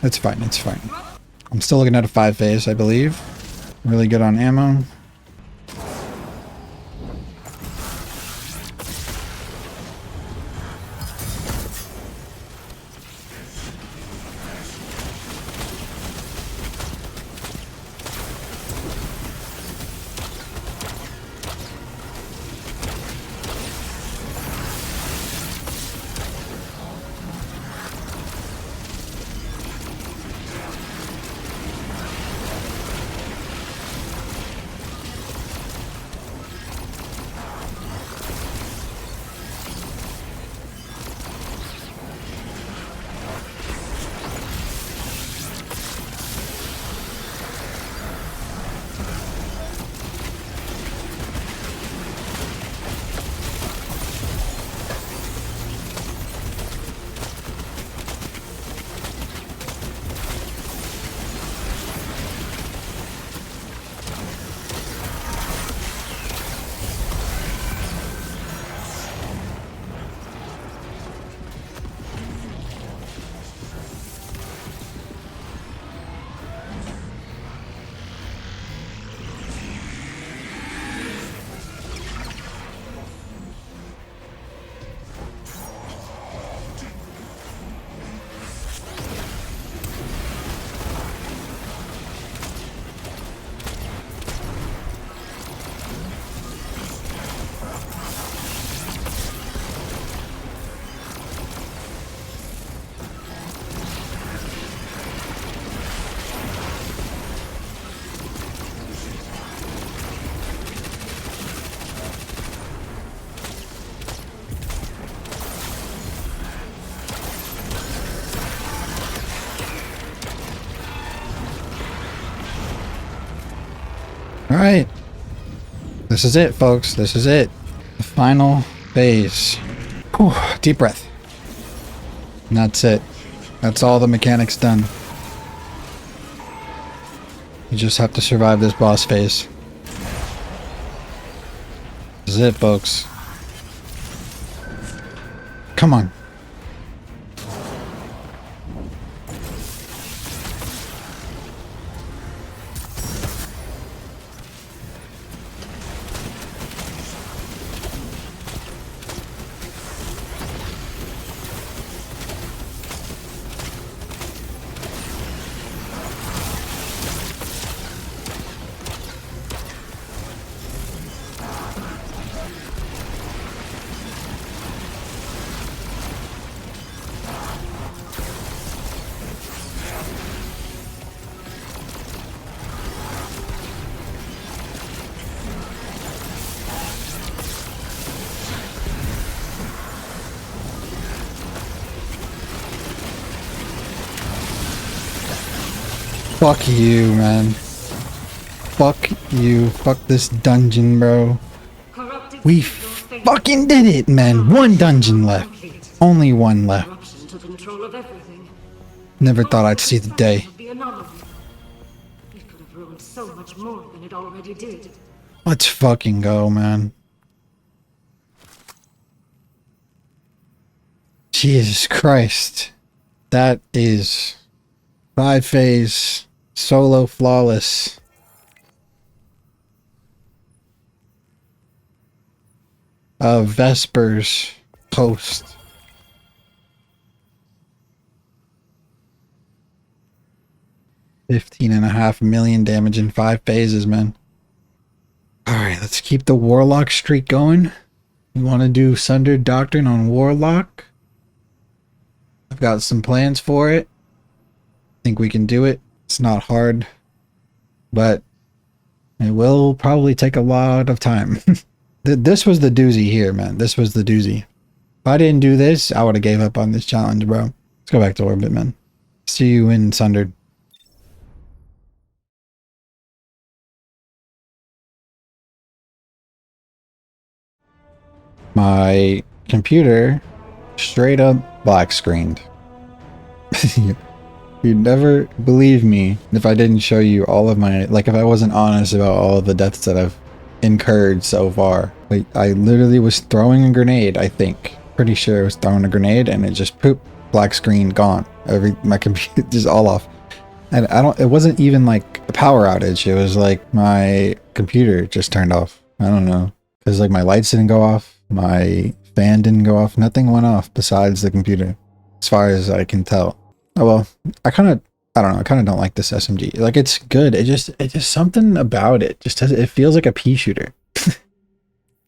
Speaker 2: it's fine, it's fine. I'm still looking at a 5 phase, I believe. Really good on ammo. All right. This is it, folks. This is it. The final phase. Whew, deep breath. And that's it. That's all the mechanics done. You just have to survive this boss phase. This is it, folks. Come on. Fuck you, man. Fuck you. Fuck this dungeon, bro.
Speaker 6: Corrupted
Speaker 2: We
Speaker 6: signals failed.
Speaker 2: fucking did it, man. One dungeon left. Only one left.
Speaker 6: Corruption took control of everything.
Speaker 2: Never thought I'd see the day.
Speaker 6: Of the anomaly. It could have ruined so much more than it already did.
Speaker 2: Let's fucking go, man. Jesus Christ. That is 5-phase solo flawless. Vesper's post. $15.5 million damage in 5 phases, man. Alright, let's keep the Warlock streak going. You want to do Sundered Doctrine on Warlock? I've got some plans for it. Think we can do it. It's not hard, but it will probably take a lot of time. This was the doozy here, man. This was the doozy. If I didn't do this, I would have gave up on this challenge, bro. Let's go back to orbit, man. See you in Sundered. My computer straight up black screened. You'd never believe me if I didn't show you all of my, like if I wasn't honest about all of the deaths that I've incurred so far. Like I literally was throwing a grenade, I think. Pretty sure I was throwing a grenade and it just poop, black screen, gone. My computer just all off. And it wasn't even like a power outage. It was like my computer just turned off. I don't know. Cause like my lights didn't go off. My fan didn't go off. Nothing went off besides the computer. As far as I can tell. Oh well, I don't know. I kind of don't like this SMG. Like it's good. It just something about it. Just it feels like a pea shooter.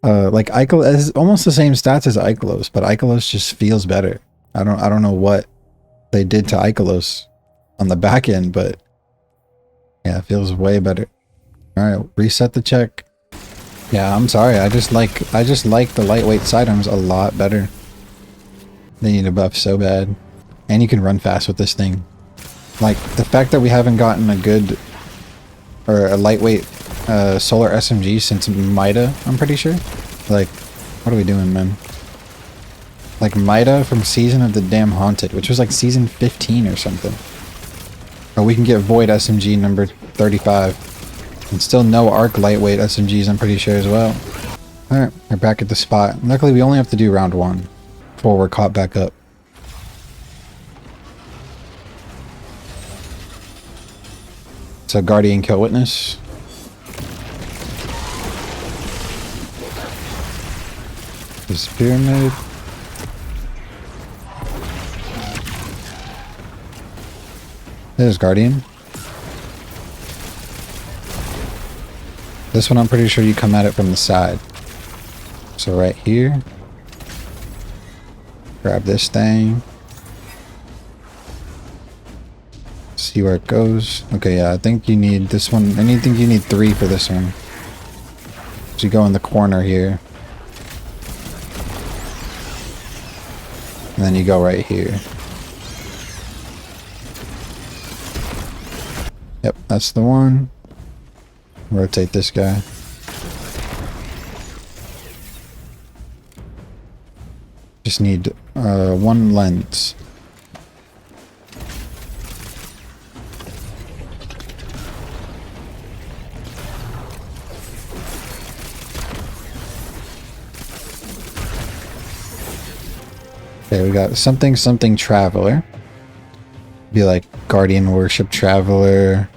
Speaker 2: Like Ikelos has almost the same stats as Ikelos, but Ikelos just feels better. I don't know what they did to Ikelos on the back end, but yeah, it feels way better. All right, reset the check. Yeah, I'm sorry. I just like the lightweight sidearms a lot better. They need a buff so bad. And you can run fast with this thing. Like, the fact that we haven't gotten a good or a lightweight solar SMG since Mida, I'm pretty sure. Like, what are we doing, man? Like Mida from Season of the Damn Haunted, which was like Season 15 or something. Or we can get Void SMG number 35. And still no Arc lightweight SMGs, I'm pretty sure as well. Alright, we're back at the spot. Luckily, we only have to do round 1 before we're caught back up. So Guardian Kill Witness. This pyramid. There's Guardian. This one I'm pretty sure you come at it from the side. So right here. Grab this thing. See where it goes. Okay, yeah, I think you need this one. I think you need 3 for this one. So you go in the corner here. And then you go right here. Yep, that's the one. rotate this guy. Just need one lens. Okay, we got something traveler. Be like guardian worship traveler.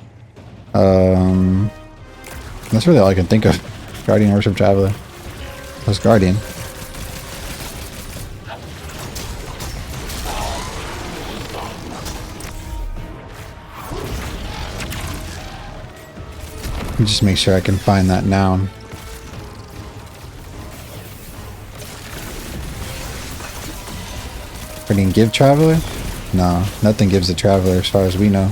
Speaker 2: That's really all I can think of. Guardian worship traveler. What's guardian? Let me just make sure I can find that noun. Guardian give traveler? No, nothing gives a traveler as far as we know.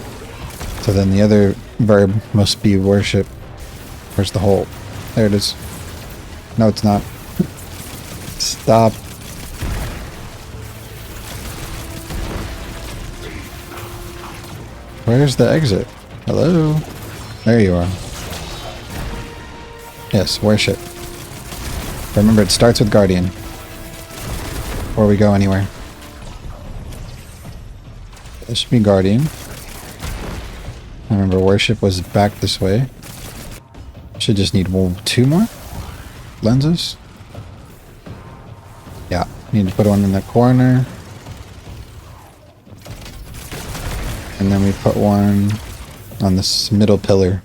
Speaker 2: So then the other verb must be worship. Where's the hole? There it is. No, it's not. Stop. Where's the exit? Hello? There you are. Yes, worship. Remember, it starts with guardian. Before we go anywhere. This should be guardian. Remember, worship was back this way. Should just need 2 more lenses. Yeah, need to put one in the corner. And then we put one on this middle pillar.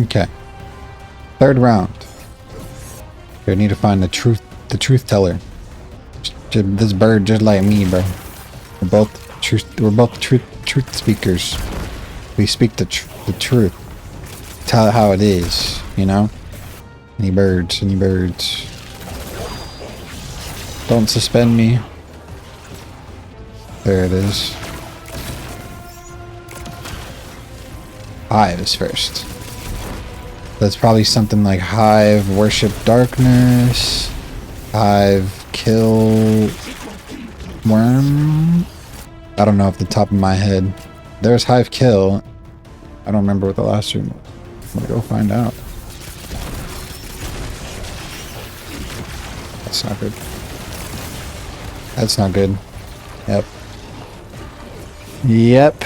Speaker 2: Okay. 3rd round. We need to find the truth teller. This bird just like me, bro. We're both truth speakers. We speak the truth. Tell it how it is, you know? Any birds. Don't suspend me. There it is. Hive is first. That's probably something like Hive worship darkness. Hive kill worm. I don't know off the top of my head. There's Hive kill. I don't remember what the last room was. I'm gonna go find out. That's not good. That's not good. Yep.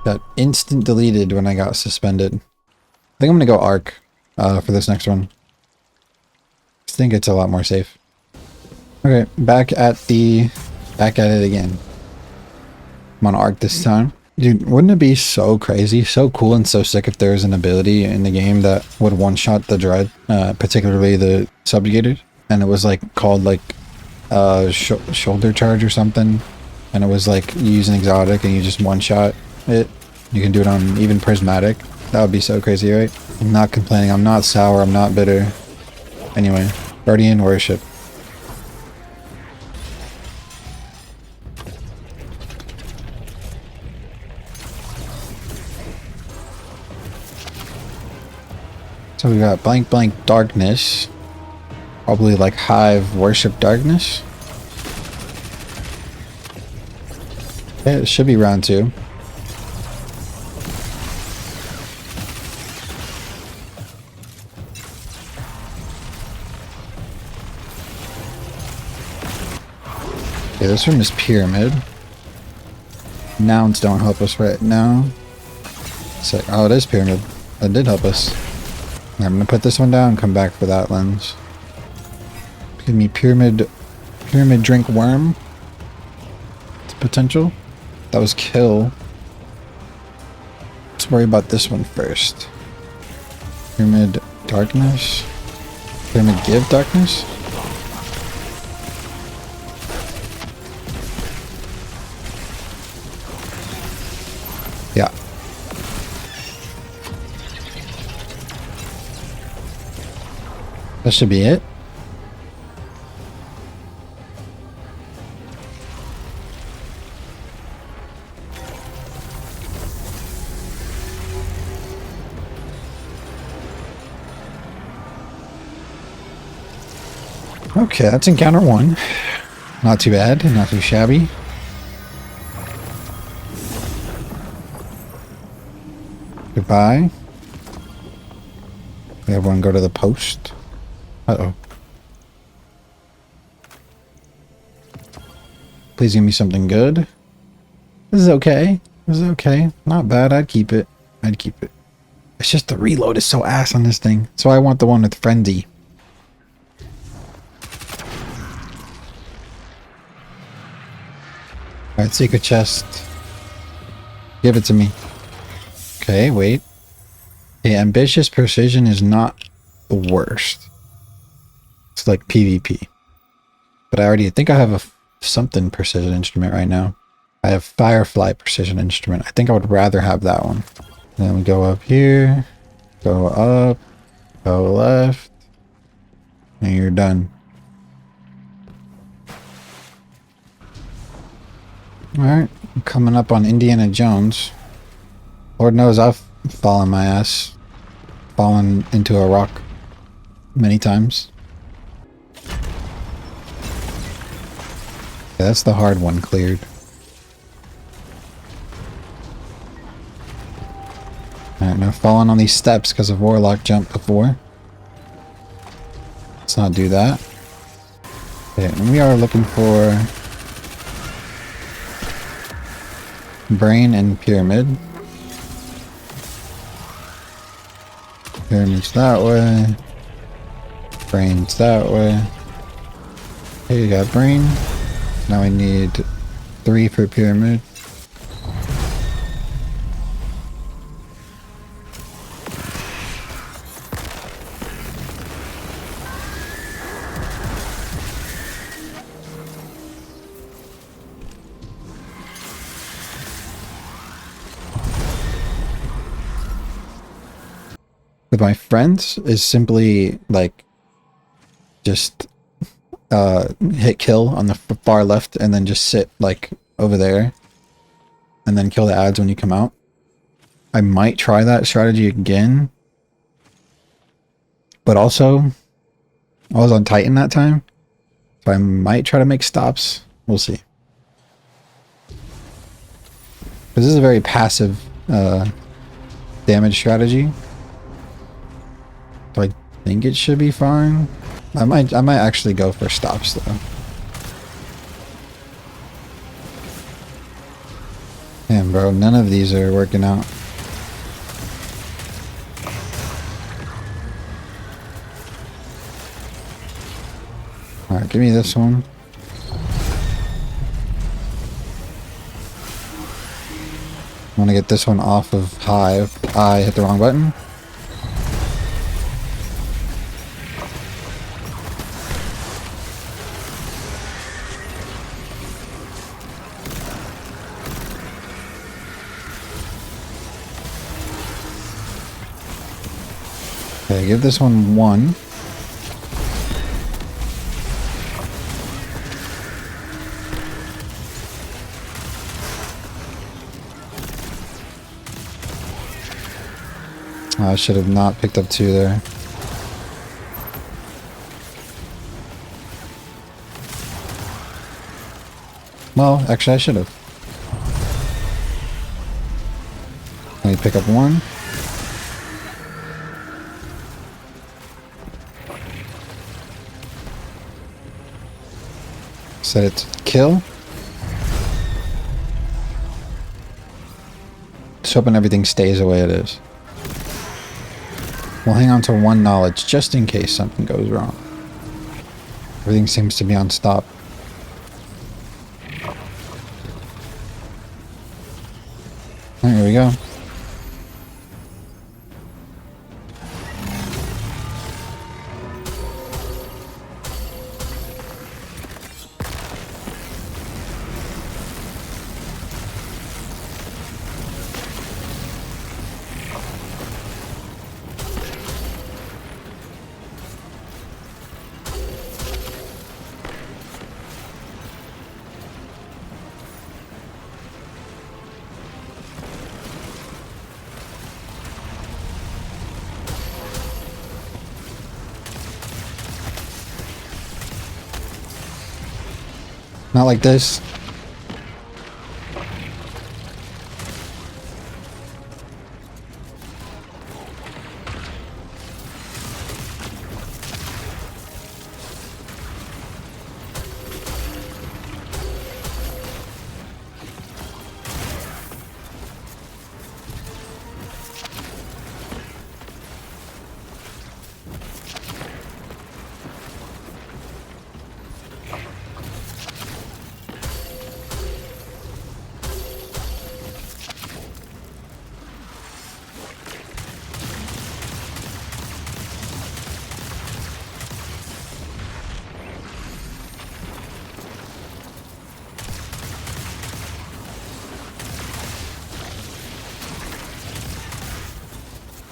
Speaker 2: Got instant deleted when I got suspended. I think I'm gonna go Arc for this next one. I think it's a lot more safe. Okay, back at it again. I'm on Arc this time. Dude, wouldn't it be so crazy, so cool and so sick if there was an ability in the game that would one-shot the Dread, particularly the Subjugated, and it was like called like shoulder charge or something, and it was like you use an exotic and you just one-shot it. You can do it on even prismatic. That would be so crazy, right? I'm not complaining. I'm not sour. I'm not bitter. Anyway, Guardian worship. So we got blank darkness. Probably like Hive worship darkness. Okay, it should be round 2. Okay, this room is pyramid. Nouns don't help us right now. So, oh, it is pyramid. That did help us. I'm gonna put this one down and come back for that lens. Give me pyramid drink worm. It's potential. That was kill. Let's worry about this one first. Pyramid darkness. Pyramid give darkness. Yeah. That should be it. Okay, that's encounter 1. Not too bad, not too shabby. Goodbye. Everyone go to the post. Uh-oh. Please give me something good. This is okay. This is okay. Not bad. I'd keep it. I'd keep it. It's just the reload is so ass on this thing. So I want the one with Frenzy. Alright, secret chest. Give it to me. Okay, wait. Okay, ambitious precision is not the worst. It's like PvP. But I already think I have a something precision instrument right now. I have Firefly precision instrument. I think I would rather have that one. Then we go up here, go up, go left, and you're done. Alright, coming up on Indiana Jones. Lord knows I've fallen my ass. Fallen into a rock many times. Yeah, that's the hard one cleared. Alright, now falling on these steps because of Warlock jump before. Let's not do that. Okay, and we are looking for Brain and Pyramid. Pyramid's that way. Brain's that way. Here you got Brain. Now we need 3 for Pyramid. With my friends is simply like just hit kill on the far left and then just sit like over there and then kill the ads when you come out. I might try that strategy again, but also I was on Titan that time, so I might try to make stops. We'll see. This is a very passive damage strategy. So I think it should be fine. I might actually go for stops though. Damn, bro, none of these are working out. Alright, give me this one. I want to get this one off of Hive. I hit the wrong button. Okay, give this one 1. Oh, I should have not picked up 2 there. Well, actually I should have. Let me pick up 1. Set it to kill. Just hoping everything stays the way it is. We'll hang on to 1 knowledge just in case something goes wrong. Everything seems to be on stop. There we go. Not like this.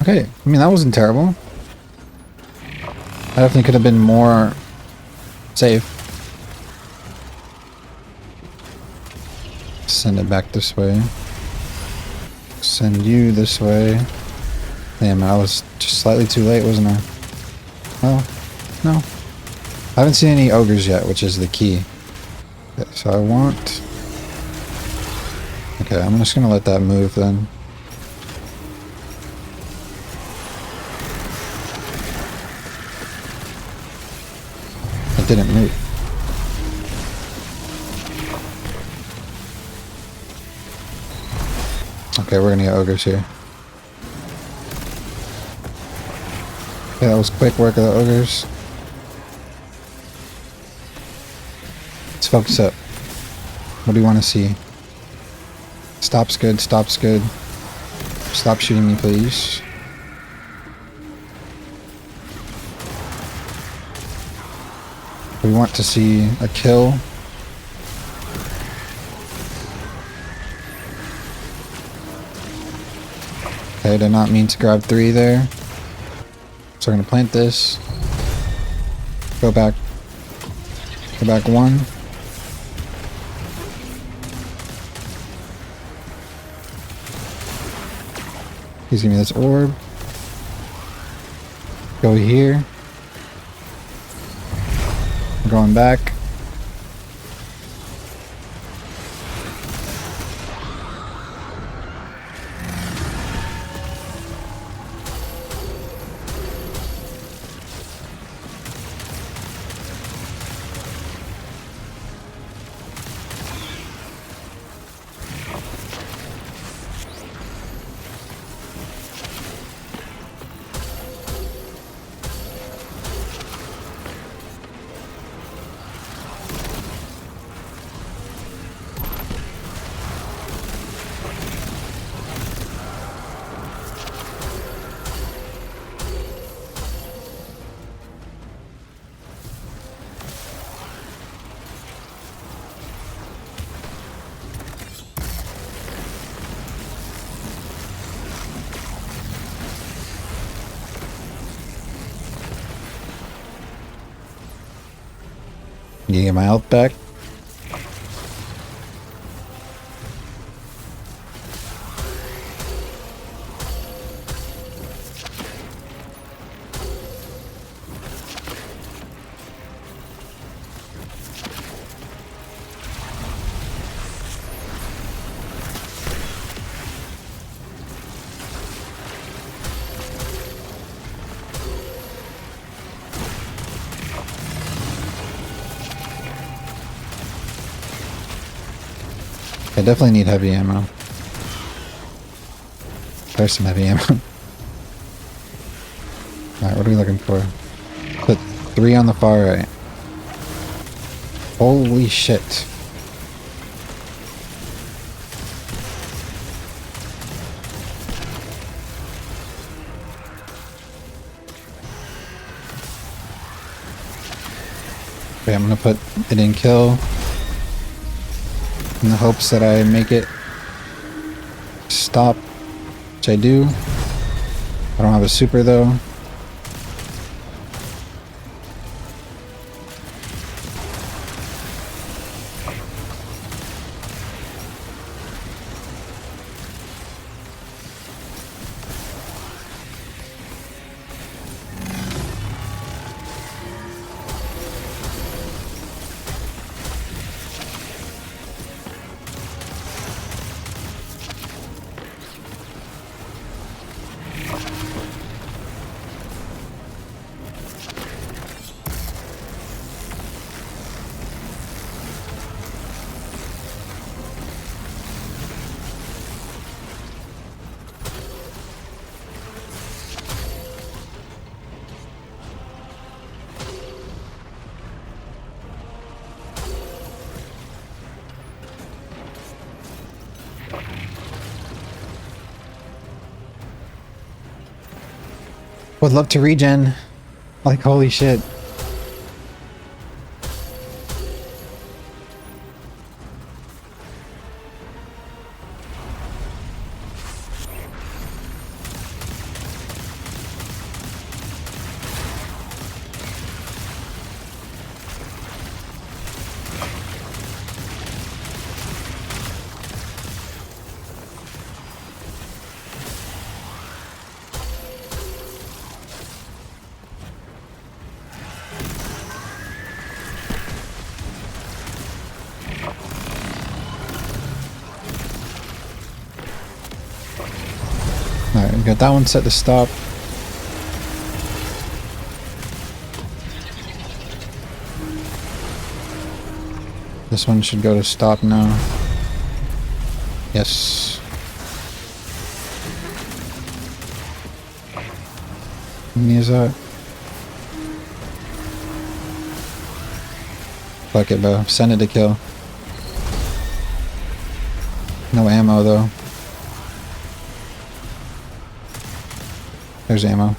Speaker 2: Okay, I mean, that wasn't terrible. I definitely could have been more safe. Send it back this way. Send you this way. Damn, I was just slightly too late, wasn't I? Well, no. I haven't seen any ogres yet, which is the key. Okay, so I want... Okay, I'm just gonna let that move then. It didn't move. Okay, we're gonna get ogres here. Okay, that was quick work of the ogres. Let's focus up. What do you want to see? Stop's good, stop's good. Stop shooting me, please. We want to see a kill. Okay, I did not mean to grab 3 there. So we're gonna plant this. Go back. Go back 1. Please give me this orb. Go here. Going back. You get my health back. I definitely need heavy ammo. There's some heavy ammo. Alright, what are we looking for? Put 3 on the far right. Holy shit. Okay, I'm gonna put it in kill. In the hopes that I make it stop, which I do. I don't have a super though. Would love to regen. Like, holy shit. Alright, we got that one set to stop. This one should go to stop now. Yes. How many is that? Fuck it, bro. Send it to kill. No ammo, though. There's ammo.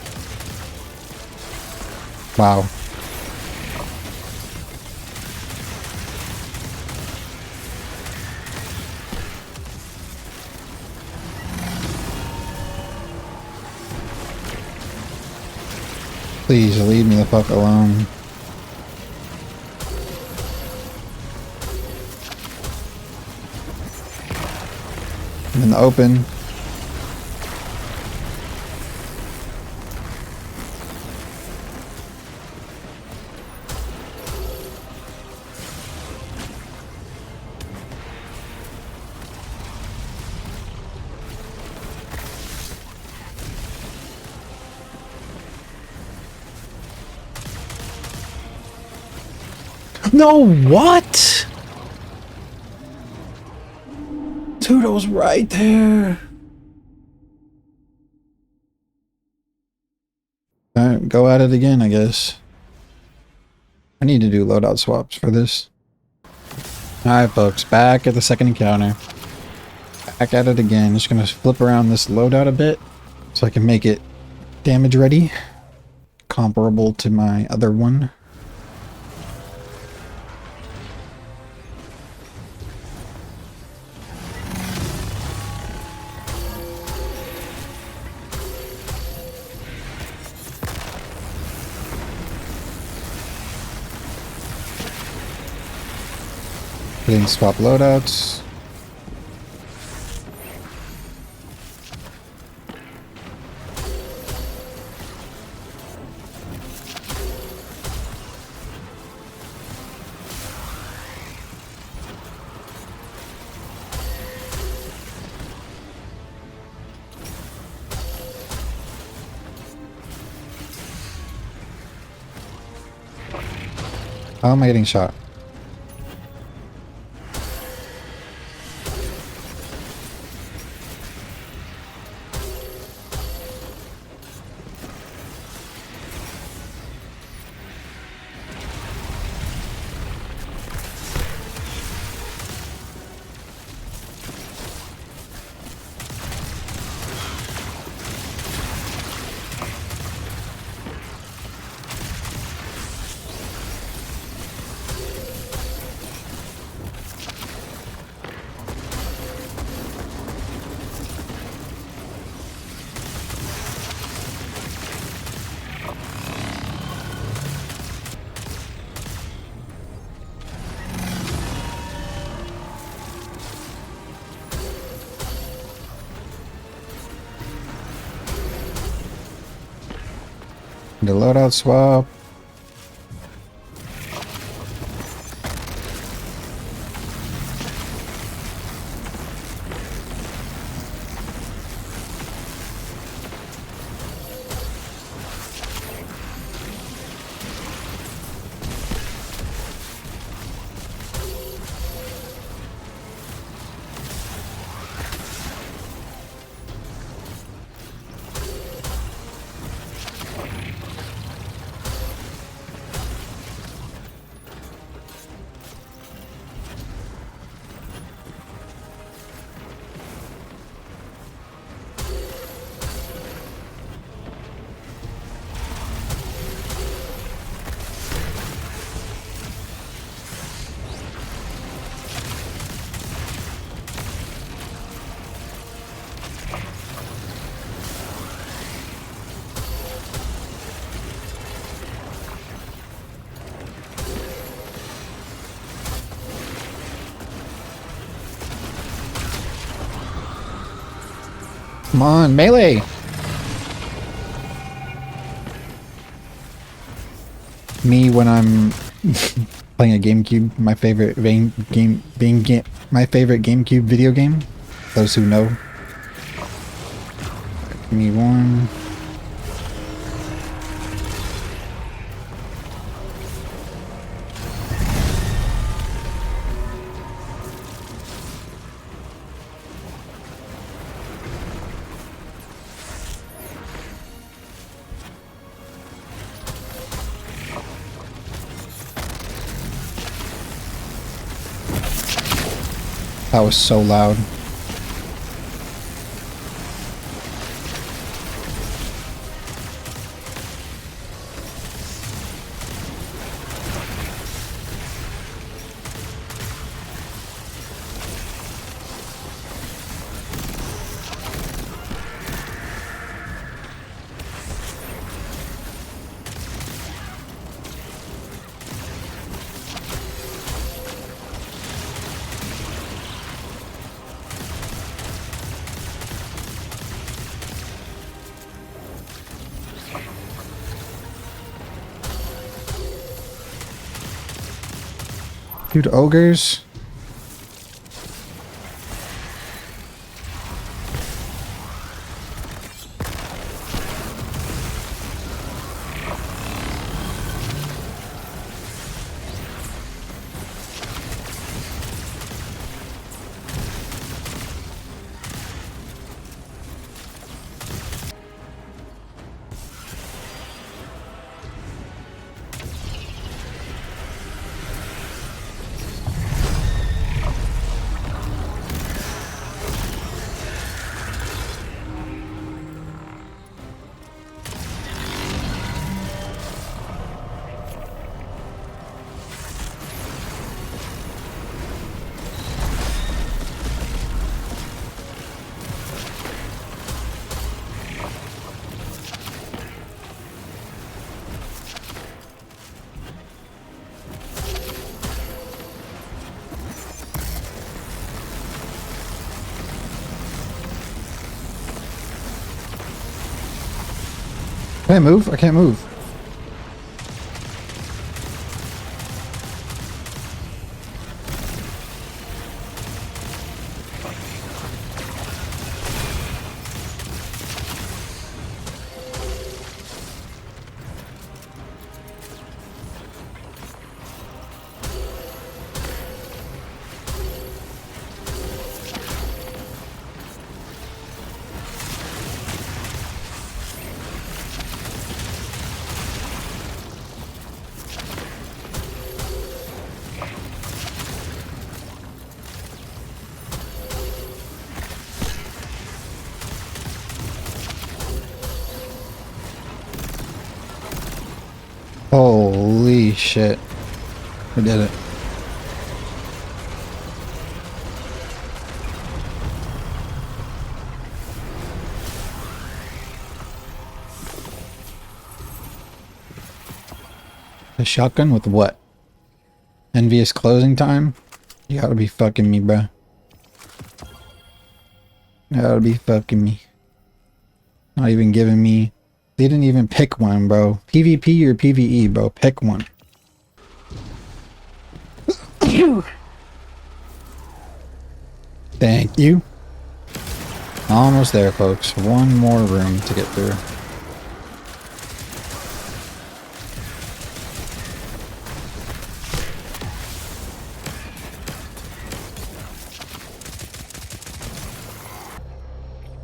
Speaker 2: Wow. Please leave me the fuck alone. I'm in the open. No, what? Dude, I was right there. Alright, go at it again, I guess. I need to do loadout swaps for this. Alright, folks, back at the second encounter. Back at it again. Just gonna flip around this loadout a bit so I can make it damage ready. Comparable to my other one. Hitting swap loadouts. How am I getting shot? The loadout swap. Come on, melee! Me when I'm playing a GameCube, my favorite my favorite GameCube video game. Those who know. Give me one. That was so loud. Dude, ogres. Can I move? I can't move. Holy shit. I did it. A shotgun with what? Envious closing time? You gotta be fucking me, bro. You gotta be fucking me. Not even giving me... They didn't even pick one, bro. PvP or PvE, bro. Pick one. Thank you. Almost there, folks. One more room to get through.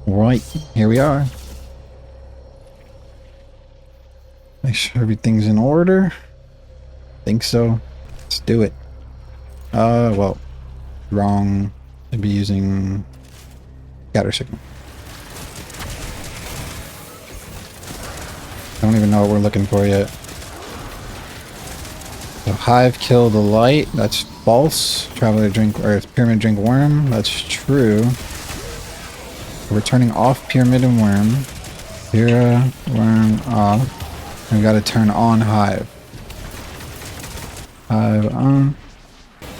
Speaker 2: Right, here we are. Make sure everything's in order. Think so. Let's do it. Well, wrong. I'd be using scatter signal. I don't even know what we're looking for yet. So hive kill the light. That's false. Traveler drink or pyramid drink worm. That's true. We're turning off pyramid and worm. Pyrrha, worm off. And we gotta turn on hive. Hive on.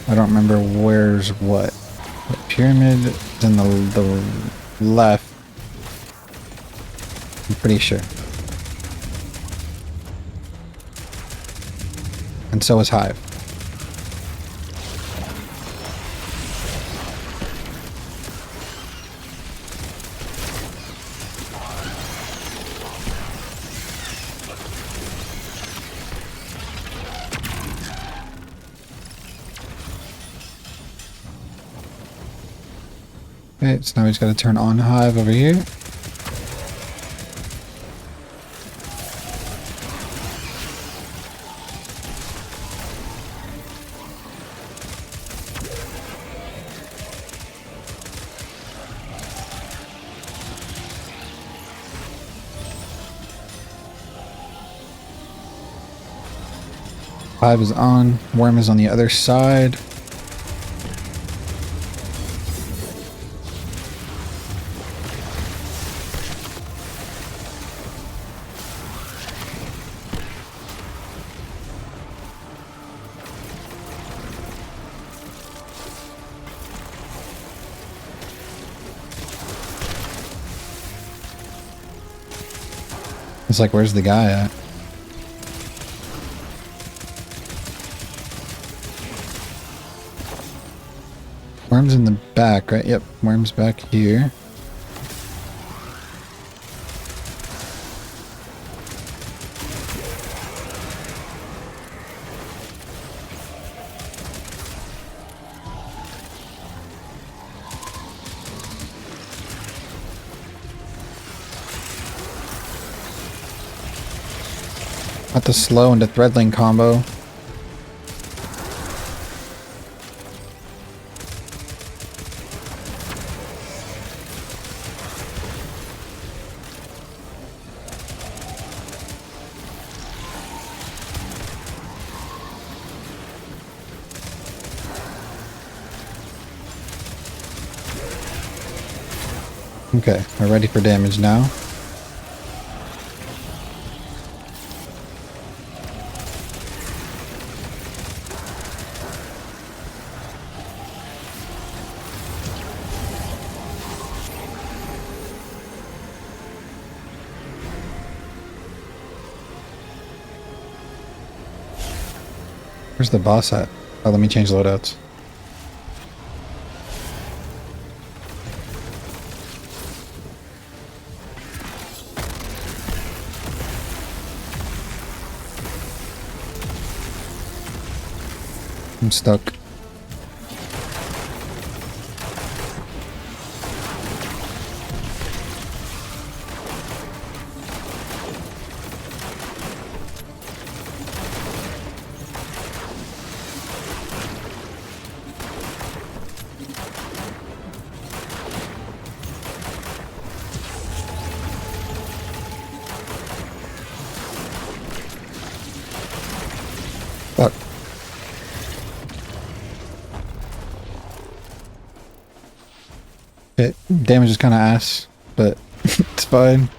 Speaker 2: I don't remember where's what. The pyramid is in the left. Pretty sure. And so is Hive. Okay, so now we just gotta turn on Hive over here. Hive is on, Worm is on the other side. It's like, where's the guy at? Worm's in the back, right? Yep, Worm's back here. Got the slow into threadling combo. Okay, we're ready for damage now. Where's the boss at? Oh, let me change loadouts. I'm stuck. Fuck. Okay, damage is kind of ass, but it's fine.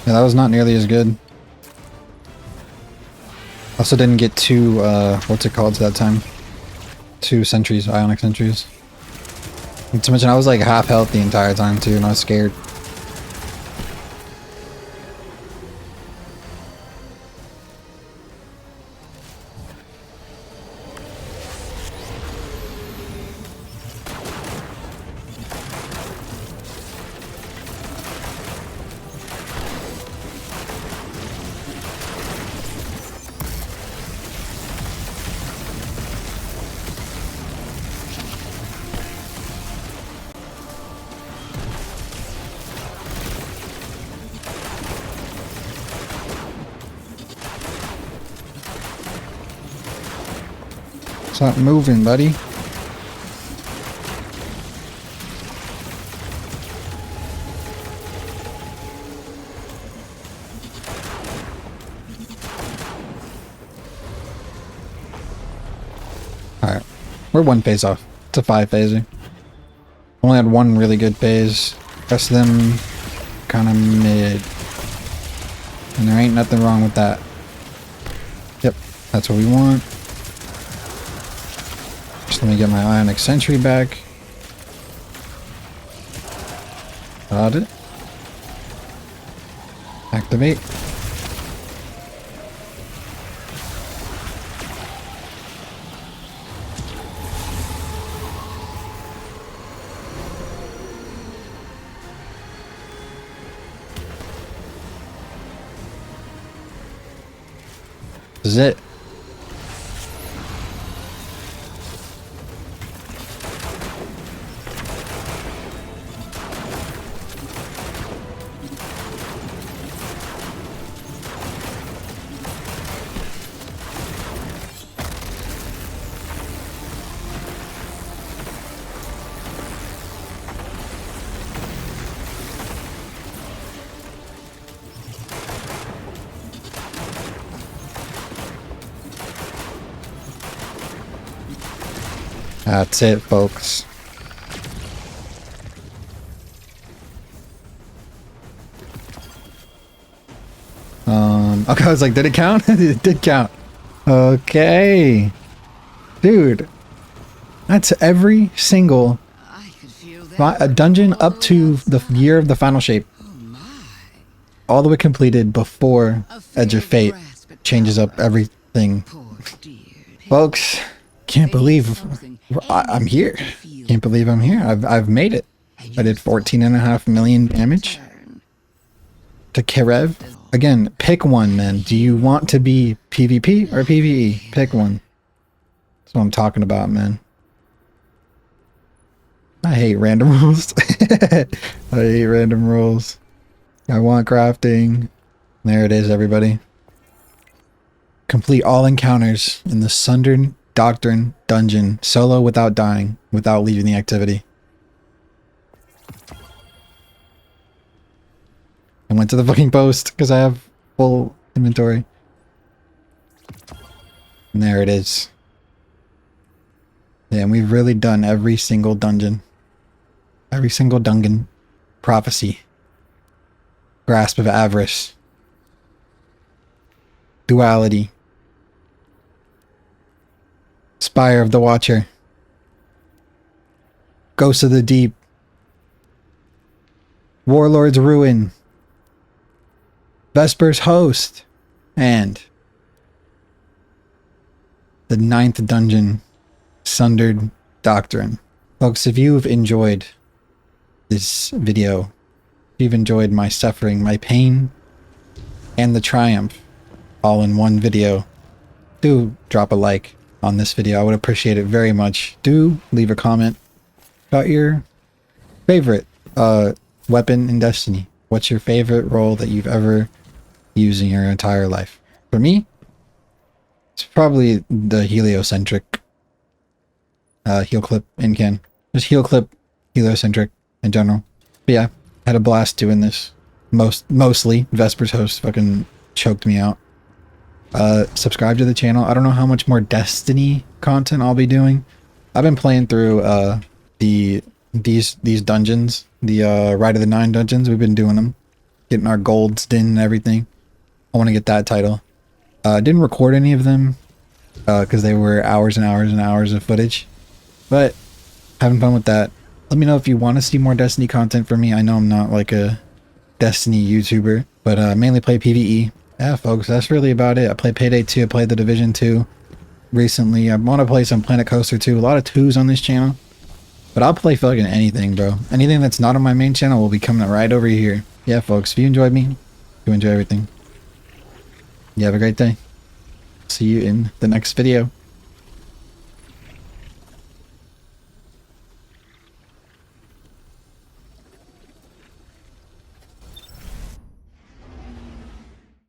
Speaker 2: Yeah, that was not nearly as good. Also didn't get two, what's it called that time? 2 sentries, ionic sentries. Not to mention I was like half health the entire time too, and I was scared. Stop moving, buddy. Alright. We're 1 phase off. It's a 5 phaser. Only had 1 really good phase. Rest of them kind of mid. And there ain't nothing wrong with that. Yep, that's what we want. Just let me get my ionic sentry back. Got it. Activate. This is it. That's it, folks. Okay, I was like, did it count? It did count. Okay. Dude. That's every single a dungeon up to the year of the final shape. All the way completed before Edge of Fate changes up everything. Folks, can't believe I'm here. Can't believe I'm here. I've made it. I did 14.5 million damage to Kerev. Again, pick one then. Do you want to be PvP or PvE? Pick one. That's what I'm talking about, man. I hate random rules. I hate random rules. I want crafting. There it is, everybody. Complete all encounters in the Sundered Doctrine dungeon, solo without dying, without leaving the activity. I went to the fucking post because I have full inventory. And there it is. Yeah, and we've really done every single dungeon. Every single dungeon. Prophecy. Grasp of Avarice. Duality. Spire of the Watcher. Ghost of the Deep. Warlords Ruin. Vesper's Host. And the 9th dungeon, Sundered Doctrine. Folks, if you've enjoyed this video, if you've enjoyed my suffering, my pain, and the triumph all in one video, do drop a like on this video. I would appreciate it very much. Do leave a comment about your favorite weapon in Destiny. What's your favorite role that you've ever used in your entire life? For me, it's probably the heliocentric heal clip in can. Just heal clip, heliocentric in general. But yeah, had a blast doing this. Mostly Vesper's Host fucking choked me out. Subscribe to the channel. I don't know how much more Destiny content I'll be doing. I've been playing through these dungeons, the Rite of the Nine dungeons. We've been doing them, getting our golds in and everything. I want to get that title. Didn't record any of them because they were hours and hours and hours of footage, but having fun with that. Let me know if you want to see more Destiny content from me. I know I'm not like a Destiny YouTuber, but mainly play PvE. Yeah, folks, that's really about it. I played Payday 2, I played The Division 2 recently. I want to play some Planet Coaster 2. A lot of 2s on this channel, but I'll play fucking anything, bro. Anything that's not on my main channel will be coming right over here. Yeah, folks, if you enjoyed me, you enjoy everything. You have a great day. See you in the next video.